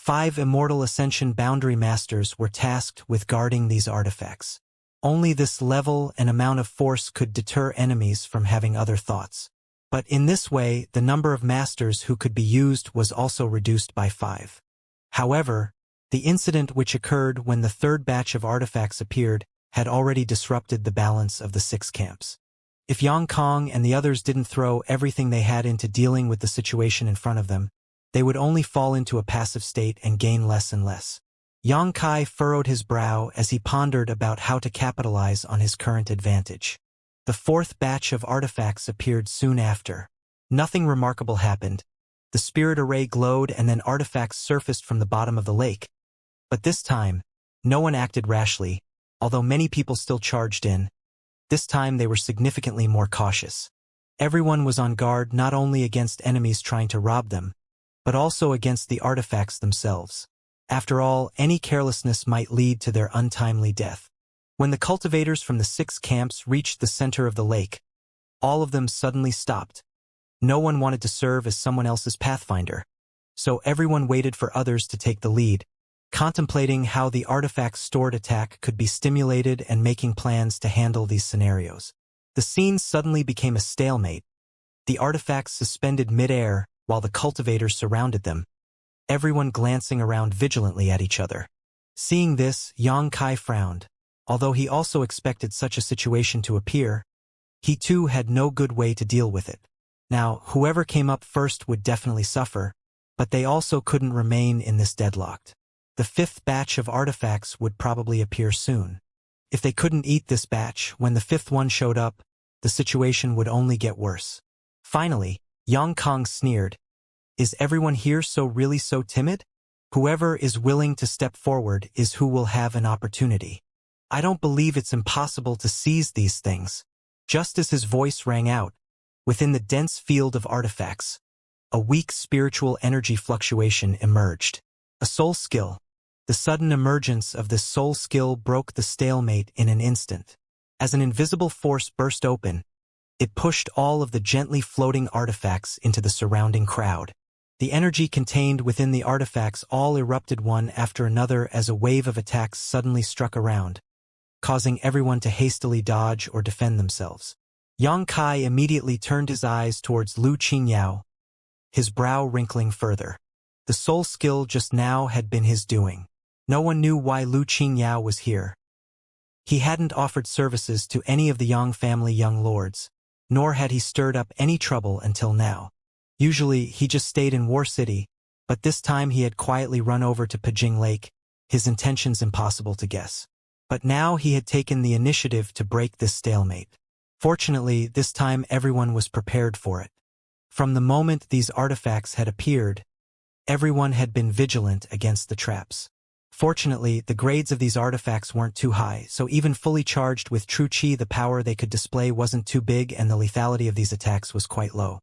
5 immortal Ascension boundary masters were tasked with guarding these artifacts. Only this level and amount of force could deter enemies from having other thoughts. But in this way, the number of masters who could be used was also reduced by 5. However, the incident which occurred when the third batch of artifacts appeared had already disrupted the balance of the 6 camps. If Yang Kong and the others didn't throw everything they had into dealing with the situation in front of them, they would only fall into a passive state and gain less and less. Yang Kai furrowed his brow as he pondered about how to capitalize on his current advantage. The fourth batch of artifacts appeared soon after. Nothing remarkable happened. The spirit array glowed and then artifacts surfaced from the bottom of the lake. But this time, no one acted rashly, although many people still charged in. This time they were significantly more cautious. Everyone was on guard not only against enemies trying to rob them, but also against the artifacts themselves. After all, any carelessness might lead to their untimely death. When the cultivators from the 6 camps reached the center of the lake, all of them suddenly stopped. No one wanted to serve as someone else's pathfinder, so everyone waited for others to take the lead, contemplating how the artifact's stored attack could be stimulated and making plans to handle these scenarios. The scene suddenly became a stalemate. The artifacts suspended mid-air while the cultivators surrounded them, everyone glancing around vigilantly at each other. Seeing this, Yang Kai frowned. Although he also expected such a situation to appear, he too had no good way to deal with it. Now, whoever came up first would definitely suffer, but they also couldn't remain in this deadlocked. The 5th batch of artifacts would probably appear soon. If they couldn't eat this batch, when the 5th one showed up, the situation would only get worse. Finally, Yang Kong sneered. Is everyone here really so timid? Whoever is willing to step forward is who will have an opportunity. I don't believe it's impossible to seize these things. Just as his voice rang out, within the dense field of artifacts, a weak spiritual energy fluctuation emerged. A soul skill. The sudden emergence of this soul skill broke the stalemate in an instant. As an invisible force burst open, it pushed all of the gently floating artifacts into the surrounding crowd. The energy contained within the artifacts all erupted one after another as a wave of attacks suddenly struck around, causing everyone to hastily dodge or defend themselves. Yang Kai immediately turned his eyes towards Lu Qingyao, his brow wrinkling further. The soul skill just now had been his doing. No one knew why Lu Qingyao was here. He hadn't offered services to any of the Yang family young lords, nor had he stirred up any trouble until now. Usually, he just stayed in War City, but this time he had quietly run over to Pajing Lake, his intentions impossible to guess. But now he had taken the initiative to break this stalemate. Fortunately, this time everyone was prepared for it. From the moment these artifacts had appeared, everyone had been vigilant against the traps. Fortunately, the grades of these artifacts weren't too high, so even fully charged with true chi, the power they could display wasn't too big and the lethality of these attacks was quite low.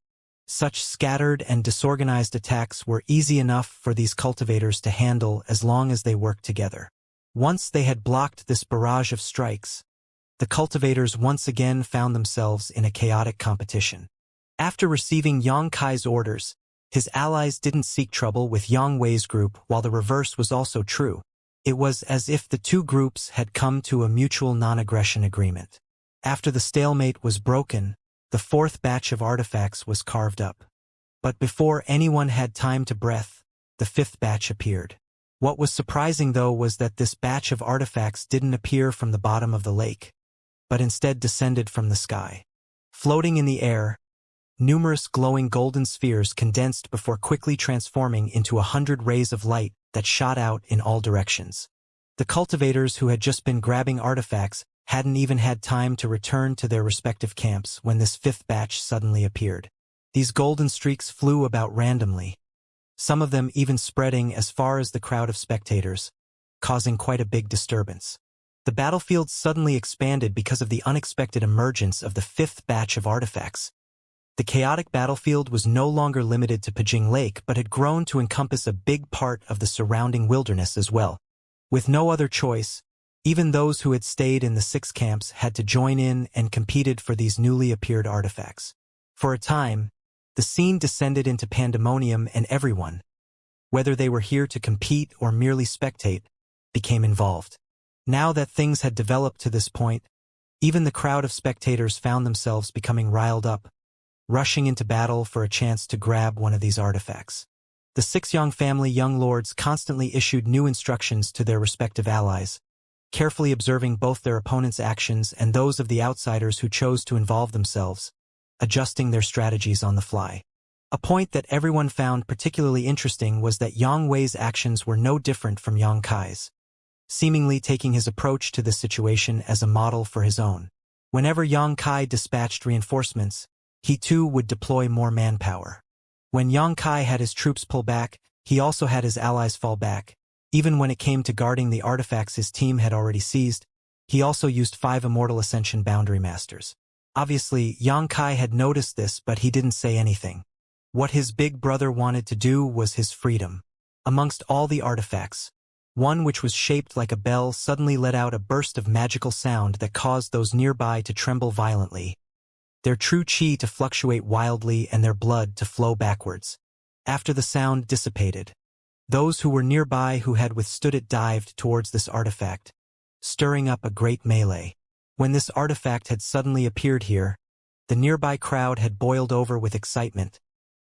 Such scattered and disorganized attacks were easy enough for these cultivators to handle as long as they worked together. Once they had blocked this barrage of strikes, the cultivators once again found themselves in a chaotic competition. After receiving Yang Kai's orders, his allies didn't seek trouble with Yang Wei's group, while the reverse was also true. It was as if the two groups had come to a mutual non-aggression agreement. After the stalemate was broken, the 4th batch of artifacts was carved up. But before anyone had time to breath, the 5th batch appeared. What was surprising, though, was that this batch of artifacts didn't appear from the bottom of the lake, but instead descended from the sky. Floating in the air, numerous glowing golden spheres condensed before quickly transforming into 100 rays of light that shot out in all directions. The cultivators who had just been grabbing artifacts hadn't even had time to return to their respective camps when this 5th batch suddenly appeared. These golden streaks flew about randomly, some of them even spreading as far as the crowd of spectators, causing quite a big disturbance. The battlefield suddenly expanded because of the unexpected emergence of the 5th batch of artifacts. The chaotic battlefield was no longer limited to Pajing Lake but had grown to encompass a big part of the surrounding wilderness as well. With no other choice, even those who had stayed in the 6 camps had to join in and competed for these newly appeared artifacts. For a time, the scene descended into pandemonium and everyone, whether they were here to compete or merely spectate, became involved. Now that things had developed to this point, even the crowd of spectators found themselves becoming riled up, rushing into battle for a chance to grab one of these artifacts. The Xianxia family young lords constantly issued new instructions to their respective allies, carefully observing both their opponents' actions and those of the outsiders who chose to involve themselves, adjusting their strategies on the fly. A point that everyone found particularly interesting was that Yang Wei's actions were no different from Yang Kai's, seemingly taking his approach to the situation as a model for his own. Whenever Yang Kai dispatched reinforcements, he too would deploy more manpower. When Yang Kai had his troops pull back, he also had his allies fall back. Even when it came to guarding the artifacts his team had already seized, he also used 5 Immortal Ascension Boundary Masters. Obviously, Yang Kai had noticed this, but he didn't say anything. What his big brother wanted to do was his freedom. Amongst all the artifacts, one which was shaped like a bell suddenly let out a burst of magical sound that caused those nearby to tremble violently, their true chi to fluctuate wildly and their blood to flow backwards. After the sound dissipated, those who were nearby who had withstood it dived towards this artifact, stirring up a great melee. When this artifact had suddenly appeared here, the nearby crowd had boiled over with excitement,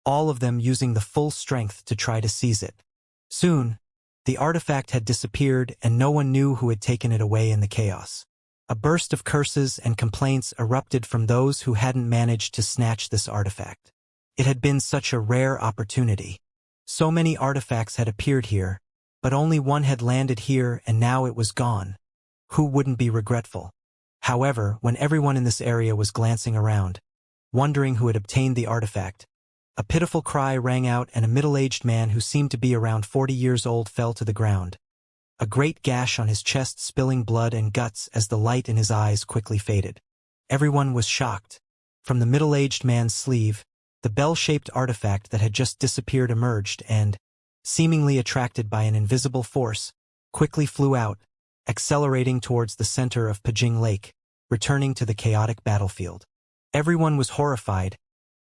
all of them using the full strength to try to seize it. Soon, the artifact had disappeared and no one knew who had taken it away in the chaos. A burst of curses and complaints erupted from those who hadn't managed to snatch this artifact. It had been such a rare opportunity. So many artifacts had appeared here, but only one had landed here and now it was gone. Who wouldn't be regretful? However, when everyone in this area was glancing around, wondering who had obtained the artifact, a pitiful cry rang out and a middle-aged man who seemed to be around 40 years old fell to the ground, a great gash on his chest spilling blood and guts as the light in his eyes quickly faded. Everyone was shocked. From the middle-aged man's sleeve, the bell-shaped artifact that had just disappeared emerged and, seemingly attracted by an invisible force, quickly flew out, accelerating towards the center of Pijing Lake, returning to the chaotic battlefield. Everyone was horrified,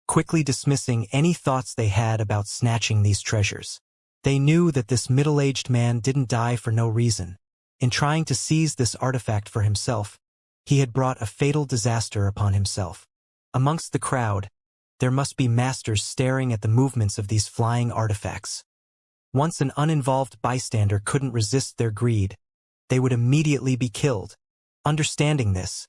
quickly dismissing any thoughts they had about snatching these treasures. They knew that this middle-aged man didn't die for no reason. In trying to seize this artifact for himself, he had brought a fatal disaster upon himself. Amongst the crowd, there must be masters staring at the movements of these flying artifacts. Once an uninvolved bystander couldn't resist their greed, they would immediately be killed. Understanding this,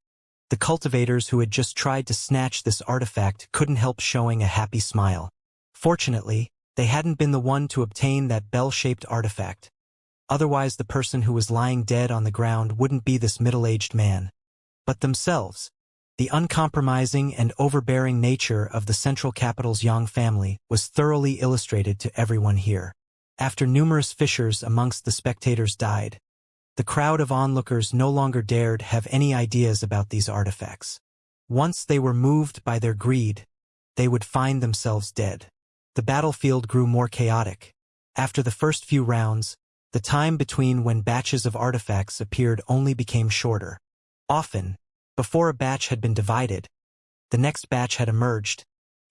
the cultivators who had just tried to snatch this artifact couldn't help showing a happy smile. Fortunately, they hadn't been the one to obtain that bell-shaped artifact. Otherwise, the person who was lying dead on the ground wouldn't be this middle-aged man, but themselves. The uncompromising and overbearing nature of the central capital's Yang family was thoroughly illustrated to everyone here. After numerous fissures amongst the spectators died, the crowd of onlookers no longer dared have any ideas about these artifacts. Once they were moved by their greed, they would find themselves dead. The battlefield grew more chaotic. After the first few rounds, the time between when batches of artifacts appeared only became shorter. Often, before a batch had been divided, the next batch had emerged,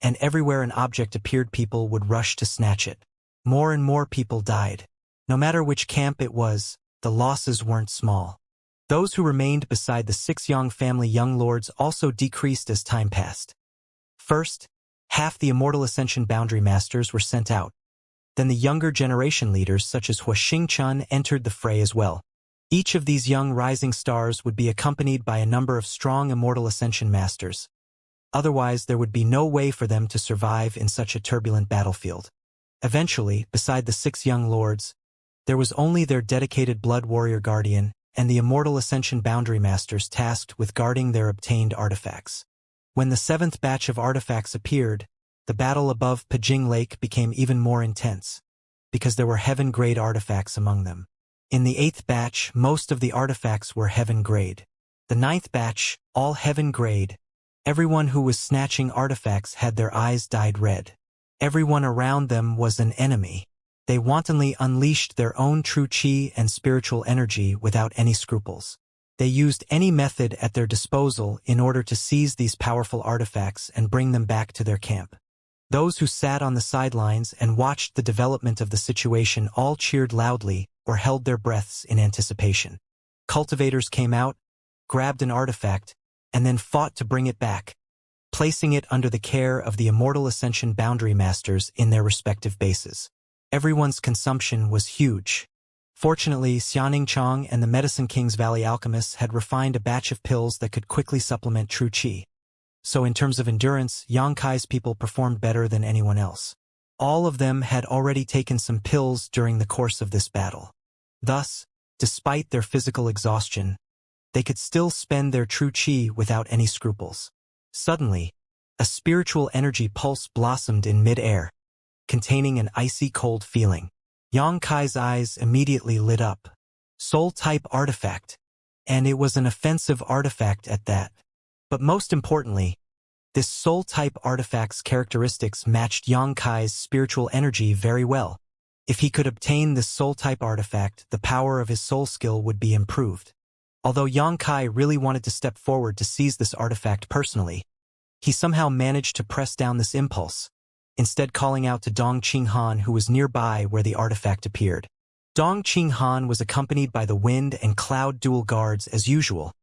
and everywhere an object appeared people would rush to snatch it. More and more people died. No matter which camp it was, the losses weren't small. Those who remained beside the Xianxia family young lords also decreased as time passed. First, half the Immortal Ascension Boundary Masters were sent out. Then the younger generation leaders such as Xianxia entered the fray as well. Each of these young rising stars would be accompanied by a number of strong Immortal Ascension Masters. Otherwise, there would be no way for them to survive in such a turbulent battlefield. Eventually, beside the 6 young lords, there was only their dedicated Blood Warrior Guardian and the Immortal Ascension Boundary Masters tasked with guarding their obtained artifacts. When the 7th batch of artifacts appeared, the battle above Pijing Lake became even more intense, because there were heaven-grade artifacts among them. In the 8th batch, most of the artifacts were heaven-grade. The 9th batch, all heaven-grade. Everyone who was snatching artifacts had their eyes dyed red. Everyone around them was an enemy. They wantonly unleashed their own true chi and spiritual energy without any scruples. They used any method at their disposal in order to seize these powerful artifacts and bring them back to their camp. Those who sat on the sidelines and watched the development of the situation all cheered loudly or held their breaths in anticipation. Cultivators came out, grabbed an artifact, and then fought to bring it back, placing it under the care of the Immortal Ascension boundary masters in their respective bases. Everyone's consumption was huge. Fortunately, Xianxia and the Medicine King's Valley alchemists had refined a batch of pills that could quickly supplement true qi. So in terms of endurance, Xianxia's people performed better than anyone else. All of them had already taken some pills during the course of this battle. Thus, despite their physical exhaustion, they could still spend their true qi without any scruples. Suddenly, a spiritual energy pulse blossomed in mid-air, containing an icy cold feeling. Xianxia's eyes immediately lit up. Soul-type artifact. And it was an offensive artifact at that. But most importantly, this soul-type artifact's characteristics matched Xianxia's spiritual energy very well. If he could obtain this soul-type artifact, the power of his soul skill would be improved. Although Xianxia really wanted to step forward to seize this artifact personally, he somehow managed to press down this impulse, instead calling out to Dong Qinghan, who was nearby where the artifact appeared. Dong Qinghan was accompanied by the wind and cloud dual guards as usual,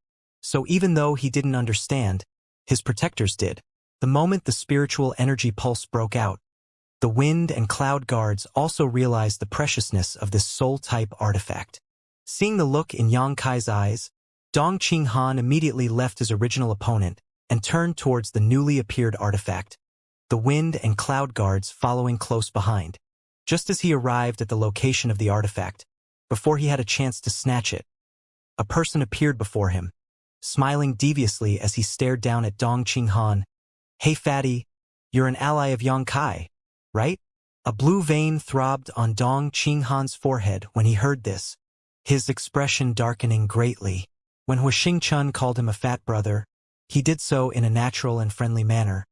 so even though he didn't understand, his protectors did. The moment the spiritual energy pulse broke out, the wind and cloud guards also realized the preciousness of this soul-type artifact. Seeing the look in Xianxia's eyes, Dong Qinghan immediately left his original opponent and turned towards the newly appeared artifact, the wind and cloud guards following close behind. Just as he arrived at the location of the artifact, before he had a chance to snatch it, a person appeared before him, smiling deviously as he stared down at Dong Qinghan. "Hey fatty, you're an ally of Xianxia, right?" A blue vein throbbed on Dong Qinghan's forehead when he heard this, his expression darkening greatly. When Huixingchun called him a fat brother, he did so in a natural and friendly manner,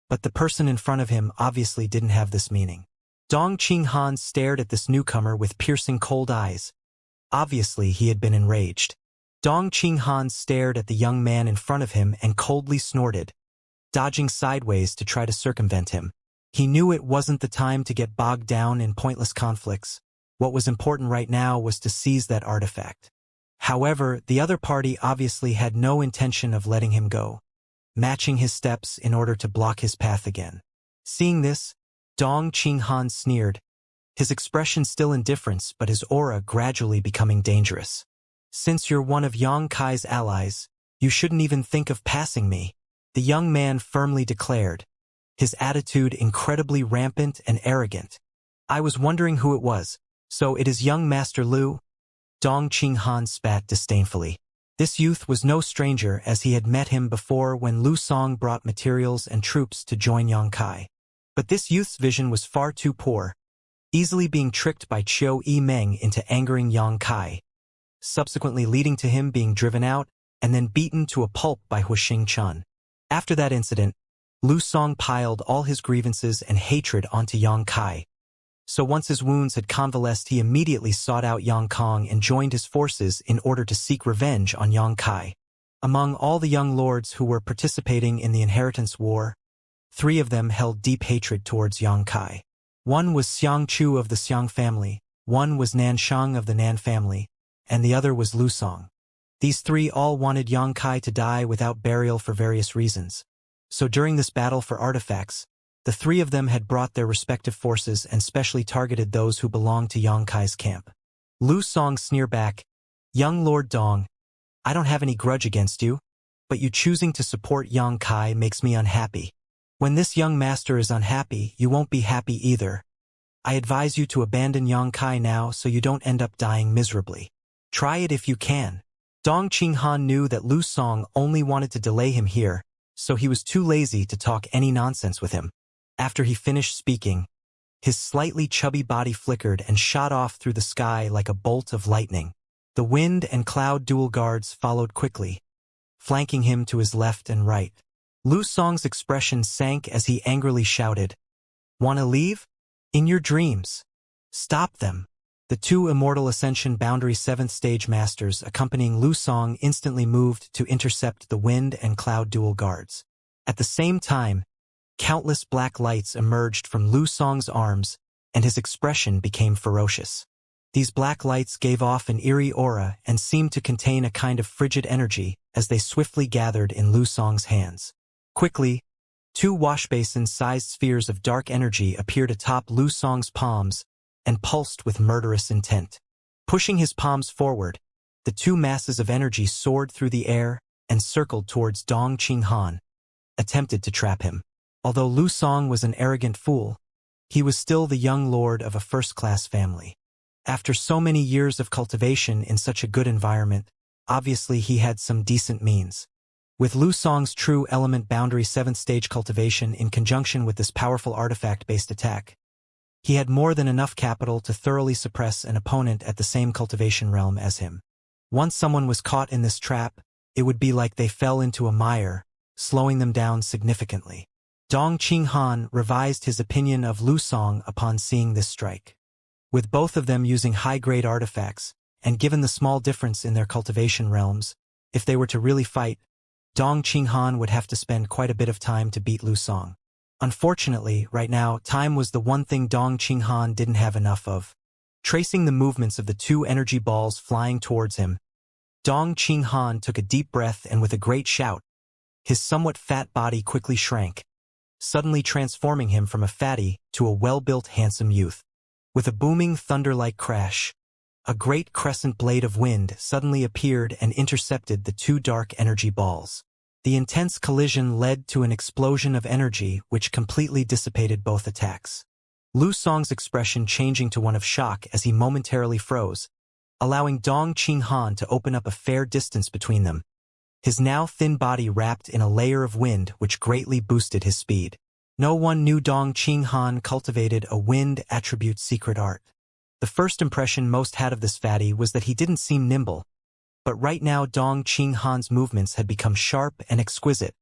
but the person in front of him obviously didn't have this meaning. Dong Qinghan stared at this newcomer with piercing cold eyes. Obviously, he had been enraged. Dong Qinghan stared at the young man in front of him and coldly snorted, dodging sideways to try to circumvent him. He knew it wasn't the time to get bogged down in pointless conflicts. What was important right now was to seize that artifact. However, the other party obviously had no intention of letting him go, matching his steps in order to block his path again. Seeing this, Dong Qinghan sneered, his expression still indifference but his aura gradually becoming dangerous. "Since you're one of Xianxia's allies, you shouldn't even think of passing me," the young man firmly declared, his attitude incredibly rampant and arrogant. "I was wondering who it was, so it is young Master Lu?" Dong Qinghan spat disdainfully. This youth was no stranger, as he had met him before when Lu Song brought materials and troops to join Xianxia. But this youth's vision was far too poor, easily being tricked by Qiu Yimeng into angering Xianxia, subsequently leading to him being driven out and then beaten to a pulp by Huixingchun. After that incident, Lu Song piled all his grievances and hatred onto Xianxia. So once his wounds had convalesced, he immediately sought out Yangkong and joined his forces in order to seek revenge on Xianxia. Among all the young lords who were participating in the inheritance war, 3 of them held deep hatred towards Xianxia. One was Xiang Chu of the Xiang family, one was Nan Shang of the Nan family, and the other was Lu Song. These 3 all wanted Xianxia to die without burial for various reasons. So during this battle for artifacts, the 3 of them had brought their respective forces and specially targeted those who belonged to Xianxia's camp. Lu Song sneered back, "Young Lord Dong, I don't have any grudge against you, but you choosing to support Xianxia makes me unhappy. When this young master is unhappy, you won't be happy either. I advise you to abandon Xianxia now so you don't end up dying miserably. Try it if you can." Dong Qinghan knew that Lu Song only wanted to delay him here, so he was too lazy to talk any nonsense with him. After he finished speaking, his slightly chubby body flickered and shot off through the sky like a bolt of lightning. The wind and cloud dual guards followed quickly, flanking him to his left and right. Lu Song's expression sank as he angrily shouted, "Wanna leave? In your dreams. Stop them." The 2 Immortal Ascension Boundary 7th Stage Masters accompanying Lu Song instantly moved to intercept the wind and cloud dual guards. At the same time, Countless black lights emerged from Lu Song's arms, and his expression became ferocious. These black lights gave off an eerie aura and seemed to contain a kind of frigid energy as they swiftly gathered in Lu Song's hands. Quickly, two washbasin-sized spheres of dark energy appeared atop Lu Song's palms and pulsed with murderous intent. Pushing his palms forward, the two masses of energy soared through the air and circled towards Dong Qinghan, attempted to trap him. Although Lu Song was an arrogant fool, he was still the young lord of a first-class family. After so many years of cultivation in such a good environment, obviously he had some decent means. With Lu Song's true element boundary 7th stage cultivation in conjunction with this powerful artifact-based attack, he had more than enough capital to thoroughly suppress an opponent at the same cultivation realm as him. Once someone was caught in this trap, it would be like they fell into a mire, slowing them down significantly. Dong Qinghan revised his opinion of Lu Song upon seeing this strike. With both of them using high-grade artifacts, and given the small difference in their cultivation realms, if they were to really fight, Dong Qinghan would have to spend quite a bit of time to beat Lu Song. Unfortunately, right now, time was the one thing Dong Qinghan didn't have enough of. Tracing the movements of the two energy balls flying towards him, Dong Qinghan took a deep breath and with a great shout, his somewhat fat body quickly shrank, suddenly transforming him from a fatty to a well-built handsome youth. With a booming thunder-like crash, a great crescent blade of wind suddenly appeared and intercepted the two dark energy balls. The intense collision led to an explosion of energy which completely dissipated both attacks. Lu Song's expression changing to one of shock as he momentarily froze, allowing Dong Qinghan to open up a fair distance between them. His now thin body wrapped in a layer of wind which greatly boosted his speed. No one knew Dong Qinghan cultivated a wind attribute secret art. The first impression most had of this fatty was that he didn't seem nimble, but right now Dong Qinghan's movements had become sharp and exquisite,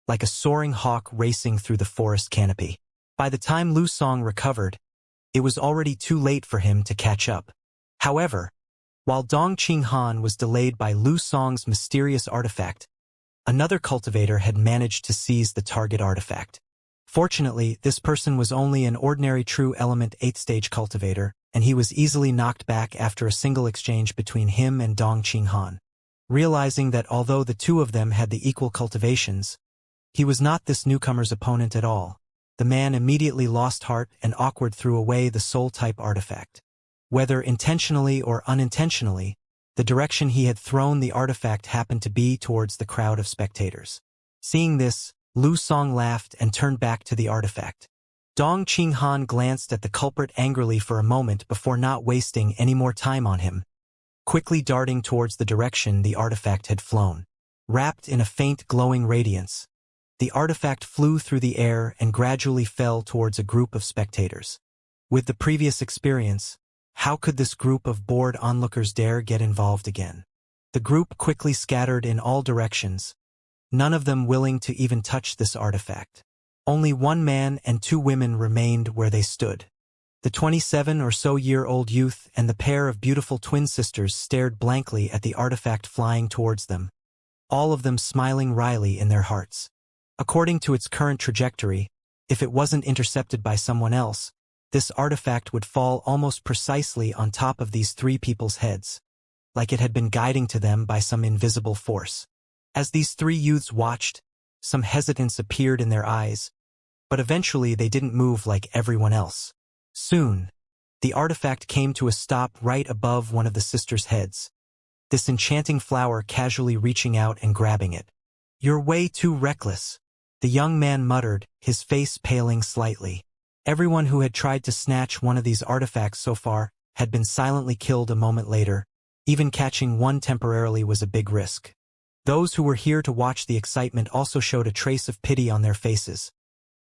like a soaring hawk racing through the forest canopy. By the time Lu Song recovered, it was already too late for him to catch up. However, while Dong Qinghan was delayed by Lu Song's mysterious artifact, another cultivator had managed to seize the target artifact. Fortunately, this person was only an ordinary true element 8th stage cultivator, and he was easily knocked back after a single exchange between him and Dong Qinghan. Realizing that although the two of them had the equal cultivations, he was not this newcomer's opponent at all, the man immediately lost heart and awkward threw away the soul-type artifact. Whether intentionally or unintentionally, the direction he had thrown the artifact happened to be towards the crowd of spectators. Seeing this, Lu Song laughed and turned back to the artifact. Dong Qinghan glanced at the culprit angrily for a moment before not wasting any more time on him, quickly darting towards the direction the artifact had flown. Wrapped in a faint glowing radiance, the artifact flew through the air and gradually fell towards a group of spectators. With the previous experience, how could this group of bored onlookers dare get involved again? The group quickly scattered in all directions, none of them willing to even touch this artifact. Only one man and two women remained where they stood. The 27 or so year old youth and the pair of beautiful twin sisters stared blankly at the artifact flying towards them, all of them smiling wryly in their hearts. According to its current trajectory, if it wasn't intercepted by someone else, this artifact would fall almost precisely on top of these three people's heads, like it had been guiding to them by some invisible force. As these three youths watched, some hesitance appeared in their eyes, but eventually they didn't move like everyone else. Soon, the artifact came to a stop right above one of the sisters' heads, this enchanting flower casually reaching out and grabbing it. "You're way too reckless," the young man muttered, his face paling slightly. Everyone who had tried to snatch one of these artifacts so far had been silently killed a moment later. Even catching one temporarily was a big risk. Those who were here to watch the excitement also showed a trace of pity on their faces.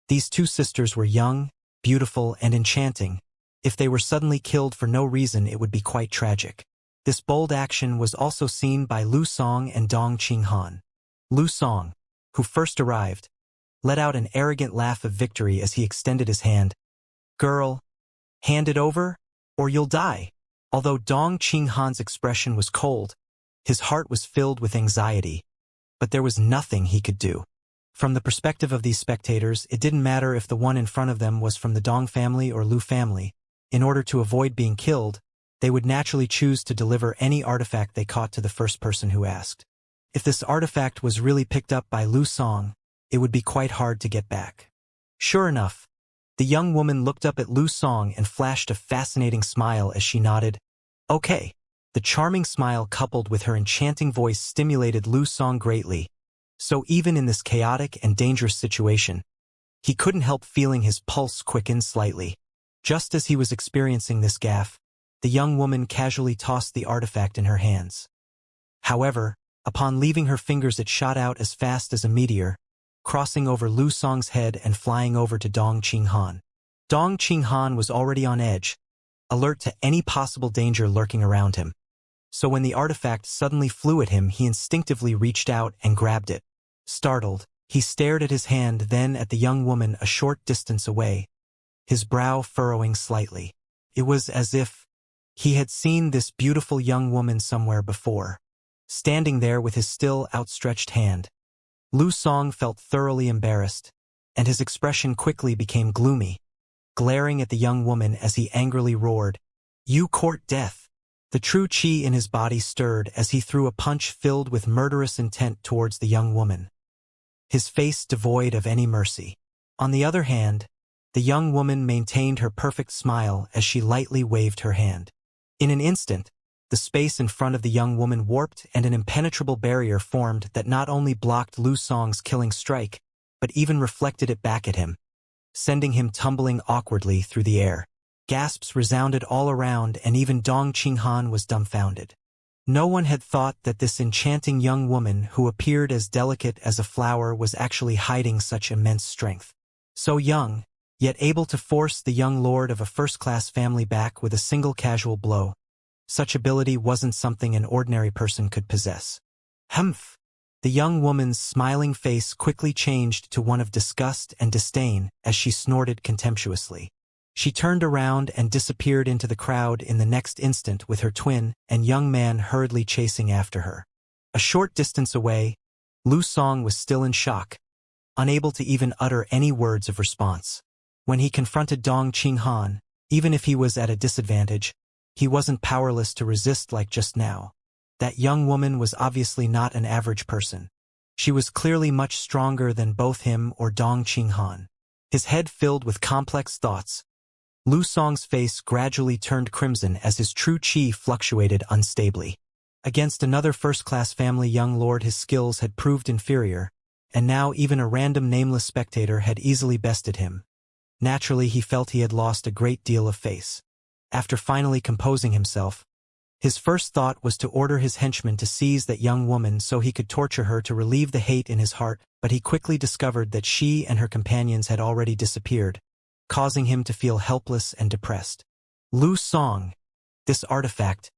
These two sisters were young, beautiful, and enchanting. If they were suddenly killed for no reason, it would be quite tragic. This bold action was also seen by Lu Song and Dong Qinghan. Lu Song, who first arrived, let out an arrogant laugh of victory as he extended his hand. "Girl, hand it over, or you'll die." Although Dong Qinghan's expression was cold, his heart was filled with anxiety, but there was nothing he could do. From the perspective of these spectators, it didn't matter if the one in front of them was from the Dong family or Lu family. In order to avoid being killed, they would naturally choose to deliver any artifact they caught to the first person who asked. If this artifact was really picked up by Lu Song, it would be quite hard to get back. Sure enough, the young woman looked up at Lu Song and flashed a fascinating smile as she nodded. Okay. The charming smile coupled with her enchanting voice stimulated Lu Song greatly. So even in this chaotic and dangerous situation, he couldn't help feeling his pulse quicken slightly. Just as he was experiencing this gaffe, the young woman casually tossed the artifact in her hands. However, upon leaving her fingers it shot out as fast as a meteor, crossing over Lu Song's head and flying over to Dong Qinghan. Dong Qinghan was already on edge, alert to any possible danger lurking around him. So when the artifact suddenly flew at him, he instinctively reached out and grabbed it. Startled, he stared at his hand, then at the young woman a short distance away, his brow furrowing slightly. It was as if he had seen this beautiful young woman somewhere before. Standing there with his still outstretched hand, Lu Song felt thoroughly embarrassed, and his expression quickly became gloomy, glaring at the young woman as he angrily roared, "You court death!" The true qi in his body stirred as he threw a punch filled with murderous intent towards the young woman, his face devoid of any mercy. On the other hand, the young woman maintained her perfect smile as she lightly waved her hand. In an instant, the space in front of the young woman warped and an impenetrable barrier formed that not only blocked Lu Song's killing strike, but even reflected it back at him, sending him tumbling awkwardly through the air. Gasps resounded all around, and even Dong Qinghan was dumbfounded. No one had thought that this enchanting young woman who appeared as delicate as a flower was actually hiding such immense strength. So young, yet able to force the young lord of a first-class family back with a single casual blow. Such ability wasn't something an ordinary person could possess. Humph! The young woman's smiling face quickly changed to one of disgust and disdain as she snorted contemptuously. She turned around and disappeared into the crowd in the next instant with her twin and young man hurriedly chasing after her. A short distance away, Lu Song was still in shock, unable to even utter any words of response. When he confronted Dong Qinghan, even if he was at a disadvantage, he wasn't powerless to resist like just now. That young woman was obviously not an average person. She was clearly much stronger than both him or Dong Qinghan. His head filled with complex thoughts, Lu Song's face gradually turned crimson as his true qi fluctuated unstably. Against another first-class family young lord his skills had proved inferior, and now even a random nameless spectator had easily bested him. Naturally, he felt he had lost a great deal of face. After finally composing himself, his first thought was to order his henchmen to seize that young woman so he could torture her to relieve the hate in his heart, but he quickly discovered that she and her companions had already disappeared, causing him to feel helpless and depressed. Lu Song, this artifact,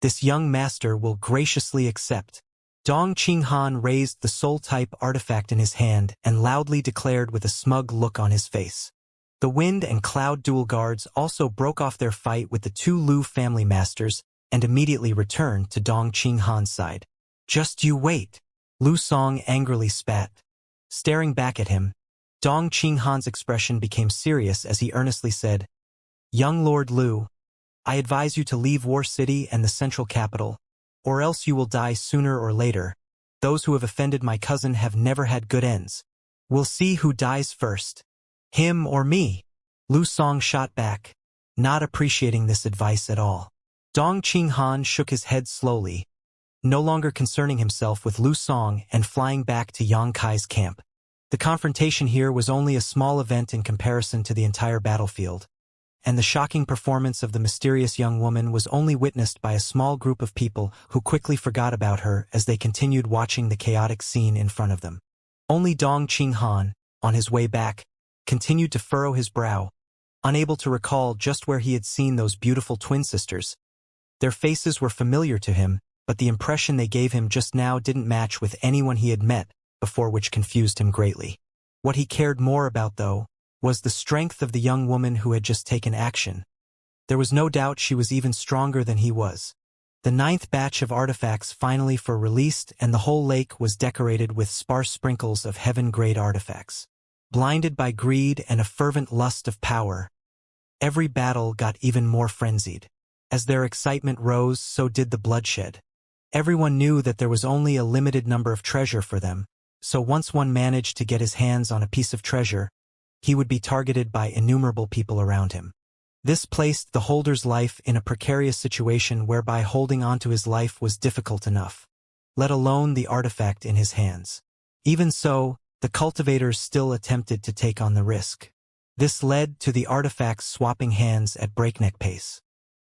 this young master will graciously accept. Dong Qinghan raised the soul-type artifact in his hand and loudly declared with a smug look on his face. The Wind and Cloud dual guards also broke off their fight with the two Lu family masters and immediately returned to Dong Qinghan's side. Just you wait, Lu Song angrily spat. Staring back at him, Dong Qinghan's expression became serious as he earnestly said, "Young Lord Lu, I advise you to leave War City and the central capital, or else you will die sooner or later. Those who have offended my cousin have never had good ends. We'll see who dies first. Him or me?" Lu Song shot back, not appreciating this advice at all. Dong Qinghan shook his head slowly, no longer concerning himself with Lu Song and flying back to Yang Kai's camp. The confrontation here was only a small event in comparison to the entire battlefield, and the shocking performance of the mysterious young woman was only witnessed by a small group of people who quickly forgot about her as they continued watching the chaotic scene in front of them. Only Dong Qinghan, on his way back, continued to furrow his brow, unable to recall just where he had seen those beautiful twin sisters. Their faces were familiar to him, but the impression they gave him just now didn't match with anyone he had met before, which confused him greatly. What he cared more about, though, was the strength of the young woman who had just taken action. There was no doubt she was even stronger than he was. The ninth batch of artifacts finally were released, and the whole lake was decorated with sparse sprinkles of heaven-grade artifacts. Blinded by greed and a fervent lust of power, every battle got even more frenzied. As their excitement rose, so did the bloodshed. Everyone knew that there was only a limited number of treasure for them, so once one managed to get his hands on a piece of treasure, he would be targeted by innumerable people around him. This placed the holder's life in a precarious situation whereby holding onto his life was difficult enough, let alone the artifact in his hands. Even so, the cultivators still attempted to take on the risk. This led to the artifacts swapping hands at breakneck pace.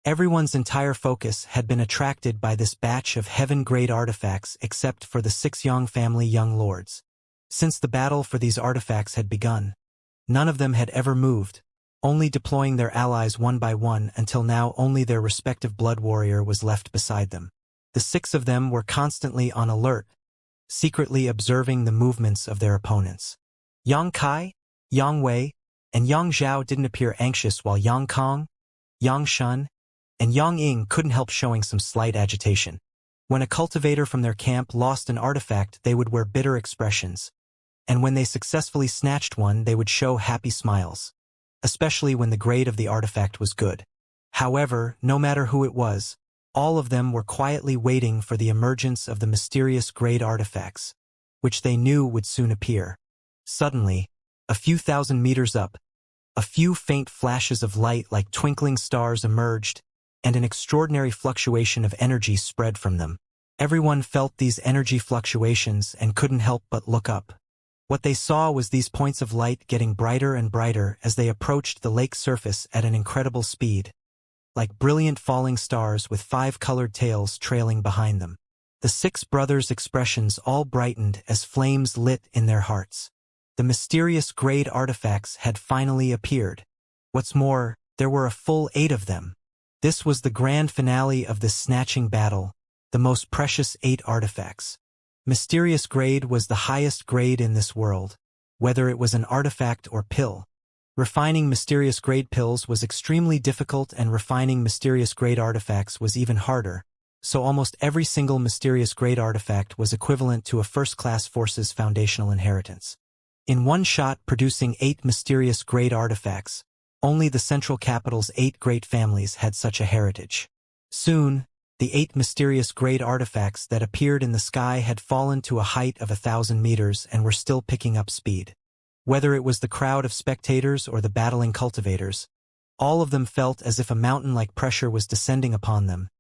Everyone's entire focus had been attracted by this batch of heaven-grade artifacts except for the Xianxia family young lords. Since the battle for these artifacts had begun, none of them had ever moved, only deploying their allies one by one until now only their respective blood warrior was left beside them. The 6 of them were constantly on alert, secretly observing the movements of their opponents. Yang Kai, Yang Wei, and Yang Zhao didn't appear anxious, while Yang Kong, Yang Shun, and Yang Ying couldn't help showing some slight agitation. When a cultivator from their camp lost an artifact, they would wear bitter expressions, and when they successfully snatched one, they would show happy smiles, especially when the grade of the artifact was good. However, no matter who it was, all of them were quietly waiting for the emergence of the mysterious grade artifacts, which they knew would soon appear. Suddenly, a few thousand meters up, a few faint flashes of light like twinkling stars emerged, and an extraordinary fluctuation of energy spread from them. Everyone felt these energy fluctuations and couldn't help but look up. What they saw was these points of light getting brighter and brighter as they approached the lake surface at an incredible speed, like brilliant falling stars with 5 colored tails trailing behind them. The 6 brothers' expressions all brightened as flames lit in their hearts. The mysterious grade artifacts had finally appeared. What's more, there were a full 8 of them. This was the grand finale of this snatching battle, the most precious 8 artifacts. Mysterious grade was the highest grade in this world, whether it was an artifact or pill. Refining mysterious grade pills was extremely difficult, and refining mysterious grade artifacts was even harder, so almost every single mysterious grade artifact was equivalent to a first-class force's foundational inheritance. In one shot producing 8 mysterious grade artifacts, only the central capital's 8 great families had such a heritage. Soon, the 8 mysterious grade artifacts that appeared in the sky had fallen to a height of 1,000 meters and were still picking up speed. Whether it was the crowd of spectators or the battling cultivators, all of them felt as if a mountain-like pressure was descending upon them.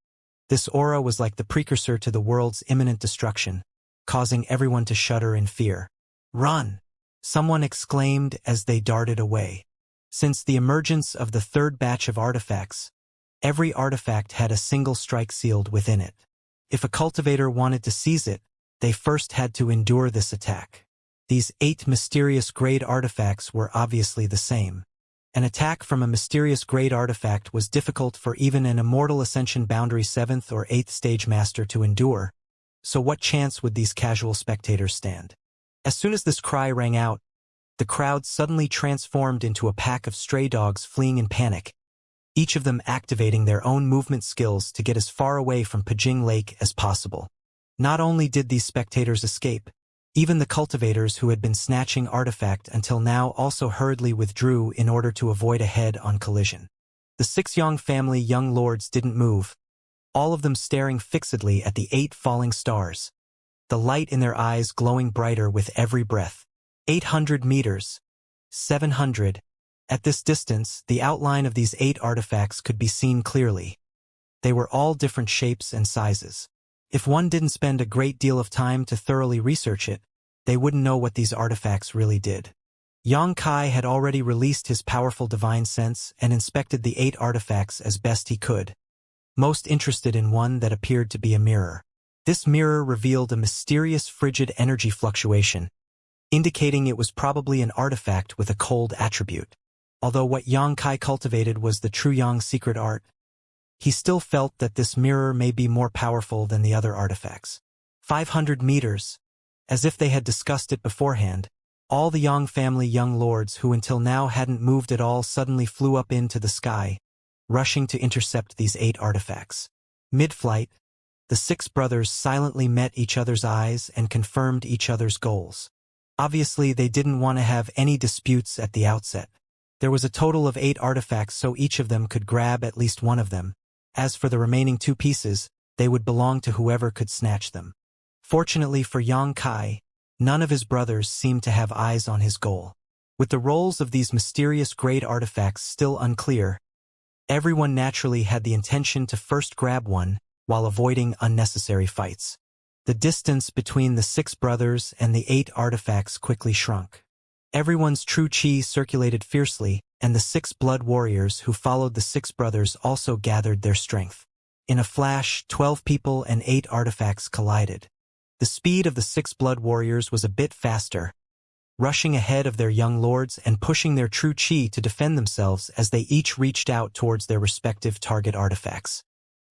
This aura was like the precursor to the world's imminent destruction, causing everyone to shudder in fear. "Run!" someone exclaimed as they darted away. Since the emergence of the 3rd batch of artifacts, every artifact had a single strike sealed within it. If a cultivator wanted to seize it, they first had to endure this attack. These 8 mysterious grade artifacts were obviously the same. An attack from a mysterious grade artifact was difficult for even an immortal Ascension boundary 7th or 8th stage master to endure, so what chance would these casual spectators stand? As soon as this cry rang out, the crowd suddenly transformed into a pack of stray dogs fleeing in panic, each of them activating their own movement skills to get as far away from Pijing Lake as possible. Not only did these spectators escape, even the cultivators who had been snatching artifact until now also hurriedly withdrew in order to avoid a head-on collision. The Xianxia family young lords didn't move, all of them staring fixedly at the 8 falling stars, the light in their eyes glowing brighter with every breath. 800 meters. 700. At this distance, the outline of these 8 artifacts could be seen clearly. They were all different shapes and sizes. If one didn't spend a great deal of time to thoroughly research it, they wouldn't know what these artifacts really did. Yang Kai had already released his powerful divine sense and inspected the 8 artifacts as best he could, most interested in one that appeared to be a mirror. This mirror revealed a mysterious frigid energy fluctuation, indicating it was probably an artifact with a cold attribute. Although what Yang Kai cultivated was the true Yang secret art, he still felt that this mirror may be more powerful than the other artifacts. 500 meters. As if they had discussed it beforehand, all the Yang family young lords who until now hadn't moved at all suddenly flew up into the sky, rushing to intercept these 8 artifacts. Mid-flight, the six brothers silently met each other's eyes and confirmed each other's goals. Obviously, they didn't want to have any disputes at the outset. There was a total of 8 artifacts, so each of them could grab at least one of them. As for the remaining 2 pieces, they would belong to whoever could snatch them. Fortunately for Xianxia, none of his brothers seemed to have eyes on his goal. With the roles of these mysterious great artifacts still unclear, everyone naturally had the intention to first grab one, while avoiding unnecessary fights. The distance between the 6 brothers and the 8 artifacts quickly shrunk. Everyone's true chi circulated fiercely, and the 6 blood warriors who followed the 6 brothers also gathered their strength. In a flash, 12 people and 8 artifacts collided. The speed of the 6 blood warriors was a bit faster, rushing ahead of their young lords and pushing their true chi to defend themselves as they each reached out towards their respective target artifacts.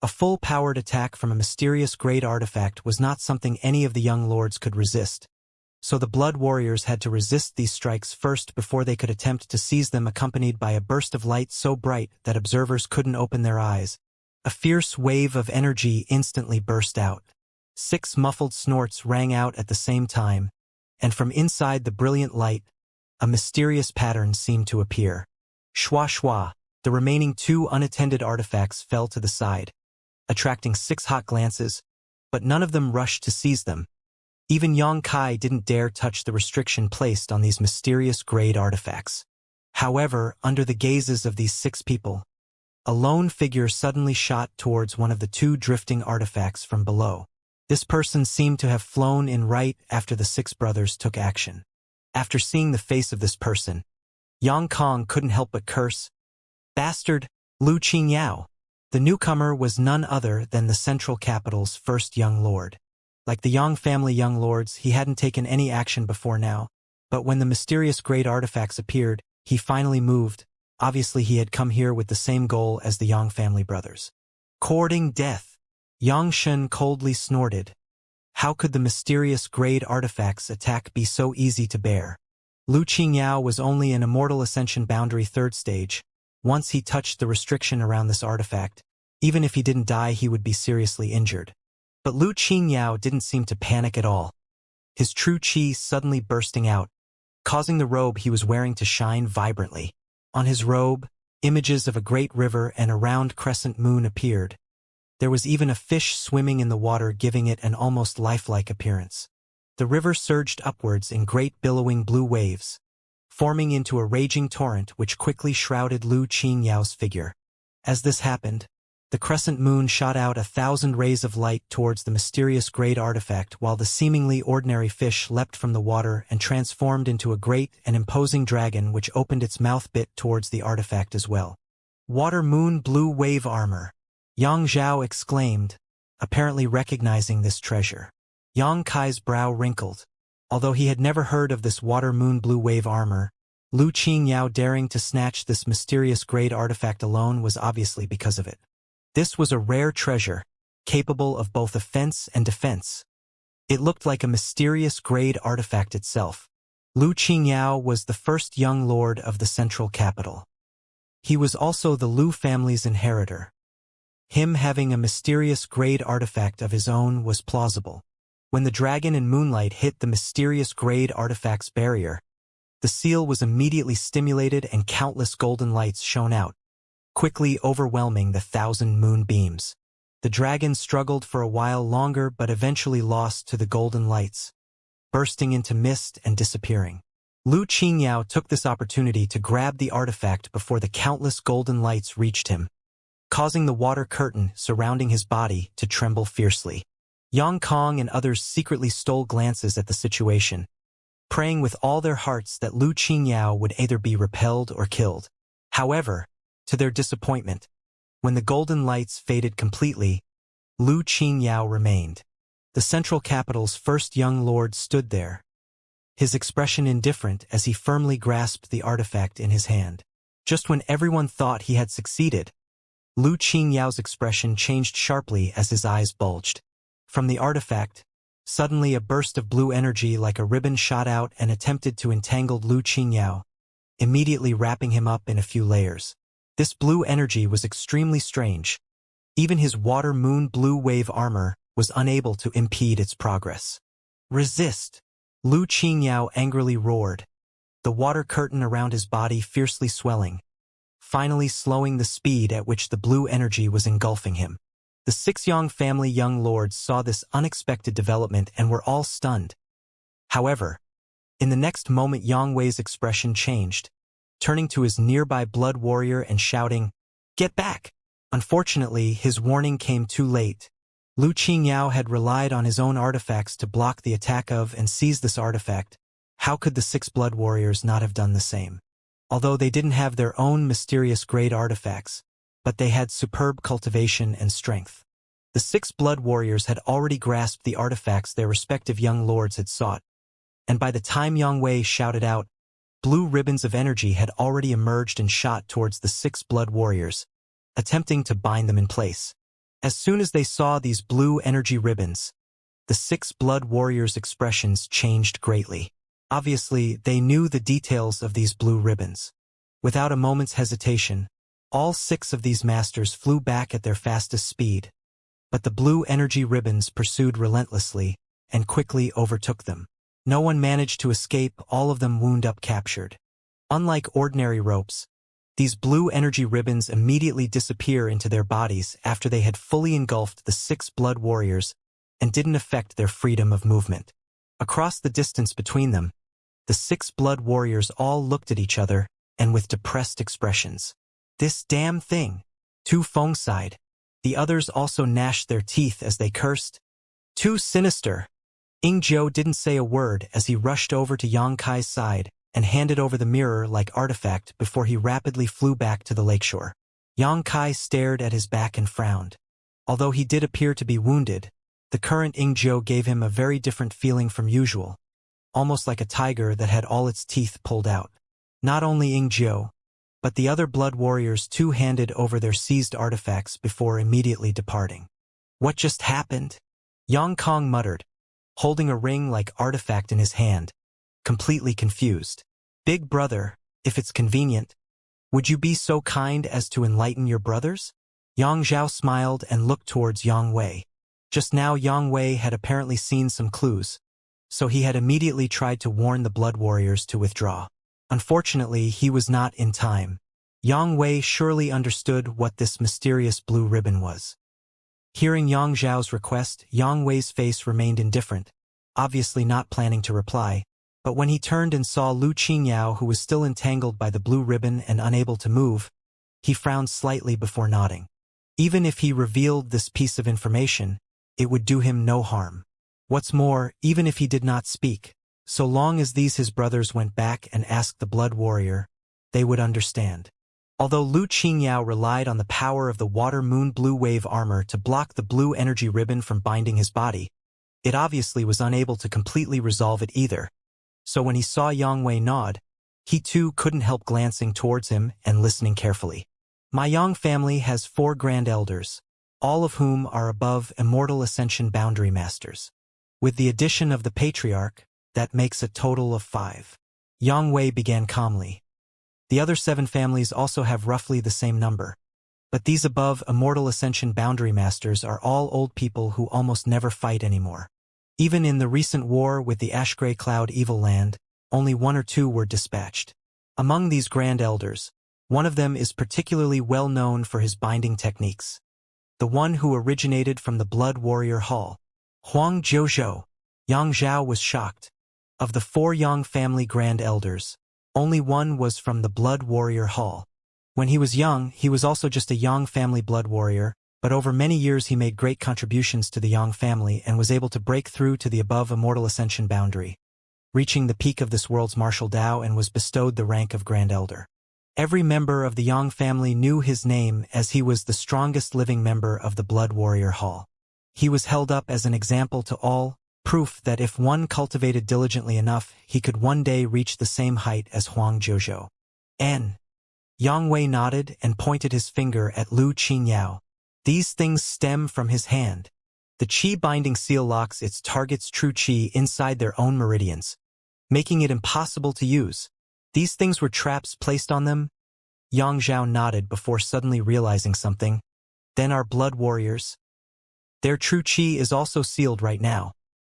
A full-powered attack from a mysterious great artifact was not something any of the young lords could resist, so the blood warriors had to resist these strikes first before they could attempt to seize them, accompanied by a burst of light so bright that observers couldn't open their eyes. A fierce wave of energy instantly burst out. 6 muffled snorts rang out at the same time, and from inside the brilliant light, a mysterious pattern seemed to appear. Shwa shwa, the remaining 2 unattended artifacts fell to the side, attracting 6 hot glances, but none of them rushed to seize them. Even Xianxia didn't dare touch the restriction placed on these mysterious grade artifacts. However, under the gazes of these 6 people, a lone figure suddenly shot towards one of the 2 drifting artifacts from below. This person seemed to have flown in right after the 6 brothers took action. After seeing the face of this person, Xianxia couldn't help but curse, "Bastard, Lu Qingyao!" The newcomer was none other than the central capital's first young lord. Like the Yang family young lords, he hadn't taken any action before now, but when the mysterious great artifacts appeared, he finally moved. Obviously he had come here with the same goal as the Yang family brothers. Courting death. Yang Shen coldly snorted. How could the mysterious grade artifacts attack be so easy to bear? Lu Qingyao was only an Immortal Ascension boundary 3rd stage. Once he touched the restriction around this artifact, even if he didn't die, he would be seriously injured. But Lu Qingyao didn't seem to panic at all, his true chi suddenly bursting out, causing the robe he was wearing to shine vibrantly. On his robe, images of a great river and a round crescent moon appeared. There was even a fish swimming in the water, giving it an almost lifelike appearance. The river surged upwards in great billowing blue waves, forming into a raging torrent which quickly shrouded Lu Qingyao's figure. As this happened, the crescent moon shot out 1,000 rays of light towards the mysterious great artifact, while the seemingly ordinary fish leapt from the water and transformed into a great and imposing dragon which opened its mouth bit towards the artifact as well. Water moon blue wave armor. Yang Zhao exclaimed, apparently recognizing this treasure. Xianxia's brow wrinkled. Although he had never heard of this water moon blue wave armor, Lu Qingyao daring to snatch this mysterious great artifact alone was obviously because of it. This was a rare treasure, capable of both offense and defense. It looked like a mysterious grade artifact itself. Lu Qingyao was the first young lord of the central capital. He was also the Lu family's inheritor. Him having a mysterious grade artifact of his own was plausible. When the dragon and moonlight hit the mysterious grade artifact's barrier, the seal was immediately stimulated and countless golden lights shone out, quickly overwhelming the 1,000 moonbeams. The dragon struggled for a while longer but eventually lost to the golden lights, bursting into mist and disappearing. Lu Qingyao took this opportunity to grab the artifact before the countless golden lights reached him, causing the water curtain surrounding his body to tremble fiercely. Yang Kong and others secretly stole glances at the situation, praying with all their hearts that Lu Qingyao would either be repelled or killed. However, to their disappointment, when the golden lights faded completely, Lu Qingyao remained. The central capital's first young lord stood there, his expression indifferent as he firmly grasped the artifact in his hand. Just when everyone thought he had succeeded, Lu Qingyao's expression changed sharply as his eyes bulged. From the artifact, suddenly a burst of blue energy like a ribbon shot out and attempted to entangle Lu Qingyao, immediately wrapping him up in a few layers. This blue energy was extremely strange. Even his water-moon blue wave armor was unable to impede its progress. Resist! Lu Qingyao angrily roared, the water curtain around his body fiercely swelling, finally slowing the speed at which the blue energy was engulfing him. The 6 Yang family young lords saw this unexpected development and were all stunned. However, in the next moment Yang Wei's expression changed, turning to his nearby blood warrior and shouting, "Get back!" Unfortunately, his warning came too late. Lu Qingyao had relied on his own artifacts to block the attack of and seize this artifact. How could the 6 blood warriors not have done the same? Although they didn't have their own mysterious grade artifacts, but they had superb cultivation and strength. The 6 blood warriors had already grasped the artifacts their respective young lords had sought, and by the time Yang Wei shouted out, blue ribbons of energy had already emerged and shot towards the 6 blood warriors, attempting to bind them in place. As soon as they saw these blue energy ribbons, the 6 blood warriors' expressions changed greatly. Obviously, they knew the details of these blue ribbons. Without a moment's hesitation, all 6 of these masters flew back at their fastest speed, but the blue energy ribbons pursued relentlessly and quickly overtook them. No one managed to escape, all of them wound up captured. Unlike ordinary ropes, these blue energy ribbons immediately disappear into their bodies after they had fully engulfed the 6 blood warriors and didn't affect their freedom of movement. Across the distance between them, the 6 blood warriors all looked at each other and with depressed expressions. This damn thing! Tu Feng sighed. The others also gnashed their teeth as they cursed. Too sinister! Ying Zhou didn't say a word as he rushed over to Yang Kai's side and handed over the mirror-like artifact before he rapidly flew back to the lakeshore. Yang Kai stared at his back and frowned. Although he did appear to be wounded, the current Ying Zhou gave him a very different feeling from usual, almost like a tiger that had all its teeth pulled out. Not only Ying Zhou, but the other blood warriors too handed over their seized artifacts before immediately departing. What just happened? Yang Kong muttered, holding a ring-like artifact in his hand, completely confused. Big brother, if it's convenient, would you be so kind as to enlighten your brothers? Yang Zhao smiled and looked towards Yang Wei. Just now Yang Wei had apparently seen some clues, so he had immediately tried to warn the blood warriors to withdraw. Unfortunately, he was not in time. Yang Wei surely understood what this mysterious blue ribbon was. Hearing Yang Zhao's request, Yang Wei's face remained indifferent, obviously not planning to reply, but when he turned and saw Lu Qingyao, who was still entangled by the blue ribbon and unable to move, he frowned slightly before nodding. Even if he revealed this piece of information, it would do him no harm. What's more, even if he did not speak, so long as these his brothers went back and asked the blood warrior, they would understand. Although Lu Qingyao relied on the power of the water-moon blue wave armor to block the blue energy ribbon from binding his body, it obviously was unable to completely resolve it either. So when he saw Yang Wei nod, he too couldn't help glancing towards him and listening carefully. My Yang family has 4 grand elders, all of whom are above Immortal Ascension boundary masters. With the addition of the patriarch, that makes a total of 5. Yang Wei began calmly. The other 7 families also have roughly the same number, but these above Immortal Ascension boundary masters are all old people who almost never fight anymore. Even in the recent war with the Ashgrey Cloud Evil Land, only 1 or 2 were dispatched. Among these grand elders, one of them is particularly well known for his binding techniques. The one who originated from the Blood Warrior Hall, Huang Jiuzhou. Yang Zhao was shocked. Of the 4 Yang family grand elders, only one was from the Blood Warrior Hall. When he was young, he was also just a Yang family blood warrior, but over many years he made great contributions to the Yang family and was able to break through to the above Immortal Ascension boundary, reaching the peak of this world's martial Dao and was bestowed the rank of Grand Elder. Every member of the Yang family knew his name as he was the strongest living member of the Blood Warrior Hall. He was held up as an example to all, proof that if one cultivated diligently enough, he could one day reach the same height as Huang Jiuzhou. Yang Wei nodded and pointed his finger at Lu Qingyao. These things stem from his hand. The qi binding seal locks its target's true qi inside their own meridians, making it impossible to use. These things were traps placed on them? Yang Zhao nodded before suddenly realizing something. Then our blood warriors. Their true chi is also sealed right now.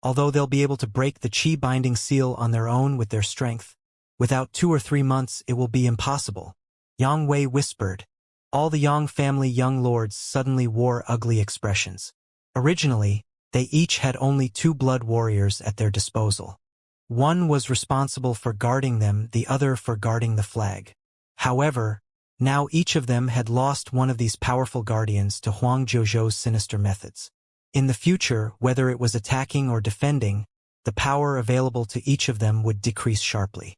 Although they'll be able to break the chi binding seal on their own with their strength, without 2 or 3 months it will be impossible. Yang Wei whispered. All the Yang family young lords suddenly wore ugly expressions. Originally, they each had only 2 blood warriors at their disposal. One was responsible for guarding them, the other for guarding the flag. However, now each of them had lost one of these powerful guardians to Huang Zhozhou's sinister methods. In the future, whether it was attacking or defending, the power available to each of them would decrease sharply.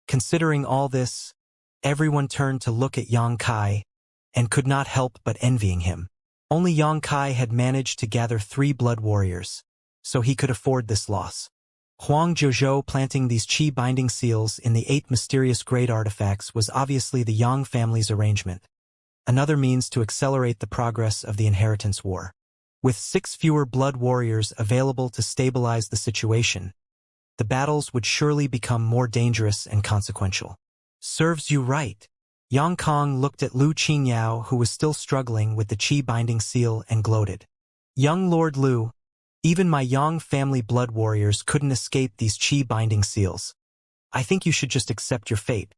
Considering all this, everyone turned to look at Yang Kai, and could not help but envying him. Only Yang Kai had managed to gather 3 blood warriors, so he could afford this loss. Huang Zhozhou planting these chi binding seals in the 8 mysterious great artifacts was obviously the Yang family's arrangement, another means to accelerate the progress of the inheritance war. With 6 fewer blood warriors available to stabilize the situation, the battles would surely become more dangerous and consequential. Serves you right. Yang Kong looked at Lu Qingyao, who was still struggling with the chi binding seal, and gloated. Young Lord Lu, even my Yang family blood warriors couldn't escape these chi binding seals. I think you should just accept your fate.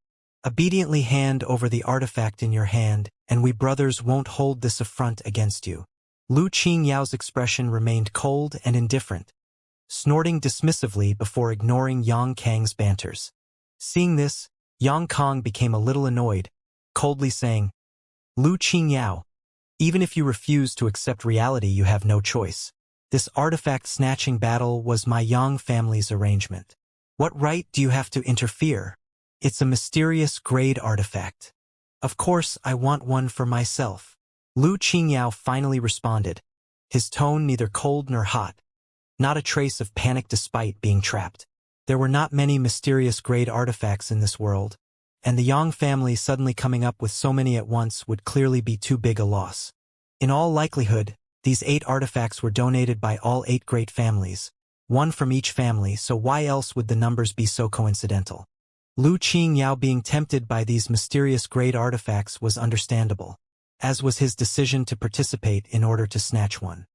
Obediently hand over the artifact in your hand, and we brothers won't hold this affront against you. Lu Qingyao's expression remained cold and indifferent, snorting dismissively before ignoring Yang Kang's banters. Seeing this, Yang Kong became a little annoyed, coldly saying, Lu Qingyao, even if you refuse to accept reality, you have no choice. This artifact-snatching battle was my Yang family's arrangement. What right do you have to interfere? It's a mysterious grade artifact. Of course, I want one for myself. Lu Qingyao finally responded, his tone neither cold nor hot, not a trace of panic despite being trapped. There were not many mysterious grade artifacts in this world, and the Yang family suddenly coming up with so many at once would clearly be too big a loss. In all likelihood, these 8 artifacts were donated by all 8 great families, one from each family, so why else would the numbers be so coincidental? Lu Qingyao being tempted by these mysterious grade artifacts was understandable, as was his decision to participate in order to snatch one.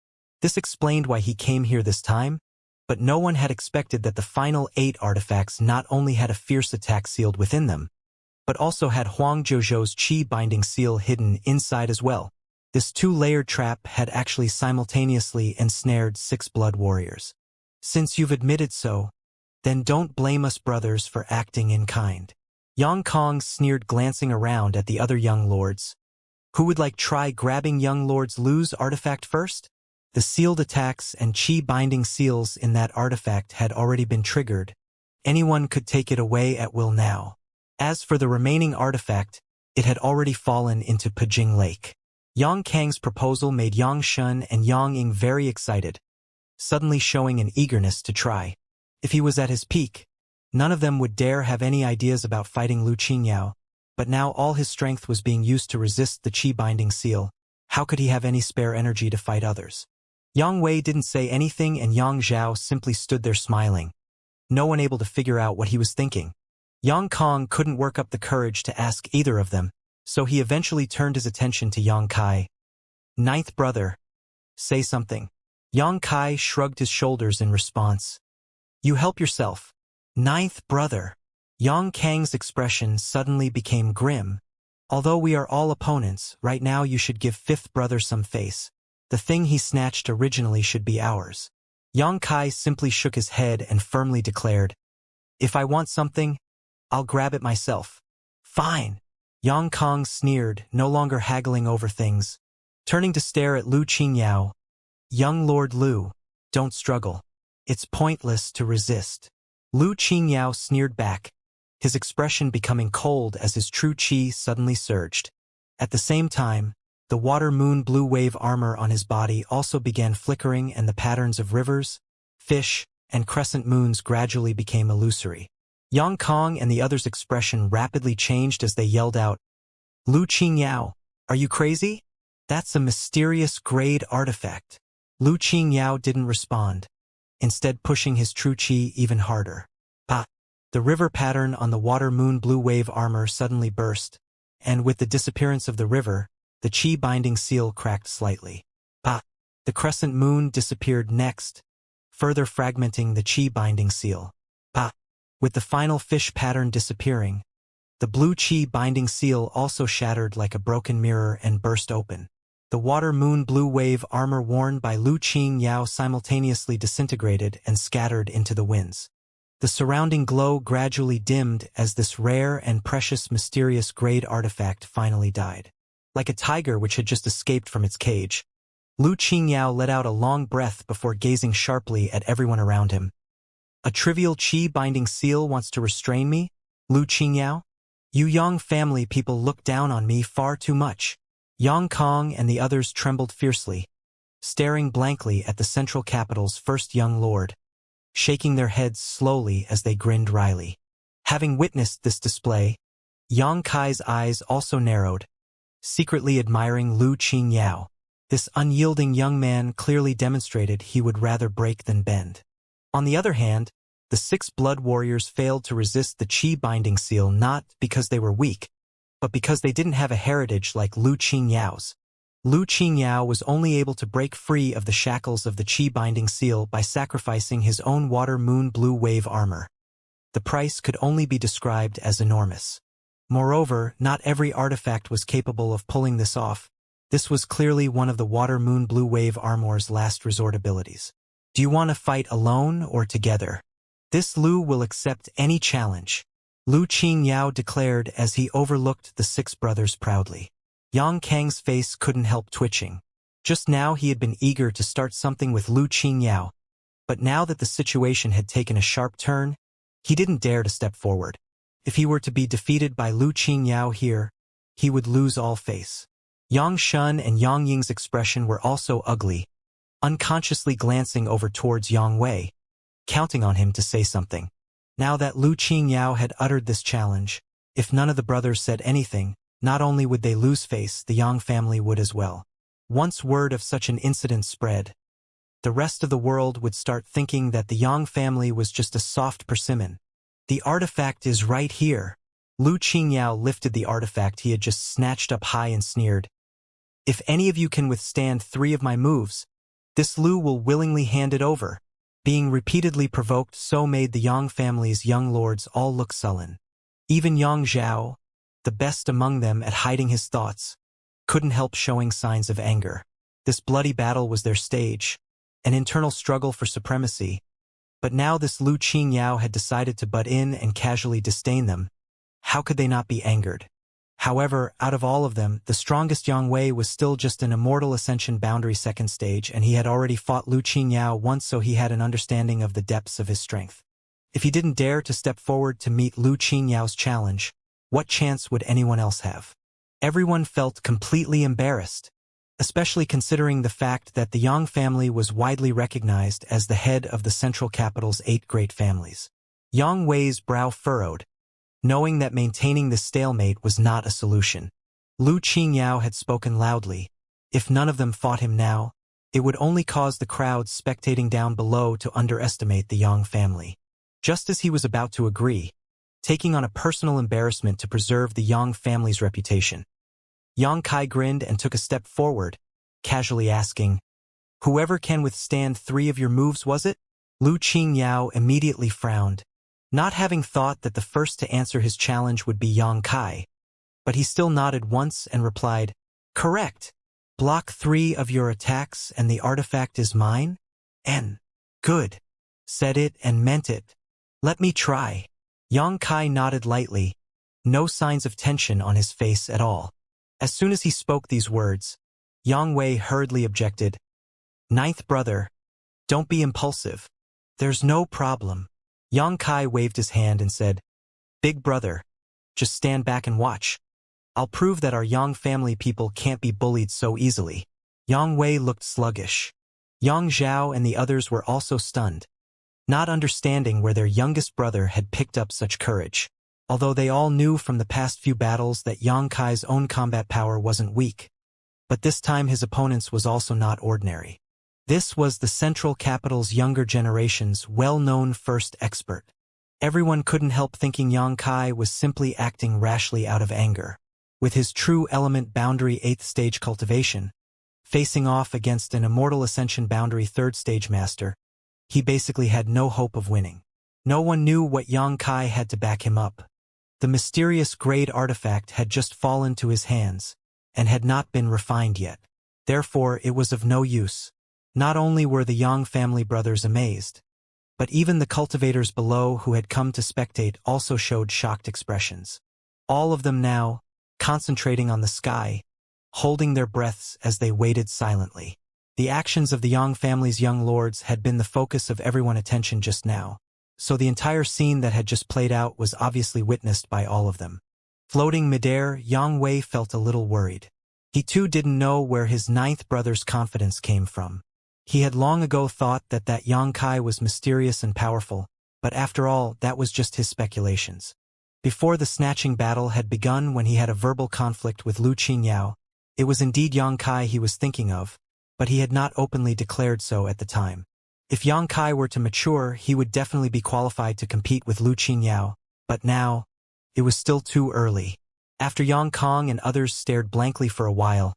This explained why he came here this time, but no one had expected that the final 8 artifacts not only had a fierce attack sealed within them, but also had Huang Zhozhou's chi binding seal hidden inside as well. This 2-layered trap had actually simultaneously ensnared 6 blood warriors. Since you've admitted so, then don't blame us brothers for acting in kind. Yang Kong sneered, glancing around at the other young lords. Who would try grabbing young lords Lu's artifact first? The sealed attacks and chi binding seals in that artifact had already been triggered. Anyone could take it away at will now. As for the remaining artifact, it had already fallen into Pijing Lake. Yang Kang's proposal made Yang Shun and Yang Ying very excited, suddenly showing an eagerness to try. If he was at his peak, none of them would dare have any ideas about fighting Lu Qingyao, but now all his strength was being used to resist the chi binding seal. How could he have any spare energy to fight others? Yang Wei didn't say anything, and Yang Zhao simply stood there smiling, no one able to figure out what he was thinking. Yang Kong couldn't work up the courage to ask either of them, so he eventually turned his attention to Yang Kai. Ninth brother, say something. Yang Kai shrugged his shoulders in response. You help yourself. Ninth brother. Yang Kang's expression suddenly became grim. Although we are all opponents, right now you should give fifth brother some face. The thing he snatched originally should be ours. Yang Kai simply shook his head and firmly declared, if I want something, I'll grab it myself. Fine. Yang Kong sneered, no longer haggling over things. Turning to stare at Lu Qingyao. Young Lord Lu, don't struggle. It's pointless to resist. Lu Qingyao sneered back, his expression becoming cold as his true chi suddenly surged. At the same time, the water moon blue wave armor on his body also began flickering, and the patterns of rivers, fish, and crescent moons gradually became illusory. Yang Kong and the others' expression rapidly changed as they yelled out, Lu Qingyao, are you crazy? That's a mysterious grade artifact. Lu Qingyao didn't respond, instead pushing his true chi even harder. Pa! The river pattern on the water moon blue wave armor suddenly burst, and with the disappearance of the river, the chi binding seal cracked slightly. Ah! The crescent moon disappeared next, further fragmenting the chi binding seal. Ah! With the final fish pattern disappearing, the blue chi binding seal also shattered like a broken mirror and burst open. The water moon blue wave armor worn by Lu Qingyao simultaneously disintegrated and scattered into the winds. The surrounding glow gradually dimmed as this rare and precious mysterious grade artifact finally died. Like a tiger which had just escaped from its cage, Lu Qingyao let out a long breath before gazing sharply at everyone around him. A trivial chi-binding seal wants to restrain me? Lu Qingyao? You Yang family people look down on me far too much. Yang Kong and the others trembled fiercely, staring blankly at the central capital's first young lord, shaking their heads slowly as they grinned wryly. Having witnessed this display, Yang Kai's eyes also narrowed, secretly admiring Lu Qingyao. This unyielding young man clearly demonstrated he would rather break than bend. On the other hand, the 6 blood warriors failed to resist the chi-binding seal not because they were weak, but because they didn't have a heritage like Lu Qingyao's. Lu Qingyao was only able to break free of the shackles of the chi-binding seal by sacrificing his own water moon blue wave armor. The price could only be described as enormous. Moreover, not every artifact was capable of pulling this off. This was clearly one of the water moon blue wave armor's last resort abilities. Do you want to fight alone or together? This Lu will accept any challenge, Lu Qingyao declared as he overlooked the 6 brothers proudly. Yang Kang's face couldn't help twitching. Just now he had been eager to start something with Lu Qingyao, but now that the situation had taken a sharp turn, he didn't dare to step forward. If he were to be defeated by Lu Qingyao here, he would lose all face. Yang Shun and Yang Ying's expression were also ugly, unconsciously glancing over towards Yang Wei, counting on him to say something. Now that Lu Qingyao had uttered this challenge, if none of the brothers said anything, not only would they lose face, the Yang family would as well. Once word of such an incident spread, the rest of the world would start thinking that the Yang family was just a soft persimmon. The artifact is right here. Lu Qingyao lifted the artifact he had just snatched up high and sneered. If any of you can withstand 3 of my moves, this Lu will willingly hand it over. Being repeatedly provoked so made the Yang family's young lords all look sullen. Even Yang Zhao, the best among them at hiding his thoughts, couldn't help showing signs of anger. This bloody battle was their stage, an internal struggle for supremacy. But now this Lu Qingyao had decided to butt in and casually disdain them. How could they not be angered? However, out of all of them, the strongest Yang Wei was still just an Immortal Ascension boundary 2nd stage, and he had already fought Lu Qingyao once, so he had an understanding of the depths of his strength. If he didn't dare to step forward to meet Lu Qingyao's challenge, what chance would anyone else have? Everyone felt completely embarrassed, especially considering the fact that the Yang family was widely recognized as the head of the central capital's 8 great families. Yang Wei's brow furrowed, knowing that maintaining this stalemate was not a solution. Lu Qingyao had spoken loudly. If none of them fought him now, it would only cause the crowds spectating down below to underestimate the Yang family. Just as he was about to agree, taking on a personal embarrassment to preserve the Yang family's reputation, Yang Kai grinned and took a step forward, casually asking, "Whoever can withstand 3 of your moves, was it?" Lu Qingyao immediately frowned, not having thought that the first to answer his challenge would be Yang Kai, but he still nodded once and replied, "Correct. Block 3 of your attacks and the artifact is mine? Good. Said it and meant it. Let me try." Yang Kai nodded lightly, no signs of tension on his face at all. As soon as he spoke these words, Yang Wei hurriedly objected, "Ninth brother, don't be impulsive. There's no problem." Yang Kai waved his hand and said, "Big brother, just stand back and watch. I'll prove that our Yang family people can't be bullied so easily." Yang Wei looked sluggish. Yang Zhao and the others were also stunned, not understanding where their youngest brother had picked up such courage, although they all knew from the past few battles that Yang Kai's own combat power wasn't weak. But this time his opponent's was also not ordinary. This was the central capital's younger generation's well-known first expert. Everyone couldn't help thinking Yang Kai was simply acting rashly out of anger. with his true element boundary 8th stage cultivation, facing off against an immortal ascension boundary 3rd stage master. He basically had no hope of winning. No one knew what Yang Kai had to back him up. The mysterious grade artifact had just fallen to his hands, and had not been refined yet. Therefore, it was of no use. Not only were the Yang family brothers amazed, but even the cultivators below who had come to spectate also showed shocked expressions. All of them now, concentrating on the sky, holding their breaths as they waited silently. The actions of the Yang family's young lords had been the focus of everyone's attention just now, so the entire scene that had just played out was obviously witnessed by all of them. Floating midair, Yang Wei felt a little worried. He too didn't know where his 9th brother's confidence came from. He had long ago thought that Yang Kai was mysterious and powerful, but after all, that was just his speculations. Before the snatching battle had begun, when he had a verbal conflict with Lu Qingyao, it was indeed Yang Kai he was thinking of, but he had not openly declared so at the time. If Yang Kai were to mature, he would definitely be qualified to compete with Lu Qingyao, but now, it was still too early. After Yang Kong and others stared blankly for a while,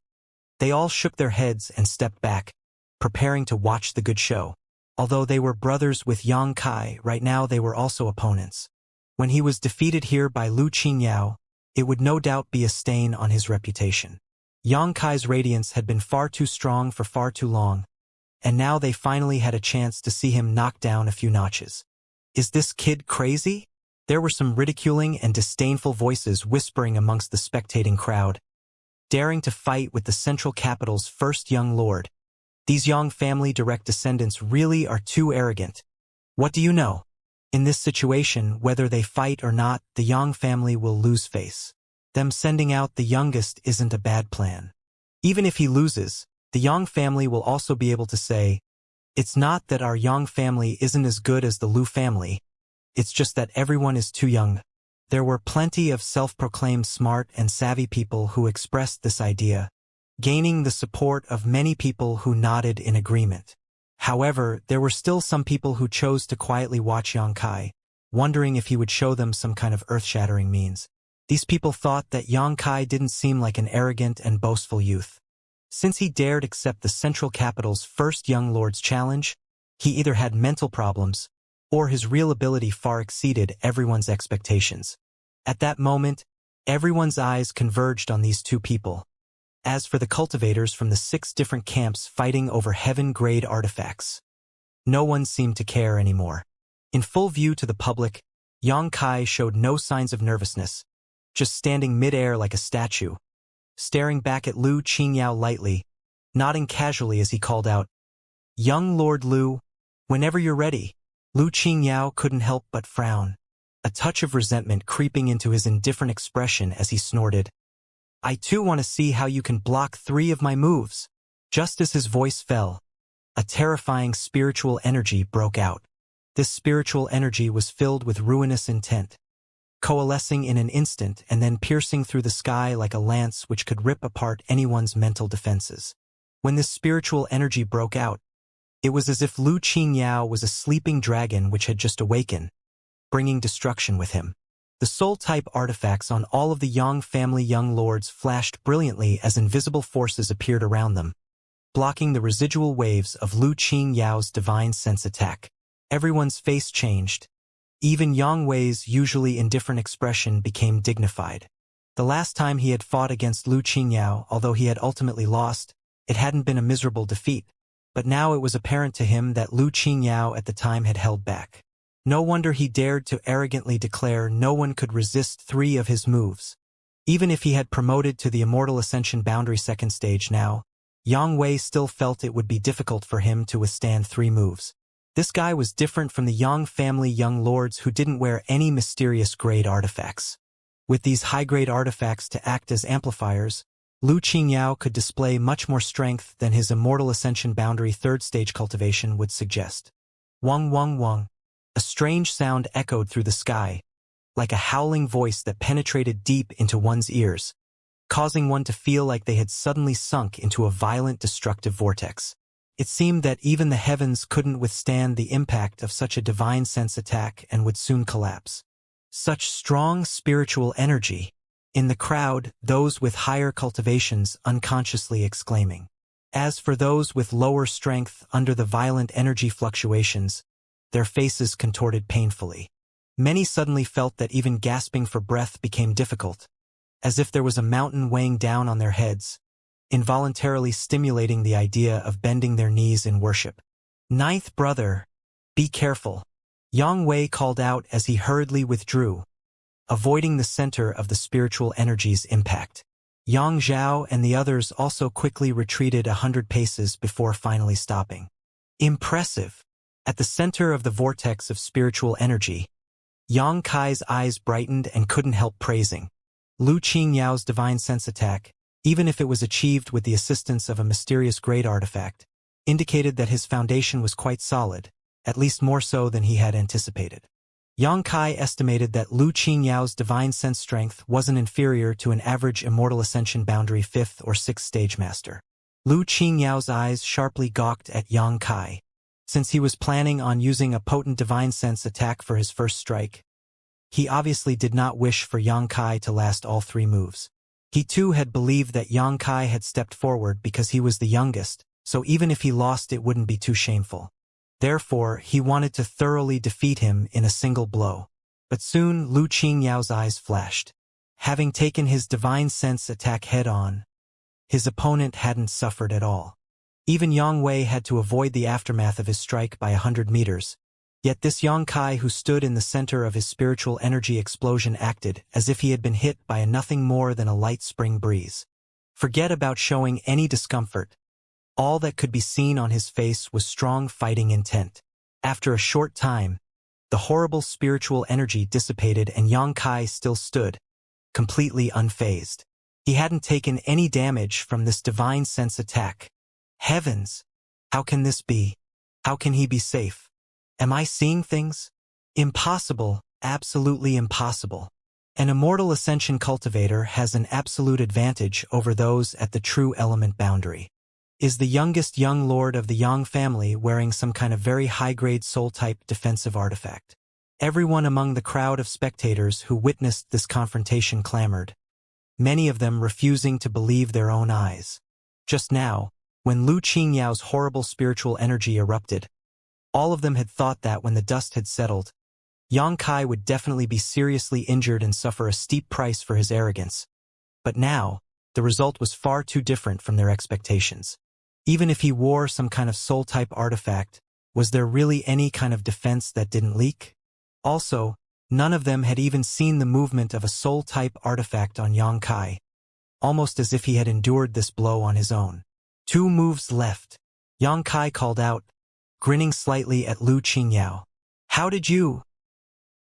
they all shook their heads and stepped back, preparing to watch the good show. Although they were brothers with Yang Kai, right now they were also opponents. When he was defeated here by Lu Qingyao, it would no doubt be a stain on his reputation. Yang Kai's radiance had been far too strong for far too long, and now they finally had a chance to see him knock down a few notches. Is this kid crazy? There were some ridiculing and disdainful voices whispering amongst the spectating crowd. Daring to fight with the Central Capital's first young lord. These Yang family direct descendants really are too arrogant. What do you know? In this situation, whether they fight or not, the Yang family will lose face. Them sending out the youngest isn't a bad plan. Even if he loses, the Yang family will also be able to say, it's not that our Yang family isn't as good as the Lu family, it's just that everyone is too young. There were plenty of self-proclaimed smart and savvy people who expressed this idea, gaining the support of many people who nodded in agreement. However, there were still some people who chose to quietly watch Yang Kai, wondering if he would show them some kind of earth-shattering means. These people thought that Yang Kai didn't seem like an arrogant and boastful youth. Since he dared accept the Central Capital's first young lord's challenge, he either had mental problems, or his real ability far exceeded everyone's expectations. At that moment, everyone's eyes converged on these two people. As for the cultivators from the 6 different camps fighting over heaven-grade artifacts, no one seemed to care anymore. In full view to the public, Yang Kai showed no signs of nervousness, just standing mid-air like a statue, staring back at Lu Qingyao lightly, nodding casually as he called out, "Young Lord Lu, whenever you're ready." Lu Qingyao couldn't help but frown, a touch of resentment creeping into his indifferent expression as he snorted, "I too want to see how you can block 3 of my moves." Just as his voice fell, a terrifying spiritual energy broke out. This spiritual energy was filled with ruinous intent, coalescing in an instant and then piercing through the sky like a lance which could rip apart anyone's mental defenses. When this spiritual energy broke out, it was as if Lu Qingyao was a sleeping dragon which had just awakened, bringing destruction with him. The soul-type artifacts on all of the Yang family young lords flashed brilliantly as invisible forces appeared around them, blocking the residual waves of Lu Qingyao's divine sense attack. Everyone's face changed. Even Yang Wei's usually indifferent expression became dignified. The last time he had fought against Lu Qingyao, although he had ultimately lost, it hadn't been a miserable defeat, but now it was apparent to him that Lu Qingyao at the time had held back. No wonder he dared to arrogantly declare no one could resist 3 of his moves. Even if he had promoted to the Immortal Ascension Boundary 2nd stage now, Yang Wei still felt it would be difficult for him to withstand 3 moves. This guy was different from the Yang family young lords who didn't wear any mysterious grade artifacts. With these high-grade artifacts to act as amplifiers, Lu Qingyao could display much more strength than his Immortal Ascension Boundary 3rd stage cultivation would suggest. Wang wang wang. A strange sound echoed through the sky, like a howling voice that penetrated deep into one's ears, causing one to feel like they had suddenly sunk into a violent destructive vortex. It seemed that even the heavens couldn't withstand the impact of such a divine sense attack and would soon collapse. Such strong spiritual energy. In the crowd, those with higher cultivations unconsciously exclaiming. As for those with lower strength under the violent energy fluctuations, their faces contorted painfully. Many suddenly felt that even gasping for breath became difficult, as if there was a mountain weighing down on their heads, involuntarily stimulating the idea of bending their knees in worship. Ninth brother, be careful, Yang Wei called out as he hurriedly withdrew, avoiding the center of the spiritual energy's impact. Yang Zhao and the others also quickly retreated 100 paces before finally stopping. Impressive! At the center of the vortex of spiritual energy, Yang Kai's eyes brightened and couldn't help praising. Lu Qingyao's divine sense attack, even if it was achieved with the assistance of a mysterious great artifact, indicated that his foundation was quite solid, at least more so than he had anticipated. Yang Kai estimated that Lu Qingyao's divine sense strength wasn't inferior to an average Immortal Ascension boundary 5th or 6th stage master. Lu Qingyao's eyes sharply gawked at Yang Kai. Since he was planning on using a potent divine sense attack for his first strike, he obviously did not wish for Yang Kai to last all 3 moves. He too had believed that Yang Kai had stepped forward because he was the youngest, so even if he lost it wouldn't be too shameful. Therefore, he wanted to thoroughly defeat him in a single blow. But soon Lu Qingyao's eyes flashed. Having taken his divine sense attack head-on, his opponent hadn't suffered at all. Even Yang Wei had to avoid the aftermath of his strike by 100 meters. Yet this Yang Kai who stood in the center of his spiritual energy explosion acted as if he had been hit by a nothing more than a light spring breeze. Forget about showing any discomfort. All that could be seen on his face was strong fighting intent. After a short time, the horrible spiritual energy dissipated and Yang Kai still stood, completely unfazed. He hadn't taken any damage from this divine sense attack. Heavens! How can this be? How can he be safe? Am I seeing things? Impossible, absolutely impossible. An Immortal Ascension cultivator has an absolute advantage over those at the true element boundary. Is the youngest young lord of the Yang family wearing some kind of very high-grade soul-type defensive artifact? Everyone among the crowd of spectators who witnessed this confrontation clamored, many of them refusing to believe their own eyes. Just now, when Lu Qingyao's horrible spiritual energy erupted, all of them had thought that when the dust had settled, Yang Kai would definitely be seriously injured and suffer a steep price for his arrogance. But now, the result was far too different from their expectations. Even if he wore some kind of soul-type artifact, was there really any kind of defense that didn't leak? Also, none of them had even seen the movement of a soul-type artifact on Yang Kai, almost as if he had endured this blow on his own. 2 moves left. Yang Kai called out, grinning slightly at Lu Qingyao. How did you?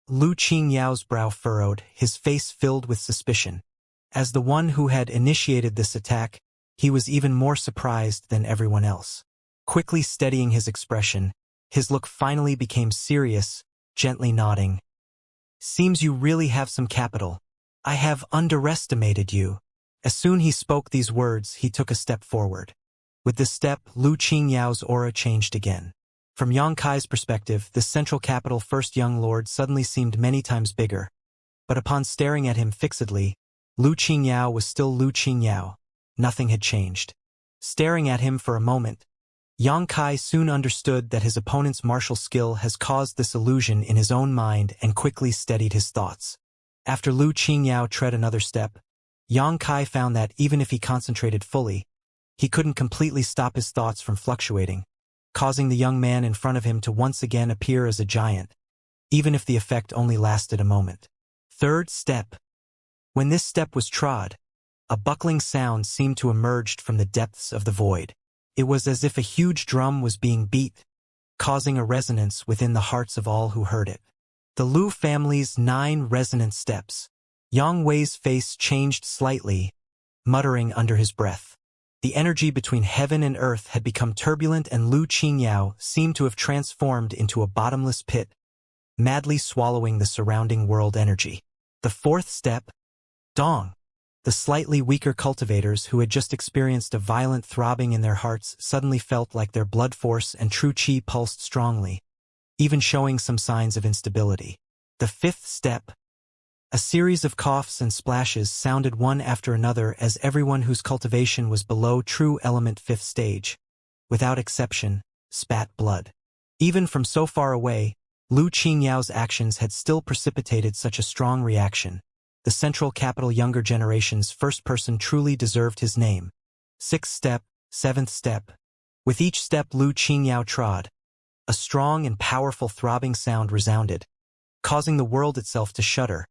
Lu Qingyao's brow furrowed, his face filled with suspicion. As the one who had initiated this attack, he was even more surprised than everyone else. Quickly steadying his expression, his look finally became serious, gently nodding. Seems you really have some capital. I have underestimated you. As soon as he spoke these words, he took a step forward. With this step, Lu Qingyao's aura changed again. From Yang Kai's perspective, this central capital first young lord suddenly seemed many times bigger. But upon staring at him fixedly, Lu Qingyao was still Lu Qingyao. Nothing had changed. Staring at him for a moment, Yang Kai soon understood that his opponent's martial skill has caused this illusion in his own mind and quickly steadied his thoughts. After Lu Qingyao tread another step, Yang Kai found that even if he concentrated fully, he couldn't completely stop his thoughts from fluctuating, causing the young man in front of him to once again appear as a giant, even if the effect only lasted a moment. 3rd step. When this step was trod, a buckling sound seemed to emerge from the depths of the void. It was as if a huge drum was being beat, causing a resonance within the hearts of all who heard it. The Lu family's 9 resonant steps. Yang Wei's face changed slightly, muttering under his breath. The energy between heaven and earth had become turbulent and Lu Qingyao seemed to have transformed into a bottomless pit, madly swallowing the surrounding world energy. The 4th step. Dong. The slightly weaker cultivators who had just experienced a violent throbbing in their hearts suddenly felt like their blood force and true qi pulsed strongly, even showing some signs of instability. The 5th step. A series of coughs and splashes sounded one after another as everyone whose cultivation was below true element 5th stage, without exception, spat blood. Even from so far away, Lu Qingyao's actions had still precipitated such a strong reaction. The Central Capital younger generation's first person truly deserved his name. 6th step, 7th step. With each step Lu Qingyao trod, a strong and powerful throbbing sound resounded, causing the world itself to shudder,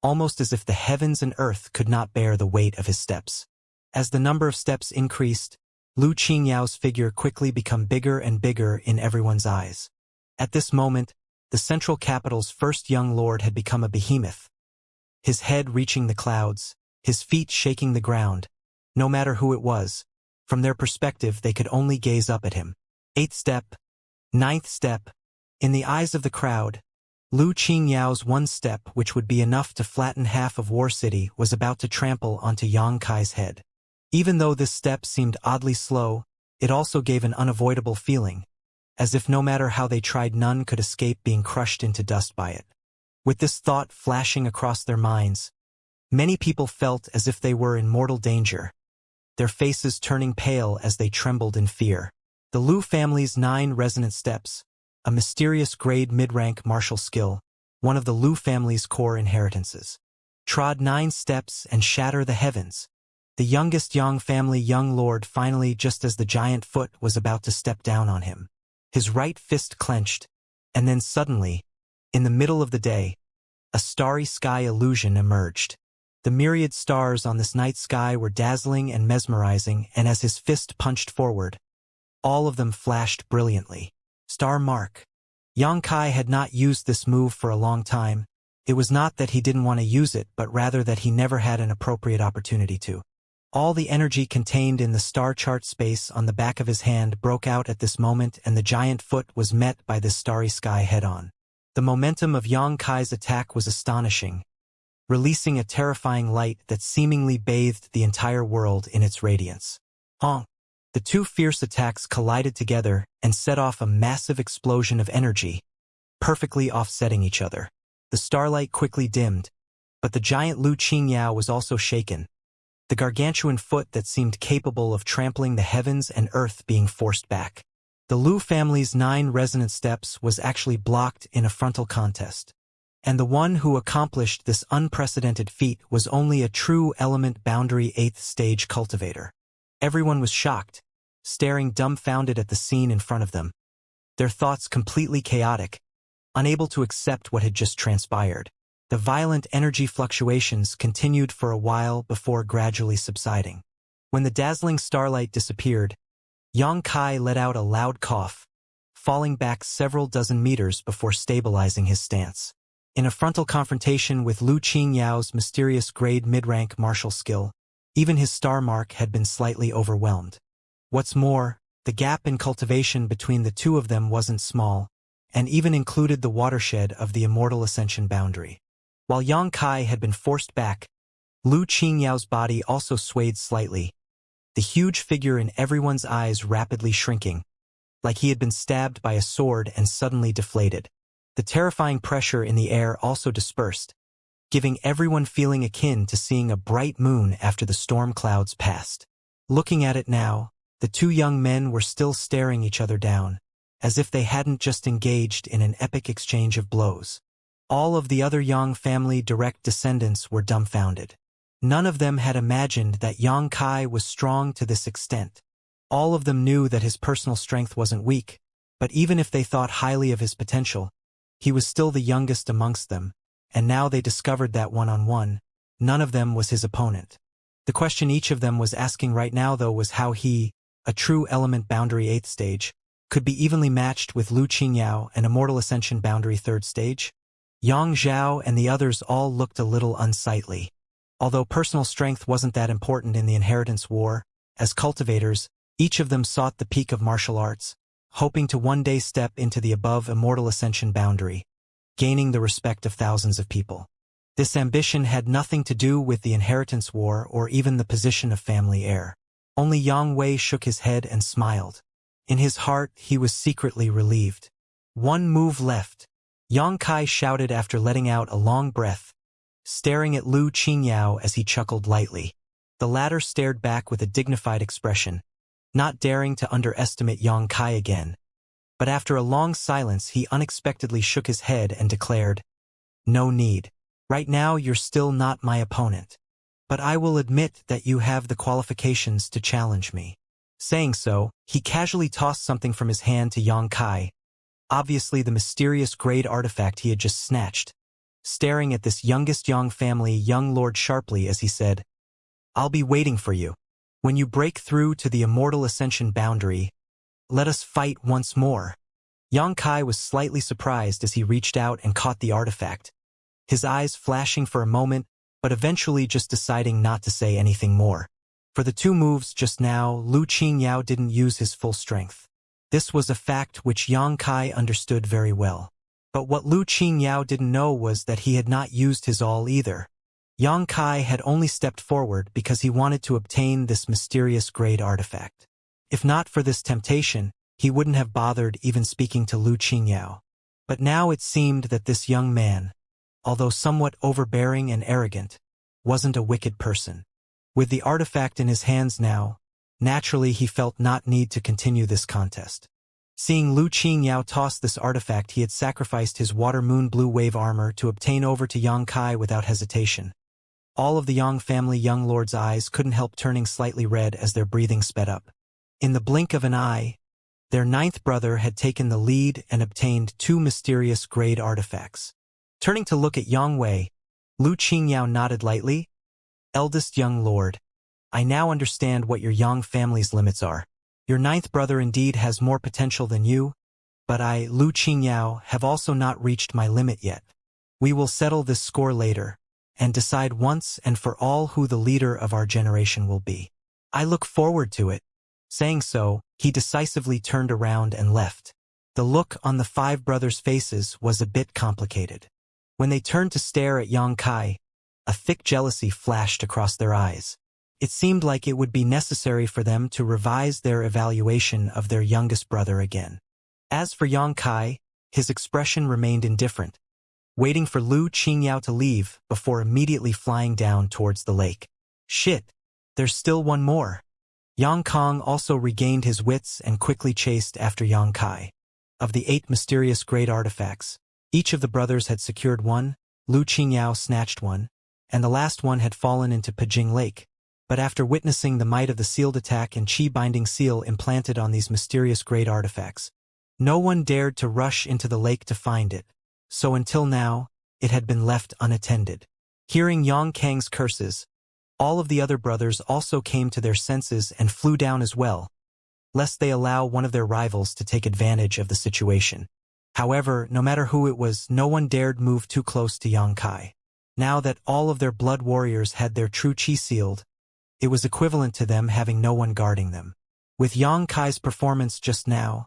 almost as if the heavens and earth could not bear the weight of his steps. As the number of steps increased, Lu Qingyao's figure quickly became bigger and bigger in everyone's eyes. At this moment, the Central Capital's first young lord had become a behemoth, his head reaching the clouds, his feet shaking the ground. No matter who it was, from their perspective they could only gaze up at him. 8th step, 9th step. In the eyes of the crowd, Lu Qingyao's one step, which would be enough to flatten half of War City, was about to trample onto Yang Kai's head. Even though this step seemed oddly slow, it also gave an unavoidable feeling, as if no matter how they tried none could escape being crushed into dust by it. With this thought flashing across their minds, many people felt as if they were in mortal danger, their faces turning pale as they trembled in fear. The Lu family's 9 resonant steps, a mysterious grade mid-rank martial skill, one of the Lu family's core inheritances, trod 9 steps and shatter the heavens. The youngest Yang family young lord finally, just as the giant foot was about to step down on him, his right fist clenched, and then suddenly, in the middle of the day, a starry sky illusion emerged. The myriad stars on this night sky were dazzling and mesmerizing, and as his fist punched forward, all of them flashed brilliantly. Star mark. Yang Kai had not used this move for a long time. It was not that he didn't want to use it, but rather that he never had an appropriate opportunity to. All the energy contained in the star chart space on the back of his hand broke out at this moment, and the giant foot was met by this starry sky head-on. The momentum of Yang Kai's attack was astonishing, releasing a terrifying light that seemingly bathed the entire world in its radiance. Honk! The 2 fierce attacks collided together and set off a massive explosion of energy, perfectly offsetting each other. The starlight quickly dimmed, but the giant Lu Qingyao was also shaken, the gargantuan foot that seemed capable of trampling the heavens and earth being forced back. The Lu family's 9 resonant steps was actually blocked in a frontal contest, and the one who accomplished this unprecedented feat was only a true element boundary 8th stage cultivator. Everyone was shocked, staring dumbfounded at the scene in front of them, their thoughts completely chaotic, unable to accept what had just transpired. The violent energy fluctuations continued for a while before gradually subsiding. When the dazzling starlight disappeared, Yang Kai let out a loud cough, falling back several dozen meters before stabilizing his stance. In a frontal confrontation with Lu Qingyao's mysterious grade mid-rank martial skill, even his star mark had been slightly overwhelmed. What's more, the gap in cultivation between the two of them wasn't small, and even included the watershed of the Immortal Ascension boundary. While Yang Kai had been forced back, Lu Qingyao's body also swayed slightly, the huge figure in everyone's eyes rapidly shrinking, like he had been stabbed by a sword and suddenly deflated. The terrifying pressure in the air also dispersed, giving everyone feeling akin to seeing a bright moon after the storm clouds passed. Looking at it now, the 2 young men were still staring each other down, as if they hadn't just engaged in an epic exchange of blows. All of the other Yang family direct descendants were dumbfounded. None of them had imagined that Yang Kai was strong to this extent. All of them knew that his personal strength wasn't weak, but even if they thought highly of his potential, he was still the youngest amongst them, and now they discovered that one-on-one, none of them was his opponent. The question each of them was asking right now, though, was how he, a true element boundary 8th stage, could be evenly matched with Lu Qingyao, an Immortal Ascension boundary 3rd stage. Yang Zhao and the others all looked a little unsightly. Although personal strength wasn't that important in the inheritance war, as cultivators, each of them sought the peak of martial arts, hoping to one day step into the above Immortal Ascension boundary, gaining the respect of thousands of people. This ambition had nothing to do with the inheritance war or even the position of family heir. Only Yang Wei shook his head and smiled. In his heart, he was secretly relieved. One move left. Yang Kai shouted after letting out a long breath, staring at Lu Qingyao as he chuckled lightly. The latter stared back with a dignified expression, not daring to underestimate Yang Kai again. But after a long silence he unexpectedly shook his head and declared, "No need. Right now you're still not my opponent. But I will admit that you have the qualifications to challenge me." Saying so, he casually tossed something from his hand to Yang Kai, obviously the mysterious grade artifact he had just snatched. Staring at this youngest Yang family young lord sharply as he said, "I'll be waiting for you. When you break through to the immortal ascension boundary, let us fight once more." Yang Kai was slightly surprised as he reached out and caught the artifact, his eyes flashing for a moment, but eventually just deciding not to say anything more. For the two moves just now, Lu Qingyao didn't use his full strength. This was a fact which Yang Kai understood very well. But what Lu Qingyao didn't know was that he had not used his all either. Yang Kai had only stepped forward because he wanted to obtain this mysterious grade artifact. If not for this temptation, he wouldn't have bothered even speaking to Lu Qingyao. But now it seemed that this young man, although somewhat overbearing and arrogant, wasn't a wicked person. With the artifact in his hands now, naturally he felt not need to continue this contest. Seeing Lu Qingyao toss this artifact, he had sacrificed his water moon blue wave armor to obtain over to Yang Kai without hesitation. All of the Yang family young lord's eyes couldn't help turning slightly red as their breathing sped up. In the blink of an eye, their ninth brother had taken the lead and obtained two mysterious grade artifacts. Turning to look at Yang Wei, Lu Qingyao nodded lightly. "Eldest young lord, I now understand what your Yang family's limits are. Your ninth brother indeed has more potential than you, but I, Lu Qingyao, have also not reached my limit yet. We will settle this score later, and decide once and for all who the leader of our generation will be. I look forward to it." Saying so, he decisively turned around and left. The look on the five brothers' faces was a bit complicated. When they turned to stare at Yang Kai, a thick jealousy flashed across their eyes. It seemed like it would be necessary for them to revise their evaluation of their youngest brother again. As for Yang Kai, his expression remained indifferent, waiting for Lu Qingyao to leave before immediately flying down towards the lake. "Shit, there's still one more." Yang Kong also regained his wits and quickly chased after Yang Kai. Of the 8 mysterious great artifacts, each of the brothers had secured one, Lu Qingyao snatched one, and the last one had fallen into Pijing Lake. But after witnessing the might of the sealed attack and chi-binding seal implanted on these mysterious great artifacts, no one dared to rush into the lake to find it, so until now, it had been left unattended. Hearing Yang Kang's curses, all of the other brothers also came to their senses and flew down as well, lest they allow one of their rivals to take advantage of the situation. However, no matter who it was, no one dared move too close to Yang Kai. Now that all of their blood warriors had their true chi sealed, it was equivalent to them having no one guarding them. With Yang Kai's performance just now,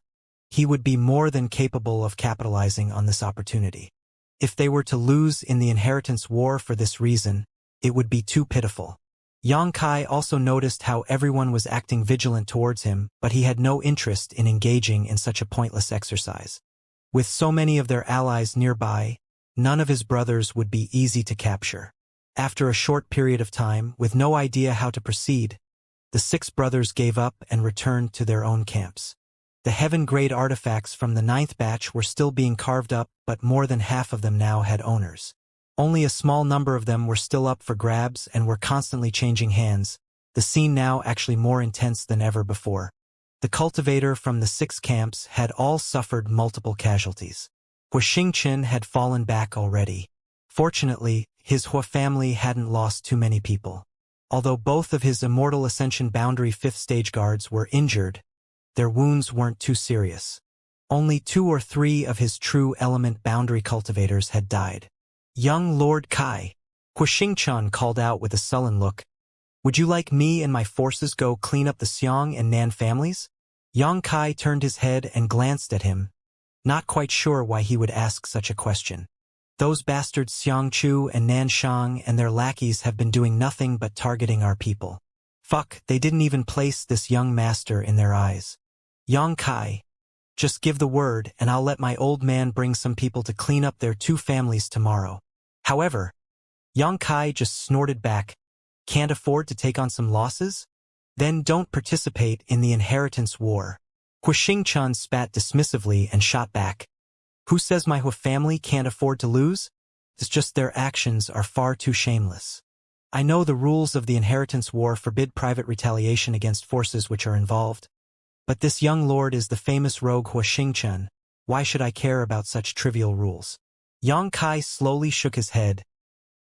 he would be more than capable of capitalizing on this opportunity. If they were to lose in the inheritance war for this reason, it would be too pitiful. Yang Kai also noticed how everyone was acting vigilant towards him, but he had no interest in engaging in such a pointless exercise. With so many of their allies nearby, none of his brothers would be easy to capture. After a short period of time, with no idea how to proceed, the 6 brothers gave up and returned to their own camps. The heaven-grade artifacts from the 9th batch were still being carved up, but more than half of them now had owners. Only a small number of them were still up for grabs and were constantly changing hands, the scene now actually more intense than ever before. The cultivator from the 6 camps had all suffered multiple casualties. Hua Xingchen had fallen back already. Fortunately, his Hua family hadn't lost too many people. Although both of his Immortal Ascension boundary 5th stage guards were injured, their wounds weren't too serious. Only 2 or 3 of his true element boundary cultivators had died. "Young Lord Kai," Hua Xingchen called out with a sullen look. "Would you like me and my forces go clean up the Xiang and Nan families?" Yang Kai turned his head and glanced at him, not quite sure why he would ask such a question. "Those bastards Xiangchu and Nanshang and their lackeys have been doing nothing but targeting our people. Fuck, they didn't even place this young master in their eyes. Yang Kai, just give the word and I'll let my old man bring some people to clean up their 2 families tomorrow. However, Yang Kai just snorted back. Can't afford to take on some losses? Then don't participate in the inheritance war. Xianxia spat dismissively and shot back. Who says my family can't afford to lose? It's just their actions are far too shameless. I know the rules of the inheritance war forbid private retaliation against forces which are involved. But this young lord is the famous rogue Xianxia. Why should I care about such trivial rules? Yang Kai slowly shook his head.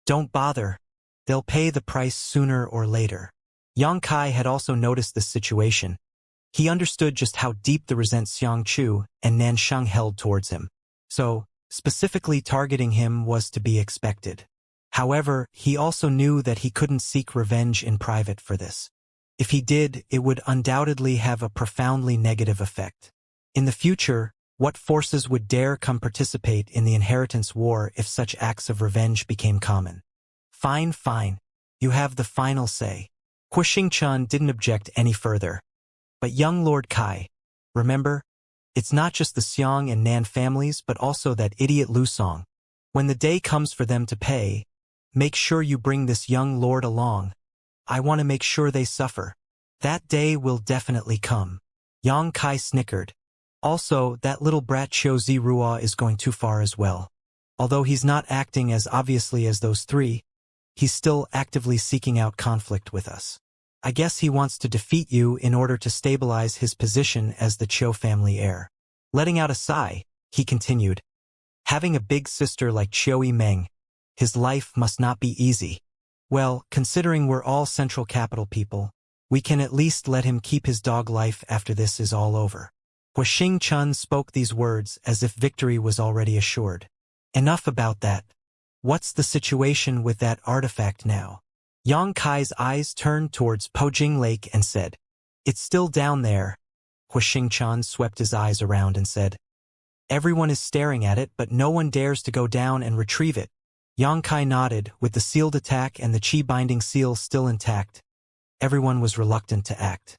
Don't bother. They'll pay the price sooner or later. Yang Kai had also noticed this situation. He understood just how deep the resent Xiangqiu and Nansheng held towards him. So, specifically targeting him was to be expected. However, he also knew that he couldn't seek revenge in private for this. If he did, it would undoubtedly have a profoundly negative effect. In the future, what forces would dare come participate in the inheritance war if such acts of revenge became common? Fine, fine. You have the final say. Xianxia didn't object any further. But young Lord Kai, remember, it's not just the Xiang and Nan families but also that idiot Lu Song. When the day comes for them to pay, make sure you bring this young lord along. I want to make sure they suffer. That day will definitely come. Yang Kai snickered. Also, that little brat Qiu Zirua is going too far as well. Although he's not acting as obviously as those three, he's still actively seeking out conflict with us. I guess he wants to defeat you in order to stabilize his position as the Qiu family heir. Letting out a sigh, he continued. Having a big sister like Qiu Meng, his life must not be easy. Well, considering we're all central capital people, we can at least let him keep his dog life after this is all over. Xianxia spoke these words as if victory was already assured. Enough about that. What's the situation with that artifact now? Yang Kai's eyes turned towards Pojing Lake and said, It's still down there. Xianxia swept his eyes around and said, Everyone is staring at it, but no one dares to go down and retrieve it. Yang Kai nodded, with the sealed attack and the chi binding seal still intact. Everyone was reluctant to act.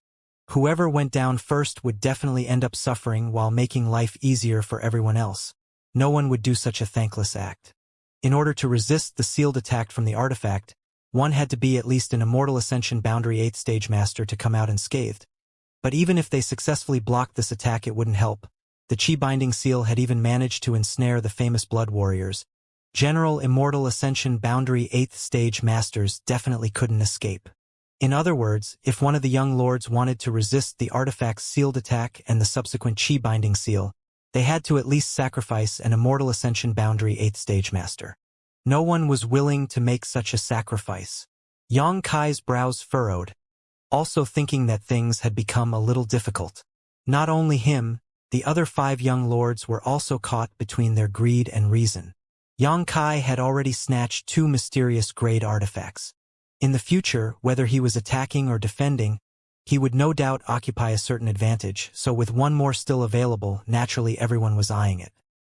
Whoever went down first would definitely end up suffering while making life easier for everyone else. No one would do such a thankless act. In order to resist the sealed attack from the artifact, one had to be at least an Immortal Ascension Boundary 8th Stage Master to come out unscathed. But even if they successfully blocked this attack, it wouldn't help. The Chi Binding Seal had even managed to ensnare the famous Blood Warriors. General Immortal Ascension Boundary 8th Stage Masters definitely couldn't escape. In other words, if one of the young lords wanted to resist the artifact's sealed attack and the subsequent Chi Binding Seal, they had to at least sacrifice an Immortal Ascension Boundary 8th Stage Master. No one was willing to make such a sacrifice. Yang Kai's brows furrowed, also thinking that things had become a little difficult. Not only him, the other 5 young lords were also caught between their greed and reason. Yang Kai had already snatched 2 mysterious grade artifacts. In the future, whether he was attacking or defending, he would no doubt occupy a certain advantage, so with one more still available, naturally everyone was eyeing it.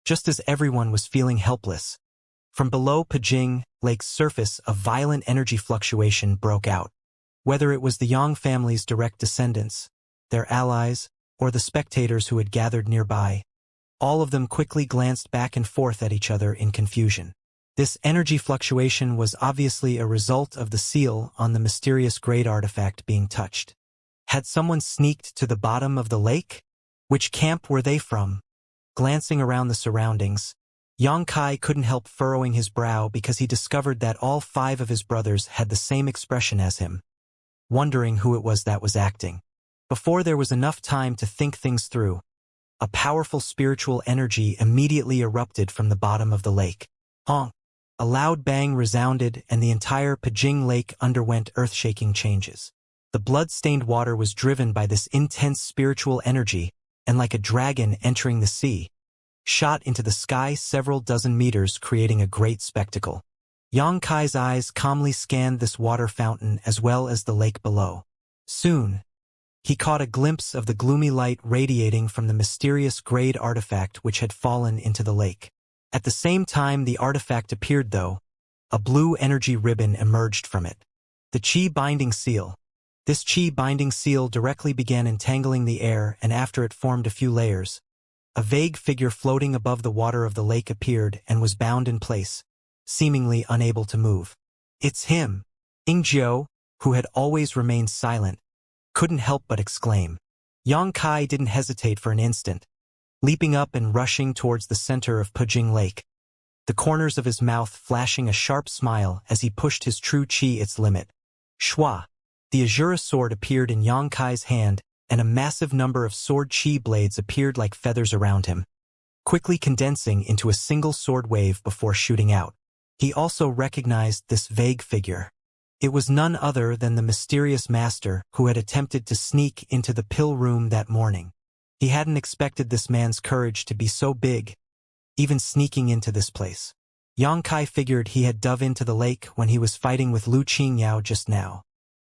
Just as everyone was feeling helpless, from below Pajing Lake's surface a violent energy fluctuation broke out. Whether it was the Yang family's direct descendants, their allies, or the spectators who had gathered nearby, all of them quickly glanced back and forth at each other in confusion. This energy fluctuation was obviously a result of the seal on the mysterious grade artifact being touched. Had someone sneaked to the bottom of the lake? Which camp were they from? Glancing around the surroundings, Yang Kai couldn't help furrowing his brow because he discovered that all 5 of his brothers had the same expression as him, wondering who it was that was acting. Before there was enough time to think things through, a powerful spiritual energy immediately erupted from the bottom of the lake. Honk! A loud bang resounded and the entire Pajing Lake underwent earth-shaking changes. The blood-stained water was driven by this intense spiritual energy, and like a dragon entering the sea, shot into the sky several dozen meters, creating a great spectacle. Yang Kai's eyes calmly scanned this water fountain as well as the lake below. Soon, he caught a glimpse of the gloomy light radiating from the mysterious grade artifact which had fallen into the lake. At the same time the artifact appeared, though, a blue energy ribbon emerged from it. The Chi Binding Seal. This Chi Binding Seal directly began entangling the air, and after it formed a few layers, a vague figure floating above the water of the lake appeared and was bound in place, seemingly unable to move. "It's him!" Ingjiu, who had always remained silent, couldn't help but exclaim. Yang Kai didn't hesitate for an instant, leaping up and rushing towards the center of Pujing Lake, the corners of his mouth flashing a sharp smile as he pushed his true qi its limit. Shua! The Azura sword appeared in Yang Kai's hand, and a massive number of sword qi blades appeared like feathers around him, quickly condensing into a single sword wave before shooting out. He also recognized this vague figure. It was none other than the mysterious master who had attempted to sneak into the pill room that morning. He hadn't expected this man's courage to be so big, even sneaking into this place. Yang Kai figured he had dove into the lake when he was fighting with Lu Qingyao just now.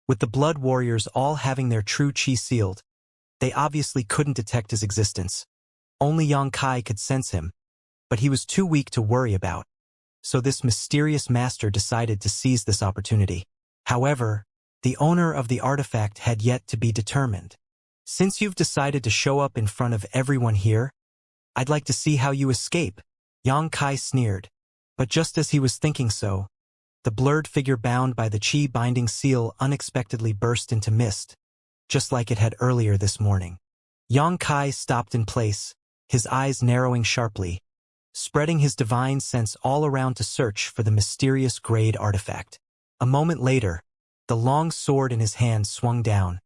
With the blood warriors all having their true qi sealed, they obviously couldn't detect his existence. Only Yang Kai could sense him, but he was too weak to worry about. So this mysterious master decided to seize this opportunity. However, the owner of the artifact had yet to be determined. "Since you've decided to show up in front of everyone here, I'd like to see how you escape," Yang Kai sneered. But just as he was thinking so, the blurred figure bound by the qi binding seal unexpectedly burst into mist, just like it had earlier this morning. Yang Kai stopped in place, his eyes narrowing sharply, spreading his divine sense all around to search for the mysterious grade artifact. A moment later, the long sword in his hand swung down,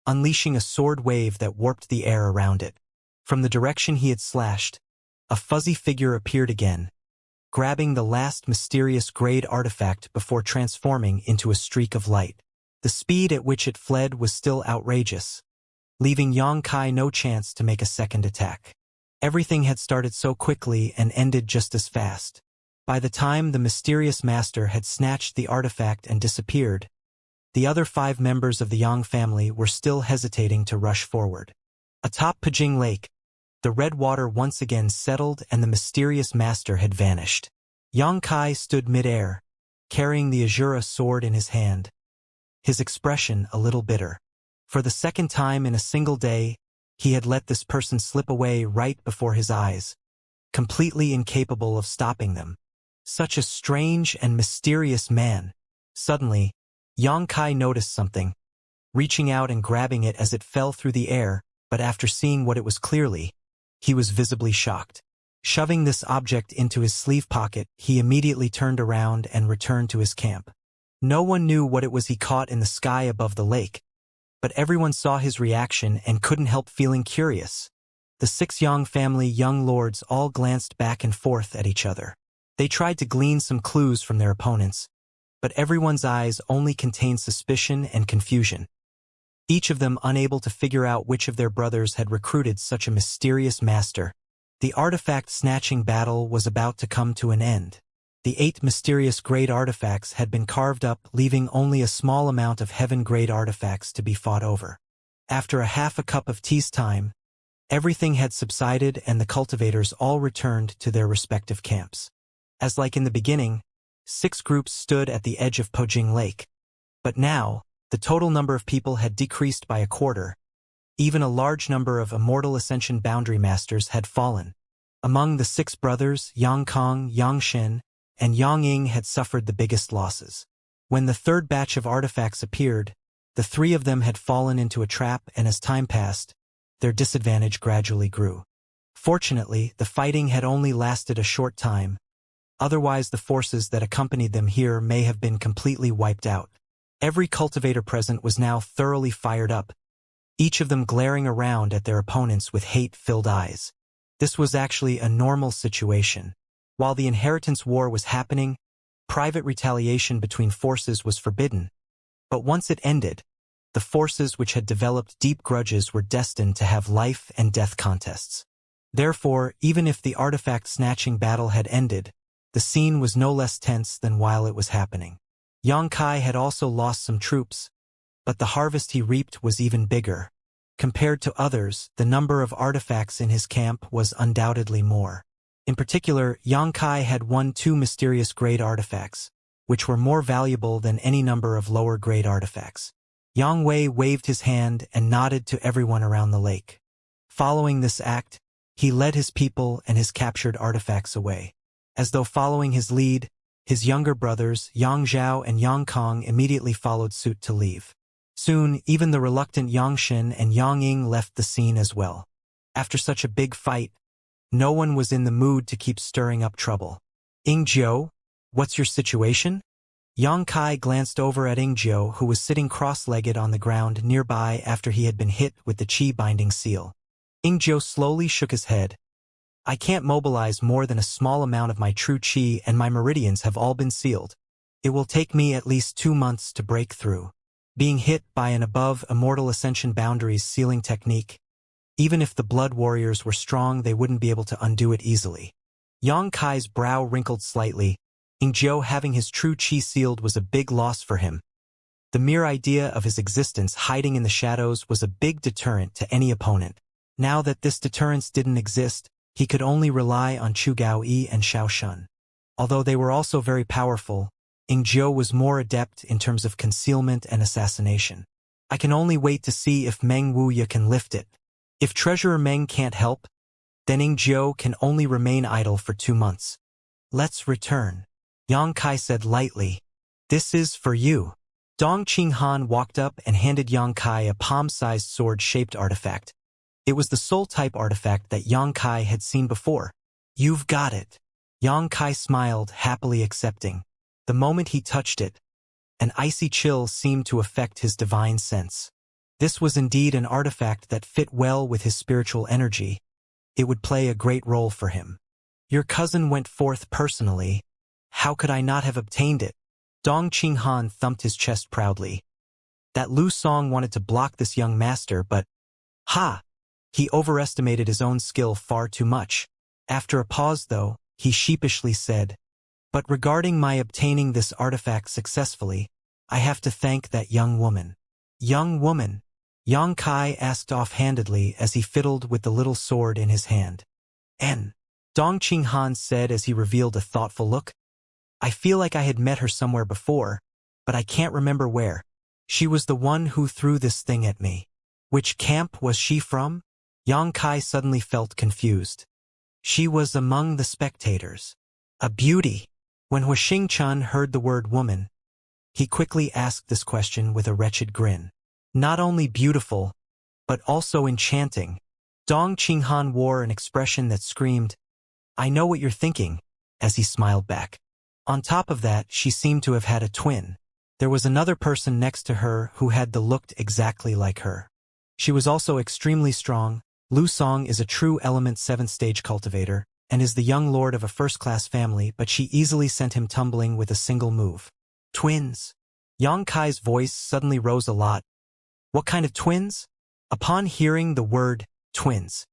unleashing a sword wave that warped the air around it. From the direction he had slashed, a fuzzy figure appeared again, grabbing the last mysterious grade artifact before transforming into a streak of light. The speed at which it fled was still outrageous, leaving Yang Kai no chance to make a second attack. Everything had started so quickly and ended just as fast. By the time the mysterious master had snatched the artifact and disappeared, the other 5 members of the Yang family were still hesitating to rush forward. Atop Pujing Lake, the red water once again settled and the mysterious master had vanished. Yang Kai stood mid-air, carrying the Azura sword in his hand, his expression a little bitter. For the second time in a single day, he had let this person slip away right before his eyes, completely incapable of stopping them. Such a strange and mysterious man. Suddenly, Yang Kai noticed something, reaching out and grabbing it as it fell through the air, but after seeing what it was clearly, he was visibly shocked. Shoving this object into his sleeve pocket, he immediately turned around and returned to his camp. No one knew what it was he caught in the sky above the lake, but everyone saw his reaction and couldn't help feeling curious. The 6 Yang family young lords all glanced back and forth at each other. They tried to glean some clues from their opponents, but everyone's eyes only contained suspicion and confusion. Each of them unable to figure out which of their brothers had recruited such a mysterious master. The artifact-snatching battle was about to come to an end. The 8 mysterious grade artifacts had been carved up, leaving only a small amount of heaven-grade artifacts to be fought over. After half a cup of tea's time, everything had subsided and the cultivators all returned to their respective camps. As like in the beginning, 6 groups stood at the edge of Pujing Lake. But now, the total number of people had decreased by a quarter. Even a large number of Immortal Ascension boundary masters had fallen. Among the 6 brothers, Yang Kong, Yang Shen, and Yang Ying had suffered the biggest losses. When the third batch of artifacts appeared, the 3 of them had fallen into a trap, and as time passed, their disadvantage gradually grew. Fortunately, the fighting had only lasted a short time. Otherwise, the forces that accompanied them here may have been completely wiped out. Every cultivator present was now thoroughly fired up, each of them glaring around at their opponents with hate-filled eyes. This was actually a normal situation. While the inheritance war was happening, private retaliation between forces was forbidden. But once it ended, the forces which had developed deep grudges were destined to have life and death contests. Therefore, even if the artifact-snatching battle had ended, the scene was no less tense than while it was happening. Yang Kai had also lost some troops, but the harvest he reaped was even bigger. Compared to others, the number of artifacts in his camp was undoubtedly more. In particular, Yang Kai had won 2 mysterious grade artifacts, which were more valuable than any number of lower grade artifacts. Yang Wei waved his hand and nodded to everyone around the lake. Following this act, he led his people and his captured artifacts away. As though following his lead, His younger brothers, Yang Zhao and Yang Kong, immediately followed suit to leave. Soon, even the reluctant Yang Xin and Yang Ying left the scene as well. After such a big fight, no one was in the mood to keep stirring up trouble. Ying Jiu, what's your situation? Yang Kai glanced over at Ying Jiu, who was sitting cross-legged on the ground nearby after he had been hit with the chi-binding seal. Ying Jiu slowly shook his head. I can't mobilize more than a small amount of my true chi, and my meridians have all been sealed. It will take me at least 2 months to break through. Being hit by an above Immortal Ascension boundaries sealing technique, even if the blood warriors were strong, they wouldn't be able to undo it easily. Yang Kai's brow wrinkled slightly. Ying Jiu having his true chi sealed was a big loss for him. The mere idea of his existence hiding in the shadows was a big deterrent to any opponent. Now that this deterrence didn't exist, he could only rely on Chu Gaoyi and Xiao Shun. Although they were also very powerful, Ying Jiu was more adept in terms of concealment and assassination. I can only wait to see if Meng Wuya can lift it. If Treasurer Meng can't help, then Ying Jiu can only remain idle for 2 months. Let's return. Yang Kai said lightly. This is for you. Dong Qinghan walked up and handed Yang Kai a palm-sized sword-shaped artifact. It was the soul-type artifact that Yang Kai had seen before. You've got it. Yang Kai smiled, happily accepting. The moment he touched it, an icy chill seemed to affect his divine sense. This was indeed an artifact that fit well with his spiritual energy. It would play a great role for him. Your cousin went forth personally. How could I not have obtained it? Dong Qinghan thumped his chest proudly. That Lu Song wanted to block this young master, but... Ha! He overestimated his own skill far too much. After a pause, though, he sheepishly said, But regarding my obtaining this artifact successfully, I have to thank that young woman. Young woman? Yang Kai asked offhandedly as he fiddled with the little sword in his hand. N. Dong Qinghan said as he revealed a thoughtful look. I feel like I had met her somewhere before, but I can't remember where. She was the one who threw this thing at me. Which camp was she from? Yang Kai suddenly felt confused. She was among the spectators. A beauty. When Hu Xingchen heard the word woman, he quickly asked this question with a wretched grin. Not only beautiful, but also enchanting. Dong Qinghan wore an expression that screamed, I know what you're thinking, as he smiled back. On top of that, she seemed to have had a twin. There was another person next to her who had the looked exactly like her. She was also extremely strong. Lu Song is a true element 7th stage cultivator, and is the young lord of a first-class family, but she easily sent him tumbling with a single move. Twins. Yang Kai's voice suddenly rose a lot. What kind of twins? Upon hearing the word twins,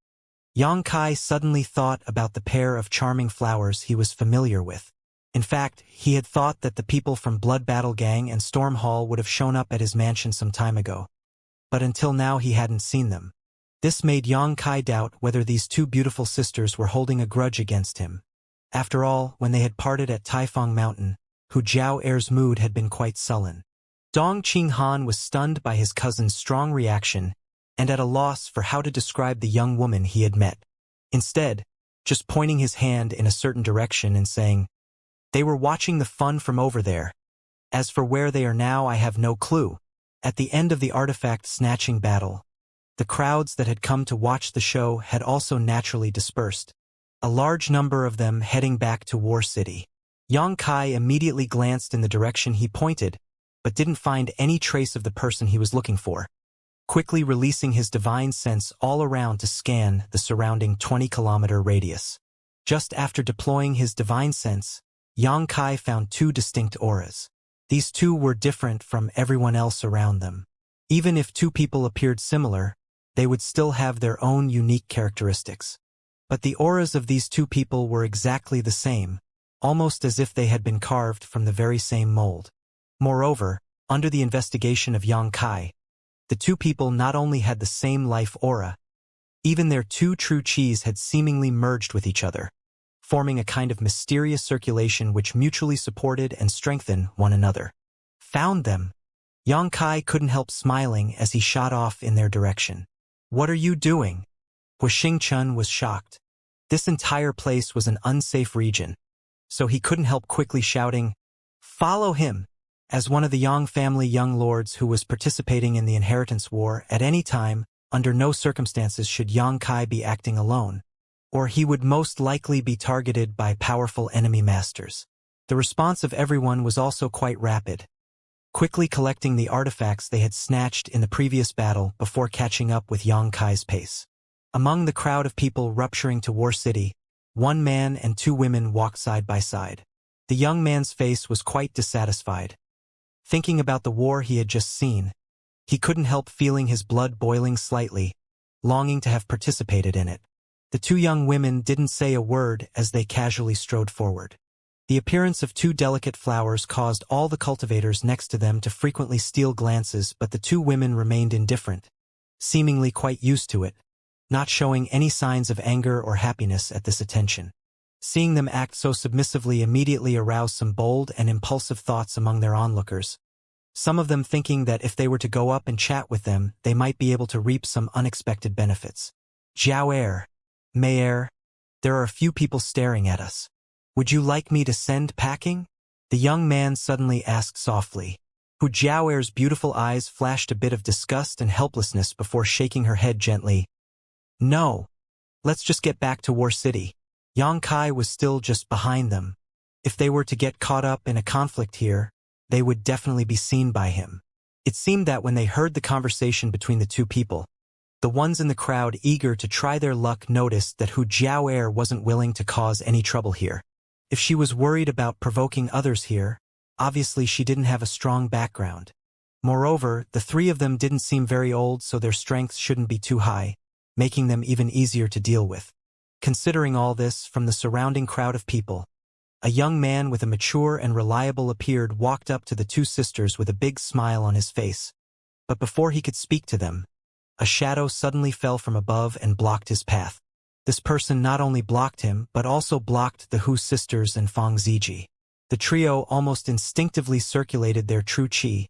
Yang Kai suddenly thought about the pair of charming flowers he was familiar with. In fact, he had thought that the people from Blood Battle Gang and Storm Hall would have shown up at his mansion some time ago. But until now he hadn't seen them. This made Yang Kai doubt whether these two beautiful sisters were holding a grudge against him. After all, when they had parted at Taifang Mountain, Hu Jiao Er's mood had been quite sullen. Dong Qinghan was stunned by his cousin's strong reaction and at a loss for how to describe the young woman he had met. Instead, just pointing his hand in a certain direction and saying, They were watching the fun from over there. As for where they are now, I have no clue. At the end of the artifact snatching battle, the crowds that had come to watch the show had also naturally dispersed, a large number of them heading back to War City. Yang Kai immediately glanced in the direction he pointed, but didn't find any trace of the person he was looking for. Quickly releasing his divine sense all around to scan the surrounding 20-kilometer radius. Just after deploying his divine sense, Yang Kai found 2 distinct auras. These 2 were different from everyone else around them. Even if 2 people appeared similar, they would still have their own unique characteristics. But the auras of these 2 people were exactly the same, almost as if they had been carved from the very same mold. Moreover, under the investigation of Yang Kai, the 2 people not only had the same life aura, even their 2 true chis had seemingly merged with each other, forming a kind of mysterious circulation which mutually supported and strengthened one another. Found them. Yang Kai couldn't help smiling as he shot off in their direction. What are you doing? Hu Xingchen was shocked. This entire place was an unsafe region. so he couldn't help quickly shouting, "Follow him!" As one of the Yang family young lords who was participating in the inheritance war, at any time, under no circumstances should Yang Kai be acting alone, or he would most likely be targeted by powerful enemy masters. The response of everyone was also quite rapid, quickly collecting the artifacts they had snatched in the previous battle before catching up with Yang Kai's pace. Among the crowd of people rupturing to War City, one man and two women walked side by side. The young man's face was quite dissatisfied. Thinking about the war he had just seen, he couldn't help feeling his blood boiling slightly, longing to have participated in it. The two young women didn't say a word as they casually strode forward. The appearance of two delicate flowers caused all the cultivators next to them to frequently steal glances, but the two women remained indifferent, seemingly quite used to it, not showing any signs of anger or happiness at this attention. Seeing them act so submissively immediately aroused some bold and impulsive thoughts among their onlookers, some of them thinking that if they were to go up and chat with them, they might be able to reap some unexpected benefits. "Jiao Mayor, there are a few people staring at us. Would you like me to send packing?" The young man suddenly asked softly. Hu Jiao's beautiful eyes flashed a bit of disgust and helplessness before shaking her head gently. "No. Let's just get back to War City." Yang Kai was still just behind them. If they were to get caught up in a conflict here, they would definitely be seen by him. It seemed that when they heard the conversation between the two people, the ones in the crowd eager to try their luck noticed that Hu Jiao wasn't willing to cause any trouble here. If she was worried about provoking others here, obviously she didn't have a strong background. Moreover, the three of them didn't seem very old, so their strength shouldn't be too high, making them even easier to deal with. Considering all this, from the surrounding crowd of people, a young man with a mature and reliable appearance walked up to the two sisters with a big smile on his face. But before he could speak to them, a shadow suddenly fell from above and blocked his path. This person not only blocked him, but also blocked the Hu sisters and Fang Ziji. The trio almost instinctively circulated their true qi,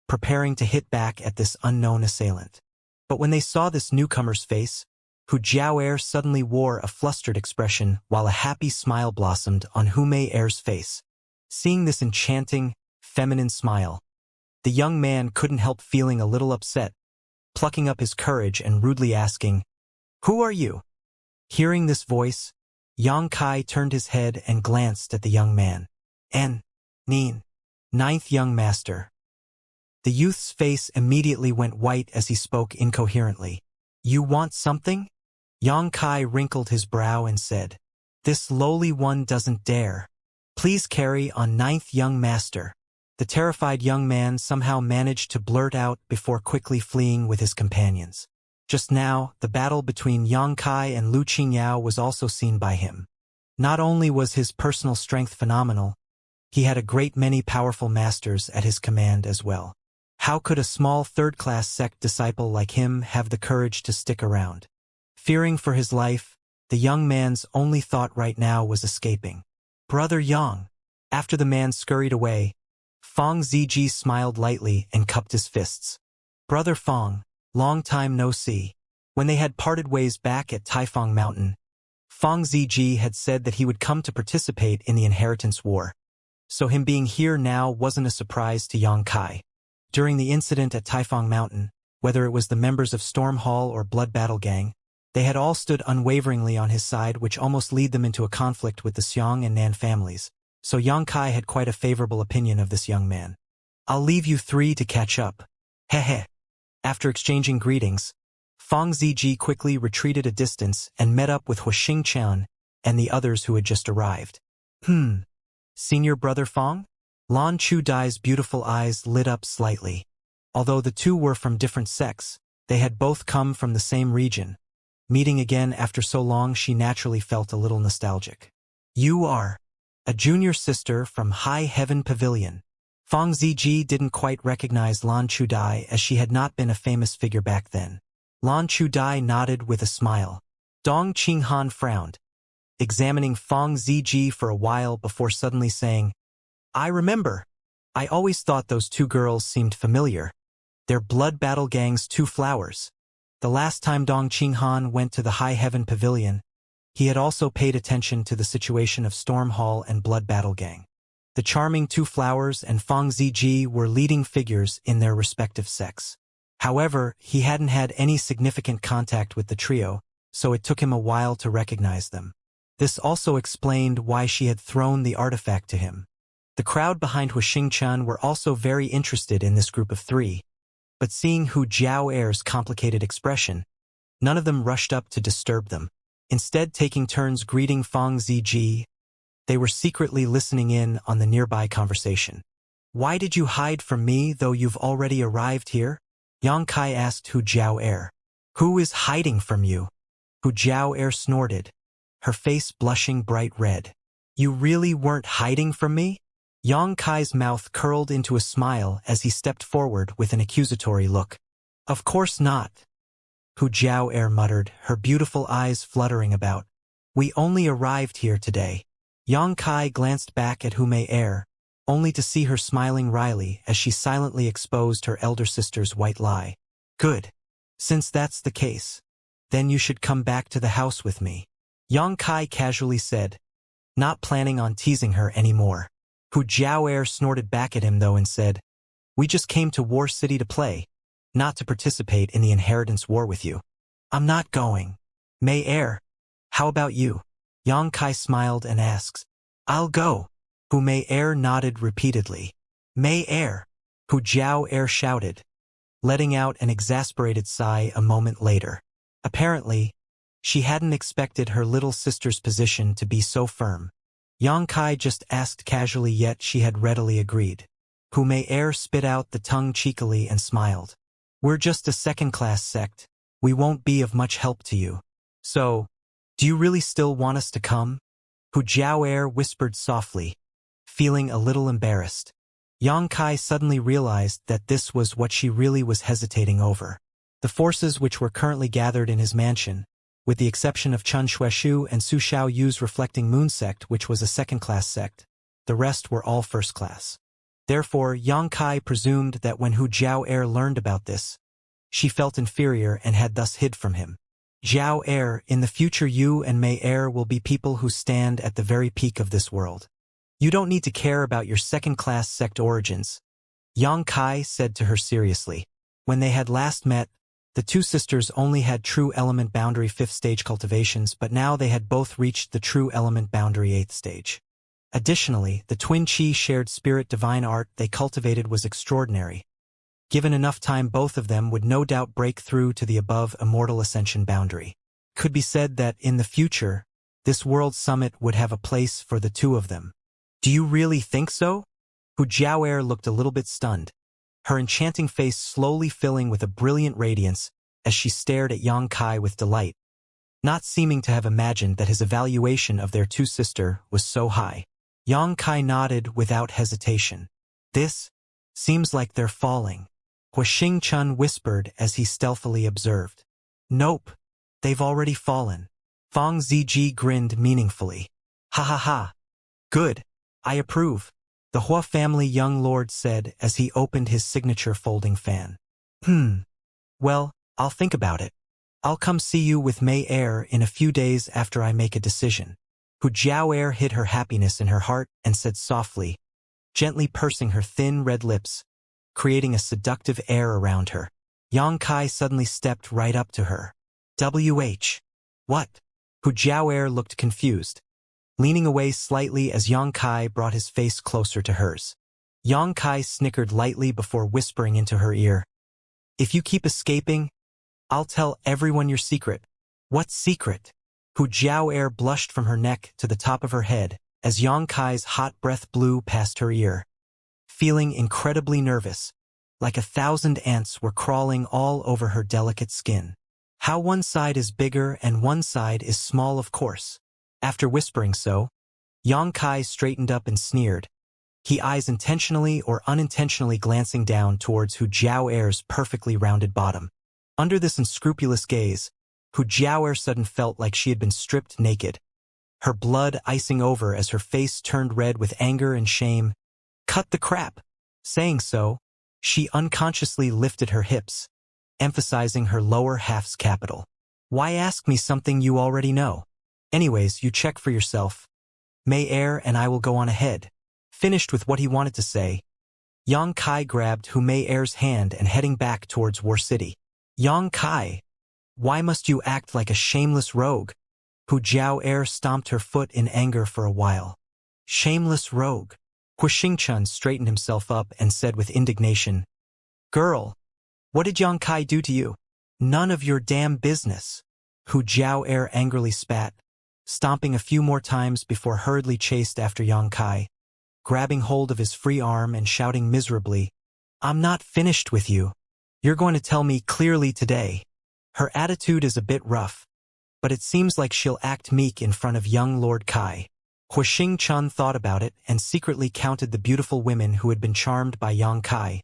preparing to hit back at this unknown assailant. But when they saw this newcomer's face, Hu Jiao suddenly wore a flustered expression while a happy smile blossomed on Hu Mei's face. Seeing this enchanting, feminine smile, the young man couldn't help feeling a little upset, plucking up his courage and rudely asking, "Who are you?" Hearing this voice, Yang Kai turned his head and glanced at the young man. Nin, ninth young master. The youth's face immediately went white as he spoke incoherently. "You want something?" Yang Kai wrinkled his brow and said, "This lowly one doesn't dare. Please carry on, ninth young master." The terrified young man somehow managed to blurt out before quickly fleeing with his companions. Just now, the battle between Yang Kai and Lu Qingyao was also seen by him. Not only was his personal strength phenomenal, he had a great many powerful masters at his command as well. How could a small third-class sect disciple like him have the courage to stick around? Fearing for his life, the young man's only thought right now was escaping. "Brother Yang." After the man scurried away, Fang Ziji smiled lightly and cupped his fists. "Brother Fang, long time no see." When they had parted ways back at Taifang Mountain, Fang Ziji had said that he would come to participate in the inheritance war, so him being here now wasn't a surprise to Yang Kai. During the incident at Taifang Mountain, whether it was the members of Storm Hall or Blood Battle Gang, they had all stood unwaveringly on his side, which almost led them into a conflict with the Xiang and Nan families, so Yang Kai had quite a favorable opinion of this young man. "I'll leave you three to catch up. Heh." After exchanging greetings, Fang Ziji quickly retreated a distance and met up with Hu Xingqian and the others who had just arrived. Senior brother Fang?" Lan Chu Dai's beautiful eyes lit up slightly. Although the two were from different sects, they had both come from the same region. Meeting again after so long, she naturally felt a little nostalgic. "You are a junior sister from High Heaven Pavilion." Fang Ziji didn't quite recognize Lan Chu Dai as she had not been a famous figure back then. Lan Chu Dai nodded with a smile. Dong Qinghan frowned, examining Fang Ziji for a while before suddenly saying, "I remember. I always thought those two girls seemed familiar. They're Blood Battle Gang's two flowers." The last time Dong Qinghan went to the High Heaven Pavilion, He had also paid attention to the situation of Storm Hall and Blood Battle Gang. The charming Two Flowers and Fang Ziji were leading figures in their respective sects. However, he hadn't had any significant contact with the trio, so it took him a while to recognize them. This also explained why she had thrown the artifact to him. The crowd behind Xianxia were also very interested in this group of three, but seeing Hu Jiao'er's complicated expression, none of them rushed up to disturb them. Instead, taking turns greeting Fang Ziji, they were secretly listening in on the nearby conversation. "Why did you hide from me though you've already arrived here?" Xianxia asked Hu Jiao'er. "Who is hiding from you?" Hu Jiao'er snorted, her face blushing bright red. "You really weren't hiding from me?" Xianxia's mouth curled into a smile as he stepped forward with an accusatory look. "Of course not," Hu Jiao'er muttered, her beautiful eyes fluttering about. "We only arrived here today." Xianxia glanced back at Hu Mei-er, only to see her smiling wryly as she silently exposed her elder sister's white lie. "Good. Since that's the case, then you should come back to the house with me," Xianxia casually said, not planning on teasing her anymore. Hu Jiao'er snorted back at him though and said, "We just came to War City to play, not to participate in the inheritance war with you." "I'm not going." "Mei-er, how about you?" Xianxia smiled and asked. "I'll go." Hu Mei-er nodded repeatedly. "Mei-er," Hu Jiao'er shouted, letting out an exasperated sigh a moment later. Apparently, she hadn't expected her little sister's position to be so firm. Xianxia just asked casually, yet she had readily agreed. Hu Mei-er spit out the tongue cheekily and smiled. "We're just a second-class sect. We won't be of much help to you. So, do you really still want us to come?" Hu Jiao'er whispered softly, feeling a little embarrassed. Xianxia suddenly realized that this was what she really was hesitating over. The forces which were currently gathered in his mansion, with the exception of Chen Xueshu and Su Xiaoyu's reflecting moon sect, which was a second-class sect, the rest were all first-class. Therefore, Xianxia presumed that when Hu Jiao'er learned about this, she felt inferior and had thus hid from him. "Jiao'er, in the future you and Mei-er will be people who stand at the very peak of this world. You don't need to care about your second-class sect origins," Xianxia said to her seriously. When they had last met, the two sisters only had true element boundary 5th stage cultivations, but now they had both reached the true element boundary 8th stage. Additionally, the twin chi shared spirit divine art they cultivated was extraordinary. Given enough time, both of them would no doubt break through to the above immortal ascension boundary. Could be said that, in the future, this world summit would have a place for the two of them. "Do you really think so?" Hu Jiao'er looked a little bit stunned, her enchanting face slowly filling with a brilliant radiance as she stared at Xianxia with delight, not seeming to have imagined that his evaluation of their two-sister was so high. Xianxia nodded without hesitation. "This seems like they're falling," Huixingchun whispered as he stealthily observed. "Nope, they've already fallen." Fang Ziji grinned meaningfully. "Ha ha ha. Good. I approve," the Hua family young lord said as he opened his signature folding fan. Well, I'll think about it. I'll come see you with Mei-er in a few days after I make a decision." Hu Jiao'er hid her happiness in her heart and said softly, gently pursing her thin red lips, creating a seductive air around her. Xianxia suddenly stepped right up to her. What?" Hu Jiao'er looked confused, leaning away slightly as Xianxia brought his face closer to hers. Xianxia snickered lightly before whispering into her ear, "If you keep escaping, I'll tell everyone your secret." "What secret?" Hu Jiao'er blushed from her neck to the top of her head as Xianxia's hot breath blew past her ear. Feeling incredibly nervous, like 1,000 ants were crawling all over her delicate skin. "How one side is bigger and one side is small, of course." After whispering so, Xianxia straightened up and sneered, his eyes intentionally or unintentionally glancing down towards Hu Jiao'er's perfectly rounded bottom. Under this unscrupulous gaze, Hu Jiao'er suddenly felt like she had been stripped naked, her blood icing over as her face turned red with anger and shame. "Cut the crap!" Saying so, she unconsciously lifted her hips, emphasizing her lower half's capital. "Why ask me something you already know?" Anyways, you check for yourself. May Air and I will go on ahead." Finished with what he wanted to say, Yang Kai grabbed Hu Mei Air's hand and heading back towards War City. "Yang Kai, why must you act like a shameless rogue?" Hu Jiao Air stomped her foot in anger for a while. "Shameless rogue?" Hu Xingchun straightened himself up and said with indignation, "Girl, what did Yang Kai do to you?" "None of your damn business." Hu Jiao Air angrily spat, stomping a few more times before hurriedly chased after Yang Kai, grabbing hold of his free arm and shouting miserably, "I'm not finished with you. You're going to tell me clearly today." Her attitude is a bit rough, but it seems like she'll act meek in front of young Lord Kai. Hu Xingchun thought about it and secretly counted the beautiful women who had been charmed by Yang Kai,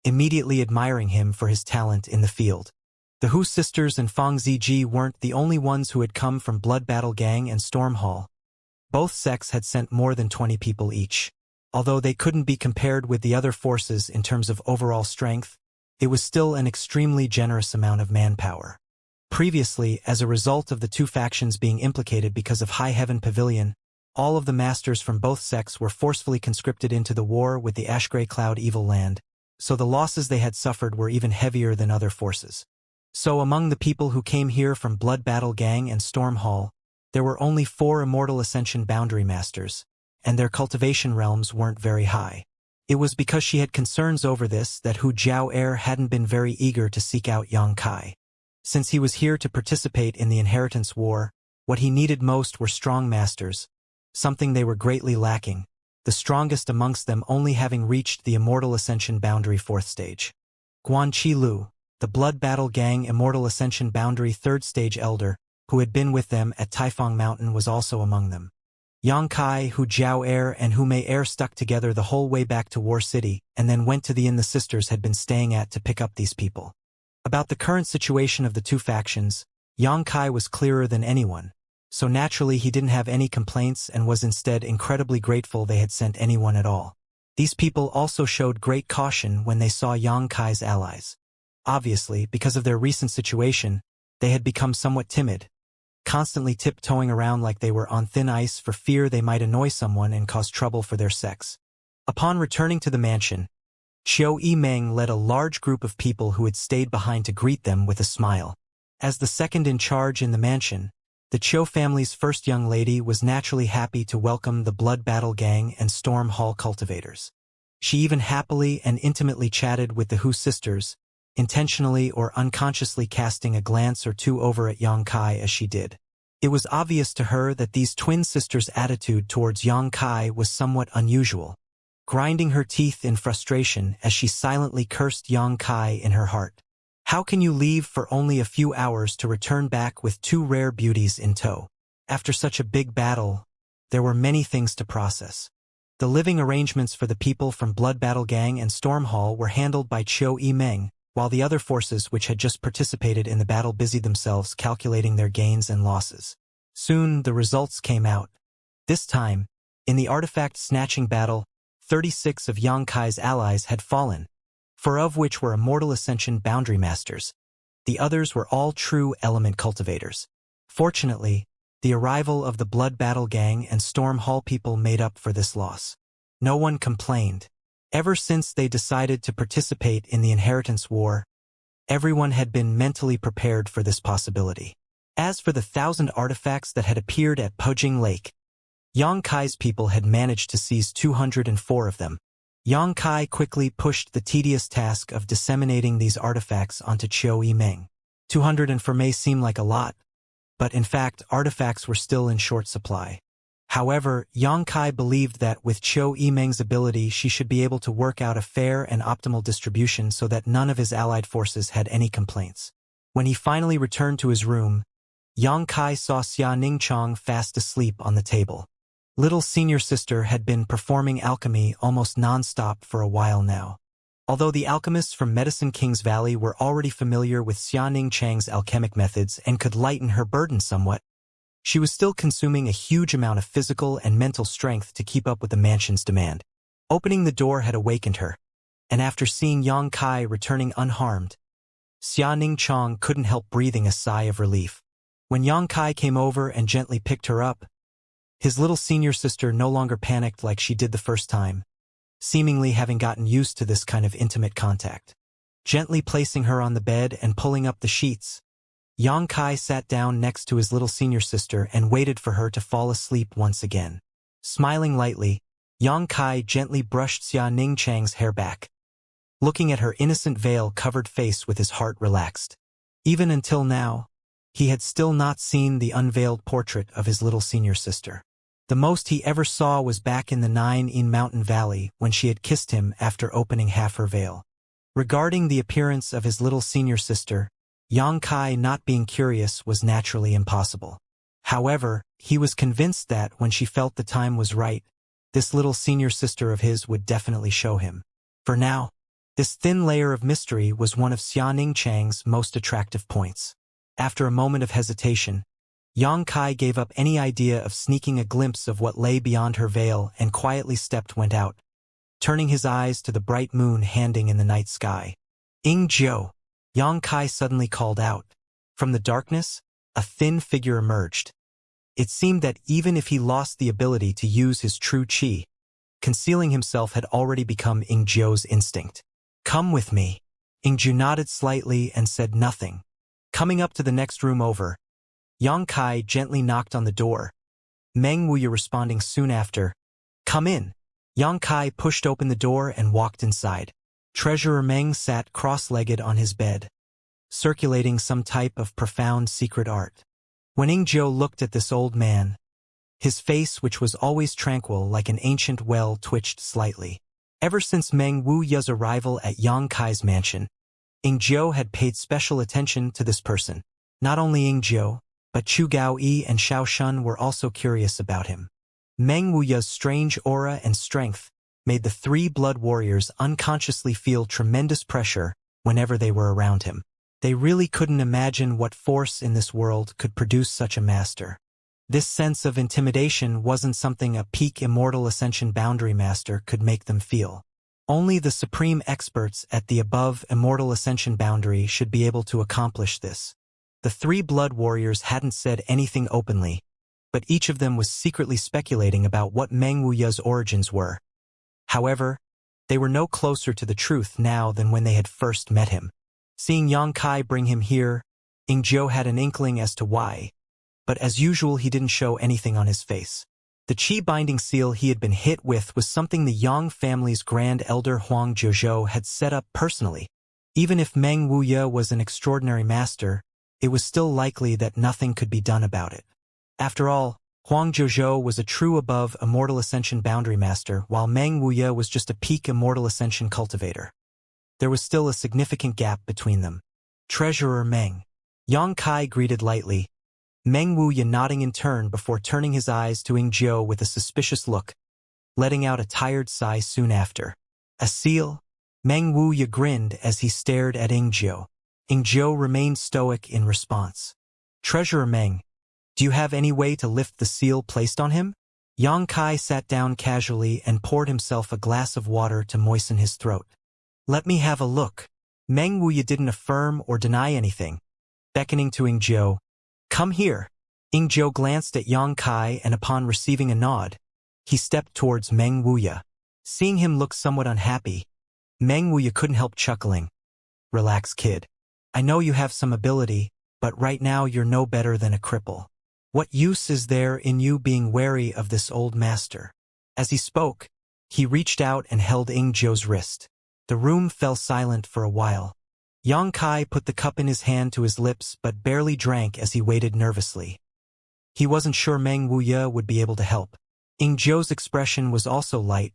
immediately admiring him for his talent in the field. The Hu sisters and Fang Ziji weren't the only ones who had come from Blood Battle Gang and Storm Hall. Both sects had sent more than 20 people each. Although they couldn't be compared with the other forces in terms of overall strength, it was still an extremely generous amount of manpower. Previously, as a result of the two factions being implicated because of High Heaven Pavilion, all of the masters from both sects were forcefully conscripted into the war with the Ashgrey Cloud Evil Land, so the losses they had suffered were even heavier than other forces. So among the people who came here from Blood Battle Gang and Storm Hall, there were only 4 Immortal Ascension Boundary Masters, and their cultivation realms weren't very high. It was because she had concerns over this that Hu Jiao Air hadn't been very eager to seek out Yang Kai. Since he was here to participate in the inheritance war, what he needed most were strong masters, something they were greatly lacking, the strongest amongst them only having reached the Immortal Ascension Boundary 4th stage. Guan Qi Lu, the Blood Battle Gang Immortal Ascension Boundary 3rd stage elder, who had been with them at Taifang Mountain, was also among them. Yang Kai, Hu Jiao Air, and Hu Mei Air stuck together the whole way back to War City and then went to the inn the sisters had been staying at to pick up these people. About the current situation of the two factions, Yang Kai was clearer than anyone, so naturally he didn't have any complaints and was instead incredibly grateful they had sent anyone at all. These people also showed great caution when they saw Yang Kai's allies. Obviously, because of their recent situation, they had become somewhat timid, constantly tiptoeing around like they were on thin ice for fear they might annoy someone and cause trouble for their sex. Upon returning to the mansion, Qiu Yimeng led a large group of people who had stayed behind to greet them with a smile. As the second in charge in the mansion, the Qiu family's first young lady was naturally happy to welcome the Blood Battle Gang and Storm Hall cultivators. She even happily and intimately chatted with the Hu sisters, intentionally or unconsciously casting a glance or two over at Yang Kai as she did. It was obvious to her that these twin sisters' attitude towards Yang Kai was somewhat unusual, grinding her teeth in frustration as she silently cursed Yang Kai in her heart. How can you leave for only a few hours to return back with 2 rare beauties in tow? After such a big battle, there were many things to process. The living arrangements for the people from Blood Battle Gang and Storm Hall were handled by Qiu Yimeng, while the other forces which had just participated in the battle busied themselves calculating their gains and losses. Soon the results came out. This time, in the artifact-snatching battle, 36 of Yang Kai's allies had fallen, 4 of which were Immortal Ascension Boundary Masters. The others were all true element cultivators. Fortunately, the arrival of the Blood Battle Gang and Storm Hall people made up for this loss. No one complained. Ever since they decided to participate in the inheritance war, everyone had been mentally prepared for this possibility. As for the 1,000 artifacts that had appeared at Pujing Lake, Yang Kai's people had managed to seize 204 of them. Yang Kai quickly pushed the tedious task of disseminating these artifacts onto Qiu Yimeng. 204 may seem like a lot, but in fact artifacts were still in short supply. However, Yang Kai believed that with Qiu Yimeng's ability she should be able to work out a fair and optimal distribution so that none of his allied forces had any complaints. When he finally returned to his room, Yang Kai saw Xia Ningchong fast asleep on the table. Little senior sister had been performing alchemy almost non-stop for a while now. Although the alchemists from Medicine King's Valley were already familiar with Xia Ningchang's alchemic methods and could lighten her burden somewhat, she was still consuming a huge amount of physical and mental strength to keep up with the mansion's demand. Opening the door had awakened her, and after seeing Yang Kai returning unharmed, Xia Ningchong couldn't help breathing a sigh of relief. When Yang Kai came over and gently picked her up, his little senior sister no longer panicked like she did the first time, seemingly having gotten used to this kind of intimate contact. Gently placing her on the bed and pulling up the sheets, Yang Kai sat down next to his little senior sister and waited for her to fall asleep once again. Smiling lightly, Yang Kai gently brushed Xianxia's hair back, looking at her innocent veil-covered face with his heart relaxed. Even until now, he had still not seen the unveiled portrait of his little senior sister. The most he ever saw was back in the Nine-In Mountain Valley when she had kissed him after opening half her veil. Regarding the appearance of his little senior sister, Yang Kai not being curious was naturally impossible. However, he was convinced that when she felt the time was right, this little senior sister of his would definitely show him. For now, this thin layer of mystery was one of Xianxia's most attractive points. After a moment of hesitation, Yang Kai gave up any idea of sneaking a glimpse of what lay beyond her veil and quietly went out, turning his eyes to the bright moon handing in the night sky. "Ingzhou," Yang Kai suddenly called out. From the darkness, a thin figure emerged. It seemed that even if he lost the ability to use his true qi, concealing himself had already become Ingzhou's instinct. "Come with me." Ingzhou nodded slightly and said nothing. Coming up to the next room over, Yang Kai gently knocked on the door, Meng Wuya responding soon after. "Come in." Yang Kai pushed open the door and walked inside. Treasurer Meng sat cross-legged on his bed, circulating some type of profound secret art. When Ingzhou looked at this old man, his face, which was always tranquil like an ancient well, twitched slightly. Ever since Meng Wuya's arrival at Yang Kai's mansion, Ingzhou had paid special attention to this person. Not only Ingzhou, but Chu Gaoyi and Xiao Shun were also curious about him. Meng Wuya's strange aura and strength made the three blood warriors unconsciously feel tremendous pressure whenever they were around him. They really couldn't imagine what force in this world could produce such a master. This sense of intimidation wasn't something a peak Immortal Ascension boundary master could make them feel. Only the supreme experts at the above Immortal Ascension boundary should be able to accomplish this. The three blood warriors hadn't said anything openly, but each of them was secretly speculating about what Meng Wuya's origins were. However, they were no closer to the truth now than when they had first met him. Seeing Yang Kai bring him here, Ingzhou had an inkling as to why, but as usual he didn't show anything on his face. The qi binding seal he had been hit with was something the Yang family's grand elder Huang Zhozhou had set up personally. Even if Meng Wuya was an extraordinary master, it was still likely that nothing could be done about it. After all, Huang Zhozhou was a true above Immortal Ascension boundary master, while Meng Wuya was just a peak Immortal Ascension cultivator. There was still a significant gap between them. "Treasurer Meng." Yang Kai greeted lightly, Meng Wuya nodding in turn before turning his eyes to Ingzhou with a suspicious look, letting out a tired sigh soon after. "A seal?" Meng Wuya grinned as he stared at Ingzhou. Ingzhou remained stoic in response. "Treasurer Meng, do you have any way to lift the seal placed on him?" Yang Kai sat down casually and poured himself a glass of water to moisten his throat. "Let me have a look." Meng Wuya didn't affirm or deny anything, beckoning to Ingzhou. "Come here." Ingzhou glanced at Yang Kai and upon receiving a nod, he stepped towards Meng Wuya. Seeing him look somewhat unhappy, Meng Wuya couldn't help chuckling. "Relax, kid. I know you have some ability, but right now you're no better than a cripple. What use is there in you being wary of this old master?" As he spoke, he reached out and held Ingzhou's wrist. The room fell silent for a while. Yang Kai put the cup in his hand to his lips but barely drank as he waited nervously. He wasn't sure Meng Wuya would be able to help. Ingzhou's expression was also light,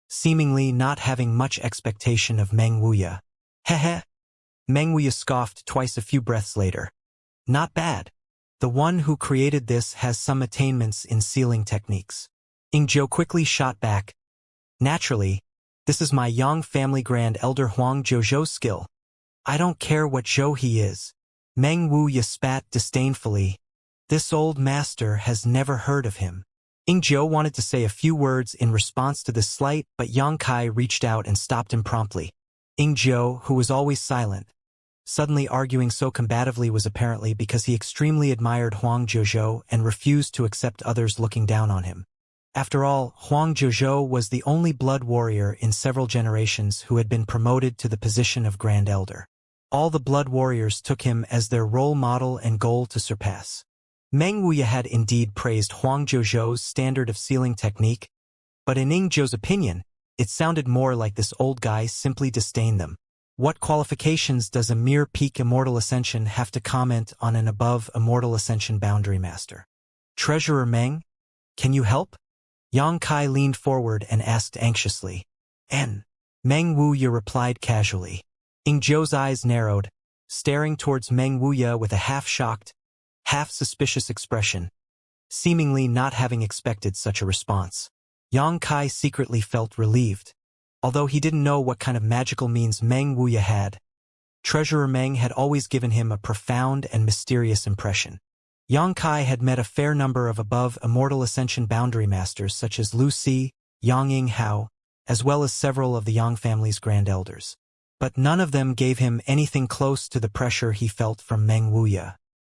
seemingly not having much expectation of Meng Wuya. "Heh." Meng Wuya scoffed twice a few breaths later. "Not bad. The one who created this has some attainments in sealing techniques." Ingzhou quickly shot back. "Naturally, this is my Yang family grand elder Huang Zhozhou's skill. I don't care what Zhou he is." Meng Wuya spat disdainfully. "This old master has never heard of him." Ingzhou wanted to say a few words in response to this slight, but Yang Kai reached out and stopped him promptly. Ingzhou, who was always silent, suddenly arguing so combatively was apparently because he extremely admired Huang Zhozhou and refused to accept others looking down on him. After all, Huang Zhozhou was the only blood warrior in several generations who had been promoted to the position of Grand Elder. All the blood warriors took him as their role model and goal to surpass. Meng Wuya had indeed praised Huang Zhozhou's standard of sealing technique, but in Ing Zhou's opinion, it sounded more like this old guy simply disdained them. What qualifications does a mere peak Immortal Ascension have to comment on an above Immortal Ascension boundary master? Treasurer Meng, can you help? Yang Kai leaned forward and asked anxiously. Meng Wuya replied casually. Ing Zhou's eyes narrowed, staring towards Meng Wuya with a half-shocked, half-suspicious expression, seemingly not having expected such a response. Yang Kai secretly felt relieved. Although he didn't know what kind of magical means Meng Wuya had, Treasurer Meng had always given him a profound and mysterious impression. Yang Kai had met a fair number of above Immortal Ascension boundary masters such as Lu Si, Yang Ying Hao, as well as several of the Yang family's grand elders. But none of them gave him anything close to the pressure he felt from Meng Wuya.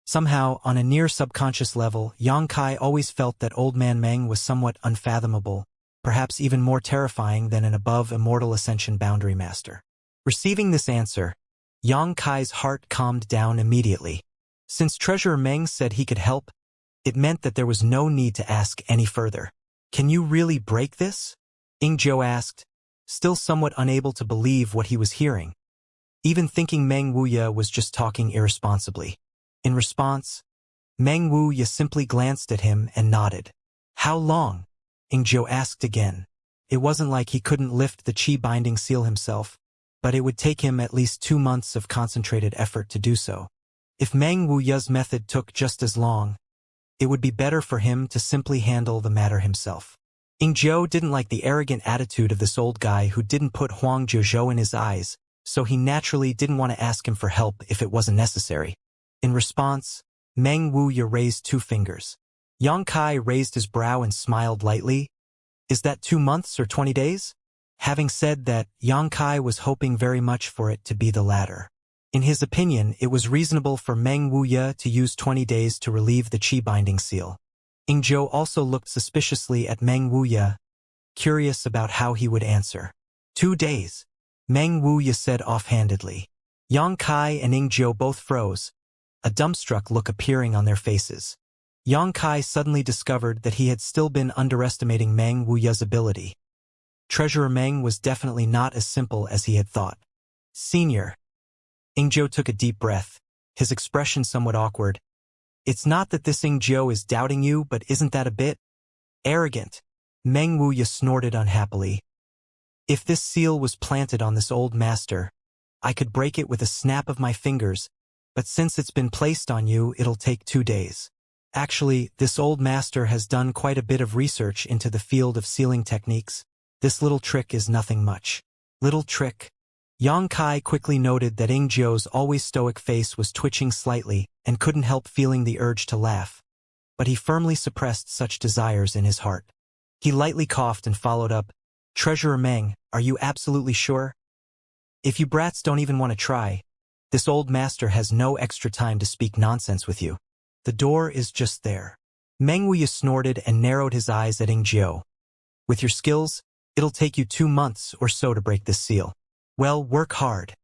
Somehow, on a near subconscious level, Yang Kai always felt that Old Man Meng was somewhat unfathomable, perhaps even more terrifying than an above Immortal Ascension boundary master. Receiving this answer, Yang Kai's heart calmed down immediately. Since Treasurer Meng said he could help, it meant that there was no need to ask any further. Can you really break this? Ing Zhou asked, still somewhat unable to believe what he was hearing, even thinking Meng Wuya was just talking irresponsibly. In response, Meng Wuya simply glanced at him and nodded. How long? Ing Zhou asked again. It wasn't like he couldn't lift the Qi binding seal himself, but it would take him at least 2 months of concentrated effort to do so. If Meng Wuya's method took just as long, it would be better for him to simply handle the matter himself. Ing Zhou didn't like the arrogant attitude of this old guy who didn't put Huang Zhozhou in his eyes, so he naturally didn't want to ask him for help if it wasn't necessary. In response, Meng Wuya raised 2 fingers. Yang Kai raised his brow and smiled lightly. Is that 2 months or 20 days? Having said that, Yang Kai was hoping very much for it to be the latter. In his opinion, it was reasonable for Meng Wuya to use 20 days to relieve the Qi binding seal. Ing Zhou also looked suspiciously at Meng Wuya, curious about how he would answer. 2 days, Meng Wuya said offhandedly. Yang Kai and Ing Zhou both froze, a dumbstruck look appearing on their faces. Yang Kai suddenly discovered that he had still been underestimating Meng Wuya's ability. Treasurer Meng was definitely not as simple as he had thought. Senior. Ing Zhou took a deep breath, his expression somewhat awkward. It's not that this Ing Zhou is doubting you, but isn't that a bit arrogant? Meng Wuya snorted unhappily. If this seal was planted on this old master, I could break it with a snap of my fingers, but since it's been placed on you, it'll take 2 days. Actually, this old master has done quite a bit of research into the field of sealing techniques. This little trick is nothing much. Little trick? Yang Kai quickly noted that Ing Zhou's always stoic face was twitching slightly and couldn't help feeling the urge to laugh. But he firmly suppressed such desires in his heart. He lightly coughed and followed up, Treasurer Meng, are you absolutely sure? If you brats don't even want to try, this old master has no extra time to speak nonsense with you. The door is just there. Meng Wuya snorted and narrowed his eyes at Ing Zhou. With your skills, it'll take you 2 months or so to break this seal. Well, work hard.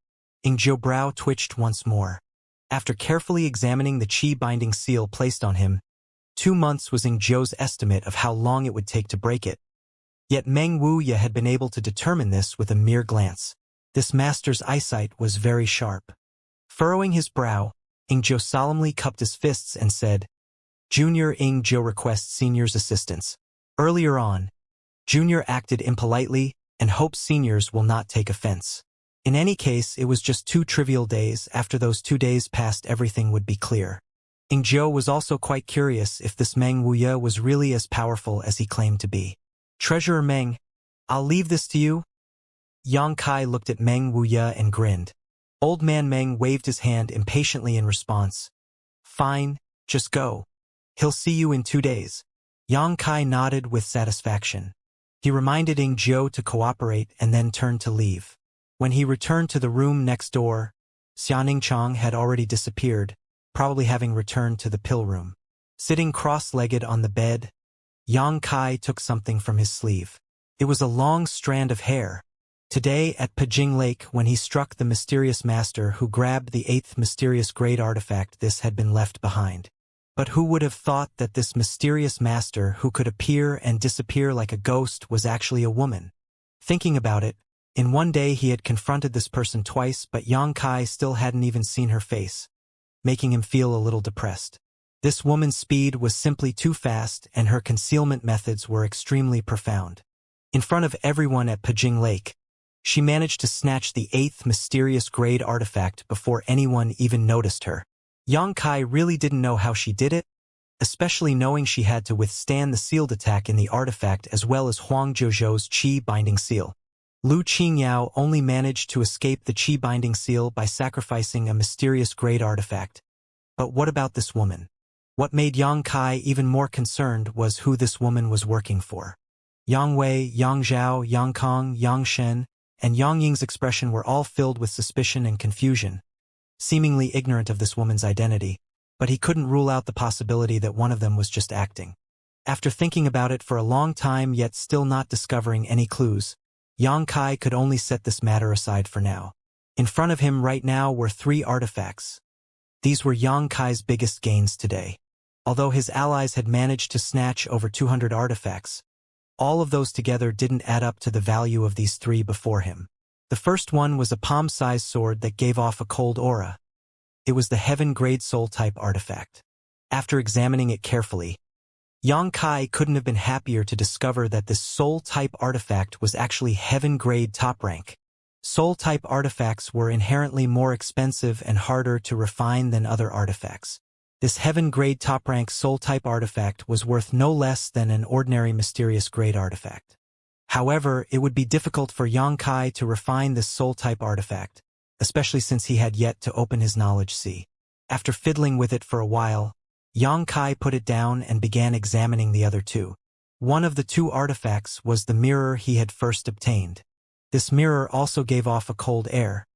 Ing Zhou's brow twitched once more. After carefully examining the Qi binding seal placed on him, 2 months was Ing Zhou's estimate of how long it would take to break it. Yet Meng Wuya had been able to determine this with a mere glance. This master's eyesight was very sharp. Furrowing his brow, Ing Zhou solemnly cupped his fists and said, Junior Ing Zhou requests Senior's assistance. Earlier on, Junior acted impolitely and hopes Seniors will not take offense. In any case, it was just 2 trivial days. After those 2 days passed, everything would be clear. Ing Zhou was also quite curious if this Meng Wuya was really as powerful as he claimed to be. Treasurer Meng, I'll leave this to you. Yang Kai looked at Meng Wuya and grinned. Old Man Meng waved his hand impatiently in response. Fine, just go. He'll see you in 2 days. Yang Kai nodded with satisfaction. He reminded Ing Zhou to cooperate and then turned to leave. When he returned to the room next door, Xianxia had already disappeared, probably having returned to the pill room. Sitting cross-legged on the bed, Yang Kai took something from his sleeve. It was a long strand of hair. Today at Pijing Lake, when he struck the mysterious master who grabbed the 8th mysterious grade artifact, this had been left behind. But who would have thought that this mysterious master who could appear and disappear like a ghost was actually a woman? Thinking about it, in one day he had confronted this person twice, but Yang Kai still hadn't even seen her face, making him feel a little depressed. This woman's speed was simply too fast, and her concealment methods were extremely profound. In front of everyone at Pijing Lake, she managed to snatch the 8th mysterious grade artifact before anyone even noticed her. Yang Kai really didn't know how she did it, especially knowing she had to withstand the sealed attack in the artifact as well as Huang Zhozhou's Qi binding seal. Lu Qingyao only managed to escape the Qi binding seal by sacrificing a mysterious grade artifact. But what about this woman? What made Yang Kai even more concerned was who this woman was working for. Yang Wei, Yang Zhao, Yang Kong, Yang Shen, and Yang Ying's expression were all filled with suspicion and confusion, seemingly ignorant of this woman's identity, but he couldn't rule out the possibility that one of them was just acting. After thinking about it for a long time yet still not discovering any clues, Yang Kai could only set this matter aside for now. In front of him right now were 3 artifacts. These were Yang Kai's biggest gains today. Although his allies had managed to snatch over 200 artifacts, all of those together didn't add up to the value of these 3 before him. The first one was a palm-sized sword that gave off a cold aura. It was the Heaven-grade soul-type artifact. After examining it carefully, Yang Kai couldn't have been happier to discover that this soul-type artifact was actually Heaven-grade top rank. Soul-type artifacts were inherently more expensive and harder to refine than other artifacts. This Heaven-grade top-rank soul-type artifact was worth no less than an ordinary mysterious grade artifact. However, it would be difficult for Yang Kai to refine this soul-type artifact, especially since he had yet to open his knowledge sea. After fiddling with it for a while, Yang Kai put it down and began examining the other 2. One of the 2 artifacts was the mirror he had first obtained. This mirror also gave off a cold air,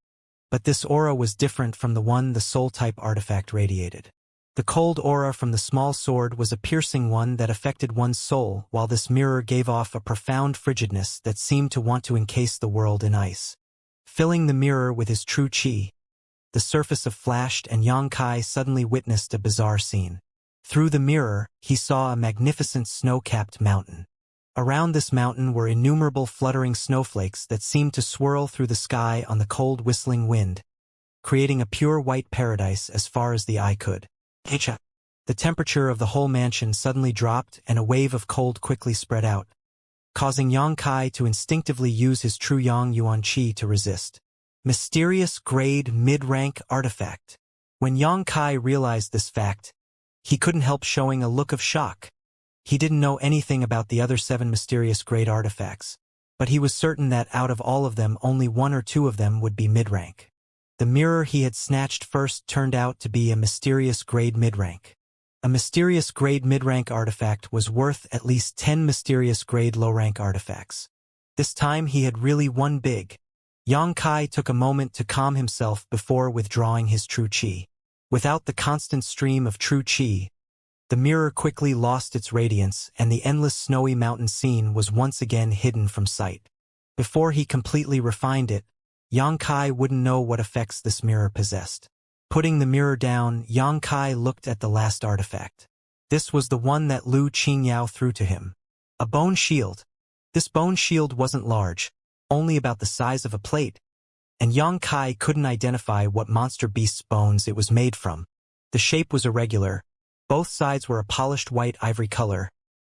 but this aura was different from the one the soul-type artifact radiated. The cold aura from the small sword was a piercing one that affected one's soul, while this mirror gave off a profound frigidness that seemed to want to encase the world in ice. Filling the mirror with his true qi, the surface of flashed and Yang Kai suddenly witnessed a bizarre scene. Through the mirror, he saw a magnificent snow-capped mountain. Around this mountain were innumerable fluttering snowflakes that seemed to swirl through the sky on the cold whistling wind, creating a pure white paradise as far as the eye could. The temperature of the whole mansion suddenly dropped and a wave of cold quickly spread out, causing Yang Kai to instinctively use his true Yang Yuan Qi to resist. Mysterious grade mid-rank artifact. When Yang Kai realized this fact, he couldn't help showing a look of shock. He didn't know anything about the other 7 mysterious grade artifacts, but he was certain that out of all of them only 1 or 2 of them would be mid-rank. The mirror he had snatched first turned out to be a mysterious grade mid-rank. A mysterious grade mid-rank artifact was worth at least 10 mysterious grade low-rank artifacts. This time he had really won big. Yang Kai took a moment to calm himself before withdrawing his true qi. Without the constant stream of true qi, the mirror quickly lost its radiance and the endless snowy mountain scene was once again hidden from sight. Before he completely refined it, Yang Kai wouldn't know what effects this mirror possessed. Putting the mirror down, Yang Kai looked at the last artifact. This was the one that Lu Qingyao threw to him. A bone shield. This bone shield wasn't large, only about the size of a plate, and Yang Kai couldn't identify what monster beast's bones it was made from. The shape was irregular. Both sides were a polished white ivory color.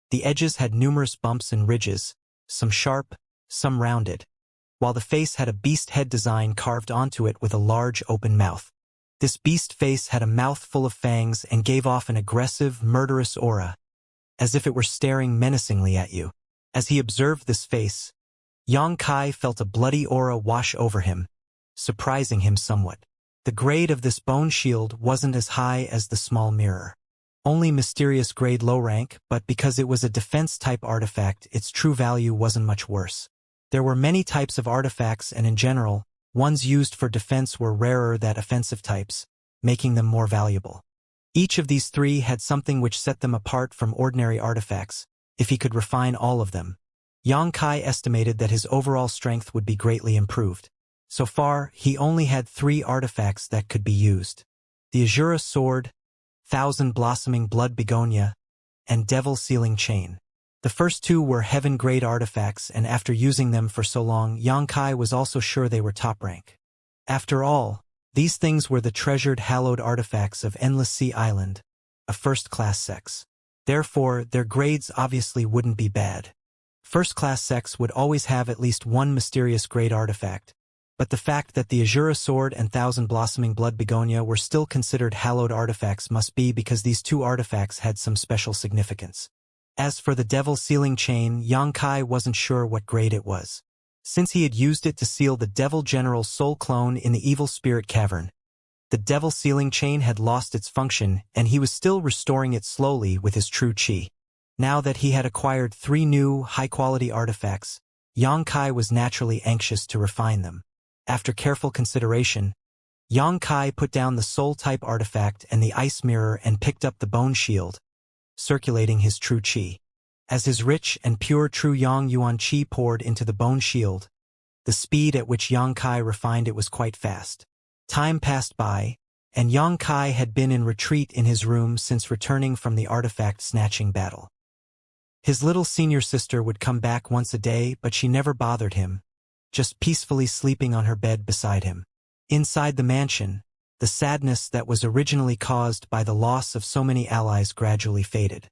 The edges had numerous bumps and ridges, some sharp, some rounded, while the face had a beast head design carved onto it with a large open mouth. This beast face had a mouth full of fangs and gave off an aggressive, murderous aura, as if it were staring menacingly at you. As he observed this face, Yang Kai felt a bloody aura wash over him, surprising him somewhat. The grade of this bone shield wasn't as high as the small mirror. Only mysterious grade low rank, but because it was a defense-type artifact, its true value wasn't much worse. There were many types of artifacts and in general, Ones used for defense were rarer than offensive types, making them more valuable. Each of these three had something which set them apart from ordinary artifacts, if he could refine all of them. Xianxia estimated that his overall strength would be greatly improved. So far, he only had 3 artifacts that could be used: the Azura Sword, Thousand Blossoming Blood Begonia, and Devil Sealing Chain. The first 2 were heaven-grade artifacts, and after using them for so long, Xianxia was also sure they were top rank. After all, these things were the treasured hallowed artifacts of Endless Sea Island, a first-class sex. Therefore, their grades obviously wouldn't be bad. First-class sex would always have at least one mysterious grade artifact, but the fact that the Azura Sword and Thousand Blossoming Blood Begonia were still considered hallowed artifacts must be because these 2 artifacts had some special significance. As for the Devil Sealing Chain, Xianxia wasn't sure what grade it was. Since he had used it to seal the Devil General's soul clone in the Evil Spirit Cavern, the Devil Sealing Chain had lost its function, and he was still restoring it slowly with his true chi. Now that he had acquired 3 new, high-quality artifacts, Xianxia was naturally anxious to refine them. After careful consideration, Xianxia put down the Soul-type artifact and the Ice Mirror and picked up the Bone Shield, circulating his true chi. As his rich and pure true Yang Yuan chi poured into the Bone Shield, the speed at which Xianxia refined it was quite fast. Time passed by, and Xianxia had been in retreat in his room since returning from the artifact-snatching battle. His little senior sister would come back once a day, but she never bothered him, just peacefully sleeping on her bed beside him. Inside the mansion, the sadness that was originally caused by the loss of so many allies gradually faded.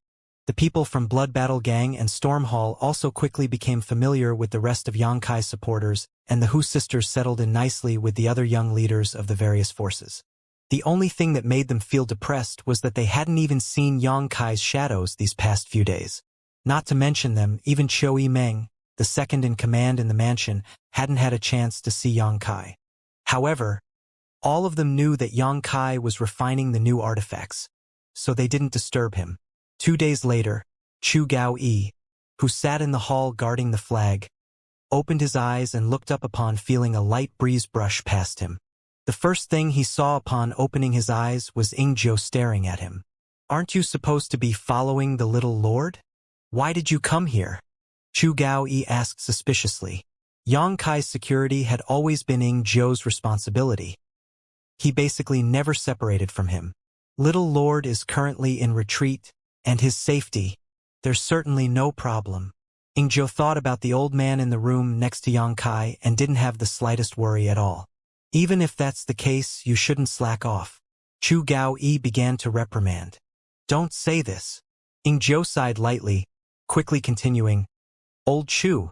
The people from Blood Battle Gang and Storm Hall also quickly became familiar with the rest of Xianxia's supporters, and the Hu sisters settled in nicely with the other young leaders of the various forces. The only thing that made them feel depressed was that they hadn't even seen Xianxia's shadows these past few days. Not to mention them, even Qiu Yimeng, the second in command in the mansion, hadn't had a chance to see Xianxia. However, all of them knew that Xianxia was refining the new artifacts, so they didn't disturb him. 2 days later, Chu Gaoyi, who sat in the hall guarding the flag, opened his eyes and looked up upon feeling a light breeze brush past him. The first thing he saw upon opening his eyes was Ingzhou staring at him. "Aren't you supposed to be following the little lord? Why did you come here?" Chu Gaoyi asked suspiciously. Xianxia's security had always been Ingzhou's responsibility. He basically never separated from him. Little Lord is currently in retreat, and his safety, there's certainly no problem. Ingzhou thought about the old man in the room next to Xianxia and didn't have the slightest worry at all. Even if that's the case, you shouldn't slack off. Chu Gaoyi began to reprimand. "Don't say this." Ingzhou sighed lightly, quickly continuing, "Old Chu,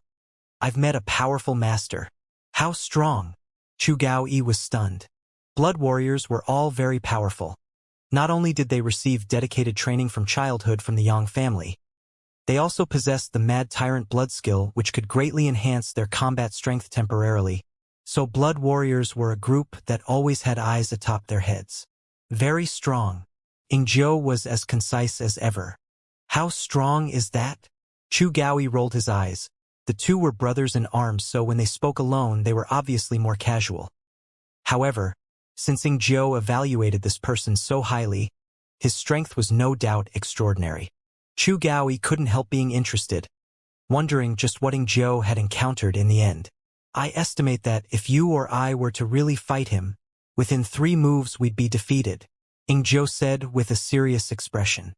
I've met a powerful master." "How strong?" Chu Gaoyi was stunned. Blood warriors were all very powerful. Not only did they receive dedicated training from childhood from the Yang family, they also possessed the Mad Tyrant blood skill, which could greatly enhance their combat strength temporarily. So blood warriors were a group that always had eyes atop their heads. Very strong. Ingzhou was as concise as ever. "How strong is that?" Chu Gaoyi rolled his eyes. The 2 were brothers in arms, so when they spoke alone, they were obviously more casual. However, since Ingzhou evaluated this person so highly, his strength was no doubt extraordinary. Chu Gaoyi couldn't help being interested, wondering just what Ingzhou had encountered in the end. "I estimate that if you or I were to really fight him, within 3 moves we'd be defeated," Ingzhou said with a serious expression.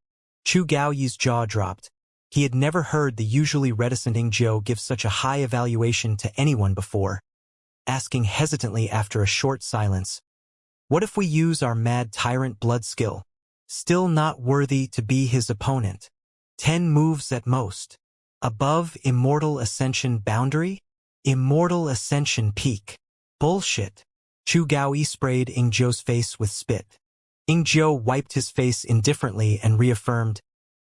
Chu Gaoyi's jaw dropped. He had never heard the usually reticent Ingzhou give such a high evaluation to anyone before, asking hesitantly after a short silence, "What if we use our Mad Tyrant blood skill? Still not worthy to be his opponent. 10 moves at most. Above Immortal Ascension boundary? Immortal Ascension peak. Bullshit." Chu Gaoyi sprayed Ingzhou's face with spit. Ingzhou wiped his face indifferently and reaffirmed,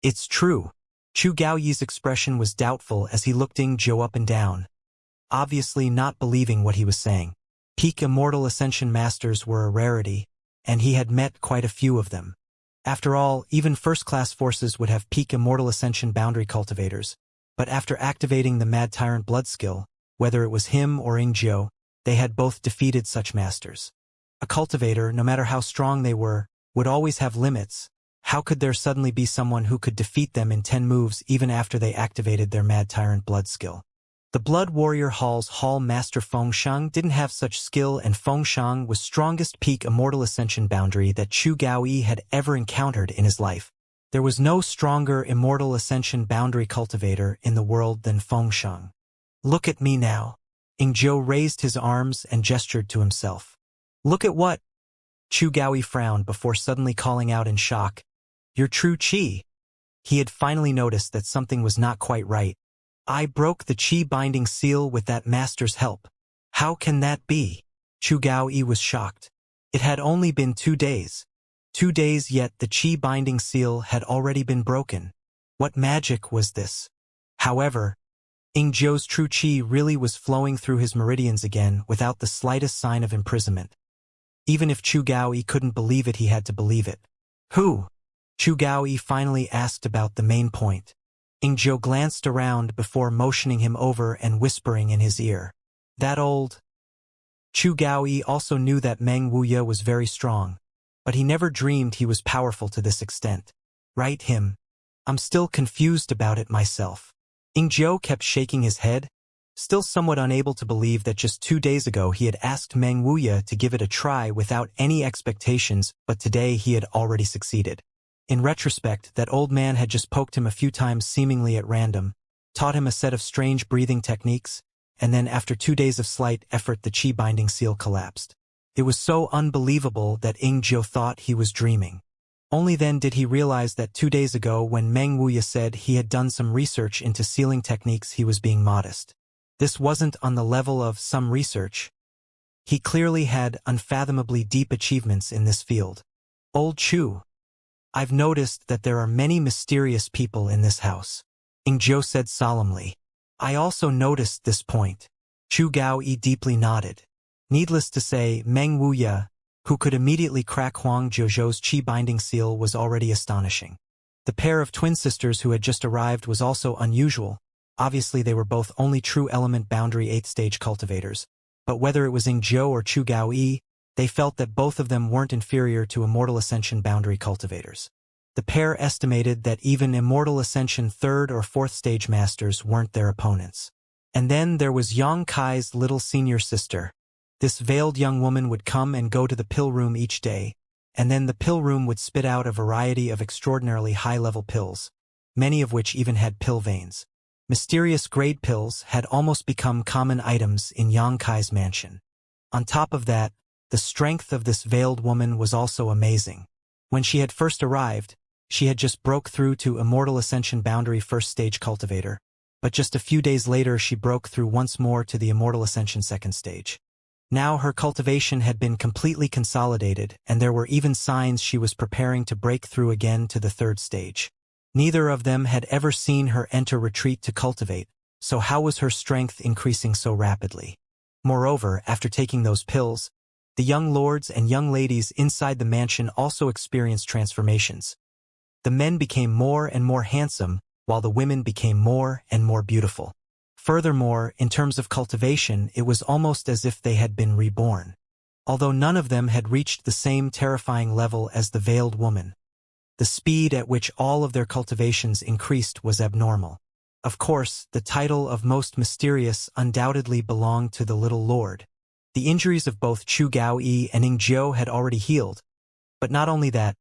"It's true." Chu Gaoyi's expression was doubtful as he looked Ingzhou up and down, obviously not believing what he was saying. Peak Immortal Ascension Masters were a rarity, and he had met quite a few of them. After all, even first-class forces would have peak Immortal Ascension boundary cultivators, but after activating the Mad Tyrant blood skill, whether it was him or Ingzhou, they had both defeated such masters. A cultivator, no matter how strong they were, would always have limits. How could there suddenly be someone who could defeat them in 10 moves even after they activated their Mad Tyrant blood skill? The Blood Warrior Hall's Hall Master Fengsheng didn't have such skill, and Fengsheng was strongest peak Immortal Ascension boundary that Chu Gaoyi had ever encountered in his life. There was no stronger Immortal Ascension boundary cultivator in the world than Fengsheng. Look at me now. Ingzhou raised his arms and gestured to himself. Look at what? Chu Gaoyi frowned before suddenly calling out in shock. Your true qi. He had finally noticed that something was not quite right. I broke the qi binding seal with that master's help. How can that be? Chu Gaoyi was shocked. It had only been 2 days. 2 days, yet the qi binding seal had already been broken. What magic was this? However, Ingzhou's true qi really was flowing through his meridians again without the slightest sign of imprisonment. Even if Chu Gaoyi couldn't believe it, he had to believe it. Who? Chu Gaoyi finally asked about the main point. Ingzhou glanced around before motioning him over and whispering in his ear. That old. Chu Gaoyi also knew that Meng Wuya was very strong, but he never dreamed he was powerful to this extent. Right, him. I'm still confused about it myself. Ingzhou kept shaking his head, still somewhat unable to believe that just 2 days ago he had asked Meng Wuya to give it a try without any expectations, but today he had already succeeded. In retrospect, that old man had just poked him a few times seemingly at random, taught him a set of strange breathing techniques, and then after 2 days of slight effort the qi binding seal collapsed. It was so unbelievable that Ingzhou thought he was dreaming. Only then did he realize that 2 days ago when Meng Wuya said he had done some research into sealing techniques, he was being modest. This wasn't on the level of some research. He clearly had unfathomably deep achievements in this field. Old Chu. I've noticed that there are many mysterious people in this house. Ingzhou said solemnly. I also noticed this point. Chu Gaoyi deeply nodded. Needless to say, Meng Wuya, who could immediately crack Huang Zhozhou's qi binding seal, was already astonishing. The pair of twin sisters who had just arrived was also unusual. Obviously they were both only true element boundary 8th stage cultivators, but whether it was Ingzhou or Chu Gaoyi, they felt that both of them weren't inferior to Immortal Ascension boundary cultivators. The pair estimated that even Immortal Ascension 3rd or 4th stage masters weren't their opponents. And then there was Yang Kai's little senior sister. This veiled young woman would come and go to the pill room each day, and then the pill room would spit out a variety of extraordinarily high-level pills, many of which even had pill veins. Mysterious grade pills had almost become common items in Yang Kai's mansion. On top of that, the strength of this veiled woman was also amazing. When she had first arrived, she had just broke through to Immortal Ascension boundary 1st stage cultivator, but just a few days later she broke through once more to the Immortal Ascension 2nd stage. Now her cultivation had been completely consolidated, and there were even signs she was preparing to break through again to the 3rd stage. Neither of them had ever seen her enter retreat to cultivate, so how was her strength increasing so rapidly? Moreover, after taking those pills, the young lords and young ladies inside the mansion also experienced transformations. The men became more and more handsome, while the women became more and more beautiful. Furthermore, in terms of cultivation, it was almost as if they had been reborn. Although none of them had reached the same terrifying level as the veiled woman, the speed at which all of their cultivations increased was abnormal. Of course, the title of most mysterious undoubtedly belonged to the little lord. The injuries of both Chu Gaoyi and Ingzhou had already healed, but not only that,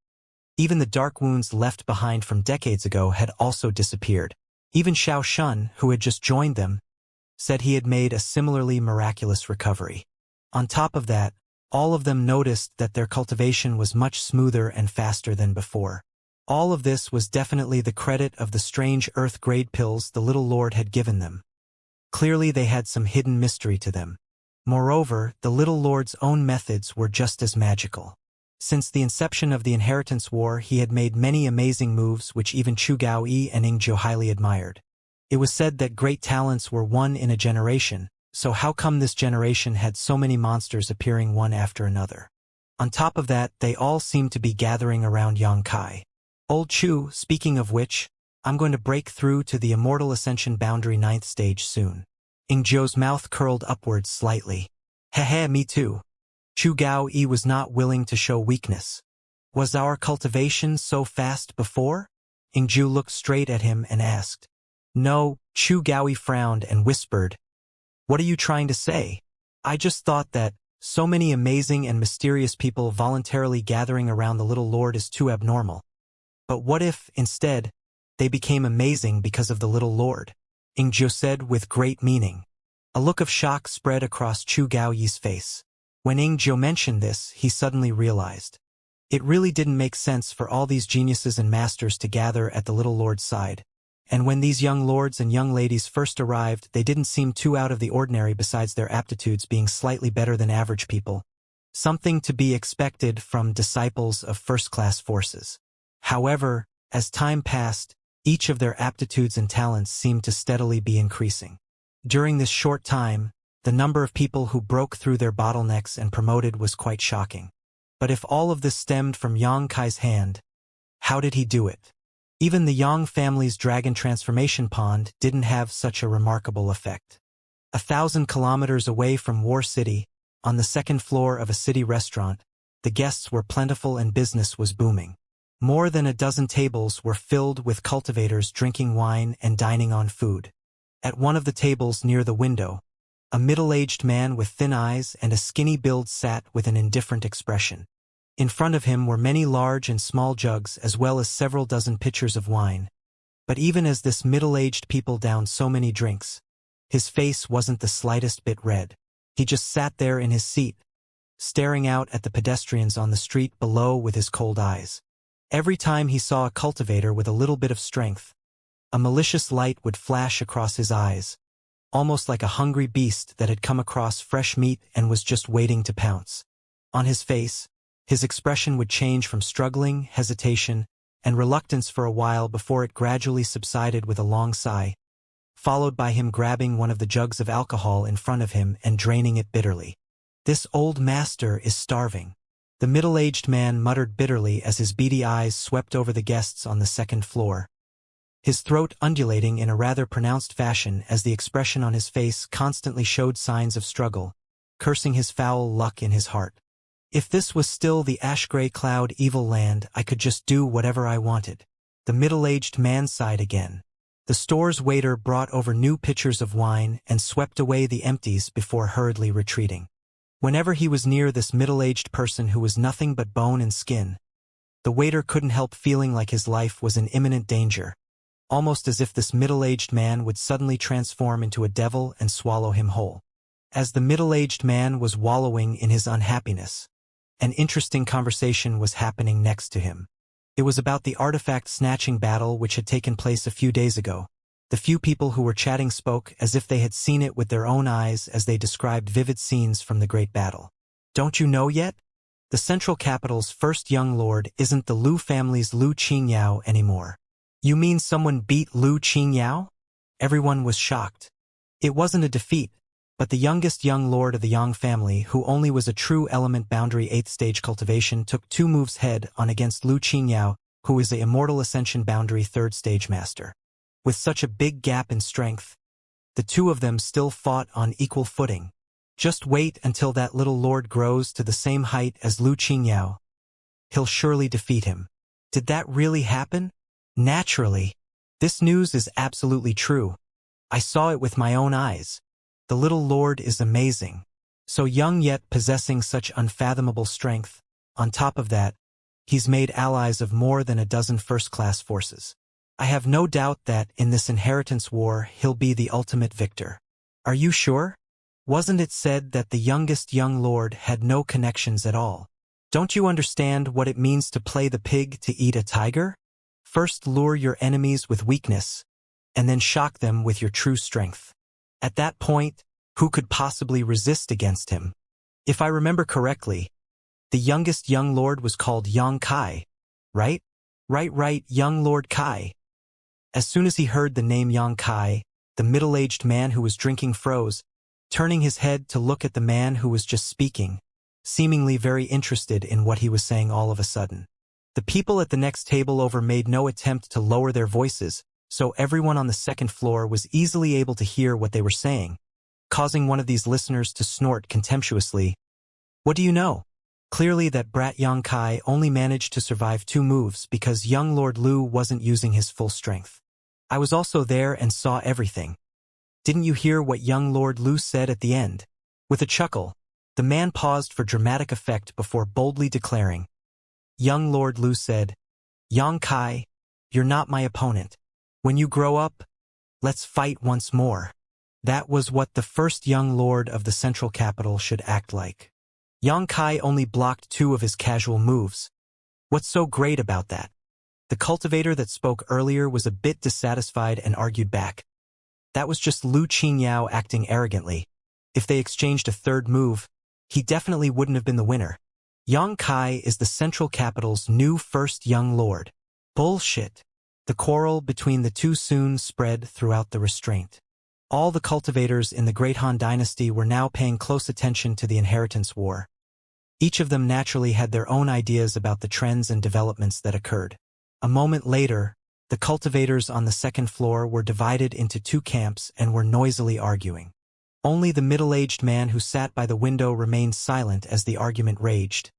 even the dark wounds left behind from decades ago had also disappeared. Even Xiao Shun, who had just joined them, said he had made a similarly miraculous recovery. On top of that, all of them noticed that their cultivation was much smoother and faster than before. All of this was definitely the credit of the strange earth-grade pills the little lord had given them. Clearly they had some hidden mystery to them. Moreover, the little lord's own methods were just as magical. Since the inception of the Inheritance War, he had made many amazing moves which even Chu Gaoyi and Ingzhou highly admired. It was said that great talents were one in a generation, so how come this generation had so many monsters appearing one after another? On top of that, they all seemed to be gathering around Yang Kai. Old Chu, speaking of which, I'm going to break through to the Immortal Ascension boundary 9th stage soon. Ingzhou's mouth curled upwards slightly. Heh, me too. Chu Gao Yi was not willing to show weakness. Was our cultivation so fast before? Ingju looked straight at him and asked. No, Chu Gaoyi frowned and whispered. What are you trying to say? I just thought that so many amazing and mysterious people voluntarily gathering around the little lord is too abnormal. But what if, instead, they became amazing because of the little lord? Ingju said with great meaning. A look of shock spread across Chu Gaoyi's face. When Ingju mentioned this, he suddenly realized. It really didn't make sense for all these geniuses and masters to gather at the little lord's side. And when these young lords and young ladies first arrived, they didn't seem too out of the ordinary besides their aptitudes being slightly better than average people. Something to be expected from disciples of first-class forces. However, as time passed, each of their aptitudes and talents seemed to steadily be increasing. During this short time, the number of people who broke through their bottlenecks and promoted was quite shocking. But if all of this stemmed from Yang Kai's hand, how did he do it? Even the Yang family's dragon transformation pond didn't have such a remarkable effect. 1,000 kilometers away from War City, on the second floor of a city restaurant, the guests were plentiful and business was booming. More than a dozen tables were filled with cultivators drinking wine and dining on food. At one of the tables near the window, a middle-aged man with thin eyes and a skinny build sat with an indifferent expression. In front of him were many large and small jugs as well as several dozen pitchers of wine. But even as this middle-aged people downed so many drinks, his face wasn't the slightest bit red. He just sat there in his seat, staring out at the pedestrians on the street below with his cold eyes. Every time he saw a cultivator with a little bit of strength, a malicious light would flash across his eyes, almost like a hungry beast that had come across fresh meat and was just waiting to pounce. On his face, his expression would change from struggling, hesitation, and reluctance for a while before it gradually subsided with a long sigh, followed by him grabbing one of the jugs of alcohol in front of him and draining it bitterly. This old master is starving. The middle-aged man muttered bitterly as his beady eyes swept over the guests on the second floor, his throat undulating in a rather pronounced fashion as the expression on his face constantly showed signs of struggle, cursing his foul luck in his heart. If this was still the ash-gray cloud evil land, I could just do whatever I wanted. The middle-aged man sighed again. The store's waiter brought over new pitchers of wine and swept away the empties before hurriedly retreating. Whenever he was near this middle-aged person who was nothing but bone and skin, the waiter couldn't help feeling like his life was in imminent danger, almost as if this middle-aged man would suddenly transform into a devil and swallow him whole. As the middle-aged man was wallowing in his unhappiness, an interesting conversation was happening next to him. It was about the artifact snatching battle which had taken place a few days ago. The few people who were chatting spoke as if they had seen it with their own eyes as they described vivid scenes from the great battle. Don't you know yet? The central capital's first young lord isn't the Lu family's Lu Qingyao anymore. You mean someone beat Lu Qingyao? Everyone was shocked. It wasn't a defeat, but the youngest young lord of the Yang family, who only was a true element boundary 8th stage cultivation, took 2 moves head-on against Lu Qingyao, who is the Immortal Ascension boundary 3rd stage master. With such a big gap in strength, the two of them still fought on equal footing. Just wait until that little lord grows to the same height as Lu Qingyao. He'll surely defeat him. Did that really happen? Naturally. This news is absolutely true. I saw it with my own eyes. The little lord is amazing. So young yet possessing such unfathomable strength. On top of that, he's made allies of more than a dozen first-class forces. I have no doubt that, in this inheritance war, he'll be the ultimate victor. Are you sure? Wasn't it said that the youngest young lord had no connections at all? Don't you understand what it means to play the pig to eat a tiger? First lure your enemies with weakness, and then shock them with your true strength. At that point, who could possibly resist against him? If I remember correctly, the youngest young lord was called Yang Kai, right? Right, young Lord Kai. As soon as he heard the name Yang Kai, the middle-aged man who was drinking froze, turning his head to look at the man who was just speaking, seemingly very interested in what he was saying all of a sudden. The people at the next table over made no attempt to lower their voices, so everyone on the second floor was easily able to hear what they were saying. causing one of these listeners to snort contemptuously. What do you know? Clearly that brat Yang Kai only managed to survive 2 moves because young Lord Lu wasn't using his full strength. I was also there and saw everything. Didn't you hear what young Lord Lu said at the end? With a chuckle, the man paused for dramatic effect before boldly declaring. Young Lord Lu said, Yang Kai, you're not my opponent. When you grow up, let's fight once more. That was what the first young lord of the central capital should act like. Yang Kai only blocked 2 of his casual moves. What's so great about that? The cultivator that spoke earlier was a bit dissatisfied and argued back. That was just Lu Qingyao acting arrogantly. If they exchanged a 3rd move, he definitely wouldn't have been the winner. Yang Kai is the central capital's new first young lord. Bullshit. The quarrel between the 2 soon spread throughout the restraint. All the cultivators in the Great Han Dynasty were now paying close attention to the inheritance war. Each of them naturally had their own ideas about the trends and developments that occurred. A moment later, the cultivators on the 2nd floor were divided into 2 camps and were noisily arguing. Only the middle-aged man who sat by the window remained silent as the argument raged.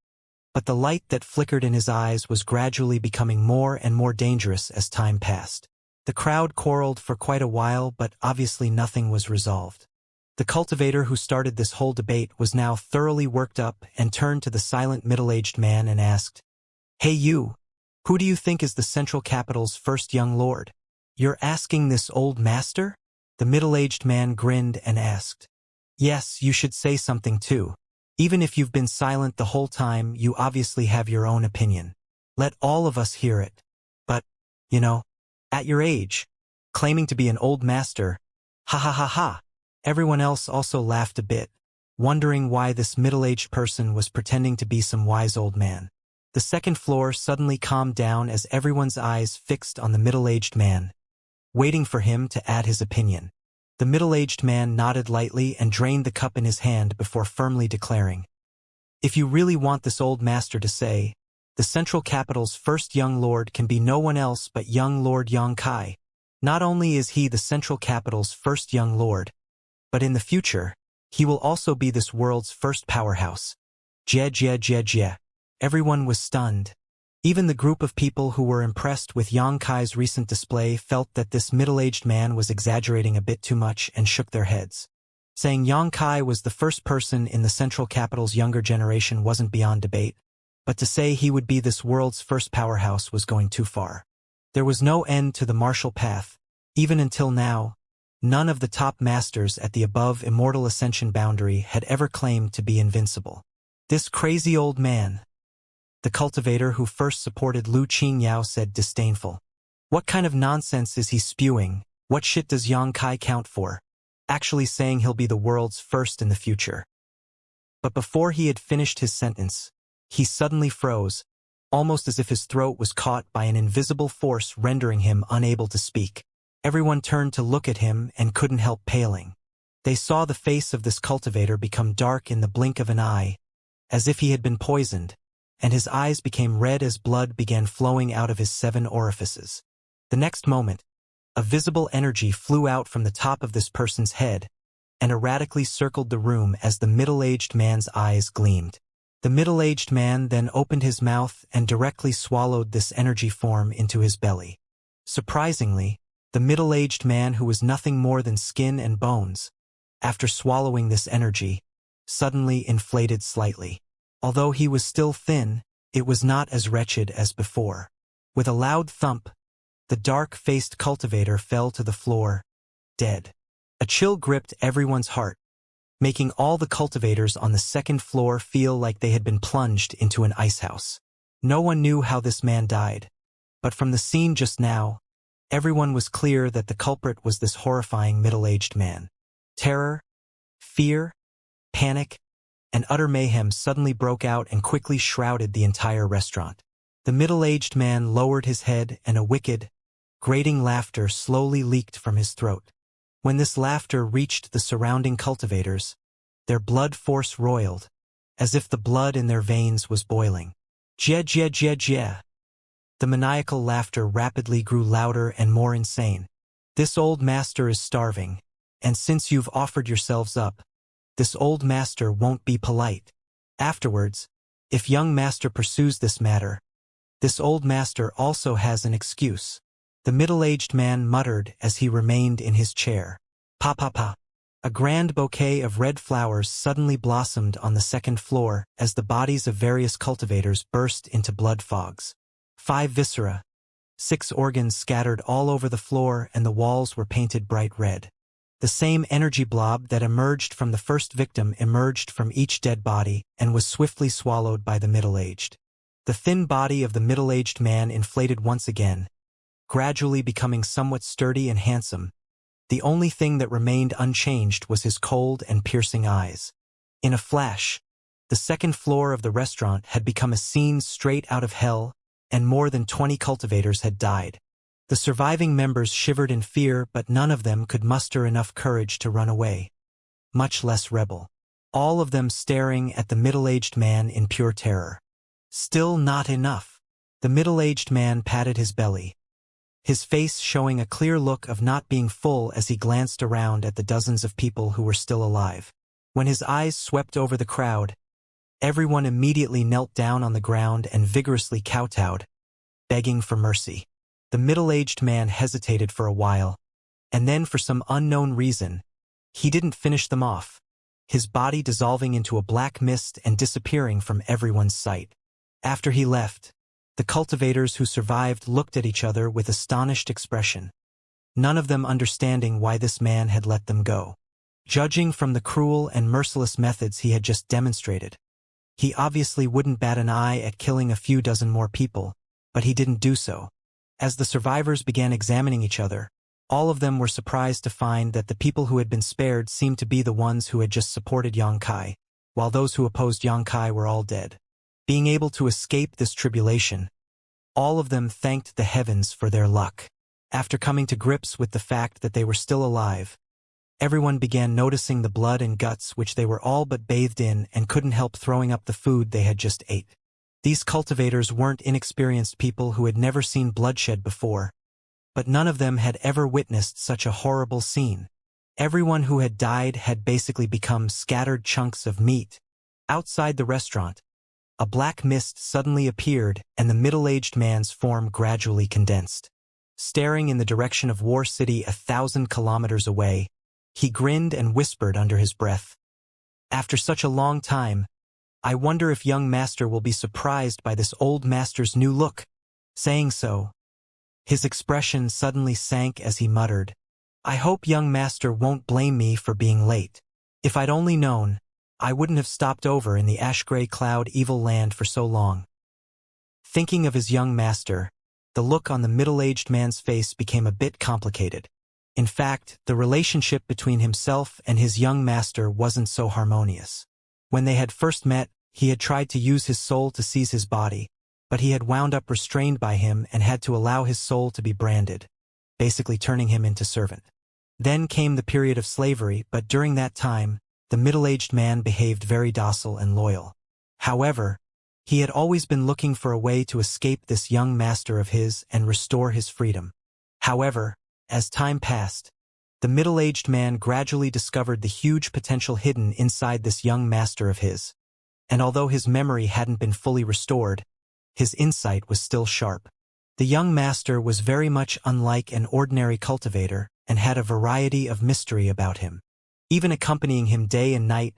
But the light that flickered in his eyes was gradually becoming more and more dangerous as time passed. The crowd quarreled for quite a while, but obviously nothing was resolved. The cultivator who started this whole debate was now thoroughly worked up and turned to the silent middle-aged man and asked, Hey you, who do you think is the central capital's first young lord? You're asking this old master? The middle-aged man grinned and asked. Yes, you should say something too. Even if you've been silent the whole time, you obviously have your own opinion. Let all of us hear it. But, you know, at your age, claiming to be an old master, ha ha ha ha. Everyone else also laughed a bit, wondering why this middle-aged person was pretending to be some wise old man. The 2nd floor suddenly calmed down as everyone's eyes fixed on the middle-aged man, waiting for him to add his opinion. The middle-aged man nodded lightly and drained the cup in his hand before firmly declaring, If you really want this old master to say, the central capital's first young lord can be no one else but young Lord Yang Kai. Not only is he the central capital's first young lord, but in the future, he will also be this world's first powerhouse. Jie. Everyone was stunned. Even the group of people who were impressed with Yang Kai's recent display felt that this middle-aged man was exaggerating a bit too much and shook their heads. Saying Yang Kai was the first person in the central capital's younger generation wasn't beyond debate, but to say he would be this world's first powerhouse was going too far. There was no end to the martial path. Even until now, none of the top masters at the above immortal ascension boundary had ever claimed to be invincible. This crazy old man, the cultivator who first supported Lu Qingyao, said disdainful. What kind of nonsense is he spewing? What shit does Yang Kai count for? Actually saying he'll be the world's first in the future. But before he had finished his sentence, he suddenly froze, almost as if his throat was caught by an invisible force rendering him unable to speak. Everyone turned to look at him and couldn't help paling. They saw the face of this cultivator become dark in the blink of an eye, as if he had been poisoned, and his eyes became red as blood began flowing out of his 7 orifices. The next moment, a visible energy flew out from the top of this person's head and erratically circled the room as the middle-aged man's eyes gleamed. The middle-aged man then opened his mouth and directly swallowed this energy form into his belly. Surprisingly, the middle-aged man, who was nothing more than skin and bones, after swallowing this energy, suddenly inflated slightly. Although he was still thin, it was not as wretched as before. With a loud thump, the dark-faced cultivator fell to the floor, dead. A chill gripped everyone's heart, making all the cultivators on the 2nd floor feel like they had been plunged into an icehouse. No one knew how this man died, but from the scene just now, everyone was clear that the culprit was this horrifying middle-aged man. Terror, fear, panic, and utter mayhem suddenly broke out and quickly shrouded the entire restaurant. The middle-aged man lowered his head and a wicked, grating laughter slowly leaked from his throat. When this laughter reached the surrounding cultivators, their blood force roiled, as if the blood in their veins was boiling. Jie. The maniacal laughter rapidly grew louder and more insane. This old master is starving, and since you've offered yourselves up, this old master won't be polite. Afterwards, if young master pursues this matter, this old master also has an excuse. The middle-aged man muttered as he remained in his chair. Pa pa pa. A grand bouquet of red flowers suddenly blossomed on the second floor as the bodies of various cultivators burst into blood fogs. 5 viscera, 6 organs scattered all over the floor, and the walls were painted bright red. The same energy blob that emerged from the first victim emerged from each dead body and was swiftly swallowed by the middle-aged. The thin body of the middle-aged man inflated once again, gradually becoming somewhat sturdy and handsome. The only thing that remained unchanged was his cold and piercing eyes. In a flash, the second floor of the restaurant had become a scene straight out of hell, and more than 20 cultivators had died. The surviving members shivered in fear, but none of them could muster enough courage to run away, much less rebel. All of them staring at the middle-aged man in pure terror. Still not enough. The middle-aged man patted his belly, his face showing a clear look of not being full as he glanced around at the dozens of people who were still alive. When his eyes swept over the crowd, everyone immediately knelt down on the ground and vigorously kowtowed, begging for mercy. The middle-aged man hesitated for a while, and then for some unknown reason, he didn't finish them off, his body dissolving into a black mist and disappearing from everyone's sight. After he left, the cultivators who survived looked at each other with astonished expression, none of them understanding why this man had let them go. Judging from the cruel and merciless methods he had just demonstrated, he obviously wouldn't bat an eye at killing a few dozen more people, but he didn't do so. As the survivors began examining each other, all of them were surprised to find that the people who had been spared seemed to be the ones who had just supported Xianxia, while those who opposed Xianxia were all dead. Being able to escape this tribulation, all of them thanked the heavens for their luck. After coming to grips with the fact that they were still alive, everyone began noticing the blood and guts which they were all but bathed in and couldn't help throwing up the food they had just ate. These cultivators weren't inexperienced people who had never seen bloodshed before, but none of them had ever witnessed such a horrible scene. Everyone who had died had basically become scattered chunks of meat. Outside the restaurant, a black mist suddenly appeared and the middle-aged man's form gradually condensed. Staring in the direction of War City 1,000 kilometers away, he grinned and whispered under his breath, "After such a long time, I wonder if young master will be surprised by this old master's new look." Saying so, his expression suddenly sank as he muttered, "I hope young master won't blame me for being late. If I'd only known, I wouldn't have stopped over in the ash-gray cloud evil land for so long." Thinking of his young master, the look on the middle-aged man's face became a bit complicated. In fact, the relationship between himself and his young master wasn't so harmonious. When they had first met, he had tried to use his soul to seize his body, but he had wound up restrained by him and had to allow his soul to be branded, basically turning him into servant. Then came the period of slavery, but during that time, the middle-aged man behaved very docile and loyal. However, he had always been looking for a way to escape this young master of his and restore his freedom. However, as time passed, the middle-aged man gradually discovered the huge potential hidden inside this young master of his. And although his memory hadn't been fully restored, his insight was still sharp. The young master was very much unlike an ordinary cultivator and had a variety of mystery about him. Even accompanying him day and night,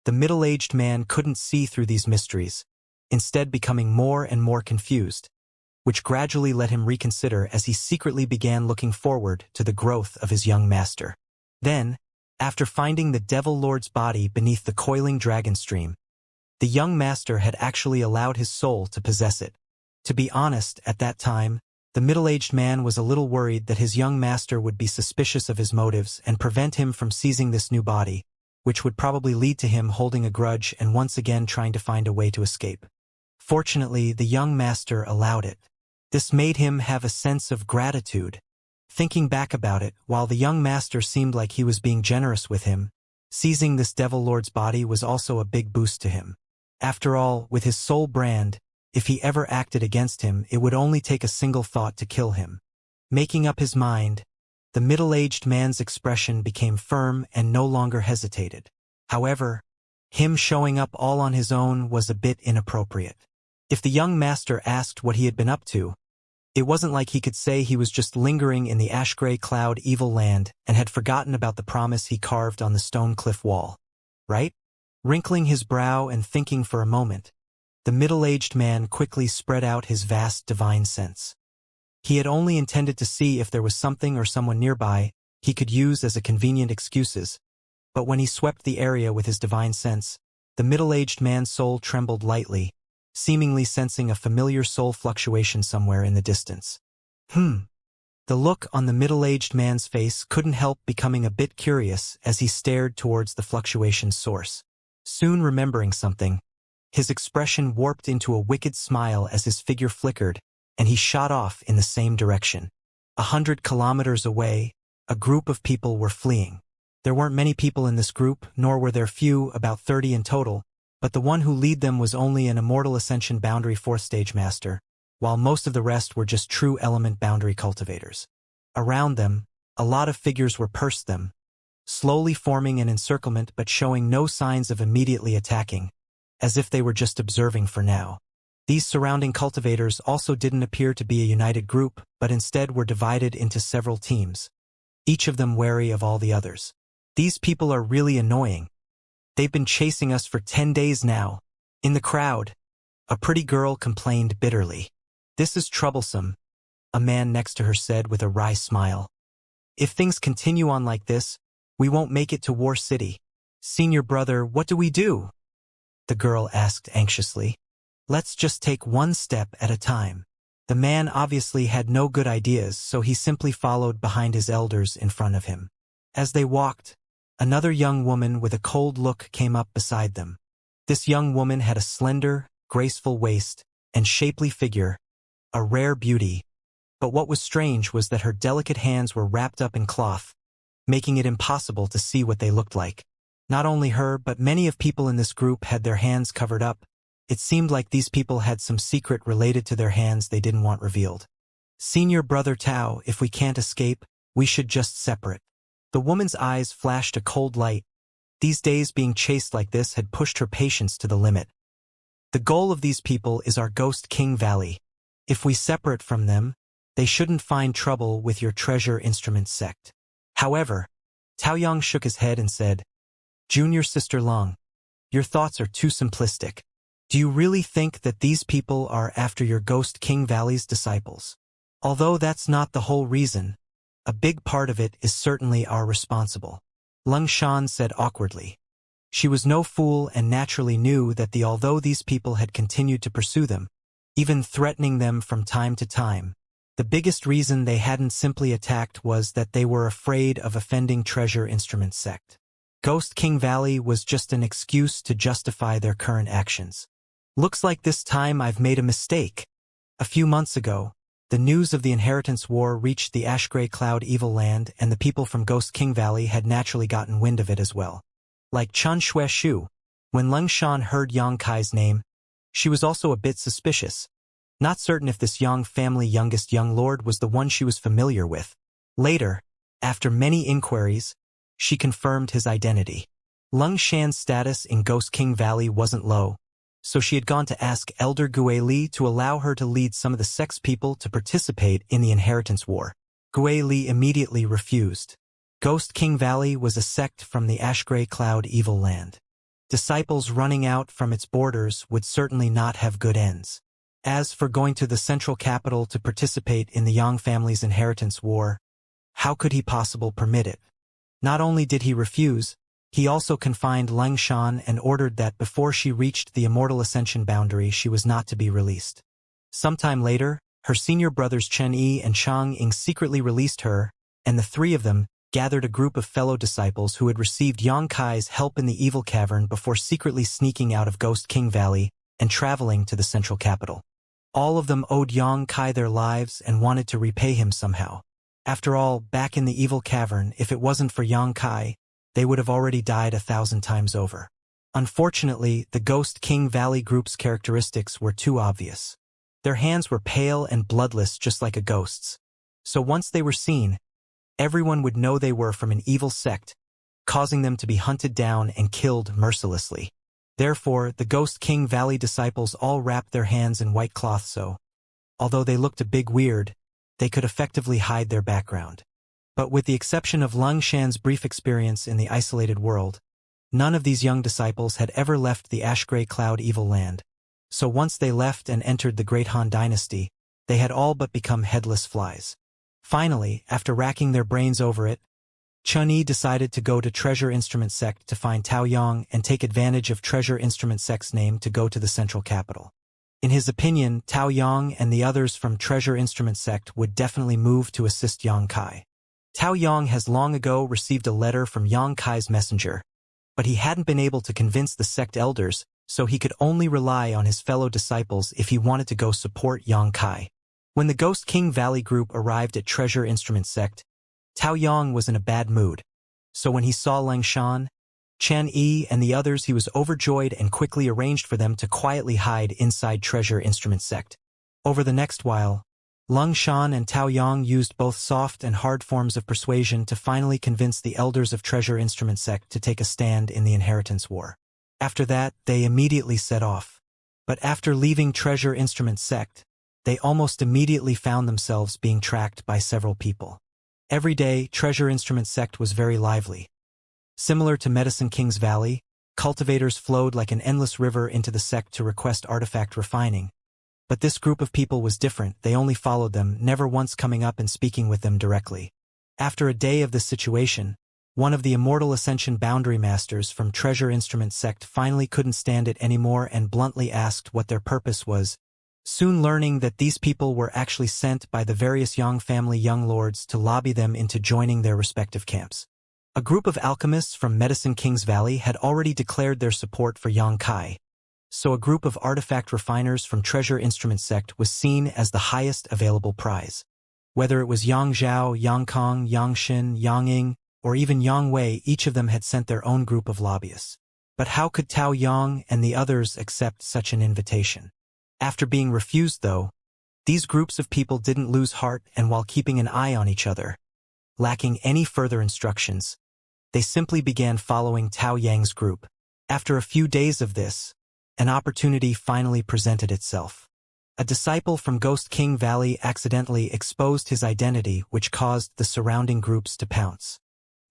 the middle-aged man couldn't see through these mysteries, instead becoming more and more confused, which gradually let him reconsider as he secretly began looking forward to the growth of his young master. Then, after finding the Devil Lord's body beneath the coiling dragon stream, the young master had actually allowed his soul to possess it. To be honest, at that time, the middle-aged man was a little worried that his young master would be suspicious of his motives and prevent him from seizing this new body, which would probably lead to him holding a grudge and once again trying to find a way to escape. Fortunately, the young master allowed it. This made him have a sense of gratitude. Thinking back about it, while the young master seemed like he was being generous with him, seizing this Devil Lord's body was also a big boost to him. After all, with his soul brand, if he ever acted against him, it would only take a single thought to kill him. Making up his mind, The middle-aged man's expression became firm and no longer hesitated. However, him showing up all on his own was a bit inappropriate. If the young master asked what he had been up to, it wasn't like he could say he was just lingering in the ash-gray cloud evil land and had forgotten about the promise he carved on the stone cliff wall. Right? Wrinkling his brow and thinking for a moment, the middle-aged man quickly spread out his vast divine sense. He had only intended to see if there was something or someone nearby he could use as a convenient excuses, but when he swept the area with his divine sense, the middle-aged man's soul trembled lightly, seemingly sensing a familiar soul fluctuation somewhere in the distance. The look on the middle-aged man's face couldn't help becoming a bit curious as he stared towards the fluctuation's source. Soon remembering something, his expression warped into a wicked smile as his figure flickered, and he shot off in the same direction. 100 kilometers away, a group of people were fleeing. There weren't many people in this group, nor were there few, about 30 in total, but the one who led them was only an Immortal Ascension boundary 4th stage master, while most of the rest were just true element boundary cultivators. Around them, a lot of figures were pursed them, slowly forming an encirclement but showing no signs of immediately attacking, as if they were just observing for now. These surrounding cultivators also didn't appear to be a united group, but instead were divided into several teams, each of them wary of all the others. These people are really annoying. They've been chasing us for 10 days now. In the crowd, a pretty girl complained bitterly. This is troublesome, a man next to her said with a wry smile. If things continue on like this, we won't make it to War City. Senior brother, what do we do? The girl asked anxiously. Let's just take one step at a time. The man obviously had no good ideas, so he simply followed behind his elders in front of him. As they walked, another young woman with a cold look came up beside them. This young woman had a slender, graceful waist and shapely figure, a rare beauty, but what was strange was that her delicate hands were wrapped up in cloth, making it impossible to see what they looked like. Not only her, but many of people in this group had their hands covered up. It seemed like these people had some secret related to their hands they didn't want revealed. Senior brother Tao, if we can't escape, we should just separate. The woman's eyes flashed a cold light. These days being chased like this had pushed her patience to the limit. The goal of these people is our Ghost King Valley. If we separate from them, they shouldn't find trouble with your treasure instrument sect. However, Taoyang shook his head and said, Junior Sister Long, your thoughts are too simplistic. Do you really think that these people are after your Ghost King Valley's disciples? Although that's not the whole reason, a big part of it is certainly our responsible. Lung Shan said awkwardly. She was no fool and naturally knew that although these people had continued to pursue them, even threatening them from time to time, the biggest reason they hadn't simply attacked was that they were afraid of offending Treasure Instrument Sect. Ghost King Valley was just an excuse to justify their current actions. Looks like this time I've made a mistake. A few months ago, the news of the Inheritance War reached the Ash-Gray Cloud Evil Land, and the people from Ghost King Valley had naturally gotten wind of it as well. Like Chun Xue Shu, when Leng Shan heard Yang Kai's name, she was also a bit suspicious, not certain if this Yang family youngest young lord was the one she was familiar with. Later, after many inquiries, she confirmed his identity. Leng Shan's status in Ghost King Valley wasn't low, so she had gone to ask Elder Gue Li to allow her to lead some of the sex people to participate in the Inheritance War. Gue Li immediately refused. Ghost King Valley was a sect from the Ash-Gray Cloud Evil Land. Disciples running out from its borders would certainly not have good ends. As for going to the central capital to participate in the Yang family's Inheritance War, how could he possibly permit it? Not only did he refuse, he also confined Leng Shan and ordered that before she reached the Immortal Ascension boundary she was not to be released. Sometime later, her senior brothers Chen Yi and Chang Ying secretly released her, and the three of them gathered a group of fellow disciples who had received Yang Kai's help in the Evil Cavern before secretly sneaking out of Ghost King Valley and traveling to the central capital. All of them owed Yang Kai their lives and wanted to repay him somehow. After all, back in the Evil Cavern, if it wasn't for Yang Kai, they would have already died 1,000 times over. Unfortunately, the Ghost King Valley group's characteristics were too obvious. Their hands were pale and bloodless just like a ghost's. So once they were seen, everyone would know they were from an evil sect, causing them to be hunted down and killed mercilessly. Therefore, the Ghost King Valley disciples all wrapped their hands in white cloth so, although they looked a big weird, they could effectively hide their background. But with the exception of Lung Shan's brief experience in the isolated world, none of these young disciples had ever left the ash-gray cloud evil land. So once they left and entered the Great Han Dynasty, they had all but become headless flies. Finally, after racking their brains over it, Chun-Yi decided to go to Treasure Instrument Sect to find Tao Yang and take advantage of Treasure Instrument Sect's name to go to the central capital. In his opinion, Tao Yang and the others from Treasure Instrument Sect would definitely move to assist Yang Kai. Tao Yang has long ago received a letter from Yang Kai's messenger, but he hadn't been able to convince the sect elders, so he could only rely on his fellow disciples if he wanted to go support Yang Kai. When the Ghost King Valley group arrived at Treasure Instrument Sect, Tao Yang was in a bad mood, so when he saw Leng Shan, Chan Yi and the others he was overjoyed and quickly arranged for them to quietly hide inside Treasure Instrument Sect. Over the next while, Leng Shan and Tao Yang used both soft and hard forms of persuasion to finally convince the elders of Treasure Instrument Sect to take a stand in the Inheritance War. After that, they immediately set off. But after leaving Treasure Instrument Sect, they almost immediately found themselves being tracked by several people. Every day, Treasure Instrument Sect was very lively. Similar to Medicine King's Valley, cultivators flowed like an endless river into the sect to request artifact refining. But this group of people was different, they only followed them, never once coming up and speaking with them directly. After a day of this situation, one of the Immortal Ascension Boundary Masters from Treasure Instrument Sect finally couldn't stand it anymore and bluntly asked what their purpose was, soon learning that these people were actually sent by the various Yang family young lords to lobby them into joining their respective camps. A group of alchemists from Medicine King's Valley had already declared their support for Yang Kai, so a group of artifact refiners from Treasure Instrument Sect was seen as the highest available prize. Whether it was Yang Zhao, Yang Kong, Yang Xin, Yang Ying, or even Yang Wei, each of them had sent their own group of lobbyists. But how could Tao Yang and the others accept such an invitation? After being refused, though, these groups of people didn't lose heart, and while keeping an eye on each other, lacking any further instructions, they simply began following Tao Yang's group. After a few days of this, an opportunity finally presented itself. A disciple from Ghost King Valley accidentally exposed his identity, which caused the surrounding groups to pounce.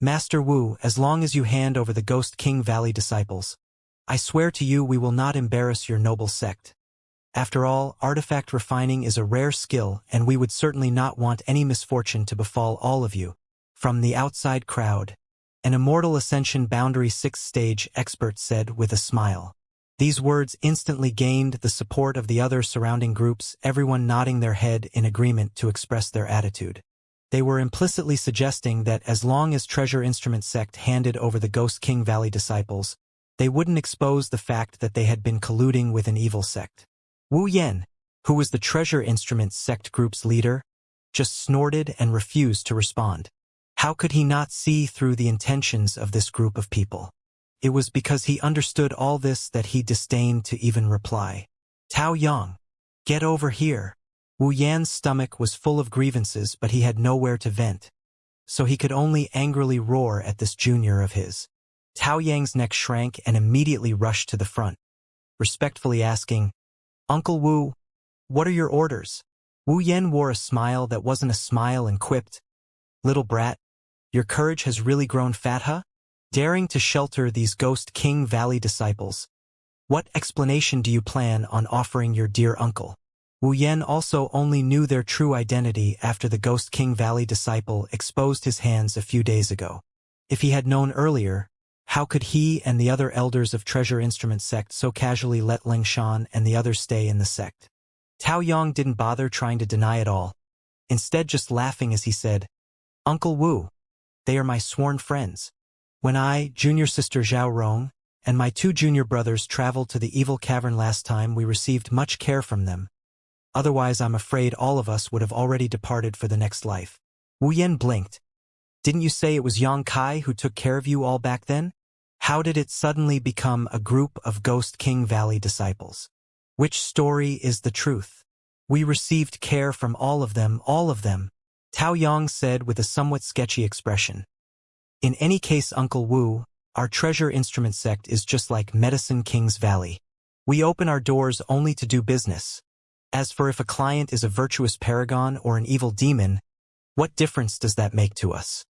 Master Wu, as long as you hand over the Ghost King Valley disciples, I swear to you we will not embarrass your noble sect. After all, artifact refining is a rare skill, and we would certainly not want any misfortune to befall all of you. From the outside crowd, an Immortal Ascension Boundary 6th Stage expert said with a smile. These words instantly gained the support of the other surrounding groups, everyone nodding their head in agreement to express their attitude. They were implicitly suggesting that as long as Treasure Instrument Sect handed over the Ghost King Valley disciples, they wouldn't expose the fact that they had been colluding with an evil sect. Wu Yan, who was the Treasure Instrument Sect group's leader, just snorted and refused to respond. How could he not see through the intentions of this group of people? It was because he understood all this that he disdained to even reply. Tao Yang, get over here. Wu Yan's stomach was full of grievances, but he had nowhere to vent, so he could only angrily roar at this junior of his. Tao Yang's neck shrank and immediately rushed to the front, respectfully asking, Uncle Wu, what are your orders? Wu Yan wore a smile that wasn't a smile and quipped, Little brat, your courage has really grown fat, huh? Daring to shelter these Ghost King Valley disciples. What explanation do you plan on offering your dear uncle? Wu Yan also only knew their true identity after the Ghost King Valley disciple exposed his hands a few days ago. If he had known earlier, how could he and the other elders of Treasure Instrument Sect so casually let Leng Shan and the others stay in the sect? Tao Yang didn't bother trying to deny it all, instead just laughing as he said, Uncle Wu, they are my sworn friends. When I, junior sister Zhao Rong, and my 2 junior brothers traveled to the evil cavern last time, we received much care from them. Otherwise, I'm afraid all of us would have already departed for the next life. Wu Yan blinked. Didn't you say it was Yang Kai who took care of you all back then? How did it suddenly become a group of Ghost King Valley disciples? Which story is the truth? We received care from all of them, Tao Yang said with a somewhat sketchy expression. In any case, Uncle Wu, our treasure instrument sect is just like Medicine King's Valley. We open our doors only to do business. As for if a client is a virtuous paragon or an evil demon, what difference does that make to us?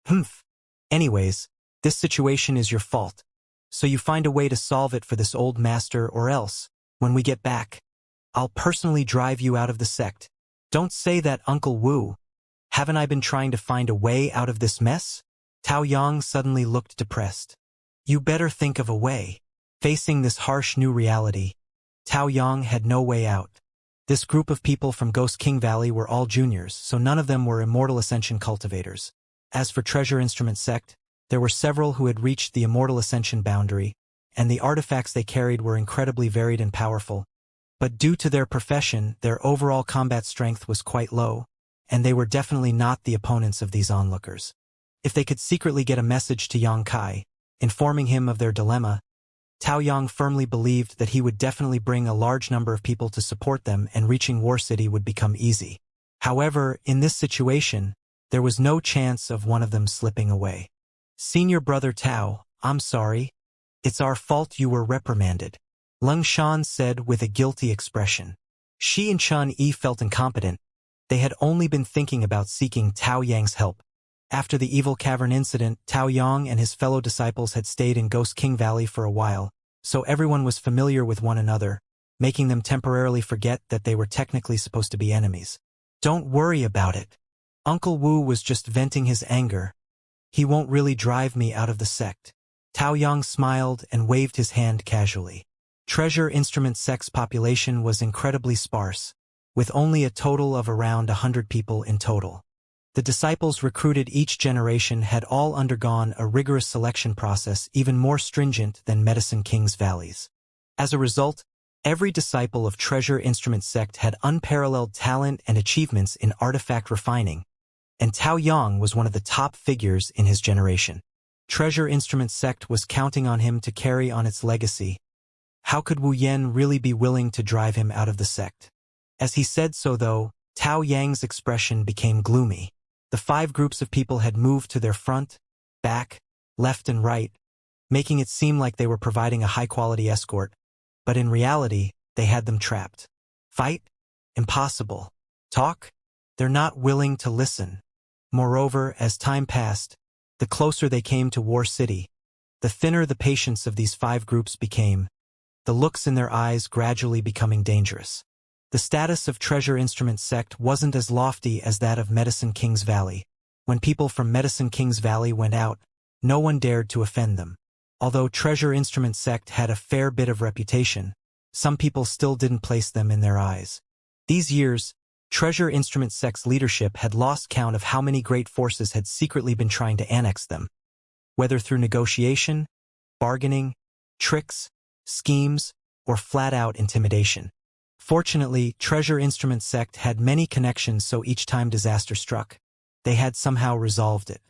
Humph. Anyways, this situation is your fault. So you find a way to solve it for this old master, or else, when we get back, I'll personally drive you out of the sect. Don't say that, Uncle Wu. Haven't I been trying to find a way out of this mess? Tao Yang suddenly looked depressed. You better think of a way. Facing this harsh new reality, Tao Yang had no way out. This group of people from Ghost King Valley were all juniors, so none of them were Immortal Ascension cultivators. As for Treasure Instrument Sect, there were several who had reached the Immortal Ascension boundary, and the artifacts they carried were incredibly varied and powerful. But due to their profession, their overall combat strength was quite low, and they were definitely not the opponents of these onlookers. If they could secretly get a message to Yang Kai, informing him of their dilemma, Tao Yang firmly believed that he would definitely bring a large number of people to support them, and reaching War City would become easy. However, in this situation, there was no chance of one of them slipping away. Senior Brother Tao, I'm sorry. It's our fault you were reprimanded, Lung Shan said with a guilty expression. Shi and Chun Yi felt incompetent. They had only been thinking about seeking Tao Yang's help. After the Evil Cavern incident, Tao Yang and his fellow disciples had stayed in Ghost King Valley for a while, so everyone was familiar with one another, making them temporarily forget that they were technically supposed to be enemies. Don't worry about it. Uncle Wu was just venting his anger. He won't really drive me out of the sect. Tao Yang smiled and waved his hand casually. Treasure Instrument Sect's population was incredibly sparse, with only a total of around 100 people in total. The disciples recruited each generation had all undergone a rigorous selection process even more stringent than Medicine King's Valleys. As a result, every disciple of Treasure Instrument Sect had unparalleled talent and achievements in artifact refining, and Tao Yang was one of the top figures in his generation. Treasure Instrument Sect was counting on him to carry on its legacy. How could Wu Yan really be willing to drive him out of the sect? As he said so, though, Tao Yang's expression became gloomy. The 5 groups of people had moved to their front, back, left and right, making it seem like they were providing a high-quality escort, but in reality, they had them trapped. Fight? Impossible. Talk? They're not willing to listen. Moreover, as time passed, the closer they came to War City, the thinner the patience of these 5 groups became, the looks in their eyes gradually becoming dangerous. The status of Treasure Instrument Sect wasn't as lofty as that of Medicine King's Valley. When people from Medicine King's Valley went out, no one dared to offend them. Although Treasure Instrument Sect had a fair bit of reputation, some people still didn't place them in their eyes. These years, Treasure Instrument Sect's leadership had lost count of how many great forces had secretly been trying to annex them. Whether through negotiation, bargaining, tricks, schemes, or flat-out intimidation. Fortunately, Treasure Instrument Sect had many connections, so each time disaster struck, they had somehow resolved it.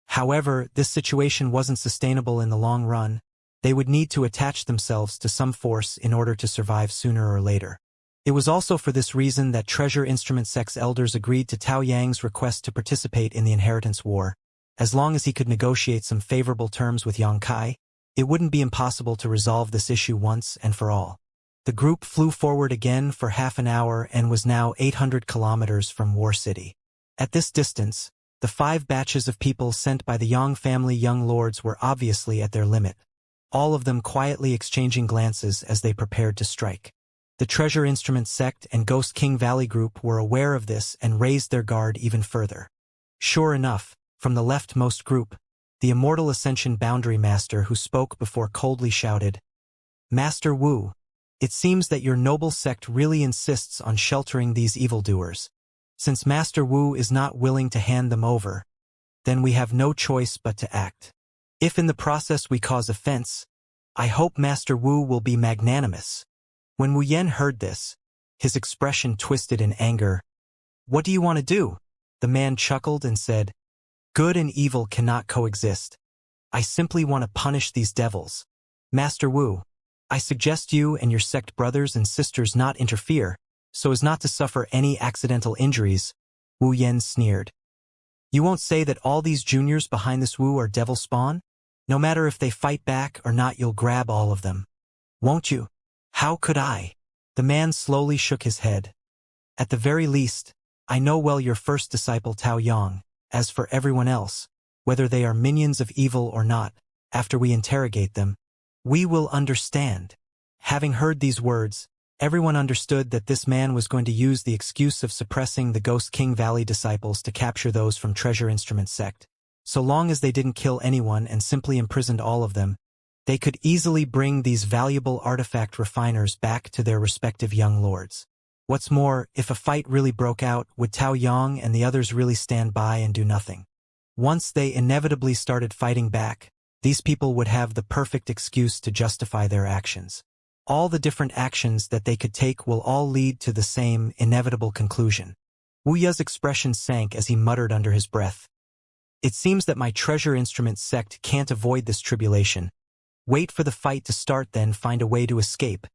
However, this situation wasn't sustainable in the long run. They would need to attach themselves to some force in order to survive sooner or later. It was also for this reason that Treasure Instrument Sect's elders agreed to Tao Yang's request to participate in the Inheritance War. As long as he could negotiate some favorable terms with Yang Kai, it wouldn't be impossible to resolve this issue once and for all. The group flew forward again for half an hour and was now 800 kilometers from War City. At this distance, the 5 batches of people sent by the Yang family young lords were obviously at their limit, all of them quietly exchanging glances as they prepared to strike. The Treasure Instrument Sect and Ghost King Valley group were aware of this and raised their guard even further. Sure enough, from the leftmost group, the Immortal Ascension Boundary Master who spoke before coldly shouted, "Master Wu, it seems that your noble sect really insists on sheltering these evildoers. Since Master Wu is not willing to hand them over, then we have no choice but to act. If in the process we cause offense, I hope Master Wu will be magnanimous." When Wu Yan heard this, his expression twisted in anger. "What do you want to do?" The man chuckled and said, "Good and evil cannot coexist. I simply want to punish these devils. Master Wu, I suggest you and your sect brothers and sisters not interfere, so as not to suffer any accidental injuries." Wu Yan sneered. You won't say that all these juniors behind this Wu are devil spawn? No matter if they fight back or not, you'll grab all of them. Won't you? How could I? The man slowly shook his head. At the very least, I know well your first disciple Tao Yang. As for everyone else, whether they are minions of evil or not, after we interrogate them, we will understand. Having heard these words, everyone understood that this man was going to use the excuse of suppressing the Ghost King Valley disciples to capture those from Treasure Instrument sect. So long as they didn't kill anyone and simply imprisoned all of them, they could easily bring these valuable artifact refiners back to their respective young lords. What's more, if a fight really broke out, would Tao Yang and the others really stand by and do nothing? Once they inevitably started fighting back, these people would have the perfect excuse to justify their actions. All the different actions that they could take will all lead to the same inevitable conclusion. Wuxia's expression sank as he muttered under his breath. It seems that my Treasure Instrument sect can't avoid this tribulation. Wait for the fight to start, then find a way to escape.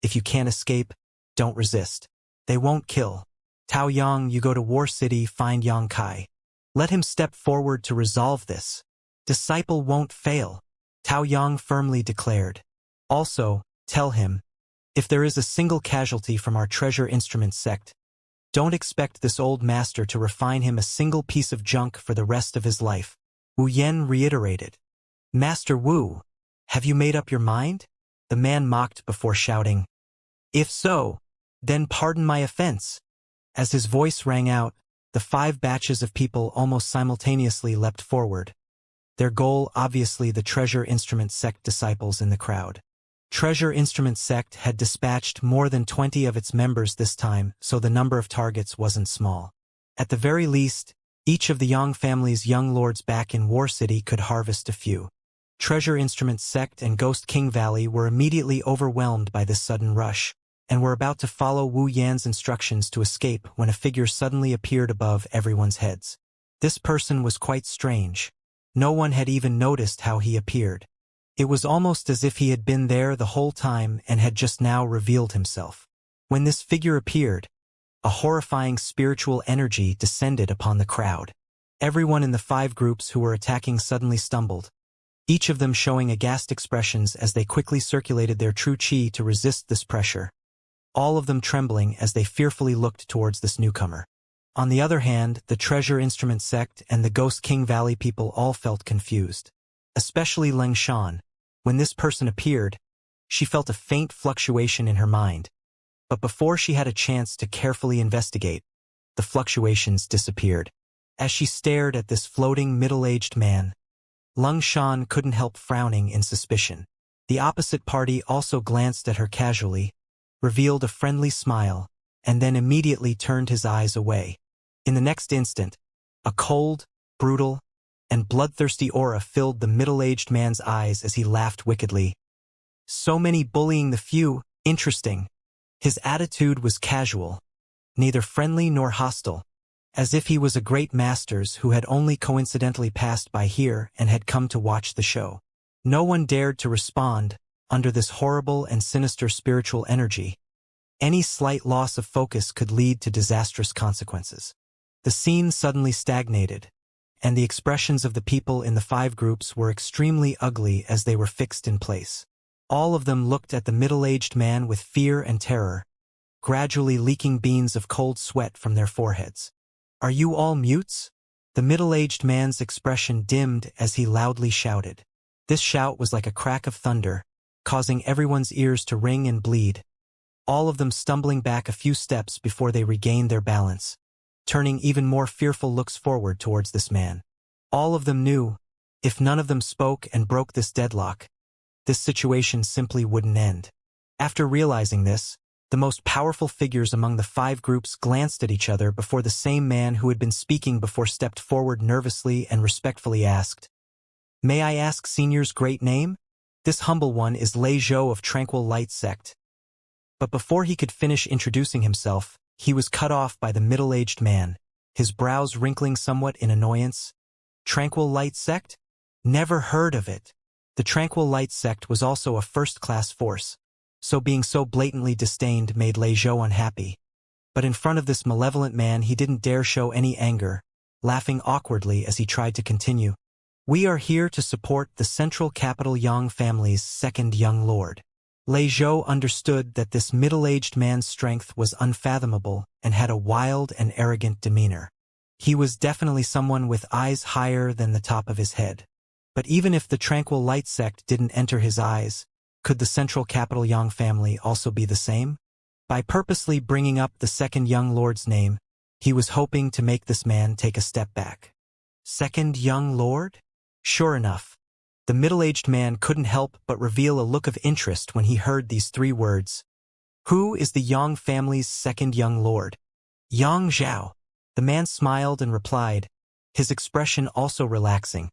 If you can't escape, don't resist. They won't kill. Tao Yang, you go to War City, find Yang Kai. Let him step forward to resolve this. Disciple won't fail, Tao Yang firmly declared. Also, tell him, if there is a single casualty from our Treasure Instrument sect, don't expect this old master to refine him a single piece of junk for the rest of his life. Wu Yan reiterated. Master Wu, have you made up your mind? The man mocked before shouting. If so, then pardon my offense. As his voice rang out, the 5 batches of people almost simultaneously leapt forward. Their goal, obviously, the Treasure Instrument sect disciples in the crowd. Treasure Instrument sect had dispatched more than 20 of its members this time, so the number of targets wasn't small. At the very least, each of the Yang family's young lords back in War City could harvest a few. Treasure Instrument sect and Ghost King Valley were immediately overwhelmed by this sudden rush, and were about to follow Wu Yan's instructions to escape when a figure suddenly appeared above everyone's heads. This person was quite strange. No one had even noticed how he appeared. It was almost as if he had been there the whole time and had just now revealed himself. When this figure appeared, a horrifying spiritual energy descended upon the crowd. Everyone in the 5 groups who were attacking suddenly stumbled, each of them showing aghast expressions as they quickly circulated their true chi to resist this pressure, all of them trembling as they fearfully looked towards this newcomer. On the other hand, the Treasure Instrument sect and the Ghost King Valley people all felt confused. Especially Leng Shan. When this person appeared, she felt a faint fluctuation in her mind. But before she had a chance to carefully investigate, the fluctuations disappeared. As she stared at this floating middle-aged man, Leng Shan couldn't help frowning in suspicion. The opposite party also glanced at her casually, revealed a friendly smile, and then immediately turned his eyes away. In the next instant, a cold, brutal, and bloodthirsty aura filled the middle-aged man's eyes as he laughed wickedly. So many bullying the few, interesting. His attitude was casual, neither friendly nor hostile, as if he was a great masters who had only coincidentally passed by here and had come to watch the show. No one dared to respond under this horrible and sinister spiritual energy. Any slight loss of focus could lead to disastrous consequences. The scene suddenly stagnated, and the expressions of the people in the 5 groups were extremely ugly as they were fixed in place. All of them looked at the middle-aged man with fear and terror, gradually leaking beads of cold sweat from their foreheads. Are you all mutes? The middle-aged man's expression dimmed as he loudly shouted. This shout was like a crack of thunder, causing everyone's ears to ring and bleed, all of them stumbling back a few steps before they regained their balance, turning even more fearful looks forward towards this man. All of them knew, if none of them spoke and broke this deadlock, this situation simply wouldn't end. After realizing this, the most powerful figures among the 5 groups glanced at each other before the same man who had been speaking before stepped forward nervously and respectfully asked, "May I ask Senior's great name? This humble one is Lei Zhou of Tranquil Light Sect." But before he could finish introducing himself, he was cut off by the middle-aged man, his brows wrinkling somewhat in annoyance. Tranquil Light Sect? Never heard of it. The Tranquil Light Sect was also a first-class force, so being so blatantly disdained made Lei Zhou unhappy. But in front of this malevolent man he didn't dare show any anger, laughing awkwardly as he tried to continue. "We are here to support the central capital Yang family's second young lord." Lei Zhou understood that this middle-aged man's strength was unfathomable and had a wild and arrogant demeanor. He was definitely someone with eyes higher than the top of his head. But even if the tranquil light sect didn't enter his eyes, could the central capital Yang family also be the same? By purposely bringing up the second young lord's name, he was hoping to make this man take a step back. Second young lord? Sure enough, the middle-aged man couldn't help but reveal a look of interest when he heard these three words. "Who is the Yang family's second young lord?" "Yang Zhao." The man smiled and replied, his expression also relaxing,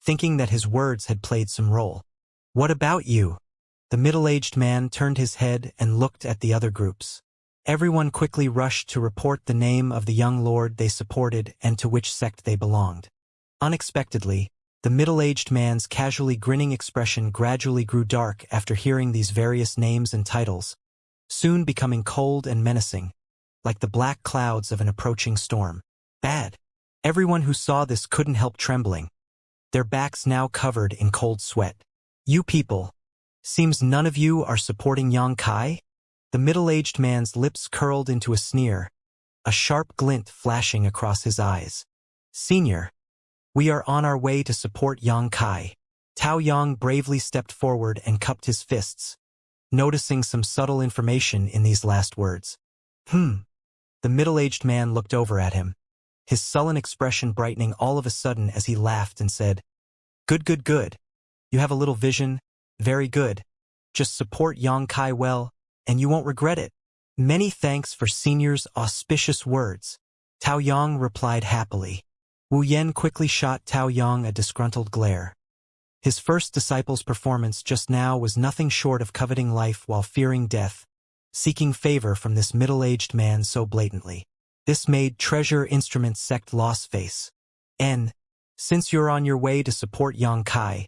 thinking that his words had played some role. "What about you?" The middle-aged man turned his head and looked at the other groups. Everyone quickly rushed to report the name of the young lord they supported and to which sect they belonged. Unexpectedly, the middle-aged man's casually grinning expression gradually grew dark after hearing these various names and titles, soon becoming cold and menacing, like the black clouds of an approaching storm. Bad. Everyone who saw this couldn't help trembling, their backs now covered in cold sweat. "You people, seems none of you are supporting Yang Kai?" The middle-aged man's lips curled into a sneer, a sharp glint flashing across his eyes. "Senior, we are on our way to support Yang Kai." Tao Yang bravely stepped forward and cupped his fists, noticing some subtle information in these last words. The middle-aged man looked over at him, his sullen expression brightening all of a sudden as he laughed and said, "Good, good, good. You have a little vision. Very good. Just support Yang Kai well, and you won't regret it." "Many thanks for Senior's auspicious words," Tao Yang replied happily. Wu Yan quickly shot Tao Yang a disgruntled glare. His first disciple's performance just now was nothing short of coveting life while fearing death, seeking favor from this middle-aged man so blatantly. This made Treasure Instrument Sect Loss face. Since you're on your way to support Yang Kai,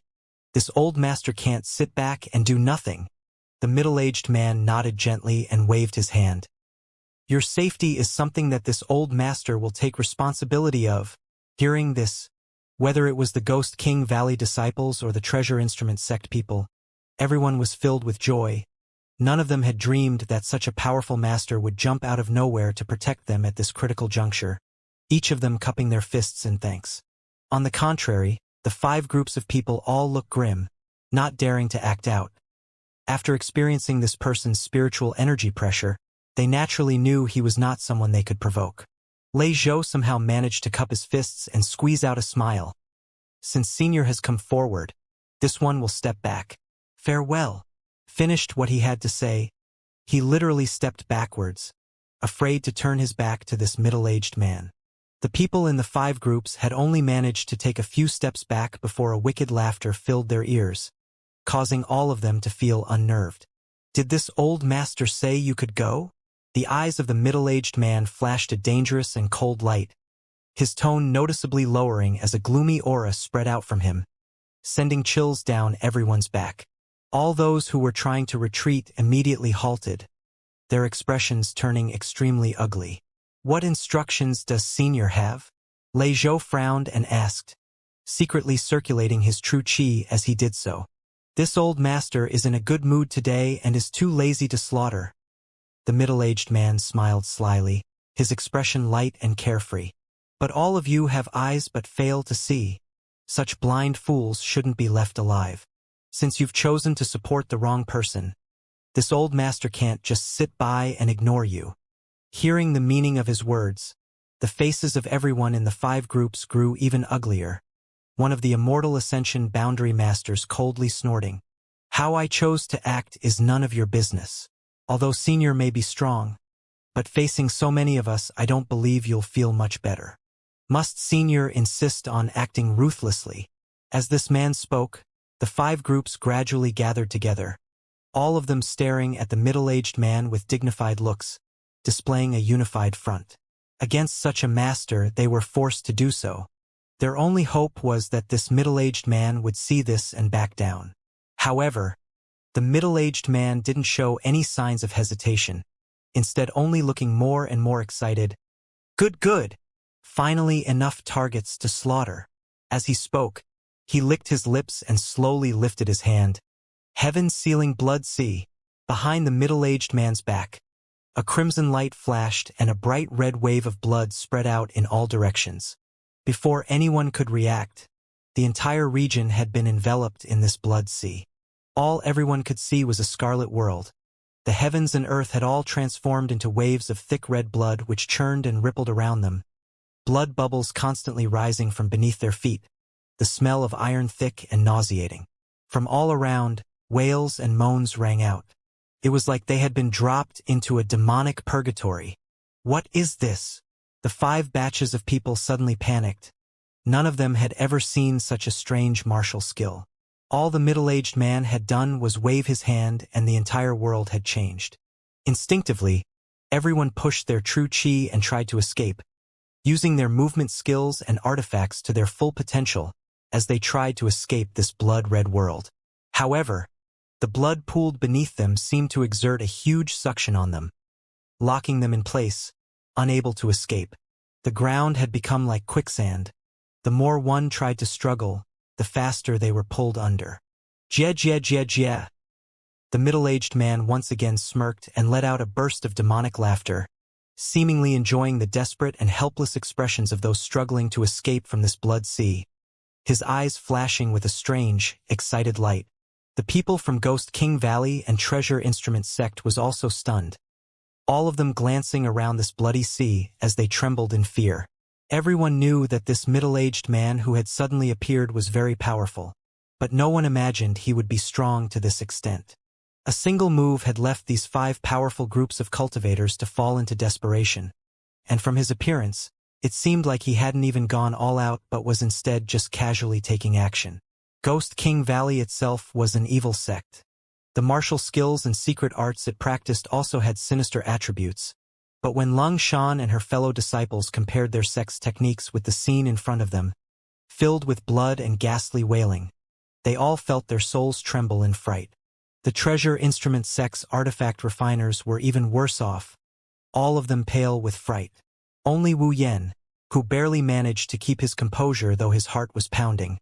this old master can't sit back and do nothing." The middle-aged man nodded gently and waved his hand. "Your safety is something that this old master will take responsibility of." Hearing this, whether it was the Ghost King Valley disciples or the Treasure Instrument Sect people, everyone was filled with joy. None of them had dreamed that such a powerful master would jump out of nowhere to protect them at this critical juncture, each of them cupping their fists in thanks. On the contrary, the 5 groups of people all looked grim, not daring to act out. After experiencing this person's spiritual energy pressure, they naturally knew he was not someone they could provoke. Lei Zhou somehow managed to cup his fists and squeeze out a smile. "Since Senior has come forward, this one will step back. Farewell." Finished what he had to say, he literally stepped backwards, afraid to turn his back to this middle-aged man. The people in the 5 groups had only managed to take a few steps back before a wicked laughter filled their ears, causing all of them to feel unnerved. "Did this old master say you could go?" The eyes of the middle-aged man flashed a dangerous and cold light, his tone noticeably lowering as a gloomy aura spread out from him, sending chills down everyone's back. All those who were trying to retreat immediately halted, their expressions turning extremely ugly. "What instructions does Senior have?" Lei Zhou frowned and asked, secretly circulating his true qi as he did so. "This old master is in a good mood today and is too lazy to slaughter." The middle-aged man smiled slyly, his expression light and carefree. "But all of you have eyes but fail to see. Such blind fools shouldn't be left alive. Since you've chosen to support the wrong person, this old master can't just sit by and ignore you." Hearing the meaning of his words, the faces of everyone in the 5 groups grew even uglier, one of the Immortal Ascension boundary masters coldly snorting. "How I chose to act is none of your business. Although Senior may be strong, but facing so many of us I don't believe you'll feel much better. Must Senior insist on acting ruthlessly?" As this man spoke, the 5 groups gradually gathered together, all of them staring at the middle-aged man with dignified looks, displaying a unified front. Against such a master they were forced to do so. Their only hope was that this middle-aged man would see this and back down. However, the middle-aged man didn't show any signs of hesitation, instead only looking more and more excited. "Good, good. Finally enough targets to slaughter. As he spoke, he licked his lips and slowly lifted his hand. Heaven-sealing blood sea. Behind the middle-aged man's back, a crimson light flashed and a bright red wave of blood spread out in all directions. Before anyone could react, the entire region had been enveloped in this blood sea. All everyone could see was a scarlet world. The heavens and earth had all transformed into waves of thick red blood which churned and rippled around them, blood bubbles constantly rising from beneath their feet, the smell of iron thick and nauseating. From all around, wails and moans rang out. It was like they had been dropped into a demonic purgatory. What is this? The 5 batches of people suddenly panicked. None of them had ever seen such a strange martial skill. All the middle-aged man had done was wave his hand and the entire world had changed. Instinctively, everyone pushed their true chi and tried to escape, using their movement skills and artifacts to their full potential as they tried to escape this blood-red world. However, the blood pooled beneath them seemed to exert a huge suction on them, locking them in place, unable to escape. The ground had become like quicksand. The more one tried to struggle, the faster they were pulled under. Jie jie jie jie. The middle-aged man once again smirked and let out a burst of demonic laughter, seemingly enjoying the desperate and helpless expressions of those struggling to escape from this blood sea, his eyes flashing with a strange, excited light. The people from Ghost King Valley and Treasure Instrument sect was also stunned, all of them glancing around this bloody sea as they trembled in fear. Everyone knew that this middle-aged man who had suddenly appeared was very powerful, but no one imagined he would be strong to this extent. A single move had left these 5 powerful groups of cultivators to fall into desperation, and from his appearance, it seemed like he hadn't even gone all out but was instead just casually taking action. Ghost King Valley itself was an evil sect. The martial skills and secret arts it practiced also had sinister attributes, but when Lung Shan and her fellow disciples compared their sect's techniques with the scene in front of them, filled with blood and ghastly wailing, they all felt their souls tremble in fright. The Treasure Instrument sect's artifact refiners were even worse off, all of them pale with fright. Only Wu Yen, who barely managed to keep his composure though his heart was pounding,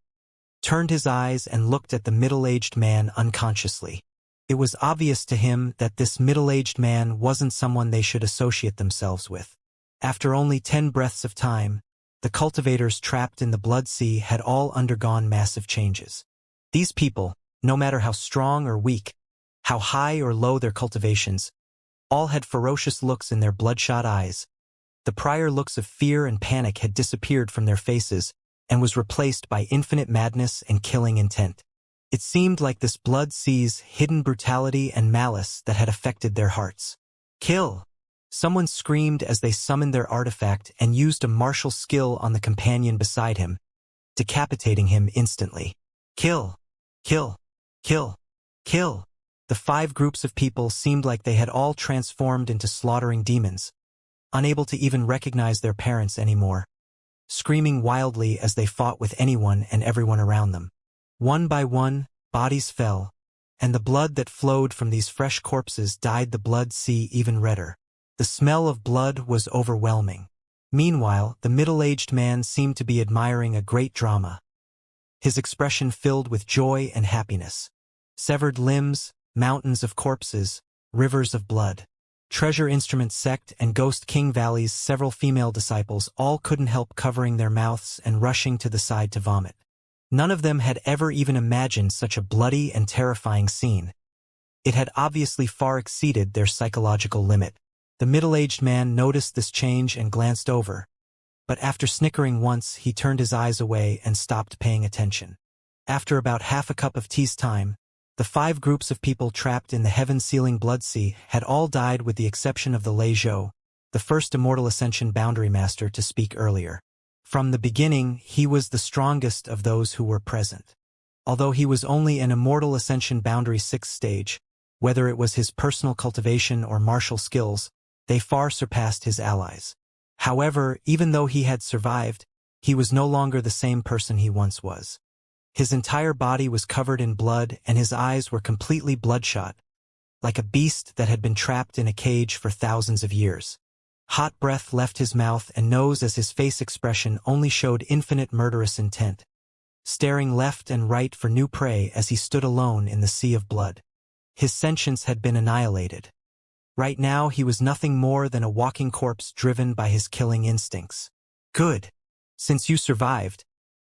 turned his eyes and looked at the middle-aged man unconsciously. It was obvious to him that this middle-aged man wasn't someone they should associate themselves with. After only 10 breaths of time, the cultivators trapped in the blood sea had all undergone massive changes. These people, no matter how strong or weak, how high or low their cultivations, all had ferocious looks in their bloodshot eyes. The prior looks of fear and panic had disappeared from their faces and was replaced by infinite madness and killing intent. It seemed like this blood sea's hidden brutality and malice that had affected their hearts. Kill! Someone screamed as they summoned their artifact and used a martial skill on the companion beside him, decapitating him instantly. Kill! Kill! Kill! Kill! The 5 groups of people seemed like they had all transformed into slaughtering demons, unable to even recognize their parents anymore, screaming wildly as they fought with anyone and everyone around them. One by one, bodies fell, and the blood that flowed from these fresh corpses dyed the blood sea even redder. The smell of blood was overwhelming. Meanwhile, the middle-aged man seemed to be admiring a great drama, his expression filled with joy and happiness. Severed limbs, mountains of corpses, rivers of blood. Treasure Instrument sect and Ghost King Valley's several female disciples all couldn't help covering their mouths and rushing to the side to vomit. None of them had ever even imagined such a bloody and terrifying scene. It had obviously far exceeded their psychological limit. The middle-aged man noticed this change and glanced over, but after snickering once, he turned his eyes away and stopped paying attention. After about half a cup of tea's time, the 5 groups of people trapped in the heaven-sealing blood sea had all died with the exception of the Lei Zhou, the first Immortal Ascension Boundary Master to speak earlier. From the beginning, he was the strongest of those who were present. Although he was only an Immortal Ascension Boundary 6th stage, whether it was his personal cultivation or martial skills, they far surpassed his allies. However, even though he had survived, he was no longer the same person he once was. His entire body was covered in blood and his eyes were completely bloodshot, like a beast that had been trapped in a cage for thousands of years. Hot breath left his mouth and nose as his face expression only showed infinite murderous intent, staring left and right for new prey as he stood alone in the sea of blood. His sentience had been annihilated. Right now he was nothing more than a walking corpse driven by his killing instincts. Good. Since you survived,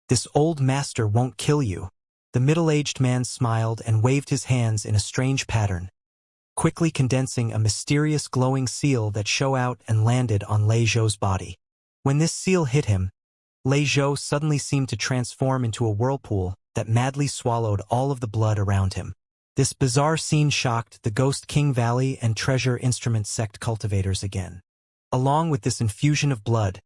this old master won't kill you. The middle-aged man smiled and waved his hands in a strange pattern, quickly condensing a mysterious glowing seal that shone out and landed on Lei Zhou's body. When this seal hit him, Lei Zhou suddenly seemed to transform into a whirlpool that madly swallowed all of the blood around him. This bizarre scene shocked the Ghost King Valley and Treasure Instrument sect cultivators again. Along with this infusion of blood,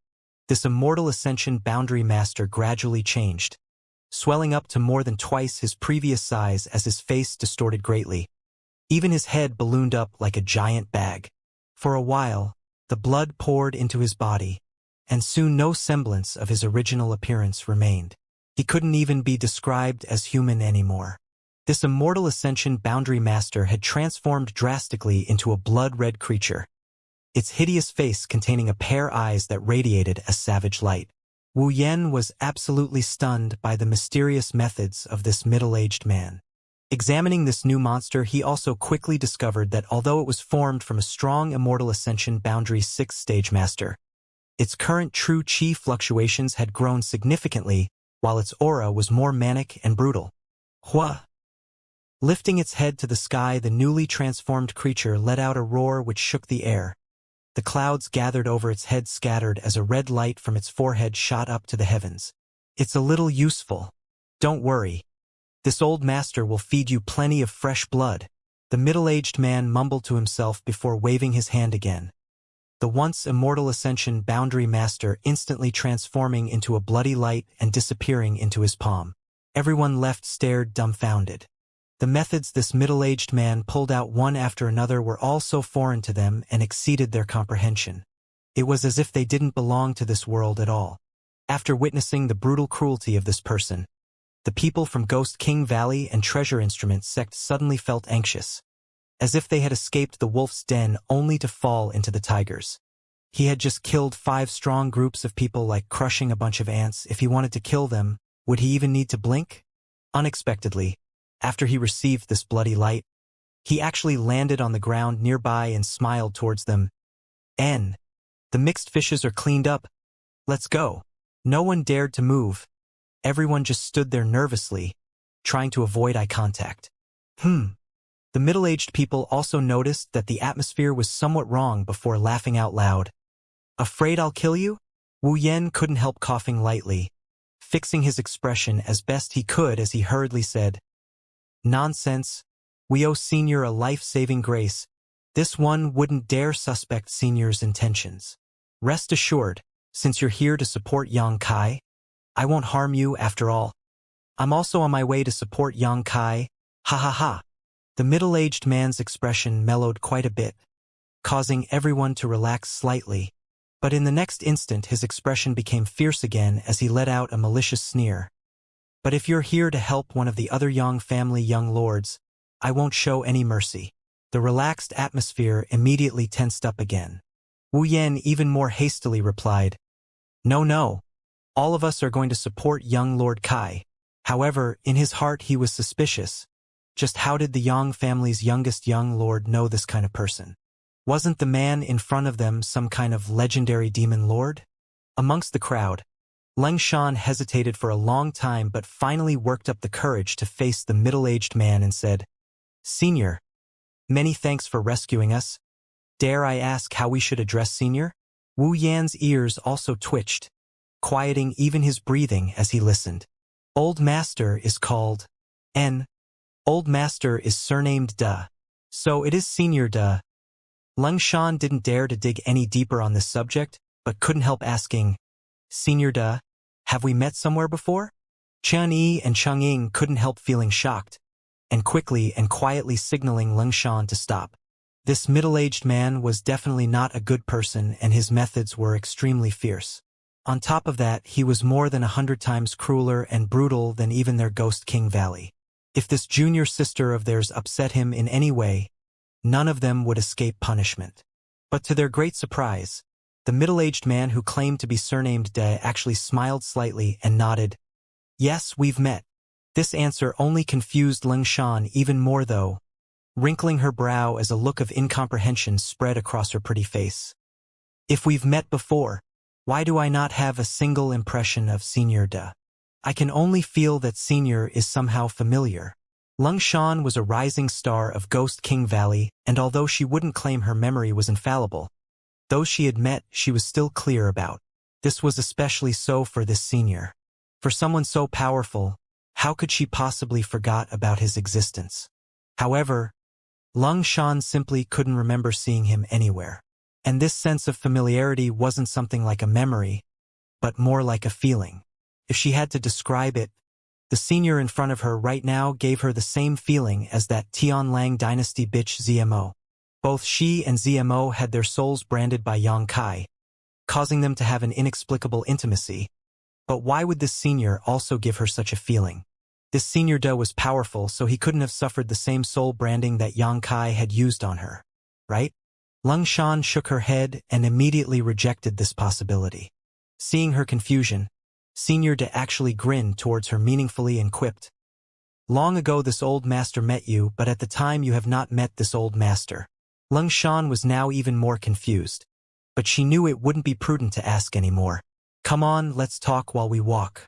this immortal Ascension boundary master gradually changed, swelling up to more than twice his previous size as his face distorted greatly. Even his head ballooned up like a giant bag. For a while, the blood poured into his body, and soon no semblance of his original appearance remained. He couldn't even be described as human anymore. This immortal Ascension boundary master had transformed drastically into a blood-red creature, its hideous face containing a pair of eyes that radiated a savage light. Wu Yan was absolutely stunned by the mysterious methods of this middle-aged man. Examining this new monster, he also quickly discovered that although it was formed from a strong immortal Ascension boundary 6th stage master, its current true chi fluctuations had grown significantly, while its aura was more manic and brutal. Hua! Lifting its head to the sky, the newly transformed creature let out a roar which shook the air. The clouds gathered over its head scattered as a red light from its forehead shot up to the heavens. It's a little useful. Don't worry. This old master will feed you plenty of fresh blood. The middle-aged man mumbled to himself before waving his hand again. The once immortal Ascension boundary master instantly transforming into a bloody light and disappearing into his palm. Everyone left stared dumbfounded. The methods this middle-aged man pulled out one after another were all so foreign to them and exceeded their comprehension. It was as if they didn't belong to this world at all. After witnessing the brutal cruelty of this person, the people from Ghost King Valley and Treasure Instrument sect suddenly felt anxious, as if they had escaped the wolf's den only to fall into the tiger's. He had just killed 5 strong groups of people like crushing a bunch of ants. If he wanted to kill them, would he even need to blink? Unexpectedly, after he received this bloody light, he actually landed on the ground nearby and smiled towards them. The mixed fishes are cleaned up. Let's go. No one dared to move. Everyone just stood there nervously, trying to avoid eye contact. The middle-aged people also noticed that the atmosphere was somewhat wrong before laughing out loud. Afraid I'll kill you? Wu Yan couldn't help coughing lightly, fixing his expression as best he could as he hurriedly said, Nonsense. We owe Senior a life-saving grace. This one wouldn't dare suspect Senior's intentions. Rest assured, since you're here to support Yang Kai, I won't harm you after all. I'm also on my way to support Yang Kai. Ha ha ha. The middle-aged man's expression mellowed quite a bit, causing everyone to relax slightly. But in the next instant his expression became fierce again as he let out a malicious sneer. But if you're here to help one of the other Yang family young lords, I won't show any mercy. The relaxed atmosphere immediately tensed up again. Wu Yan even more hastily replied, No. All of us are going to support young Lord Kai. However, in his heart he was suspicious. Just how did the Yang family's youngest young lord know this kind of person? Wasn't the man in front of them some kind of legendary demon lord? Amongst the crowd, Leng Shan hesitated for a long time but finally worked up the courage to face the middle-aged man and said, Senior, many thanks for rescuing us. Dare I ask how we should address Senior? Wu Yan's ears also twitched, quieting even his breathing as he listened. Old Master is called N. Old Master is surnamed Da. So it is Senior Da. Leng Shan didn't dare to dig any deeper on this subject, but couldn't help asking, Senior Da, have we met somewhere before? Qian Yi and Cheng Ying couldn't help feeling shocked, and quickly and quietly signaling Leng Shan to stop. This middle-aged man was definitely not a good person and his methods were extremely fierce. On top of that, he was more than 100 times crueler and brutal than even their Ghost King Valley. If this junior sister of theirs upset him in any way, none of them would escape punishment. But to their great surprise, The middle-aged man who claimed to be surnamed De actually smiled slightly and nodded. Yes, we've met. This answer only confused Lingshan even more though, wrinkling her brow as a look of incomprehension spread across her pretty face. If we've met before, why do I not have a single impression of Senior De? I can only feel that Senior is somehow familiar. Lingshan was a rising star of Ghost King Valley, and although she wouldn't claim her memory was infallible, those she had met she was still clear about. This was especially so for this Senior. For someone so powerful, how could she possibly forgot about his existence? However, Lingshan simply couldn't remember seeing him anywhere. And this sense of familiarity wasn't something like a memory, but more like a feeling. If she had to describe it, the Senior in front of her right now gave her the same feeling as that Tianlang dynasty bitch ZMO. Both she and ZMO had their souls branded by Yang Kai, causing them to have an inexplicable intimacy. But why would this Senior also give her such a feeling? This Senior De was powerful, so he couldn't have suffered the same soul branding that Yang Kai had used on her, right? Lingshan shook her head and immediately rejected this possibility. Seeing her confusion, Senior De actually grinned towards her meaningfully and quipped. Long ago this old master met you, but at the time you have not met this old master. Lingshan was now even more confused, but she knew it wouldn't be prudent to ask anymore. Come on, let's talk while we walk.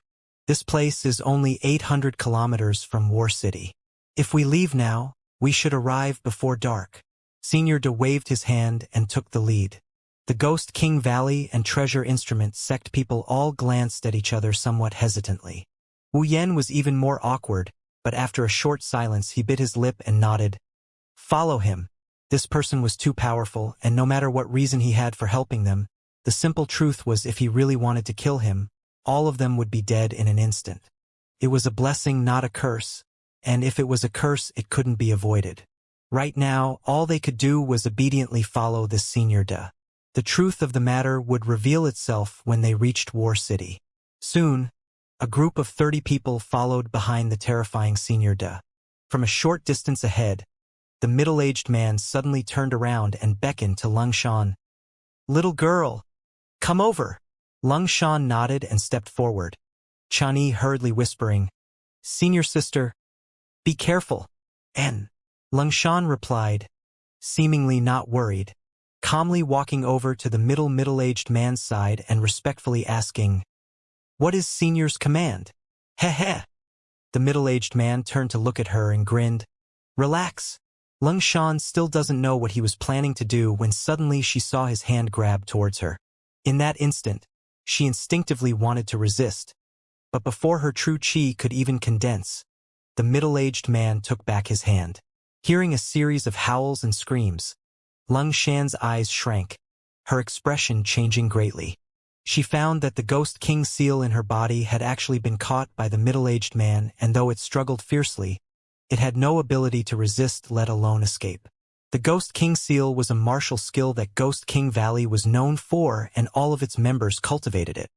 This place is only 800 kilometers from War City. If we leave now, we should arrive before dark. Senior De waved his hand and took the lead. The Ghost King Valley and Treasure Instrument sect people all glanced at each other somewhat hesitantly. Wu Yen was even more awkward, but after a short silence he bit his lip and nodded. Follow him. This person was too powerful, and no matter what reason he had for helping them, the simple truth was if he really wanted to kill him, all of them would be dead in an instant. It was a blessing, not a curse, and if it was a curse, it couldn't be avoided. Right now, all they could do was obediently follow this Senior De. The truth of the matter would reveal itself when they reached War City. Soon, a group of 30 people followed behind the terrifying Senior De. From a short distance ahead, the middle-aged man suddenly turned around and beckoned to Lingshan. Little girl, come over. Lingshan nodded and stepped forward, Chani hurriedly whispering, Senior sister, be careful. N. Lingshan replied, seemingly not worried, calmly walking over to the middle-aged man's side and respectfully asking, What is Senior's command? Heh. The middle-aged man turned to look at her and grinned. Relax. Lingshan still doesn't know what he was planning to do when suddenly she saw his hand grab towards her. In that instant, she instinctively wanted to resist. But before her true chi could even condense, the middle-aged man took back his hand. Hearing a series of howls and screams, Lingshan's eyes shrank, her expression changing greatly. She found that the Ghost King seal in her body had actually been caught by the middle-aged man, and though it struggled fiercely, it had no ability to resist, let alone escape. The Ghost King seal was a martial skill that Ghost King Valley was known for, and all of its members cultivated it.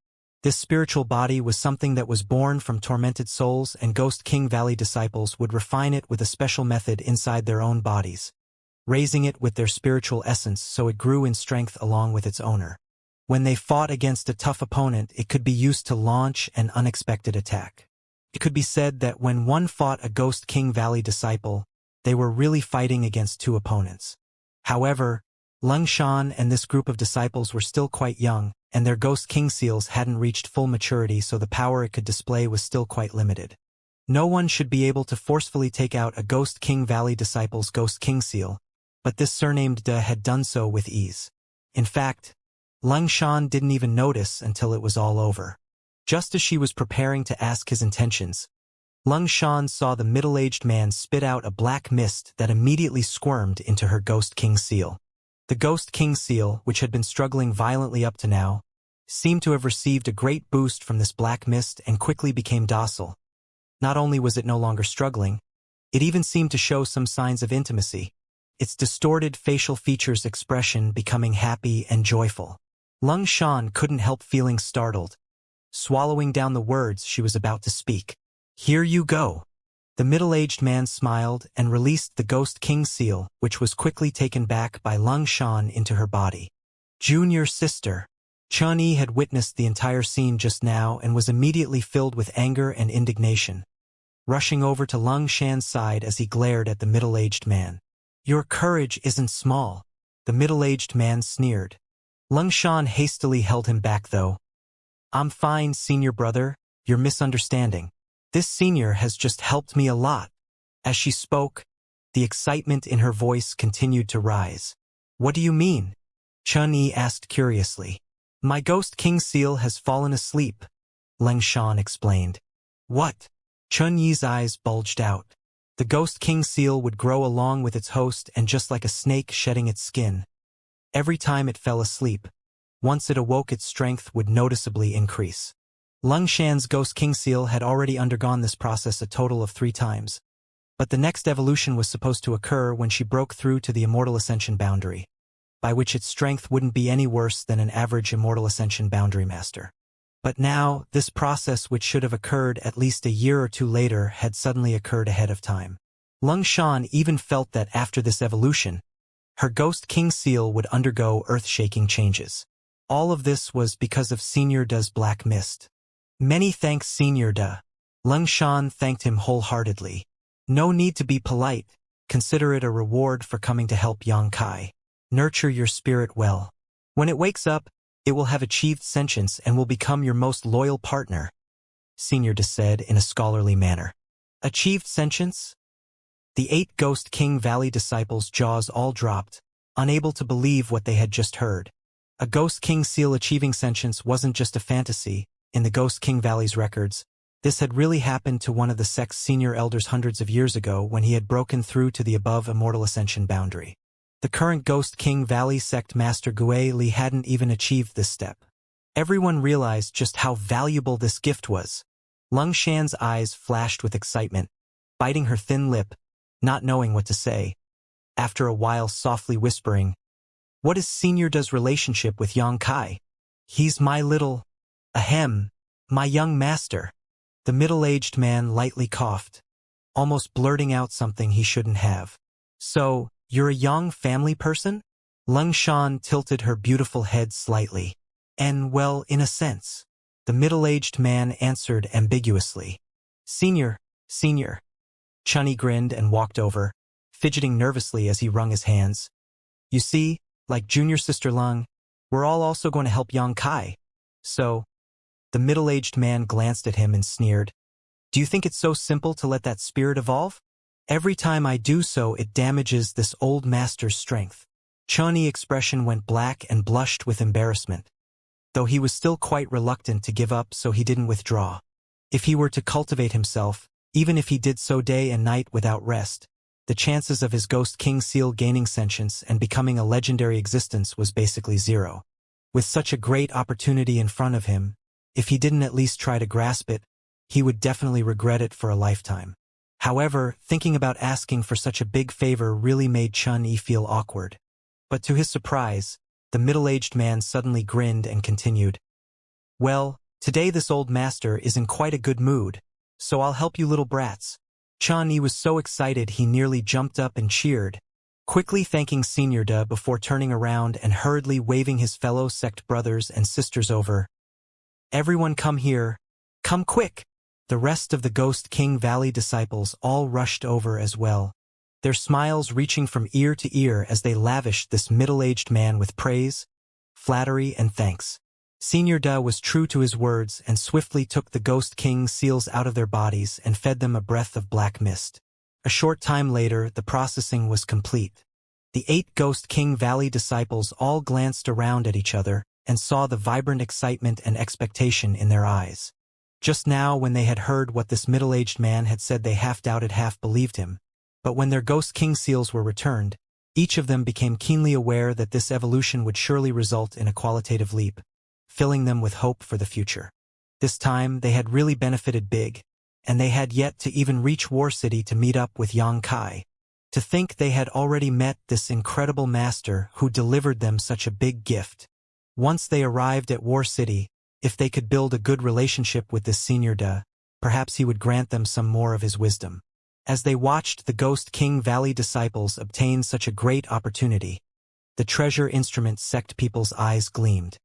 This spiritual body was something that was born from tormented souls, and Ghost King Valley disciples would refine it with a special method inside their own bodies, raising it with their spiritual essence so it grew in strength along with its owner. When they fought against a tough opponent, it could be used to launch an unexpected attack. It could be said that when one fought a Ghost King Valley disciple, they were really fighting against two opponents. However, Lingshan and this group of disciples were still quite young, and their Ghost King seals hadn't reached full maturity, so the power it could display was still quite limited. No one should be able to forcefully take out a Ghost King Valley disciple's Ghost King seal, but this surnamed De had done so with ease. In fact, Lingshan didn't even notice until it was all over. Just as she was preparing to ask his intentions, Lingshan saw the middle-aged man spit out a black mist that immediately squirmed into her Ghost King seal. The Ghost King seal, which had been struggling violently up to now, seemed to have received a great boost from this black mist and quickly became docile. Not only was it no longer struggling, it even seemed to show some signs of intimacy, its distorted facial features expression becoming happy and joyful. Lingshan couldn't help feeling startled, swallowing down the words she was about to speak. Here you go. The middle-aged man smiled and released the Ghost King seal, which was quickly taken back by Lingshan into her body. Junior sister. Chun-Yi had witnessed the entire scene just now and was immediately filled with anger and indignation, rushing over to Lung Shan's side as he glared at the middle-aged man. "Your courage isn't small," the middle-aged man sneered. Lung Shan hastily held him back though. "I'm fine, senior brother, you're misunderstanding. This senior has just helped me a lot." As she spoke, the excitement in her voice continued to rise. "What do you mean?" Chun-Yi asked curiously. "My Ghost King seal has fallen asleep," Lung Shan explained. "What?" Chun-Yi's eyes bulged out. The Ghost King seal would grow along with its host, and just like a snake shedding its skin, every time it fell asleep, once it awoke its strength would noticeably increase. Lung Shan's Ghost King seal had already undergone this process a total of 3 times. But the next evolution was supposed to occur when she broke through to the Immortal Ascension boundary, by which its strength wouldn't be any worse than an average Immortal Ascension boundary master. But now, this process, which should have occurred at least a year or 2 later, had suddenly occurred ahead of time. Lung Shan even felt that after this evolution, her Ghost King seal would undergo earth-shaking changes. All of this was because of Senior Da's black mist. "Many thanks, Senior Da." Lung Shan thanked him wholeheartedly. "No need to be polite. Consider it a reward for coming to help Yang Kai. Nurture your spirit well. When it wakes up, it will have achieved sentience and will become your most loyal partner," Senior Da said in a scholarly manner. Achieved sentience? The 8 Ghost King Valley disciples' jaws all dropped, unable to believe what they had just heard. A Ghost King seal achieving sentience wasn't just a fantasy. In the Ghost King Valley's records, this had really happened to one of the sect's senior elders hundreds of years ago when he had broken through to the above Immortal Ascension boundary. The current Ghost King Valley sect master Gue Li hadn't even achieved this step. Everyone realized just how valuable this gift was. Lung Shan's eyes flashed with excitement, biting her thin lip, not knowing what to say. After a while softly whispering, "What is Senior Da's relationship with Yang Kai?" "He's my little, my young master." The middle-aged man lightly coughed, almost blurting out something he shouldn't have. "So, you're a Yang family person?" Lung Shan tilted her beautiful head slightly. "And well, in a sense," the middle-aged man answered ambiguously. Senior. Chun-Yi grinned and walked over, fidgeting nervously as he wrung his hands. "You see, like junior sister Lung, we're all also going to help Yang Kai. So," the middle-aged man glanced at him and sneered, "do you think it's so simple to let that spirit evolve? Every time I do so, it damages this old master's strength." Chun-Yi's expression went black and blushed with embarrassment, though he was still quite reluctant to give up, so he didn't withdraw. If he were to cultivate himself, even if he did so day and night without rest, the chances of his Ghost King seal gaining sentience and becoming a legendary existence was basically 0. With such a great opportunity in front of him, if he didn't at least try to grasp it, he would definitely regret it for a lifetime. However, thinking about asking for such a big favor really made Chun-Yi feel awkward. But to his surprise, the middle-aged man suddenly grinned and continued, "Well, today this old master is in quite a good mood, so I'll help you little brats." Chun-Yi was so excited he nearly jumped up and cheered, quickly thanking Senior Da before turning around and hurriedly waving his fellow sect brothers and sisters over. "Everyone come here. Come quick!" The rest of the Ghost King Valley disciples all rushed over as well, their smiles reaching from ear to ear as they lavished this middle-aged man with praise, flattery, and thanks. Senior Da was true to his words and swiftly took the Ghost King seals out of their bodies and fed them a breath of black mist. A short time later, the processing was complete. The 8 Ghost King Valley disciples all glanced around at each other and saw the vibrant excitement and expectation in their eyes. Just now, when they had heard what this middle-aged man had said, they half doubted, half believed him. But when their Ghost King seals were returned, each of them became keenly aware that this evolution would surely result in a qualitative leap, filling them with hope for the future. This time, they had really benefited big, and they had yet to even reach War City to meet up with Yang Kai. To think they had already met this incredible master who delivered them such a big gift. Once they arrived at War City, if they could build a good relationship with this Senior Da, perhaps he would grant them some more of his wisdom. As they watched the Ghost King Valley disciples obtain such a great opportunity, the treasure instrument sect people's eyes gleamed.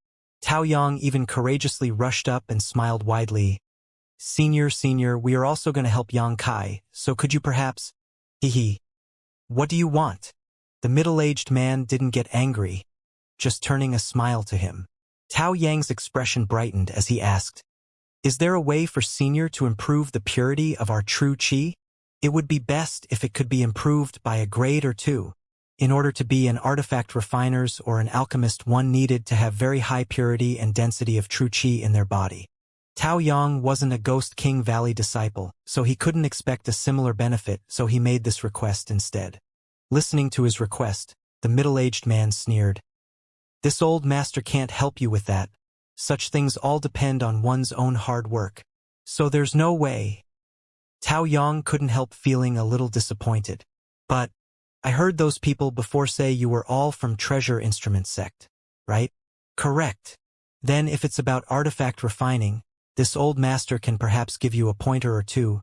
Tao Yang even courageously rushed up and smiled widely. Senior, we are also going to help Yang Kai, so could you perhaps… Hee. What do you want? The middle-aged man didn't get angry, just turning a smile to him. Tao Yang's expression brightened as he asked, is there a way for Senior to improve the purity of our true qi? It would be best if it could be improved by a grade or two. In order to be an artifact refiners or an alchemist, one needed to have very high purity and density of true qi in their body. Tao Yang wasn't a Ghost King Valley disciple, so he couldn't expect a similar benefit, so he made this request instead. Listening to his request, the middle-aged man sneered. This old master can't help you with that. Such things all depend on one's own hard work. So there's no way. Tao Yang couldn't help feeling a little disappointed. But I heard those people before say you were all from Treasure Instrument sect, right? Correct. Then if it's about artifact refining, this old master can perhaps give you a pointer or two.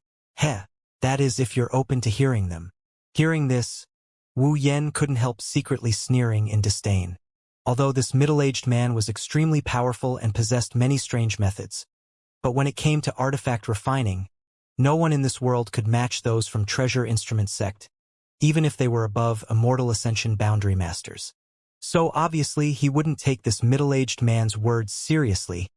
That is if you're open to hearing them. Hearing this, Wu Yen couldn't help secretly sneering in disdain. Although this middle-aged man was extremely powerful and possessed many strange methods. But when it came to artifact refining, no one in this world could match those from Treasure Instrument sect, even if they were above Immortal Ascension boundary masters. So obviously he wouldn't take this middle-aged man's words seriously,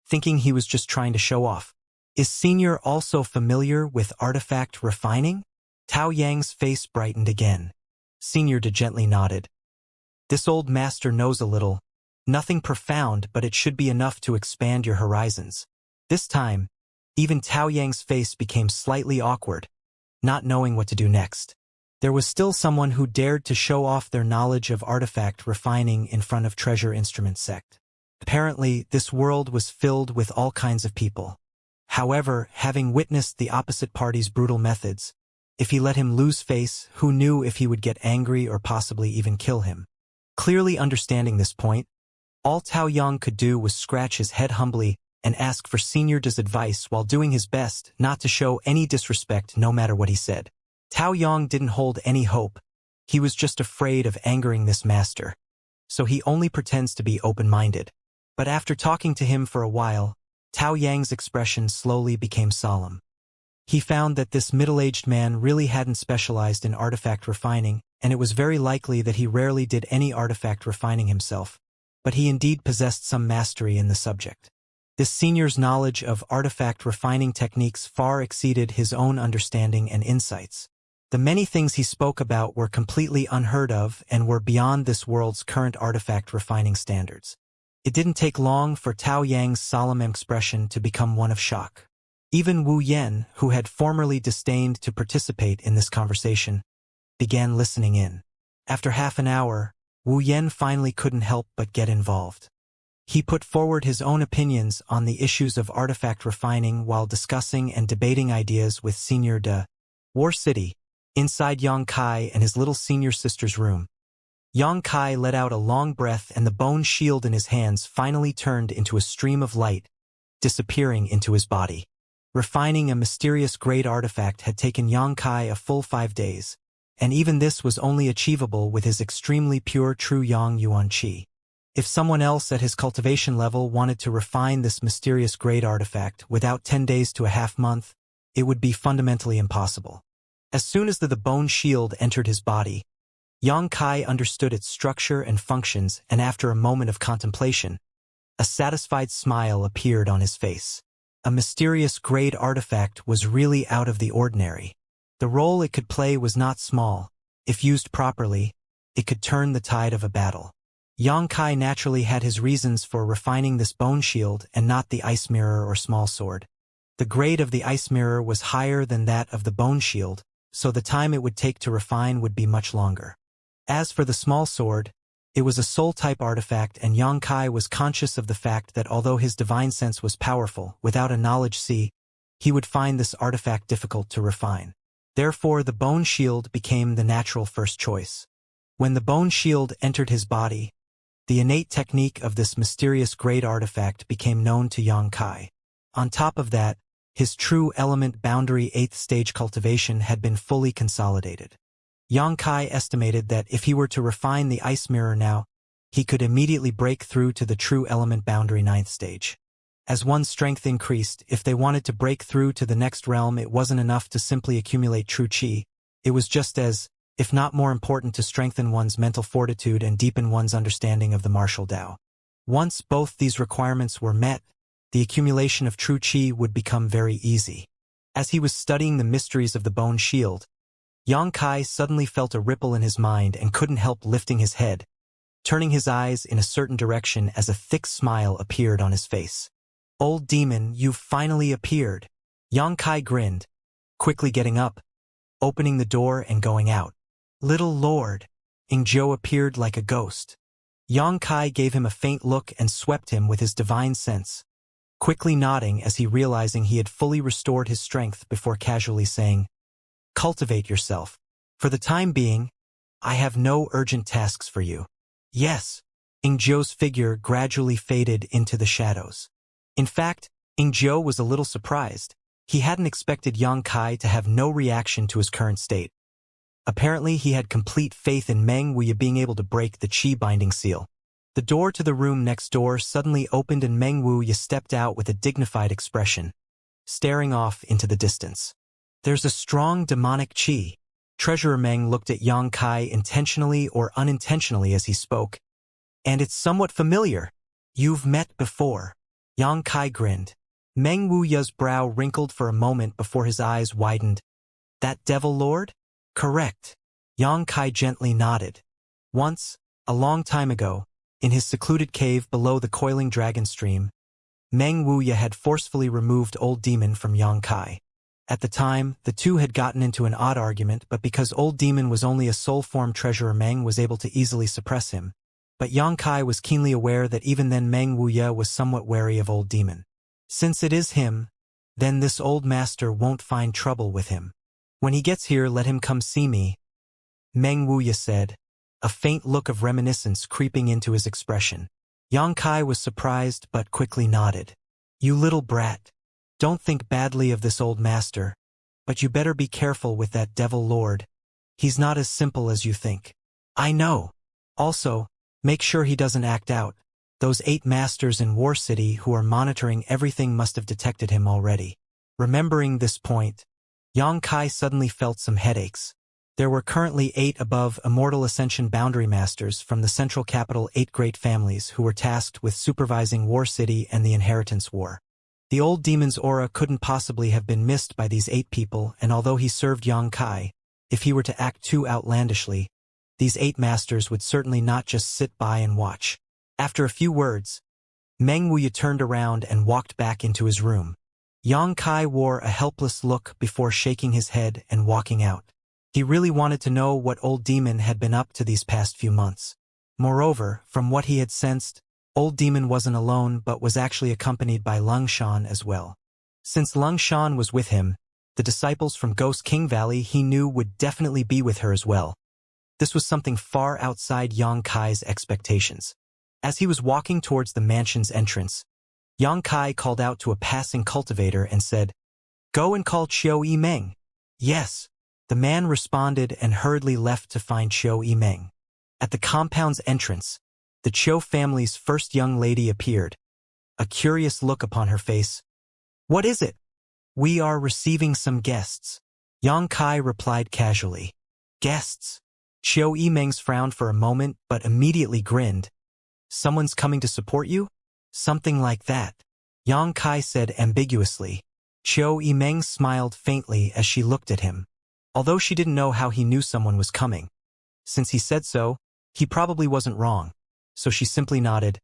thinking he was just trying to show off. Is Senior also familiar with artifact refining? Tao Yang's face brightened again. Senior gently nodded. This old master knows a little. Nothing profound, but it should be enough to expand your horizons. This time, even Tao Yang's face became slightly awkward, not knowing what to do next. There was still someone who dared to show off their knowledge of artifact refining in front of Treasure Instrument sect. Apparently, this world was filled with all kinds of people. However, having witnessed the opposite party's brutal methods, if he let him lose face, who knew if he would get angry or possibly even kill him? Clearly understanding this point, all Tao Yang could do was scratch his head humbly and ask for Senior's advice while doing his best not to show any disrespect no matter what he said. Tao Yang didn't hold any hope. He was just afraid of angering this master. So he only pretends to be open-minded. But after talking to him for a while, Tao Yang's expression slowly became solemn. He found that this middle-aged man really hadn't specialized in artifact refining, and it was very likely that he rarely did any artifact refining himself. But he indeed possessed some mastery in the subject. This Senior's knowledge of artifact refining techniques far exceeded his own understanding and insights. The many things he spoke about were completely unheard of and were beyond this world's current artifact refining standards. It didn't take long for Tao Yang's solemn expression to become one of shock. Even Wu Yen, who had formerly disdained to participate in this conversation, began listening in. After half an hour, Wu Yen finally couldn't help but get involved. He put forward his own opinions on the issues of artifact refining while discussing and debating ideas with Senior de War City, inside Yang Kai and his little senior sister's room. Yang Kai let out a long breath and the bone shield in his hands finally turned into a stream of light, disappearing into his body. Refining a mysterious great artifact had taken Yang Kai a full 5 days, and even this was only achievable with his extremely pure true Yang Yuan Qi. If someone else at his cultivation level wanted to refine this mysterious great artifact without 10 days to a half month, it would be fundamentally impossible. As soon as the bone shield entered his body, Yang Kai understood its structure and functions, and after a moment of contemplation, a satisfied smile appeared on his face. A mysterious great artifact was really out of the ordinary. The role it could play was not small. If used properly, it could turn the tide of a battle. Yang Kai naturally had his reasons for refining this bone shield and not the ice mirror or small sword. The grade of the ice mirror was higher than that of the bone shield, so the time it would take to refine would be much longer. As for the small sword, it was a soul-type artifact, and Yang Kai was conscious of the fact that although his divine sense was powerful, without a knowledge see, he would find this artifact difficult to refine. Therefore, the bone shield became the natural first choice. When the bone shield entered his body, the innate technique of this mysterious great artifact became known to Yang Kai. On top of that, his true element boundary 8th stage cultivation had been fully consolidated. Yang Kai estimated that if he were to refine the ice mirror now, he could immediately break through to the true element boundary ninth stage. As one's strength increased, if they wanted to break through to the next realm, it wasn't enough to simply accumulate true qi. It was just as, if not more important, to strengthen one's mental fortitude and deepen one's understanding of the martial Tao. Once both these requirements were met, the accumulation of true qi would become very easy. As he was studying the mysteries of the bone shield, Yang Kai suddenly felt a ripple in his mind and couldn't help lifting his head, turning his eyes in a certain direction as a thick smile appeared on his face. "Old demon, you've finally appeared." Yang Kai grinned, quickly getting up, opening the door and going out. "Little Lord." Ingzhou appeared like a ghost. Yang Kai gave him a faint look and swept him with his divine sense, quickly nodding as he realizing he had fully restored his strength before casually saying, "Cultivate yourself. For the time being, I have no urgent tasks for you." "Yes." Ingzhou's figure gradually faded into the shadows. In fact, Ingzhou was a little surprised. He hadn't expected Yang Kai to have no reaction to his current state. Apparently, he had complete faith in Meng Wuya being able to break the Qi binding seal. The door to the room next door suddenly opened and Meng Wuya stepped out with a dignified expression, staring off into the distance. "There's a strong demonic Qi." Treasurer Meng looked at Yang Kai intentionally or unintentionally as he spoke. "And it's somewhat familiar. You've met before." Yang Kai grinned. Meng Wuya's brow wrinkled for a moment before his eyes widened. "That devil lord?" "Correct." Yang Kai gently nodded. Once, a long time ago, in his secluded cave below the coiling dragon stream, Meng Wuya had forcefully removed Old Demon from Yang Kai. At the time, the two had gotten into an odd argument, but because Old Demon was only a soul-form treasurer, Meng was able to easily suppress him. But Yang Kai was keenly aware that even then Meng Wuya was somewhat wary of Old Demon. Since it is him, then this old master won't find trouble with him. "When he gets here, let him come see me," Meng Wuya said, a faint look of reminiscence creeping into his expression. Yang Kai was surprised but quickly nodded. "You little brat. Don't think badly of this old master, but you better be careful with that devil lord. He's not as simple as you think." "I know. Also, make sure he doesn't act out. Those 8 masters in War City who are monitoring everything must have detected him already." Remembering this point, Yang Kai suddenly felt some headaches. There were currently 8 above Immortal Ascension boundary masters from the central capital, 8 great families who were tasked with supervising War City and the Inheritance War. The old demon's aura couldn't possibly have been missed by these 8 people, and although he served Yang Kai, if he were to act too outlandishly, these 8 masters would certainly not just sit by and watch. After a few words, Meng Wuya turned around and walked back into his room. Yang Kai wore a helpless look before shaking his head and walking out. He really wanted to know what Old Demon had been up to these past few months. Moreover, from what he had sensed, Old Demon wasn't alone but was actually accompanied by Lung Shan as well. Since Lung Shan was with him, the disciples from Ghost King Valley he knew would definitely be with her as well. This was something far outside Yang Kai's expectations. As he was walking towards the mansion's entrance, Yang Kai called out to a passing cultivator and said, "Go and call Qiu Yimeng." "Yes." The man responded and hurriedly left to find Qiu Yimeng. At the compound's entrance, the Qiu family's first young lady appeared, a curious look upon her face. "What is it?" "We are receiving some guests," Yang Kai replied casually. "Guests?" Qiu Yimeng frowned for a moment but immediately grinned. "Someone's coming to support you?" "Something like that," Yang Kai said ambiguously. Qiu Yimeng smiled faintly as she looked at him. Although she didn't know how he knew someone was coming. Since he said so, he probably wasn't wrong, so she simply nodded.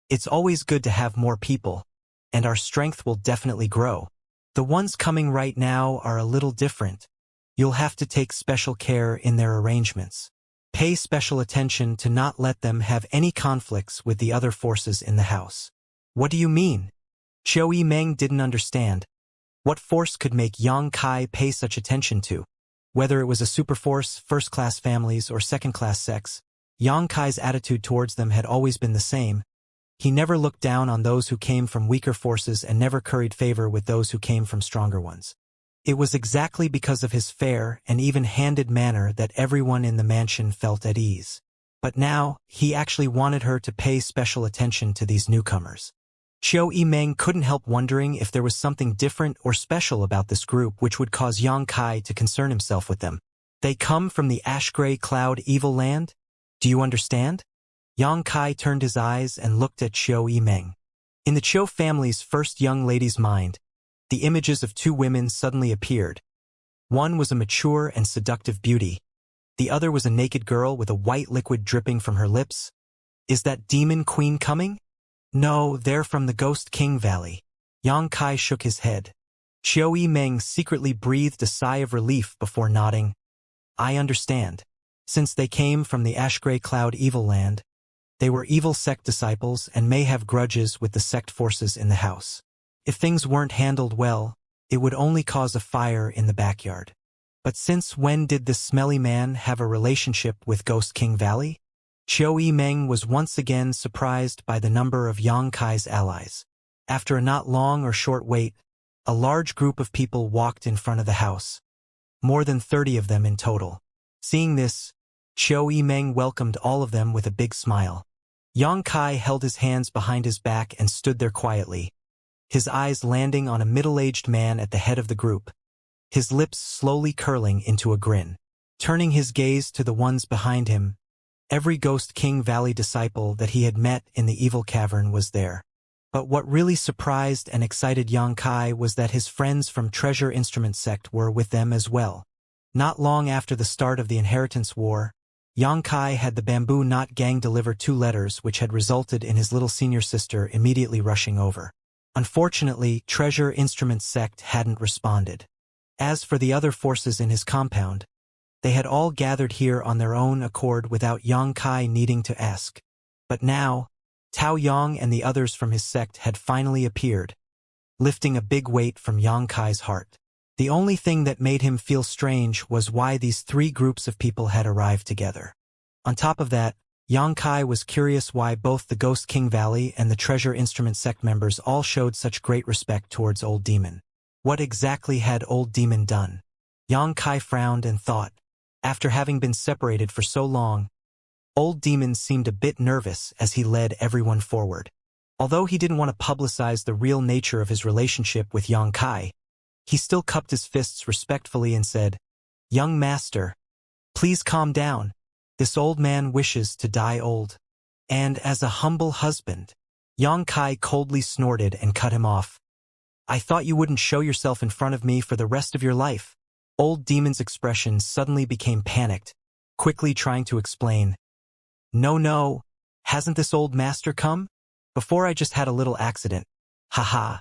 "It's always good to have more people, and our strength will definitely grow. The ones coming right now are a little different. You'll have to take special care in their arrangements. Pay special attention to not let them have any conflicts with the other forces in the house." "What do you mean?" Qiu Yimeng didn't understand. What force could make Yang Kai pay such attention to? Whether it was a superforce, first-class families, or second-class sects, Yang Kai's attitude towards them had always been the same. He never looked down on those who came from weaker forces and never curried favor with those who came from stronger ones. It was exactly because of his fair and even-handed manner that everyone in the mansion felt at ease. But now, he actually wanted her to pay special attention to these newcomers. Qiu Yimeng couldn't help wondering if there was something different or special about this group which would cause Yang Kai to concern himself with them. They come from the ash-gray cloud evil land? Do you understand? Yang Kai turned his eyes and looked at Qiu Yimeng. In the Qiu family's first young lady's mind, the images of two women suddenly appeared. One was a mature and seductive beauty. The other was a naked girl with a white liquid dripping from her lips. Is that demon queen coming? No, they're from the Ghost King Valley. Yang Kai shook his head. Qiu Yimeng secretly breathed a sigh of relief before nodding. I understand. Since they came from the Ash-Gray Cloud Evil Land, they were evil sect disciples and may have grudges with the sect forces in the house. If things weren't handled well, it would only cause a fire in the backyard. But since when did this smelly man have a relationship with Ghost King Valley? Qiu Yimeng was once again surprised by the number of Yang Kai's allies. After a not long or short wait, a large group of people walked in front of the house. More than 30 of them in total. Seeing this, Qiu Yimeng welcomed all of them with a big smile. Yang Kai held his hands behind his back and stood there quietly, his eyes landing on a middle-aged man at the head of the group, his lips slowly curling into a grin. Turning his gaze to the ones behind him, every Ghost King Valley disciple that he had met in the evil cavern was there. But what really surprised and excited Yang Kai was that his friends from Treasure Instrument Sect were with them as well. Not long after the start of the Inheritance War, Yang Kai had the Bamboo Knot Gang deliver 2 letters which had resulted in his little senior sister immediately rushing over. Unfortunately, Treasure Instrument Sect hadn't responded. As for the other forces in his compound, they had all gathered here on their own accord without Yang Kai needing to ask. But now, Tao Yang and the others from his sect had finally appeared, lifting a big weight from Yang Kai's heart. The only thing that made him feel strange was why these 3 groups of people had arrived together. On top of that, Yang Kai was curious why both the Ghost King Valley and the Treasure Instrument Sect members all showed such great respect towards Old Demon. What exactly had Old Demon done? Yang Kai frowned and thought. After having been separated for so long, Old Demon seemed a bit nervous as he led everyone forward. Although he didn't want to publicize the real nature of his relationship with Yang Kai, he still cupped his fists respectfully and said, "Young master, please calm down. This old man wishes to die old. And as a humble husband." Yang Kai coldly snorted and cut him off. "I thought you wouldn't show yourself in front of me for the rest of your life." Old Demon's expression suddenly became panicked, quickly trying to explain. No, hasn't this old master come? Before I just had a little accident. Haha.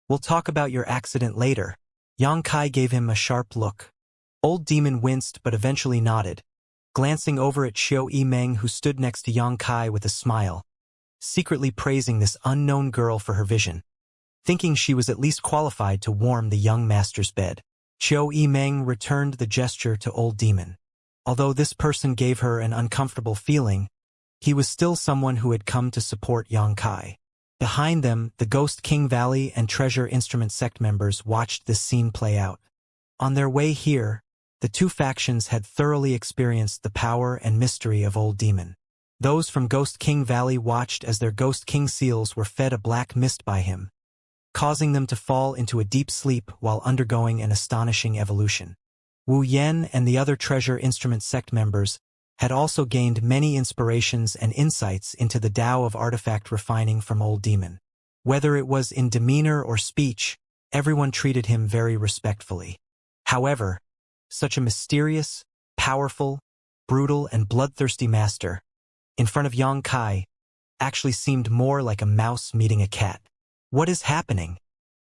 We'll talk about your accident later." Yang Kai gave him a sharp look. Old Demon winced but eventually nodded, glancing over at Qiu Yimeng who stood next to Yang Kai with a smile, secretly praising this unknown girl for her vision, thinking she was at least qualified to warm the young master's bed. Qiu Yimeng returned the gesture to Old Demon. Although this person gave her an uncomfortable feeling, he was still someone who had come to support Yang Kai. Behind them, the Ghost King Valley and Treasure Instrument Sect members watched this scene play out. On their way here, the 2 factions had thoroughly experienced the power and mystery of Old Demon. Those from Ghost King Valley watched as their Ghost King seals were fed a black mist by him, causing them to fall into a deep sleep while undergoing an astonishing evolution. Wu Yan and the other Treasure Instrument Sect members had also gained many inspirations and insights into the Tao of artifact refining from Old Demon. Whether it was in demeanor or speech, everyone treated him very respectfully. However, such a mysterious, powerful, brutal, and bloodthirsty master, in front of Yang Kai, actually seemed more like a mouse meeting a cat. What is happening?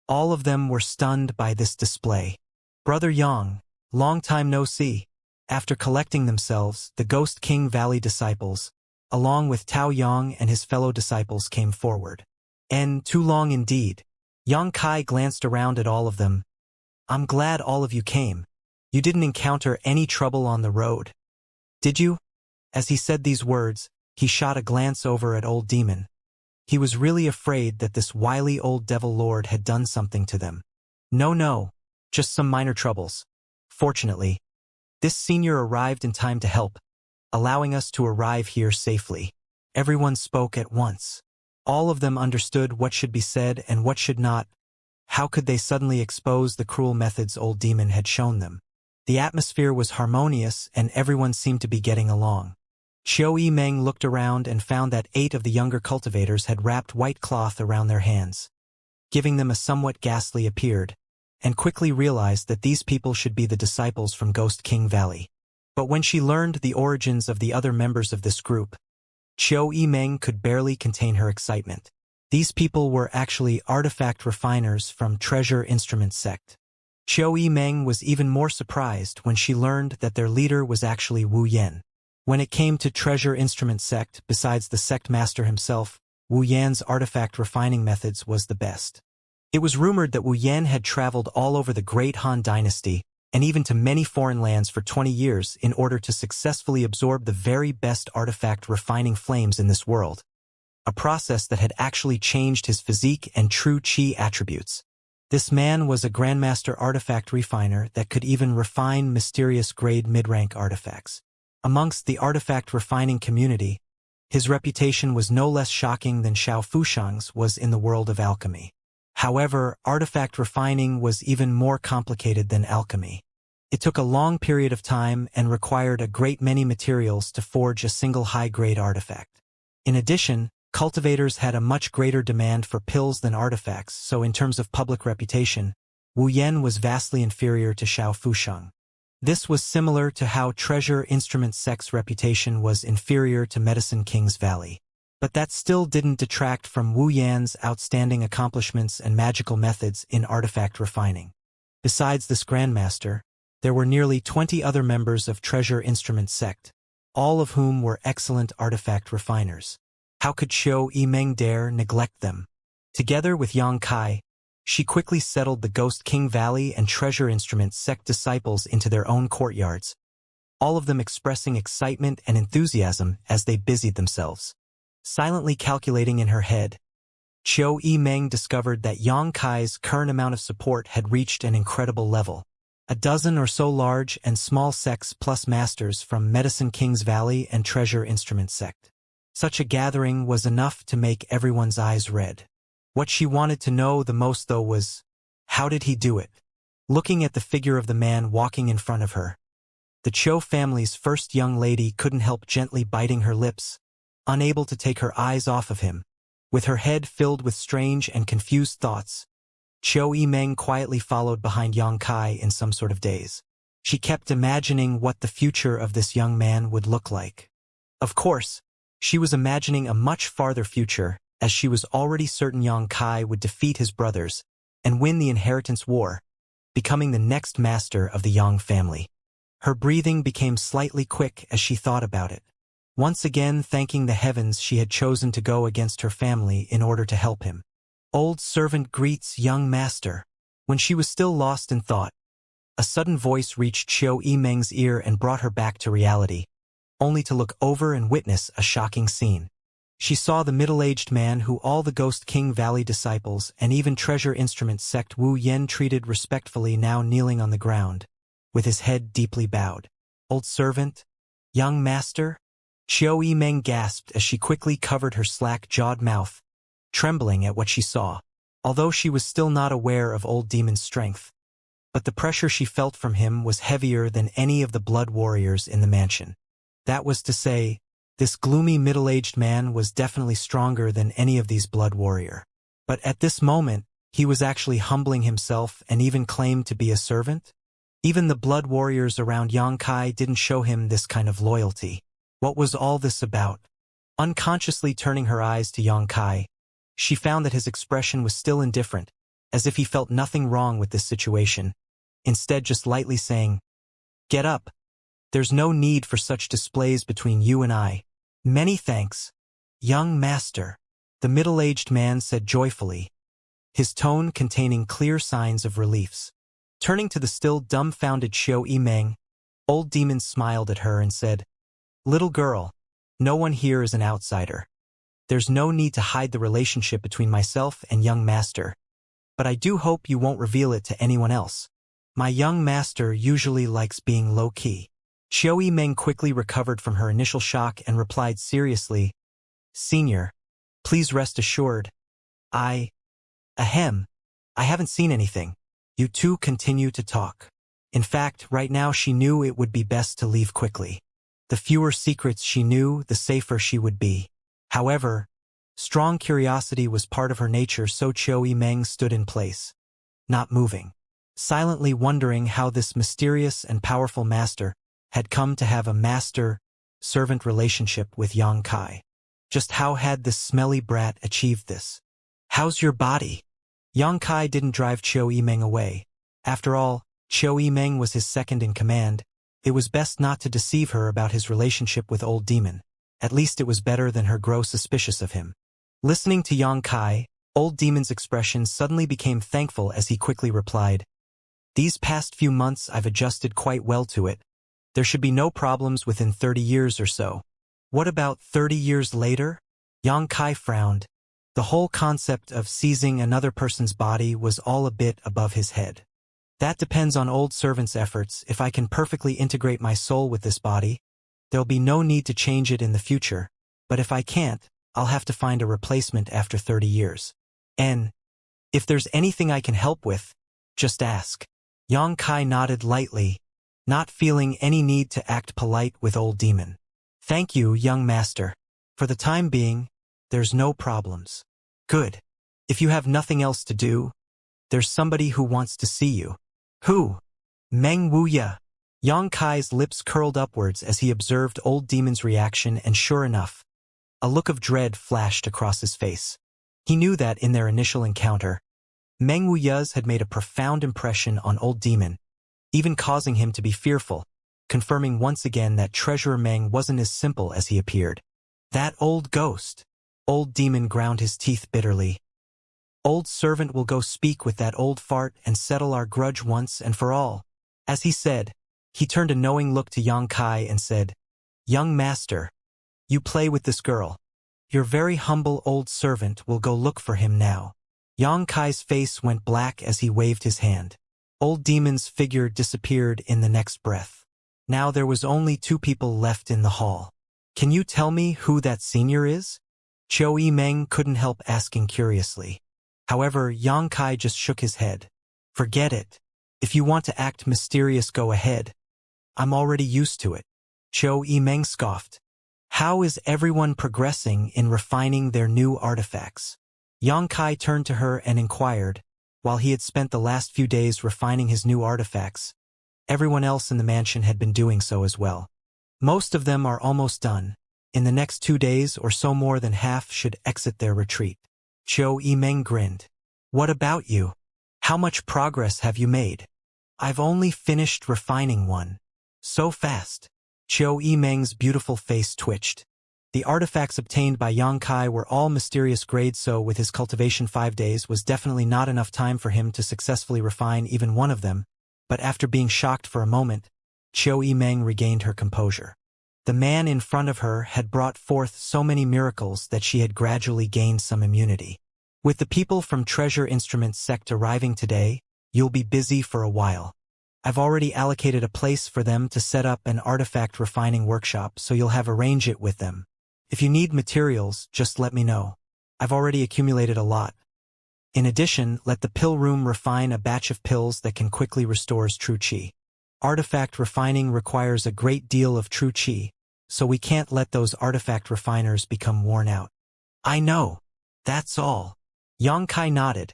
All of them were stunned by this display. Brother Yang, long time no see. After collecting themselves, the Ghost King Valley disciples, along with Tao Yang and his fellow disciples, came forward. And too long indeed. Yang Kai glanced around at all of them. "I'm glad all of you came. You didn't encounter any trouble on the road, did you?" As he said these words, he shot a glance over at Old Demon. He was really afraid that this wily old devil lord had done something to them. No, just some minor troubles. Fortunately, this senior arrived in time to help. allowing us to arrive here safely." Everyone spoke at once. All of them understood what should be said and what should not. How could they suddenly expose the cruel methods old demon had shown them? The atmosphere was harmonious and everyone seemed to be getting along. Qiu Yimeng looked around and found that 8 of the younger cultivators had wrapped white cloth around their hands, giving them a somewhat ghastly appearance, and quickly realized that these people should be the disciples from Ghost King Valley. But when she learned the origins of the other members of this group, Qiu Yimeng could barely contain her excitement. These people were actually artifact refiners from Treasure Instrument Sect. Qiu Yimeng was even more surprised when she learned that their leader was actually Wu Yan. When it came to Treasure Instrument Sect, besides the sect master himself, Wu Yan's artifact refining methods was the best. It was rumored that Wu Yan had traveled all over the Great Han Dynasty, and even to many foreign lands for 20 years in order to successfully absorb the very best artifact refining flames in this world. A process that had actually changed his physique and true qi attributes. This man was a Grandmaster artifact refiner that could even refine mysterious grade mid-rank artifacts. Amongst the artifact refining community, his reputation was no less shocking than Xiao Fushang's was in the world of alchemy. However, artifact refining was even more complicated than alchemy. It took a long period of time and required a great many materials to forge a single high-grade artifact. In addition, cultivators had a much greater demand for pills than artifacts, so in terms of public reputation, Wu Yan was vastly inferior to Xiao Fushang. This was similar to how Treasure Instrument Sect's reputation was inferior to Medicine King's Valley. But that still didn't detract from Wu Yan's outstanding accomplishments and magical methods in artifact refining. Besides this Grandmaster, there were nearly 20 other members of Treasure Instrument Sect, all of whom were excellent artifact refiners. How could Qiu Yimeng dare neglect them? Together with Yang Kai, she quickly settled the Ghost King Valley and Treasure Instrument Sect disciples into their own courtyards, all of them expressing excitement and enthusiasm as they busied themselves. Silently calculating in her head, Qiu Yimeng discovered that Yang Kai's current amount of support had reached an incredible level. A dozen or so large and small sects plus masters from Medicine King's Valley and Treasure Instrument Sect. Such a gathering was enough to make everyone's eyes red. What she wanted to know the most though was, how did he do it? Looking at the figure of the man walking in front of her, the Qiu family's first young lady couldn't help gently biting her lips, unable to take her eyes off of him. With her head filled with strange and confused thoughts, Qiu Yimeng quietly followed behind Yang Kai in some sort of daze. She kept imagining what the future of this young man would look like. Of course, she was imagining a much farther future, as she was already certain Yang Kai would defeat his brothers and win the inheritance war, becoming the next master of the Yang family. Her breathing became slightly quick as she thought about it, once again thanking the heavens she had chosen to go against her family in order to help him. Old servant greets young master. When she was still lost in thought, a sudden voice reached Qiu Yimeng's ear and brought her back to reality, only to look over and witness a shocking scene. She saw the middle-aged man who all the Ghost King Valley disciples and even Treasure Instrument Sect Wu Yan treated respectfully now kneeling on the ground, with his head deeply bowed. Old servant? Young master? Qiu Yimeng gasped as she quickly covered her slack-jawed mouth, trembling at what she saw, although she was still not aware of Old Demon's strength. But the pressure she felt from him was heavier than any of the blood warriors in the mansion. That was to say, this gloomy middle-aged man was definitely stronger than any of these blood warrior. But at this moment, he was actually humbling himself and even claimed to be a servant? Even the blood warriors around Yang Kai didn't show him this kind of loyalty. What was all this about? Unconsciously turning her eyes to Yang Kai, she found that his expression was still indifferent, as if he felt nothing wrong with this situation, instead just lightly saying, "Get up. There's no need for such displays between you and I." "Many thanks, young master," the middle-aged man said joyfully, his tone containing clear signs of relief. Turning to the still dumbfounded Qiu Yimeng, Old Demon smiled at her and said, "Little girl, no one here is an outsider. There's no need to hide the relationship between myself and young master, but I do hope you won't reveal it to anyone else. My young master usually likes being low-key." Qiu Meng quickly recovered from her initial shock and replied seriously, "Senior, please rest assured. Ahem. I haven't seen anything." You two continue to talk. In fact, right now she knew it would be best to leave quickly. The fewer secrets she knew, the safer she would be. However, strong curiosity was part of her nature, so Qiu Meng stood in place, not moving, silently wondering how this mysterious and powerful master had come to have a master-servant relationship with Yang Kai. Just how had this smelly brat achieved this? "How's your body?" Yang Kai didn't drive Qiu Meng away. After all, Qiu Meng was his second in command. It was best not to deceive her about his relationship with Old Demon. At least it was better than her grow suspicious of him. Listening to Yang Kai, Old Demon's expression suddenly became thankful as he quickly replied, "These past few months I've adjusted quite well to it. There should be no problems within 30 years or so." "What about 30 years later?" Yang Kai frowned. The whole concept of seizing another person's body was all a bit above his head. "That depends on old servant's efforts. If I can perfectly integrate my soul with this body, there'll be no need to change it in the future. But if I can't, I'll have to find a replacement after 30 years. And if there's anything I can help with, just ask." Yang Kai nodded lightly, not feeling any need to act polite with Old Demon. "Thank you, young master. For the time being, there's no problems." "Good. If you have nothing else to do, there's somebody who wants to see you." "Who?" "Meng Wuya." Yang Kai's lips curled upwards as he observed Old Demon's reaction, and sure enough, a look of dread flashed across his face. He knew that in their initial encounter, Meng Wuya's had made a profound impression on Old Demon, even causing him to be fearful, confirming once again that Treasurer Meng wasn't as simple as he appeared. "That old ghost." Old Demon ground his teeth bitterly. "Old servant will go speak with that old fart and settle our grudge once and for all." As he said, he turned a knowing look to Yang Kai and said, "Young master, you play with this girl. Your very humble old servant will go look for him now." Yang Kai's face went black as he waved his hand. Old Demon's figure disappeared in the next breath. Now there was only two people left in the hall. "Can you tell me who that senior is?" Qiu Meng couldn't help asking curiously. However, Yang Kai just shook his head. "Forget it. If you want to act mysterious, go ahead. I'm already used to it." Qiu Meng scoffed. "How is everyone progressing in refining their new artifacts?" Yang Kai turned to her and inquired. While he had spent the last few days refining his new artifacts, everyone else in the mansion had been doing so as well. "Most of them are almost done. In the next 2 days or so, more than half should exit their retreat." Qiu Meng grinned. "What about you? How much progress have you made?" "I've only finished refining one." "So fast?" Qiu Meng's beautiful face twitched. The artifacts obtained by Yang Kai were all mysterious grades, so with his cultivation 5 days was definitely not enough time for him to successfully refine even one of them. But after being shocked for a moment, Qiu Meng regained her composure. The man in front of her had brought forth so many miracles that she had gradually gained some immunity. "With the people from Treasure Instruments sect arriving today, you'll be busy for a while. I've already allocated a place for them to set up an artifact refining workshop, so you'll have arrange it with them. If you need materials, just let me know. I've already accumulated a lot. In addition, let the pill room refine a batch of pills that can quickly restores true qi. Artifact refining requires a great deal of true qi, so we can't let those artifact refiners become worn out." "I know. That's all." Yang Kai nodded,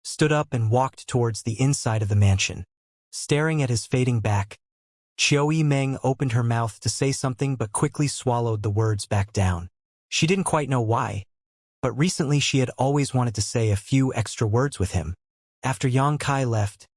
stood up and walked towards the inside of the mansion. Staring at his fading back, Qiu Meng opened her mouth to say something but quickly swallowed the words back down. She didn't quite know why, but recently she had always wanted to say a few extra words with him. After Yang Kai left,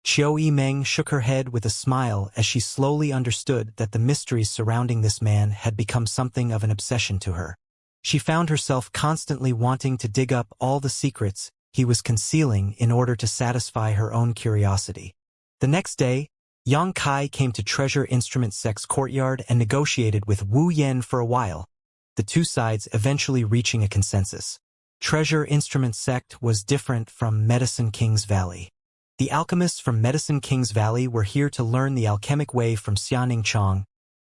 Qiu Meng shook her head with a smile as she slowly understood that the mysteries surrounding this man had become something of an obsession to her. She found herself constantly wanting to dig up all the secrets he was concealing in order to satisfy her own curiosity. The next day, Yang Kai came to Treasure Instrument Sect's courtyard and negotiated with Wu Yan for a while, the two sides eventually reaching a consensus. Treasure Instrument Sect was different from Medicine King's Valley. The alchemists from Medicine King's Valley were here to learn the alchemic way from Xianxia,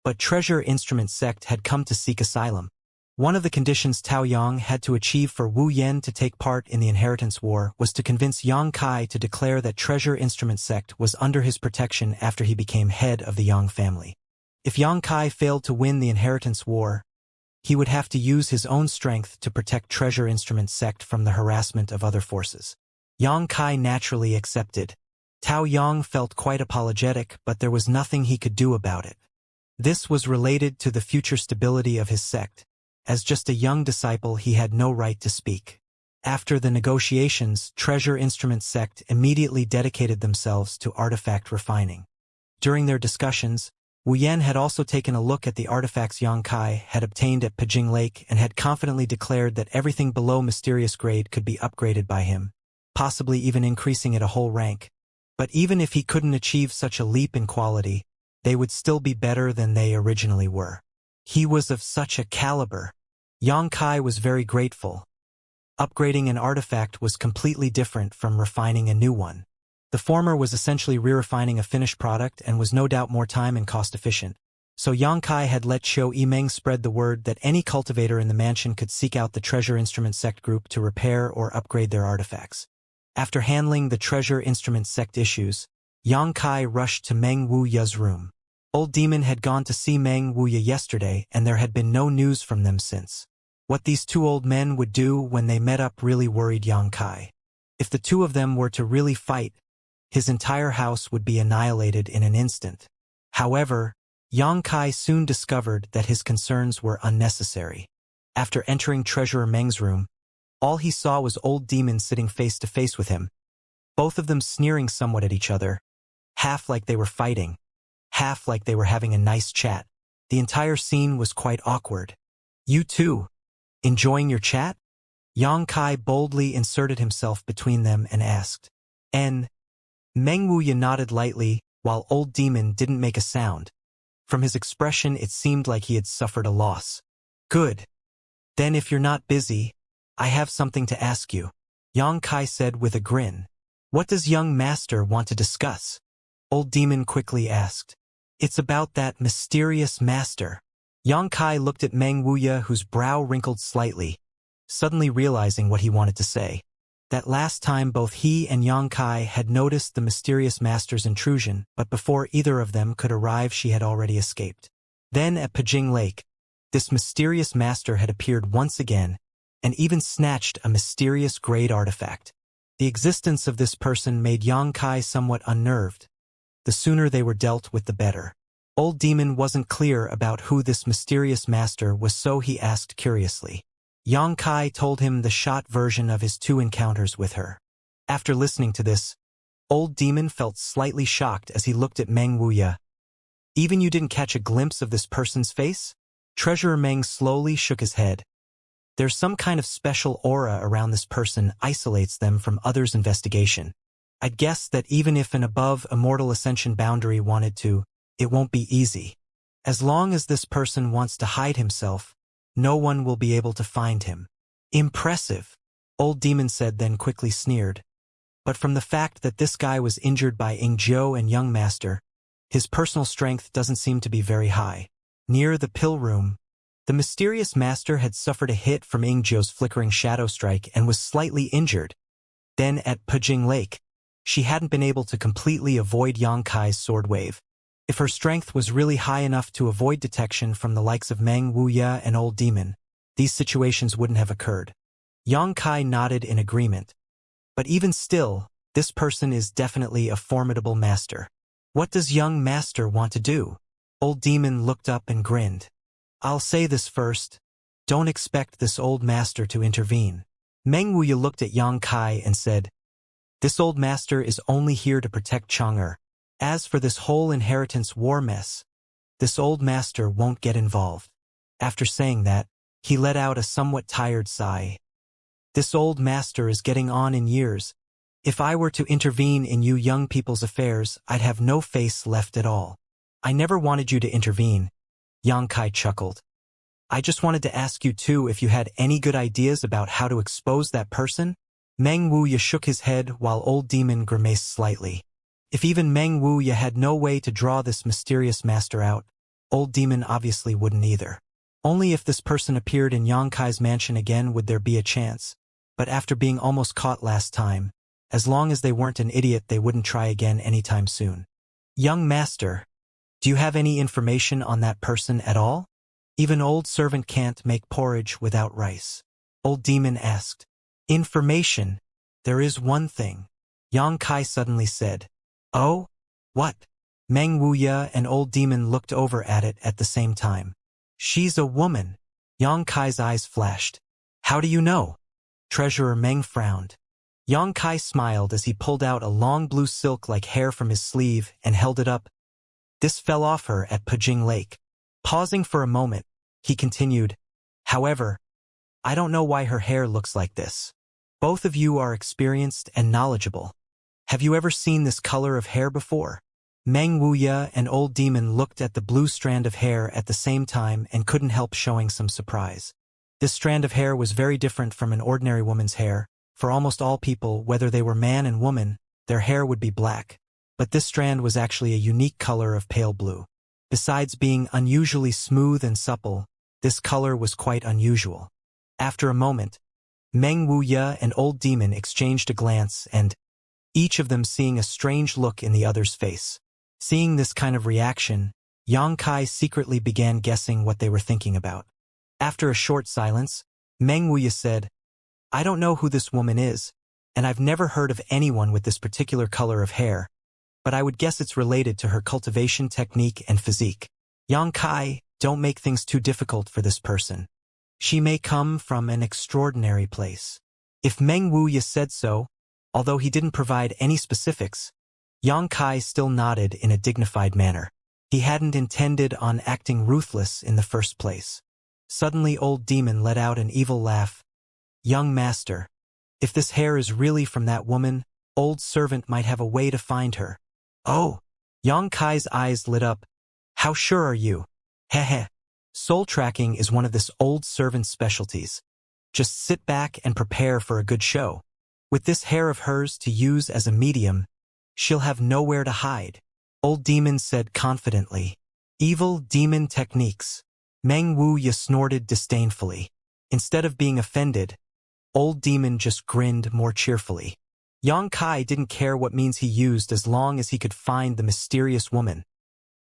But Treasure Instrument Sect had come to seek asylum. One of the conditions Tao Yang had to achieve for Wu Yan to take part in the Inheritance War was to convince Yang Kai to declare that Treasure Instrument Sect was under his protection after he became head of the Yang family. If Yang Kai failed to win the Inheritance War, he would have to use his own strength to protect Treasure Instrument Sect from the harassment of other forces. Yang Kai naturally accepted. Tao Yang felt quite apologetic, but there was nothing he could do about it. This was related to the future stability of his sect. As just a young disciple, he had no right to speak. After the negotiations, Treasure Instrument Sect immediately dedicated themselves to artifact refining. During their discussions, Wu Yan had also taken a look at the artifacts Yang Kai had obtained at Pijing Lake and had confidently declared that everything below mysterious grade could be upgraded by him, possibly even increasing it a whole rank. But even if he couldn't achieve such a leap in quality, they would still be better than they originally were. He was of such a caliber. Yang Kai was very grateful. Upgrading an artifact was completely different from refining a new one. The former was essentially re-refining a finished product and was no doubt more time and cost efficient. So Yang Kai had let Xiao Yimeng spread the word that any cultivator in the mansion could seek out the Treasure Instrument Sect group to repair or upgrade their artifacts. After handling the Treasure Instrument Sect issues, Yang Kai rushed to Meng Wuya's room. Old Demon had gone to see Meng Wuya yesterday, and there had been no news from them since. What these two old men would do when they met up really worried Yang Kai. If the two of them were to really fight, his entire house would be annihilated in an instant. However, Yang Kai soon discovered that his concerns were unnecessary. After entering Treasurer Meng's room, all he saw was Old Demon sitting face to face with him, both of them sneering somewhat at each other, half like they were fighting, half like they were having a nice chat. The entire scene was quite awkward. "You two, enjoying your chat?" Yang Kai boldly inserted himself between them and asked. Meng Wuya nodded lightly, while Old Demon didn't make a sound. From his expression, it seemed like he had suffered a loss. "Good. Then if you're not busy, I have something to ask you," Yang Kai said with a grin. "What does young master want to discuss?" Old Demon quickly asked. "It's about that mysterious master." Yang Kai looked at Meng Wuya, whose brow wrinkled slightly, suddenly realizing what he wanted to say. That last time both he and Yang Kai had noticed the mysterious master's intrusion, but before either of them could arrive she had already escaped. Then at Pijing Lake, this mysterious master had appeared once again, and even snatched a mysterious grade artifact. The existence of this person made Yang Kai somewhat unnerved. The sooner they were dealt with the better. Old Demon wasn't clear about who this mysterious master was, so he asked curiously. Yang Kai told him the short version of his two encounters with her. After listening to this, Old Demon felt slightly shocked as he looked at Meng Wuya. "Even you didn't catch a glimpse of this person's face?" Treasurer Meng slowly shook his head. "There's some kind of special aura around this person isolates them from others' investigation. I'd guess that even if an above Immortal Ascension boundary wanted to, it won't be easy. As long as this person wants to hide himself, no one will be able to find him." "Impressive," Old Demon said, then quickly sneered. "But from the fact that this guy was injured by Ingzhou and Young Master, his personal strength doesn't seem to be very high." Near the pill room, the mysterious master had suffered a hit from Ingzhou's flickering shadow strike and was slightly injured. Then at Pijing Lake, she hadn't been able to completely avoid Yang Kai's sword wave. If her strength was really high enough to avoid detection from the likes of Meng Wuya and Old Demon, these situations wouldn't have occurred. Yang Kai nodded in agreement. But even still, this person is definitely a formidable master. "What does young master want to do?" Old Demon looked up and grinned. "I'll say this first. Don't expect this old master to intervene." Meng Wuya looked at Yang Kai and said, "This old master is only here to protect Chang'er. As for this whole inheritance war mess, this old master won't get involved." After saying that, he let out a somewhat tired sigh. "This old master is getting on in years. If I were to intervene in you young people's affairs, I'd have no face left at all." "I never wanted you to intervene," Yang Kai chuckled. "I just wanted to ask you too if you had any good ideas about how to expose that person." Meng Wuya shook his head while Old Demon grimaced slightly. If even Meng Wuya had no way to draw this mysterious master out, Old Demon obviously wouldn't either. Only if this person appeared in Yang Kai's mansion again would there be a chance. But after being almost caught last time, as long as they weren't an idiot, they wouldn't try again anytime soon. Young master, do you have any information on that person at all? Even old servant can't make porridge without rice. Old Demon asked. Information? There is one thing. Yang Kai suddenly said. Oh? What? Meng Wuya and Old Demon looked over at it at the same time. She's a woman. Yang Kai's eyes flashed. How do you know? Treasurer Meng frowned. Yang Kai smiled as he pulled out a long blue silk-like hair from his sleeve and held it up. This fell off her at Pajing Lake. Pausing for a moment, he continued, however, I don't know why her hair looks like this. Both of you are experienced and knowledgeable. Have you ever seen this color of hair before? Meng Wuya and Old Demon looked at the blue strand of hair at the same time and couldn't help showing some surprise. This strand of hair was very different from an ordinary woman's hair. For almost all people, whether they were man and woman, their hair would be black. But this strand was actually a unique color of pale blue. Besides being unusually smooth and supple, this color was quite unusual. After a moment, Meng Wuya and Old Demon exchanged a glance and, each of them seeing a strange look in the other's face. Seeing this kind of reaction, Yang Kai secretly began guessing what they were thinking about. After a short silence, Meng Wuya said, I don't know who this woman is, and I've never heard of anyone with this particular color of hair, but I would guess it's related to her cultivation technique and physique. Yang Kai, don't make things too difficult for this person. She may come from an extraordinary place. If Meng Wuya said so, although he didn't provide any specifics, Yang Kai still nodded in a dignified manner. He hadn't intended on acting ruthless in the first place. Suddenly Old Demon let out an evil laugh. Young master, if this hair is really from that woman, old servant might have a way to find her. Oh! Yang Kai's eyes lit up. How sure are you? Heh. Soul tracking is one of this old servant's specialties. Just sit back and prepare for a good show. With this hair of hers to use as a medium, she'll have nowhere to hide. Old Demon said confidently. Evil demon techniques. Meng Wuya snorted disdainfully. Instead of being offended, Old Demon just grinned more cheerfully. Yang Kai didn't care what means he used as long as he could find the mysterious woman.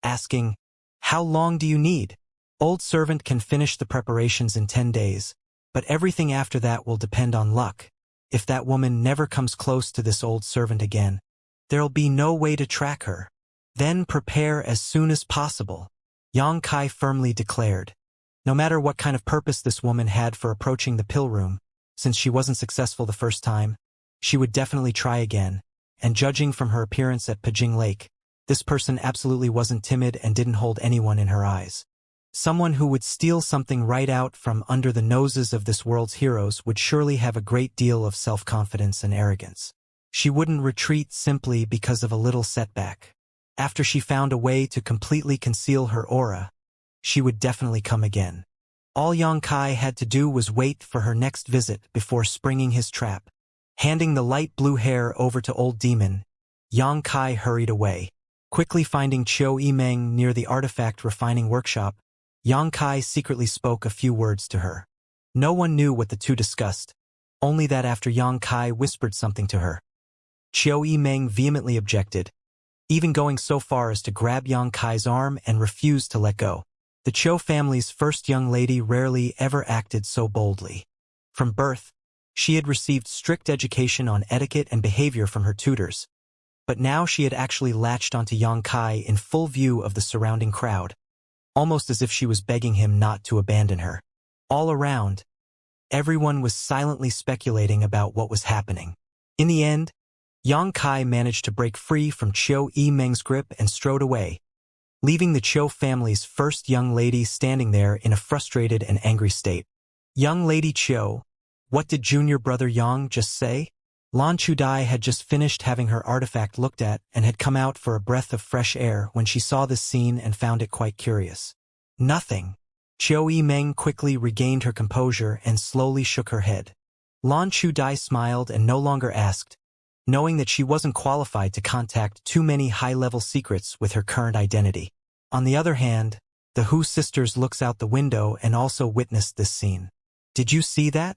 Asking, how long do you need? Old servant can finish the preparations in 10 days, but everything after that will depend on luck. If that woman never comes close to this old servant again, there'll be no way to track her. Then prepare as soon as possible, Yang Kai firmly declared. No matter what kind of purpose this woman had for approaching the pill room, since she wasn't successful the first time, she would definitely try again, and judging from her appearance at Pajing Lake, this person absolutely wasn't timid and didn't hold anyone in her eyes. Someone who would steal something right out from under the noses of this world's heroes would surely have a great deal of self-confidence and arrogance. She wouldn't retreat simply because of a little setback. After she found a way to completely conceal her aura, she would definitely come again. All Yang Kai had to do was wait for her next visit before springing his trap. Handing the light blue hair over to Old Demon, Yang Kai hurried away. Quickly finding Chiu Yimeng near the artifact refining workshop, Yang Kai secretly spoke a few words to her. No one knew what the two discussed, only that after Yang Kai whispered something to her, Chiu Yimeng vehemently objected, even going so far as to grab Yang Kai's arm and refuse to let go. The Chiu family's first young lady rarely ever acted so boldly. From birth, she had received strict education on etiquette and behavior from her tutors, but now she had actually latched onto Yang Kai in full view of the surrounding crowd, almost as if she was begging him not to abandon her. All around, everyone was silently speculating about what was happening. In the end, Yang Kai managed to break free from Chiu Yimeng's grip and strode away, leaving the Chiu family's first young lady standing there in a frustrated and angry state. Young Lady Chiu, what did junior brother Yang just say? Lan Chudai had just finished having her artifact looked at and had come out for a breath of fresh air when she saw this scene and found it quite curious. Nothing. Chiu Yimeng quickly regained her composure and slowly shook her head. Lan Chudai smiled and no longer asked, knowing that she wasn't qualified to contact too many high-level secrets with her current identity. On the other hand, The Hu sisters looks out the window and also witnessed this scene. Did you see that?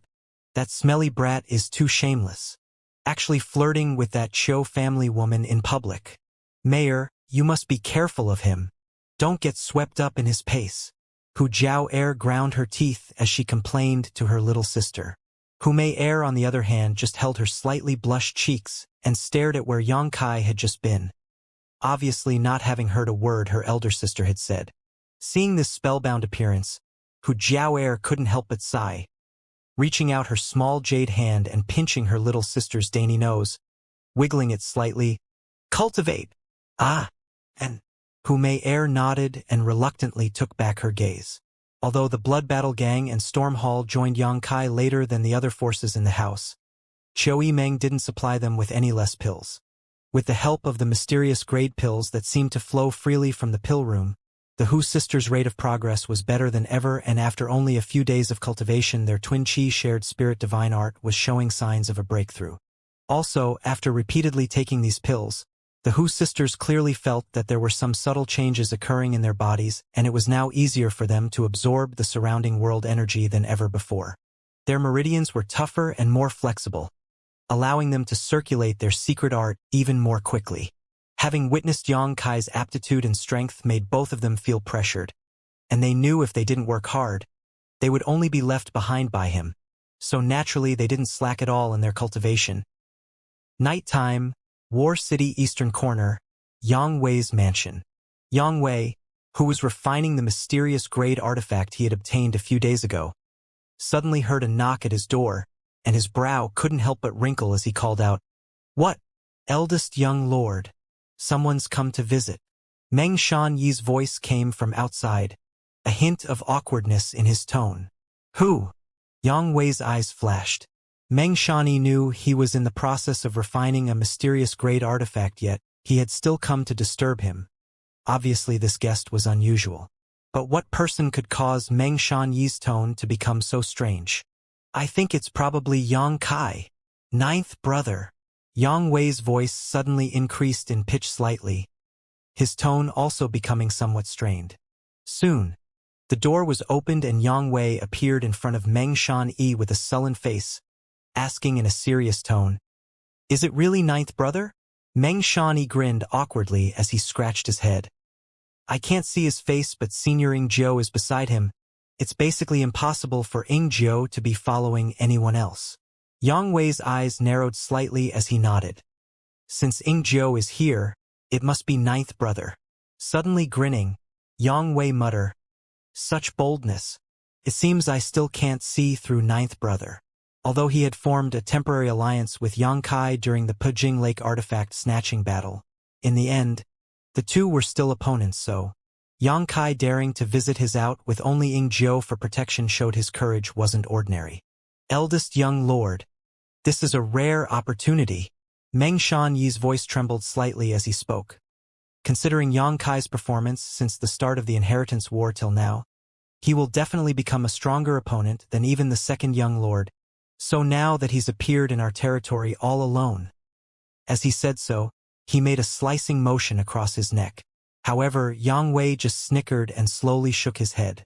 That smelly brat is too shameless. Actually flirting with that Cho family woman in public. Mayor, you must be careful of him. Don't get swept up in his pace. Hu Jiao ground her teeth as she complained to her little sister. Hu Mei on the other hand just held her slightly blushed cheeks and stared at where Yang Kai had just been, obviously not having heard a word her elder sister had said. Seeing this spellbound appearance, Hu Jiao couldn't help but sigh, reaching out her small jade hand and pinching her little sister's dainty nose, wiggling it slightly. Cultivate! Ah! And Hu Mei nodded and reluctantly took back her gaze. Although the Blood Battle Gang and Storm Hall joined Yang Kai later than the other forces in the house, Chou Yimeng didn't supply them with any less pills. With the help of the mysterious grade pills that seemed to flow freely from the pill room, the Hu sisters' rate of progress was better than ever, and after only a few days of cultivation their twin chi shared spirit divine art was showing signs of a breakthrough. Also, after repeatedly taking these pills, the Hu sisters clearly felt that there were some subtle changes occurring in their bodies, and it was now easier for them to absorb the surrounding world energy than ever before. Their meridians were tougher and more flexible, allowing them to circulate their secret art even more quickly. Having witnessed Yang Kai's aptitude and strength made both of them feel pressured, and they knew if they didn't work hard, they would only be left behind by him, so naturally they didn't slack at all in their cultivation. Nighttime, War City Eastern Corner, Yang Wei's mansion. Yang Wei, who was refining the mysterious grade artifact he had obtained a few days ago, suddenly heard a knock at his door, and his brow couldn't help but wrinkle as he called out, "What? Eldest young lord. Someone's come to visit." Meng Shanyi's voice came from outside, a hint of awkwardness in his tone. "Who?" Yang Wei's eyes flashed. Meng Shanyi knew he was in the process of refining a mysterious grade artifact, yet he had still come to disturb him. Obviously this guest was unusual. But what person could cause Meng Shanyi's tone to become so strange? "I think it's probably Yang Kai, ninth brother." Yang Wei's voice suddenly increased in pitch slightly, his tone also becoming somewhat strained. Soon, the door was opened and Yang Wei appeared in front of Meng Shanyi with a sullen face, asking in a serious tone, "Is it really ninth brother?" Meng Shanyi grinned awkwardly as he scratched his head. "I can't see his face, but Senior Ing Jiu is beside him. It's basically impossible for Ing Jiu to be following anyone else." Yang Wei's eyes narrowed slightly as he nodded. "Since Ing Jiu is here, it must be ninth brother." Suddenly grinning, Yang Wei muttered, "Such boldness. It seems I still can't see through ninth brother." Although he had formed a temporary alliance with Yang Kai during the Pujing Lake artifact snatching battle, in the end, the two were still opponents, so Yang Kai daring to visit his out with only Ing Jiu for protection showed his courage wasn't ordinary. "Eldest young lord, this is a rare opportunity." Meng Shanyi's voice trembled slightly as he spoke. Considering Yang Kai's performance since the start of the Inheritance War till now, he will definitely become a stronger opponent than even the second young lord, so now that he's appeared in our territory all alone. As he said so, he made a slicing motion across his neck. However, Yang Wei just snickered and slowly shook his head.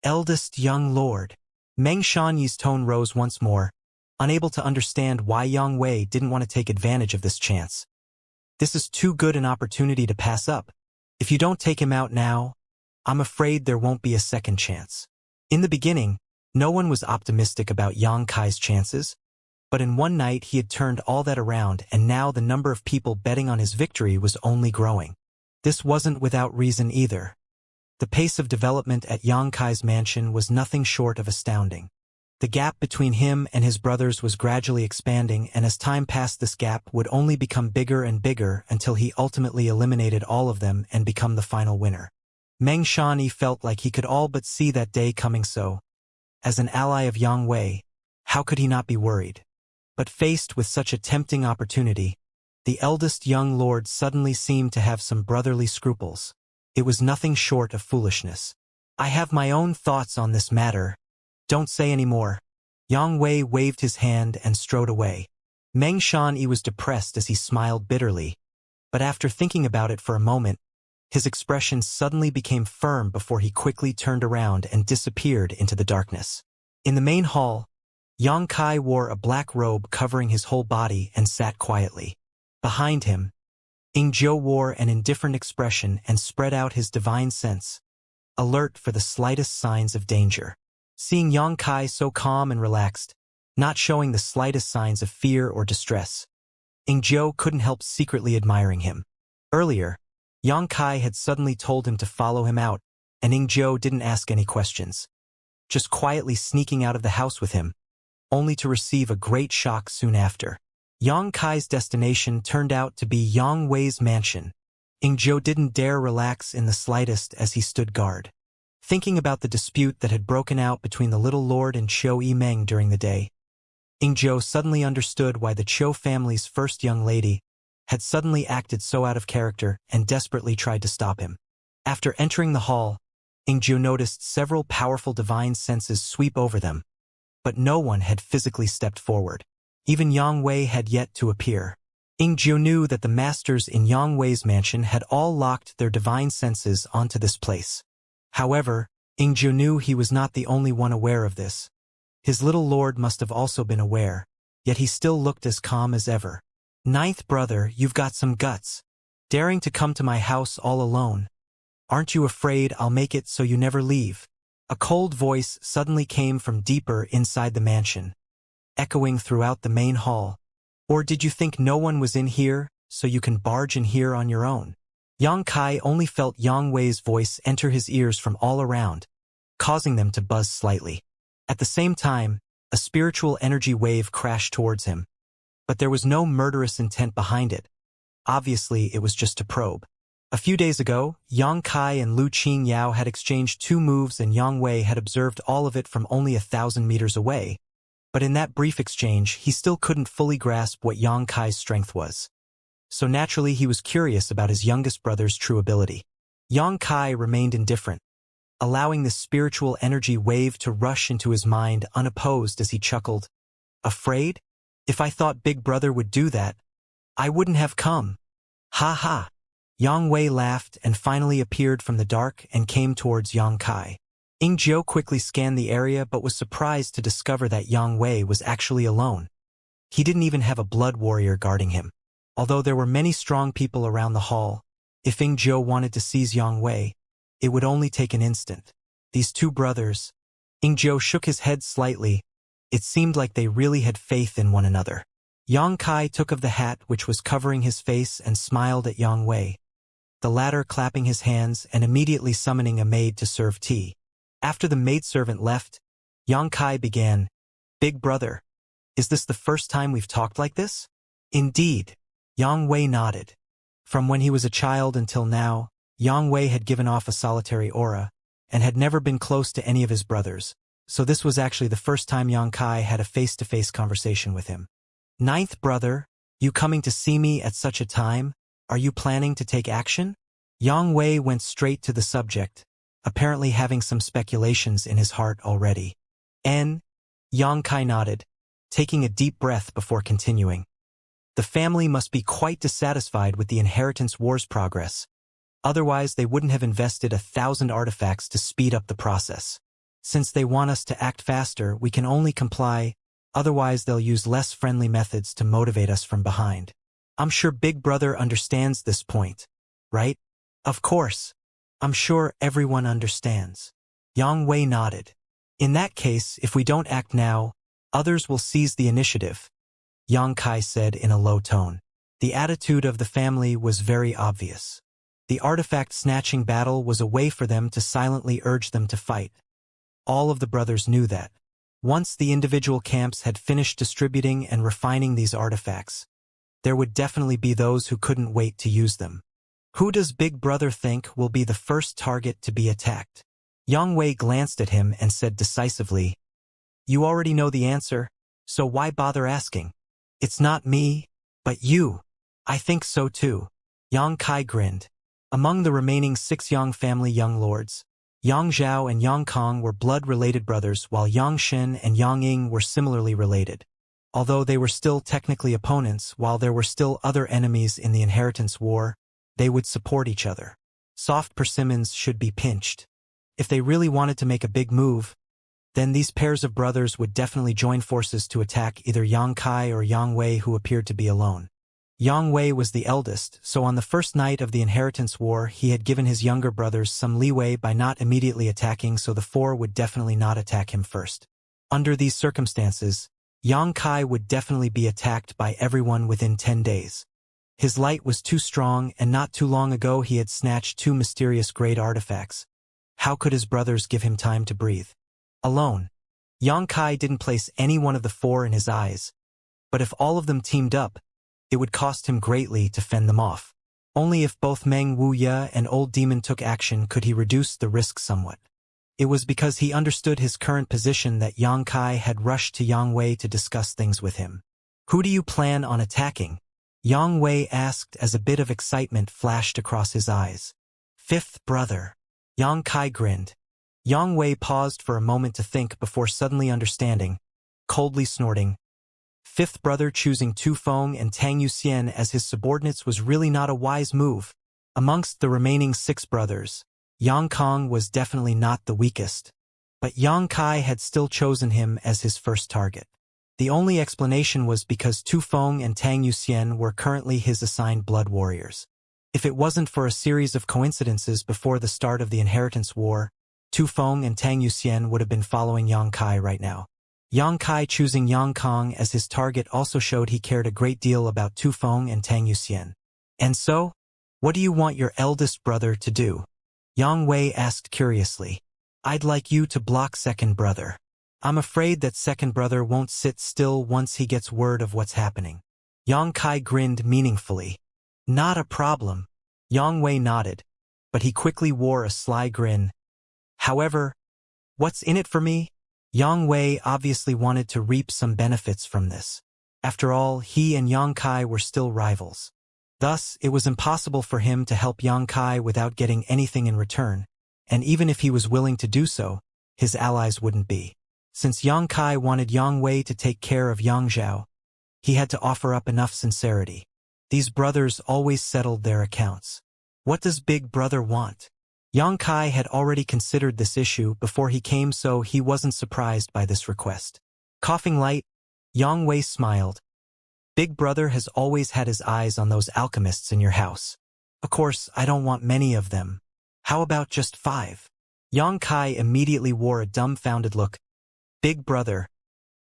"Eldest young lord." Meng Shanyi's tone rose once more, unable to understand why Yang Wei didn't want to take advantage of this chance. "This is too good an opportunity to pass up. If you don't take him out now, I'm afraid there won't be a second chance." In the beginning, no one was optimistic about Yang Kai's chances, but in one night he had turned all that around, and now the number of people betting on his victory was only growing. This wasn't without reason either. The pace of development at Yang Kai's mansion was nothing short of astounding. The gap between him and his brothers was gradually expanding, and as time passed this gap would only become bigger and bigger until he ultimately eliminated all of them and become the final winner. Meng Shanyi felt like he could all but see that day coming, so, as an ally of Yang Wei, how could he not be worried? But faced with such a tempting opportunity, the eldest young lord suddenly seemed to have some brotherly scruples. It was nothing short of foolishness. "I have my own thoughts on this matter. Don't say any more." Yang Wei waved his hand and strode away. Meng Shanyi was depressed as he smiled bitterly, but after thinking about it for a moment, His expression suddenly became firm before he quickly turned around and disappeared into the darkness. In the main hall, Xianxia wore a black robe covering his whole body and sat quietly. Behind him, Ingzhou wore an indifferent expression and spread out his divine sense, alert for the slightest signs of danger. Seeing Xianxia so calm and relaxed, not showing the slightest signs of fear or distress, Ingzhou couldn't help secretly admiring him. Earlier, Xianxia had suddenly told him to follow him out, and Ingzhou didn't ask any questions, just quietly sneaking out of the house with him, only to receive a great shock soon after. Xianxia's destination turned out to be Yang Wei's mansion. Ingzhou didn't dare relax in the slightest as he stood guard, thinking about the dispute that had broken out between the little lord and Qiu Yimeng during the day. Ingzhou suddenly understood why the Qiu family's first young lady had suddenly acted so out of character and desperately tried to stop him. After entering the hall, Ingzhou noticed several powerful divine senses sweep over them, but no one had physically stepped forward. Even Yang Wei had yet to appear. Ingzhou knew that the masters in Yang Wei's mansion had all locked their divine senses onto this place. However, Ingzhou knew he was not the only one aware of this. His little lord must have also been aware, yet he still looked as calm as ever. "Ninth brother, you've got some guts. Daring to come to my house all alone. Aren't you afraid I'll make it so you never leave?" A cold voice suddenly came from deeper inside the mansion, echoing throughout the main hall. "Or did you think no one was in here, so you can barge in here on your own?" Xianxia only felt Yang Wei's voice enter his ears from all around, causing them to buzz slightly. At the same time, a spiritual energy wave crashed towards him. But there was no murderous intent behind it. Obviously, it was just a probe. A few days ago, Xianxia and Lu Qingyao had exchanged 2 moves and Yang Wei had observed all of it from only 1,000 meters away. But in that brief exchange, he still couldn't fully grasp what Xianxia's strength was. So naturally, he was curious about his youngest brother's true ability. Xianxia remained indifferent, allowing this spiritual energy wave to rush into his mind unopposed as he chuckled. "Afraid? If I thought Big Brother would do that, I wouldn't have come. Ha ha." Yang Wei laughed and finally appeared from the dark and came towards Xianxia. Ingzhou quickly scanned the area but was surprised to discover that Yang Wei was actually alone. He didn't even have a blood warrior guarding him. Although there were many strong people around the hall, if Ingzhou wanted to seize Yang Wei, it would only take an instant. These 2 brothers. Ingzhou shook his head slightly. It seemed like they really had faith in one another. Xianxia took of the hat which was covering his face and smiled at Yang Wei, the latter clapping his hands and immediately summoning a maid to serve tea. After the maidservant left, Xianxia began, "Big brother, is this the first time we've talked like this?" "Indeed." Yang Wei nodded. From when he was a child until now, Yang Wei had given off a solitary aura, and had never been close to any of his brothers, so this was actually the first time Xianxia had a face-to-face conversation with him. "Ninth brother, you coming to see me at such a time? Are you planning to take action?" Yang Wei went straight to the subject, apparently having some speculations in his heart already. Xianxia nodded, taking a deep breath before continuing. "The family must be quite dissatisfied with the inheritance war's progress. Otherwise, they wouldn't have invested 1,000 artifacts to speed up the process. Since they want us to act faster, we can only comply, otherwise they'll use less friendly methods to motivate us from behind. I'm sure Big Brother understands this point, right?" "Of course. I'm sure everyone understands." Yang Wei nodded. "In that case, if we don't act now, others will seize the initiative," Xianxia said in a low tone. The attitude of the family was very obvious. The artifact-snatching battle was a way for them to silently urge them to fight. All of the brothers knew that. Once the individual camps had finished distributing and refining these artifacts, there would definitely be those who couldn't wait to use them. "Who does Big Brother think will be the first target to be attacked?" Yang Wei glanced at him and said decisively, "You already know the answer, so why bother asking? It's not me, but you." "I think so too." Xianxia grinned. Among the remaining 6 Yang family young lords, Yang Zhao and Yang Kong were blood-related brothers while Yang Shen and Yang Ying were similarly related. Although they were still technically opponents, while there were still other enemies in the inheritance war, they would support each other. Soft persimmons should be pinched. If they really wanted to make a big move, then these pairs of brothers would definitely join forces to attack either Yang Kai or Yang Wei, who appeared to be alone. Yang Wei was the eldest, so on the first night of the Inheritance War he had given his younger brothers some leeway by not immediately attacking, so the four would definitely not attack him first. Under these circumstances, Yang Kai would definitely be attacked by everyone within 10 days. His light was too strong, and not too long ago he had snatched 2 mysterious great artifacts. How could his brothers give him time to breathe? Alone, Yang Kai didn't place any one of the 4 in his eyes, but if all of them teamed up, it would cost him greatly to fend them off. Only if both Meng Wuya and Old Demon took action could he reduce the risk somewhat. It was because he understood his current position that Yang Kai had rushed to Yang Wei to discuss things with him. "Who do you plan on attacking?" Yang Wei asked as a bit of excitement flashed across his eyes. "Fifth brother." Yang Kai grinned. Yang Wei paused for a moment to think before suddenly understanding, coldly snorting. Fifth brother choosing Tu Feng and Tang Yuxian as his subordinates was really not a wise move. Amongst the remaining 6 brothers, Yang Kong was definitely not the weakest, but Yang Kai had still chosen him as his first target. The only explanation was because Tu Feng and Tang Yuxian were currently his assigned blood warriors. If it wasn't for a series of coincidences before the start of the Inheritance War, Tu Feng and Tang Yuxian would have been following Yang Kai right now. Yang Kai choosing Yang Kong as his target also showed he cared a great deal about Tu Feng and Tang Yuxian. "And so, what do you want your eldest brother to do?" Yang Wei asked curiously. "I'd like you to block second brother. I'm afraid that second brother won't sit still once he gets word of what's happening." Yang Kai grinned meaningfully. "Not a problem." Yang Wei nodded, but he quickly wore a sly grin. "However, what's in it for me?" Yang Wei obviously wanted to reap some benefits from this. After all, he and Yang Kai were still rivals. Thus, it was impossible for him to help Yang Kai without getting anything in return, and even if he was willing to do so, his allies wouldn't be. Since Yang Kai wanted Yang Wei to take care of Yang Zhao, he had to offer up enough sincerity. These brothers always settled their accounts. What does Big Brother want? Yang Kai had already considered this issue before he came, so he wasn't surprised by this request. Coughing light, Yang Wei smiled. "Big Brother has always had his eyes on those alchemists in your house. Of course, I don't want many of them. How about just 5? Yang Kai immediately wore a dumbfounded look. "Big Brother,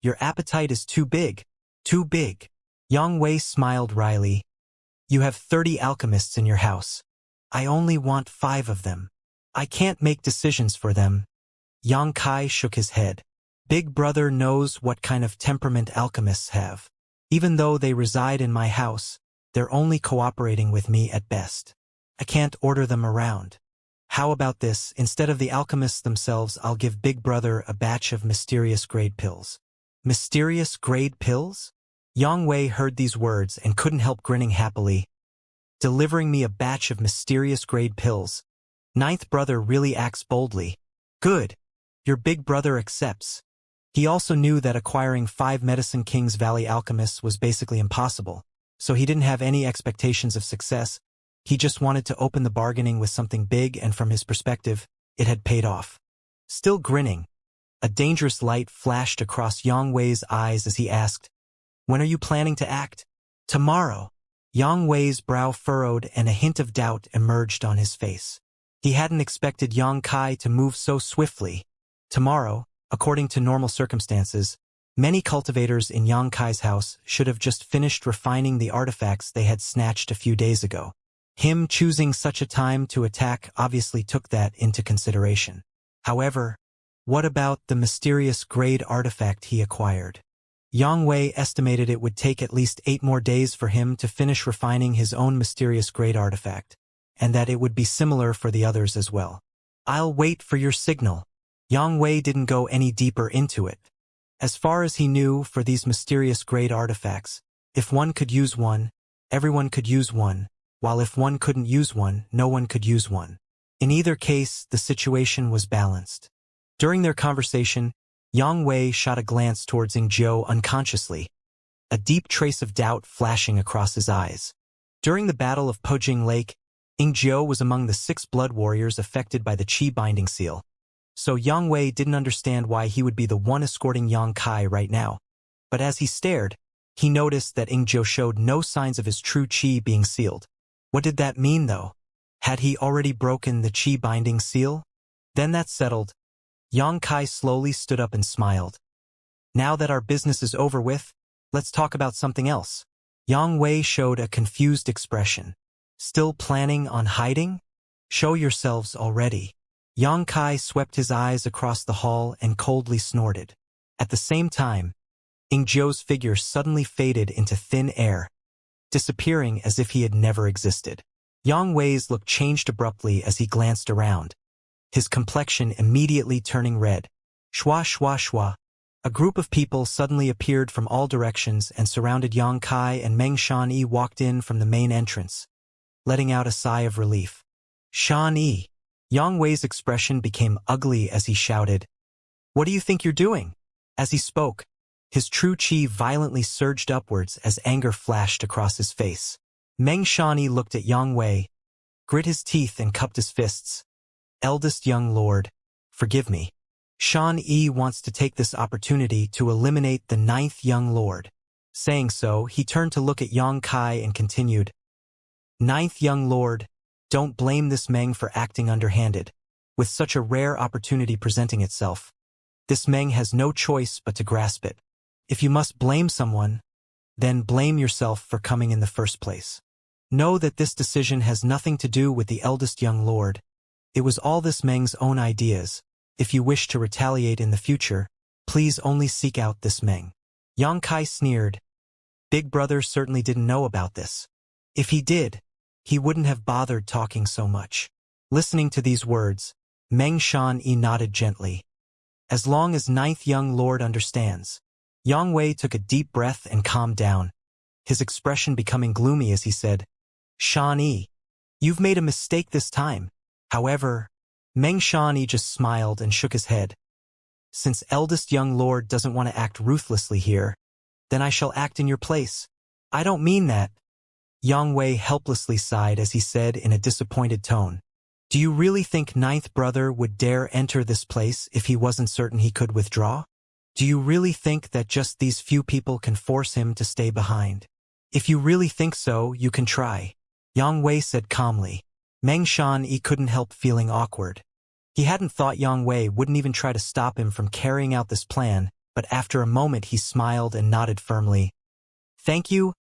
your appetite is too big. Too big." Yang Wei smiled wryly. "You have 30 alchemists in your house. I only want 5 of them. I can't make decisions for them." Yang Kai shook his head. "Big Brother knows what kind of temperament alchemists have. Even though they reside in my house, they're only cooperating with me at best. I can't order them around. How about this, instead of the alchemists themselves, I'll give Big Brother a batch of mysterious grade pills." Mysterious grade pills? Yang Wei heard these words and couldn't help grinning happily. "Delivering me a batch of mysterious grade pills. Ninth brother really acts boldly. Good. Your Big Brother accepts." He also knew that acquiring 5 Medicine King's Valley alchemists was basically impossible, so he didn't have any expectations of success. He just wanted to open the bargaining with something big, and from his perspective, it had paid off. Still grinning, a dangerous light flashed across Yang Wei's eyes as he asked, "When are you planning to act?" "Tomorrow." Yang Wei's brow furrowed and a hint of doubt emerged on his face. He hadn't expected Yang Kai to move so swiftly. Tomorrow, according to normal circumstances, many cultivators in Yang Kai's house should have just finished refining the artifacts they had snatched a few days ago. Him choosing such a time to attack obviously took that into consideration. However, what about the mysterious grade artifact he acquired? Yang Wei estimated it would take at least 8 more days for him to finish refining his own mysterious grade artifact, and that it would be similar for the others as well. "I'll wait for your signal." Yang Wei didn't go any deeper into it. As far as he knew, for these mysterious grade artifacts, if one could use one, everyone could use one, while if one couldn't use one, no one could use one. In either case, the situation was balanced. During their conversation, Yang Wei shot a glance towards Yingzhou unconsciously, a deep trace of doubt flashing across his eyes. During the Battle of Pojing Lake, Jiu was among the 6 blood warriors affected by the Qi binding seal, so Yang Wei didn't understand why he would be the one escorting Yang Kai right now. But as he stared, he noticed that Jiu showed no signs of his true Qi being sealed. What did that mean, though? Had he already broken the Qi binding seal? Then that settled. Yang Kai slowly stood up and smiled. Now that our business is over with, let's talk about something else. Yang Wei showed a confused expression. Still planning on hiding? Show yourselves already. Yang Kai swept his eyes across the hall and coldly snorted. At the same time, Jiu's figure suddenly faded into thin air, disappearing as if he had never existed. Yang Wei's look changed abruptly as he glanced around, his complexion immediately turning red. Shwa shwa shwa. A group of people suddenly appeared from all directions and surrounded Yang Kai, and Meng Shan-yi walked in from the main entrance, letting out a sigh of relief. Shan-yi. Yang Wei's expression became ugly as he shouted, "What do you think you're doing?" As he spoke, his true Qi violently surged upwards as anger flashed across his face. Meng Shan-yi looked at Yang Wei, grit his teeth and cupped his fists. "Eldest young lord, forgive me. Shan-yi wants to take this opportunity to eliminate the 9th young lord." Saying so, he turned to look at Yang Kai and continued, "9th young lord, don't blame this Meng for acting underhanded, with such a rare opportunity presenting itself. This Meng has no choice but to grasp it. If you must blame someone, then blame yourself for coming in the first place. Know that this decision has nothing to do with the eldest young lord. It was all this Meng's own ideas. If you wish to retaliate in the future, please only seek out this Meng." Yang Kai sneered. Big Brother certainly didn't know about this. If he did, he wouldn't have bothered talking so much. Listening to these words, Meng Shan-yi nodded gently. "As long as 9th young lord understands." Yang Wei took a deep breath and calmed down, his expression becoming gloomy as he said, "Shan-yi, you've made a mistake this time." However, Meng Shan-yi just smiled and shook his head. "Since eldest young lord doesn't want to act ruthlessly here, then I shall act in your place." "I don't mean that." Yang Wei helplessly sighed as he said in a disappointed tone, "Do you really think 9th brother would dare enter this place if he wasn't certain he could withdraw? Do you really think that just these few people can force him to stay behind? If you really think so, you can try," Yang Wei said calmly. Meng Shan-yi couldn't help feeling awkward. He hadn't thought Yang Wei wouldn't even try to stop him from carrying out this plan, but after a moment he smiled and nodded firmly. "Thank you,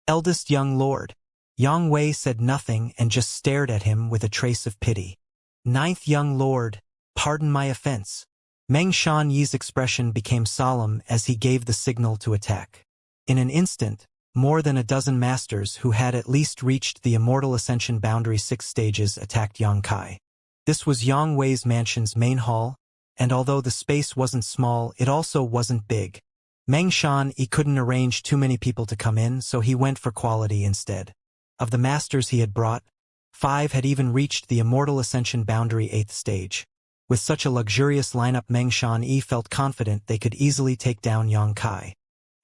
eldest young lord." Yang Wei said nothing and just stared at him with a trace of pity. "9th young lord, pardon my offense." Meng Shan-yi's expression became solemn as he gave the signal to attack. In an instant, more than a dozen masters who had at least reached the Immortal Ascension boundary 6 stages attacked Yang Kai. This was Yang Wei's mansion's main hall, and although the space wasn't small, it also wasn't big. Meng Shan-yi couldn't arrange too many people to come in, so he went for quality instead. Of the masters he had brought, 5 had even reached the Immortal Ascension boundary 8th stage. With such a luxurious lineup, Meng Shan-yi felt confident they could easily take down Yang Kai.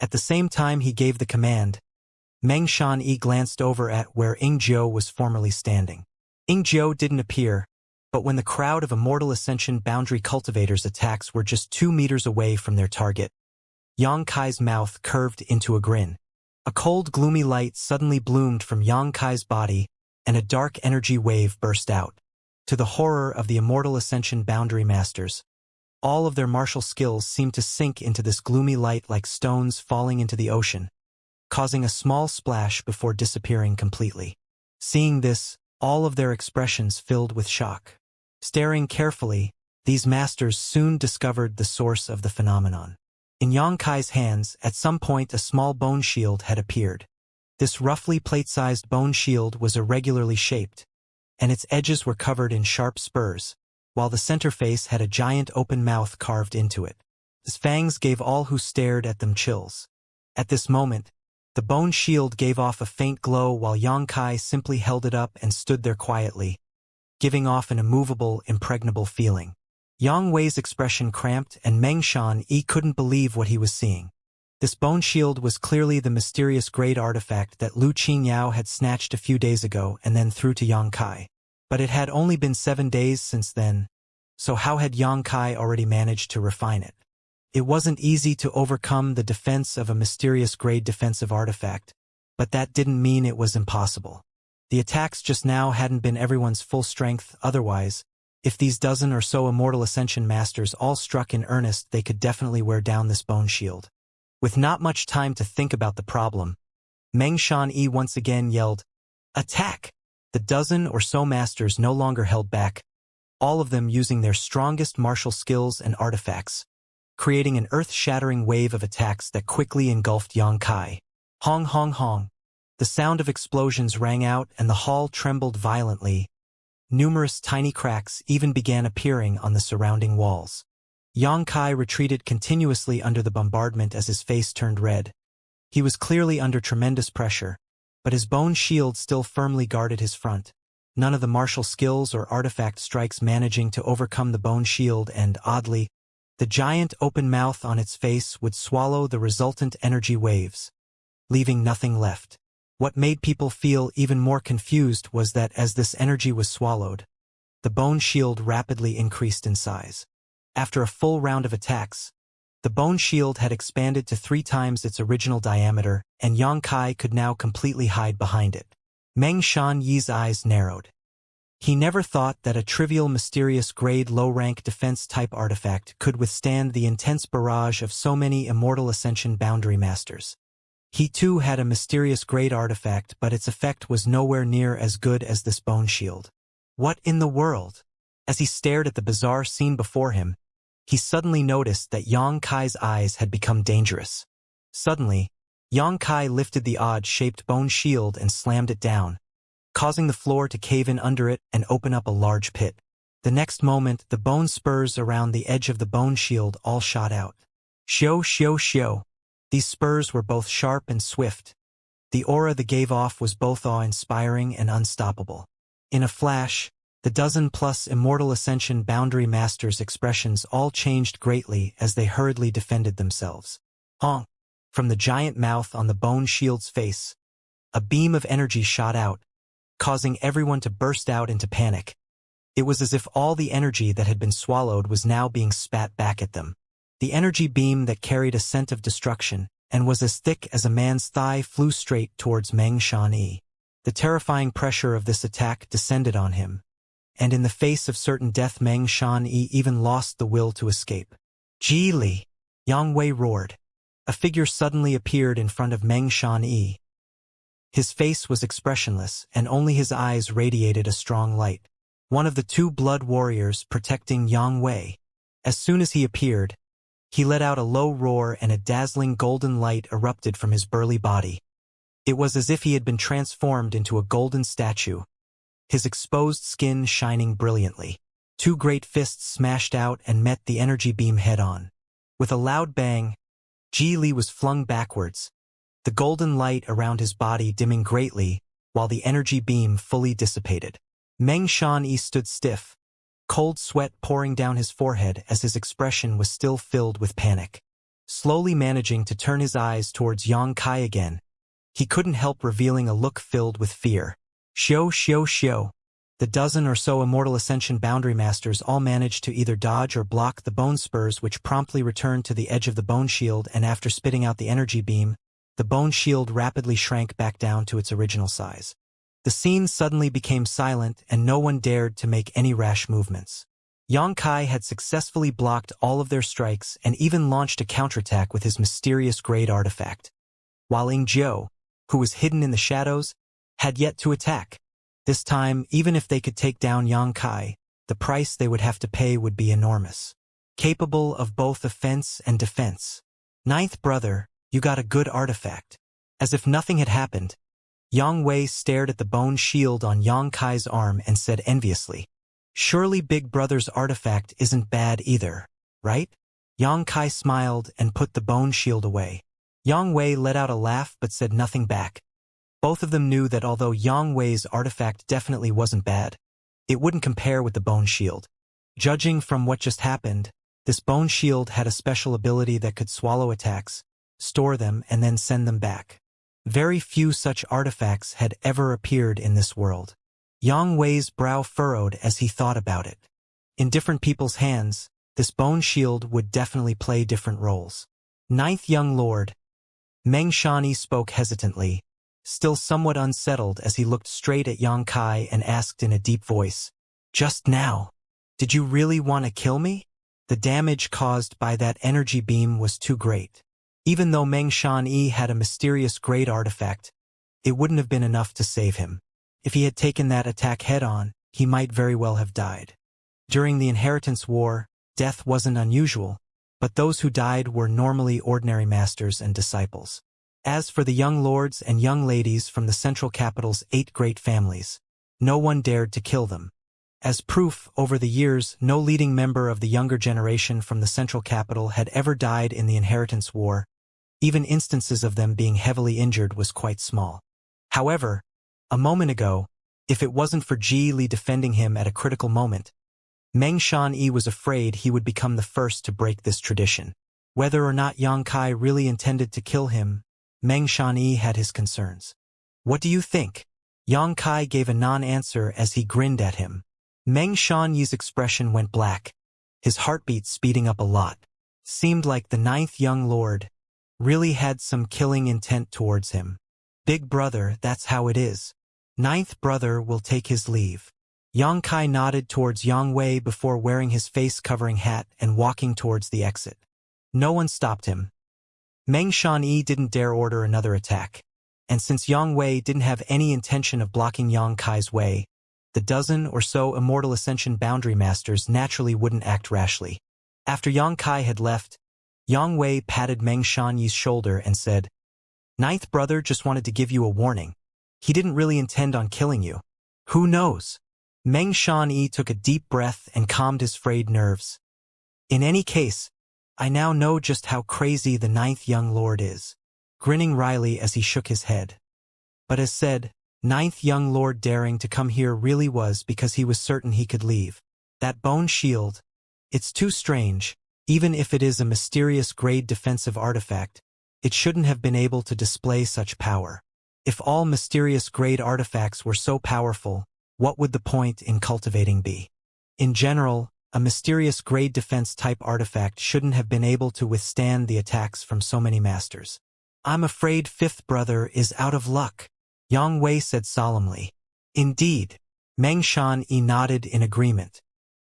At the same time he gave the command, Meng Shan-yi glanced over at where Jiu was formerly standing. Jiu didn't appear, but when the crowd of Immortal Ascension boundary cultivators attacks were just 2 meters away from their target, Yang Kai's mouth curved into a grin. A cold, gloomy light suddenly bloomed from Yang Kai's body, and a dark energy wave burst out. To the horror of the Immortal Ascension boundary masters, all of their martial skills seemed to sink into this gloomy light like stones falling into the ocean, causing a small splash before disappearing completely. Seeing this, all of their expressions filled with shock. Staring carefully, these masters soon discovered the source of the phenomenon. In Yang Kai's hands, at some point a small bone shield had appeared. This roughly plate-sized bone shield was irregularly shaped, and its edges were covered in sharp spurs, while the center face had a giant open mouth carved into it. Its fangs gave all who stared at them chills. At this moment, the bone shield gave off a faint glow while Yang Kai simply held it up and stood there quietly, giving off an immovable, impregnable feeling. Yang Wei's expression cramped and Meng Shan-yi couldn't believe what he was seeing. This bone shield was clearly the mysterious great artifact that Lu Qingyao had snatched a few days ago and then threw to Yang Kai. But it had only been 7 days since then, so how had Yang Kai already managed to refine it? It wasn't easy to overcome the defense of a mysterious grade defensive artifact, but that didn't mean it was impossible. The attacks just now hadn't been everyone's full strength. Otherwise, if these dozen or so Immortal Ascension masters all struck in earnest, they could definitely wear down this bone shield. With not much time to think about the problem, Meng Shan-yi once again yelled, "Attack!" The dozen or so masters no longer held back, all of them using their strongest martial skills and artifacts, creating an earth-shattering wave of attacks that quickly engulfed Yang Kai. Hong hong hong. The sound of explosions rang out and the hall trembled violently. Numerous tiny cracks even began appearing on the surrounding walls. Yang Kai retreated continuously under the bombardment as his face turned red. He was clearly under tremendous pressure, but his bone shield still firmly guarded his front. None of the martial skills or artifact strikes managing to overcome the bone shield, and oddly, the giant open mouth on its face would swallow the resultant energy waves, leaving nothing left. What made people feel even more confused was that as this energy was swallowed, the bone shield rapidly increased in size. After a full round of attacks, the bone shield had expanded to 3 times its original diameter, and Yang Kai could now completely hide behind it. Meng Shan-yi's eyes narrowed. He never thought that a trivial mysterious grade low-rank defense-type artifact could withstand the intense barrage of so many Immortal Ascension boundary masters. He too had a mysterious grade artifact, but its effect was nowhere near as good as this bone shield. What in the world? As he stared at the bizarre scene before him, he suddenly noticed that Yang Kai's eyes had become dangerous. Suddenly, Yang Kai lifted the odd-shaped bone shield and slammed it down, causing the floor to cave in under it and open up a large pit. The next moment, the bone spurs around the edge of the bone shield all shot out. Shio, shio, shio. These spurs were both sharp and swift. The aura they gave off was both awe-inspiring and unstoppable. In a flash, the dozen-plus Immortal Ascension boundary masters' expressions all changed greatly as they hurriedly defended themselves. Honk! From the giant mouth on the bone shield's face, a beam of energy shot out, causing everyone to burst out into panic. It was as if all the energy that had been swallowed was now being spat back at them. The energy beam that carried a scent of destruction and was as thick as a man's thigh flew straight towards Meng Shan-yi. The terrifying pressure of this attack descended on him, and in the face of certain death Meng Shan-yi even lost the will to escape. "Ji Li!" Yang Wei roared. A figure suddenly appeared in front of Meng Shan-yi. His face was expressionless, and only his eyes radiated a strong light. One of the 2 blood warriors protecting Yang Wei. As soon as he appeared, he let out a low roar and a dazzling golden light erupted from his burly body. It was as if he had been transformed into a golden statue, his exposed skin shining brilliantly. 2 great fists smashed out and met the energy beam head-on. With a loud bang, Ji Li was flung backwards, the golden light around his body dimming greatly, while the energy beam fully dissipated. Meng Shan-yi stood stiff, cold sweat pouring down his forehead as his expression was still filled with panic. Slowly managing to turn his eyes towards Yang Kai again, he couldn't help revealing a look filled with fear. Shio, shio, shio. The dozen or so Immortal Ascension boundary masters all managed to either dodge or block the bone spurs, which promptly returned to the edge of the bone shield, and after spitting out the energy beam, the bone shield rapidly shrank back down to its original size. The scene suddenly became silent and no one dared to make any rash movements. Yang Kai had successfully blocked all of their strikes and even launched a counterattack with his mysterious grade artifact, while Ing Jiu, who was hidden in the shadows, had yet to attack. This time, even if they could take down Yang Kai, the price they would have to pay would be enormous. Capable of both offense and defense. "Ninth brother, you got a good artifact." As if nothing had happened, Yang Wei stared at the bone shield on Yang Kai's arm and said enviously, "Surely Big Brother's artifact isn't bad either, right?" Yang Kai smiled and put the bone shield away. Yang Wei let out a laugh but said nothing back. Both of them knew that although Yang Wei's artifact definitely wasn't bad, it wouldn't compare with the bone shield. Judging from what just happened, this bone shield had a special ability that could swallow attacks, store them, and then send them back. Very few such artifacts had ever appeared in this world. Yang Wei's brow furrowed as he thought about it. In different people's hands, this bone shield would definitely play different roles. Ninth Young Lord. Meng Shanyi spoke hesitantly, still somewhat unsettled as he looked straight at Yang Kai and asked in a deep voice, "Just now, did you really want to kill me?" The damage caused by that energy beam was too great. Even though Meng Shanyi had a mysterious great artifact, it wouldn't have been enough to save him. If he had taken that attack head-on, he might very well have died. During the Inheritance War, death wasn't unusual, but those who died were normally ordinary masters and disciples. As for the young lords and young ladies from the central capital's 8 great families, no one dared to kill them. As proof, over the years, no leading member of the younger generation from the central capital had ever died in the Inheritance War. Even instances of them being heavily injured was quite small. However, a moment ago, if it wasn't for Ji Li defending him at a critical moment, Meng Shanyi was afraid he would become the first to break this tradition. Whether or not Yang Kai really intended to kill him, Meng Shanyi had his concerns. "What do you think?" Yang Kai gave a non-answer as he grinned at him. Meng Shanyi's expression went black, his heartbeat speeding up a lot. Seemed like the Ninth Young Lord really had some killing intent towards him. "Big brother, that's how it is. Ninth brother will take his leave." Yang Kai nodded towards Yang Wei before wearing his face-covering hat and walking towards the exit. No one stopped him. Meng Shanyi didn't dare order another attack, and since Yang Wei didn't have any intention of blocking Yang Kai's way, the dozen or so Immortal Ascension boundary masters naturally wouldn't act rashly. After Yang Kai had left, Yang Wei patted Meng Shanyi's shoulder and said, "Ninth brother just wanted to give you a warning. He didn't really intend on killing you. Who knows?" Meng Shanyi took a deep breath and calmed his frayed nerves. "In any case, I now know just how crazy the Ninth Young Lord is," grinning wryly as he shook his head. But as said, Ninth Young Lord daring to come here really was because he was certain he could leave. That bone shield, it's too strange. Even if it is a mysterious grade defensive artifact, it shouldn't have been able to display such power. If all mysterious grade artifacts were so powerful, what would the point in cultivating be? In general, a mysterious grade defense type artifact shouldn't have been able to withstand the attacks from so many masters. "I'm afraid fifth brother is out of luck," Yang Wei said solemnly. "Indeed." Meng Shanyi nodded in agreement.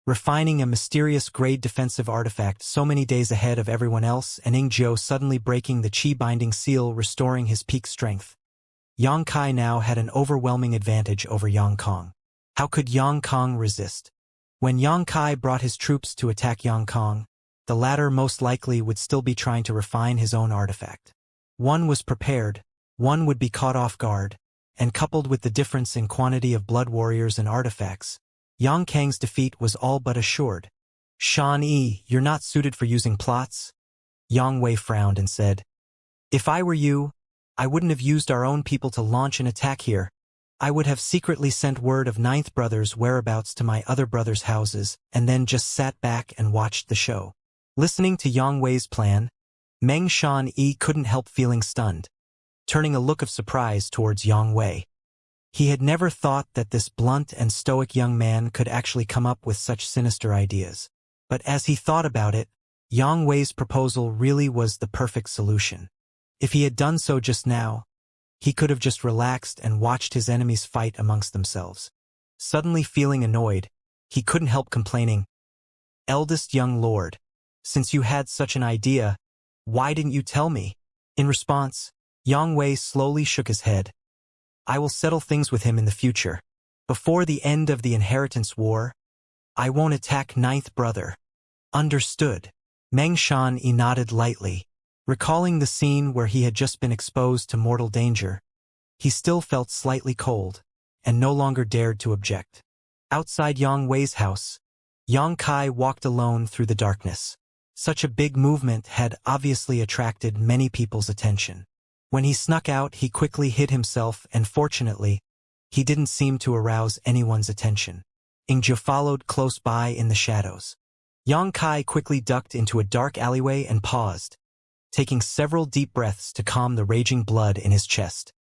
Refining a mysterious grade defensive artifact so many days ahead of everyone else, and Ing Jiu suddenly breaking the Qi binding seal, restoring his peak strength. Yang Kai now had an overwhelming advantage over Yang Kong. How could Yang Kong resist? When Yang Kai brought his troops to attack Yang Kong, the latter most likely would still be trying to refine his own artifact. One was prepared, one would be caught off guard, and coupled with the difference in quantity of blood warriors and artifacts, Yang Kang's defeat was all but assured. "Shan-Yi, you're not suited for using plots?" Yang Wei frowned and said, "If I were you, I wouldn't have used our own people to launch an attack here. I would have secretly sent word of Ninth Brother's whereabouts to my other brothers' houses and then just sat back and watched the show." Listening to Yang Wei's plan, Meng Shan-Yi couldn't help feeling stunned, turning a look of surprise towards Yang Wei. He had never thought that this blunt and stoic young man could actually come up with such sinister ideas. But as he thought about it, Yang Wei's proposal really was the perfect solution. If he had done so just now, he could have just relaxed and watched his enemies fight amongst themselves. Suddenly feeling annoyed, he couldn't help complaining, "Eldest young lord, since you had such an idea, why didn't you tell me?" In response, Yang Wei slowly shook his head. "I will settle things with him in the future. Before the end of the Inheritance War, I won't attack Ninth Brother." "Understood." Meng Shan-Yi nodded lightly. Recalling the scene where he had just been exposed to mortal danger, he still felt slightly cold, and no longer dared to object. Outside Yang Wei's house, Yang Kai walked alone through the darkness. Such a big movement had obviously attracted many people's attention. When he snuck out, he quickly hid himself, and fortunately, he didn't seem to arouse anyone's attention. Ing Jiu followed close by in the shadows. Yang Kai quickly ducked into a dark alleyway and paused, taking several deep breaths to calm the raging blood in his chest.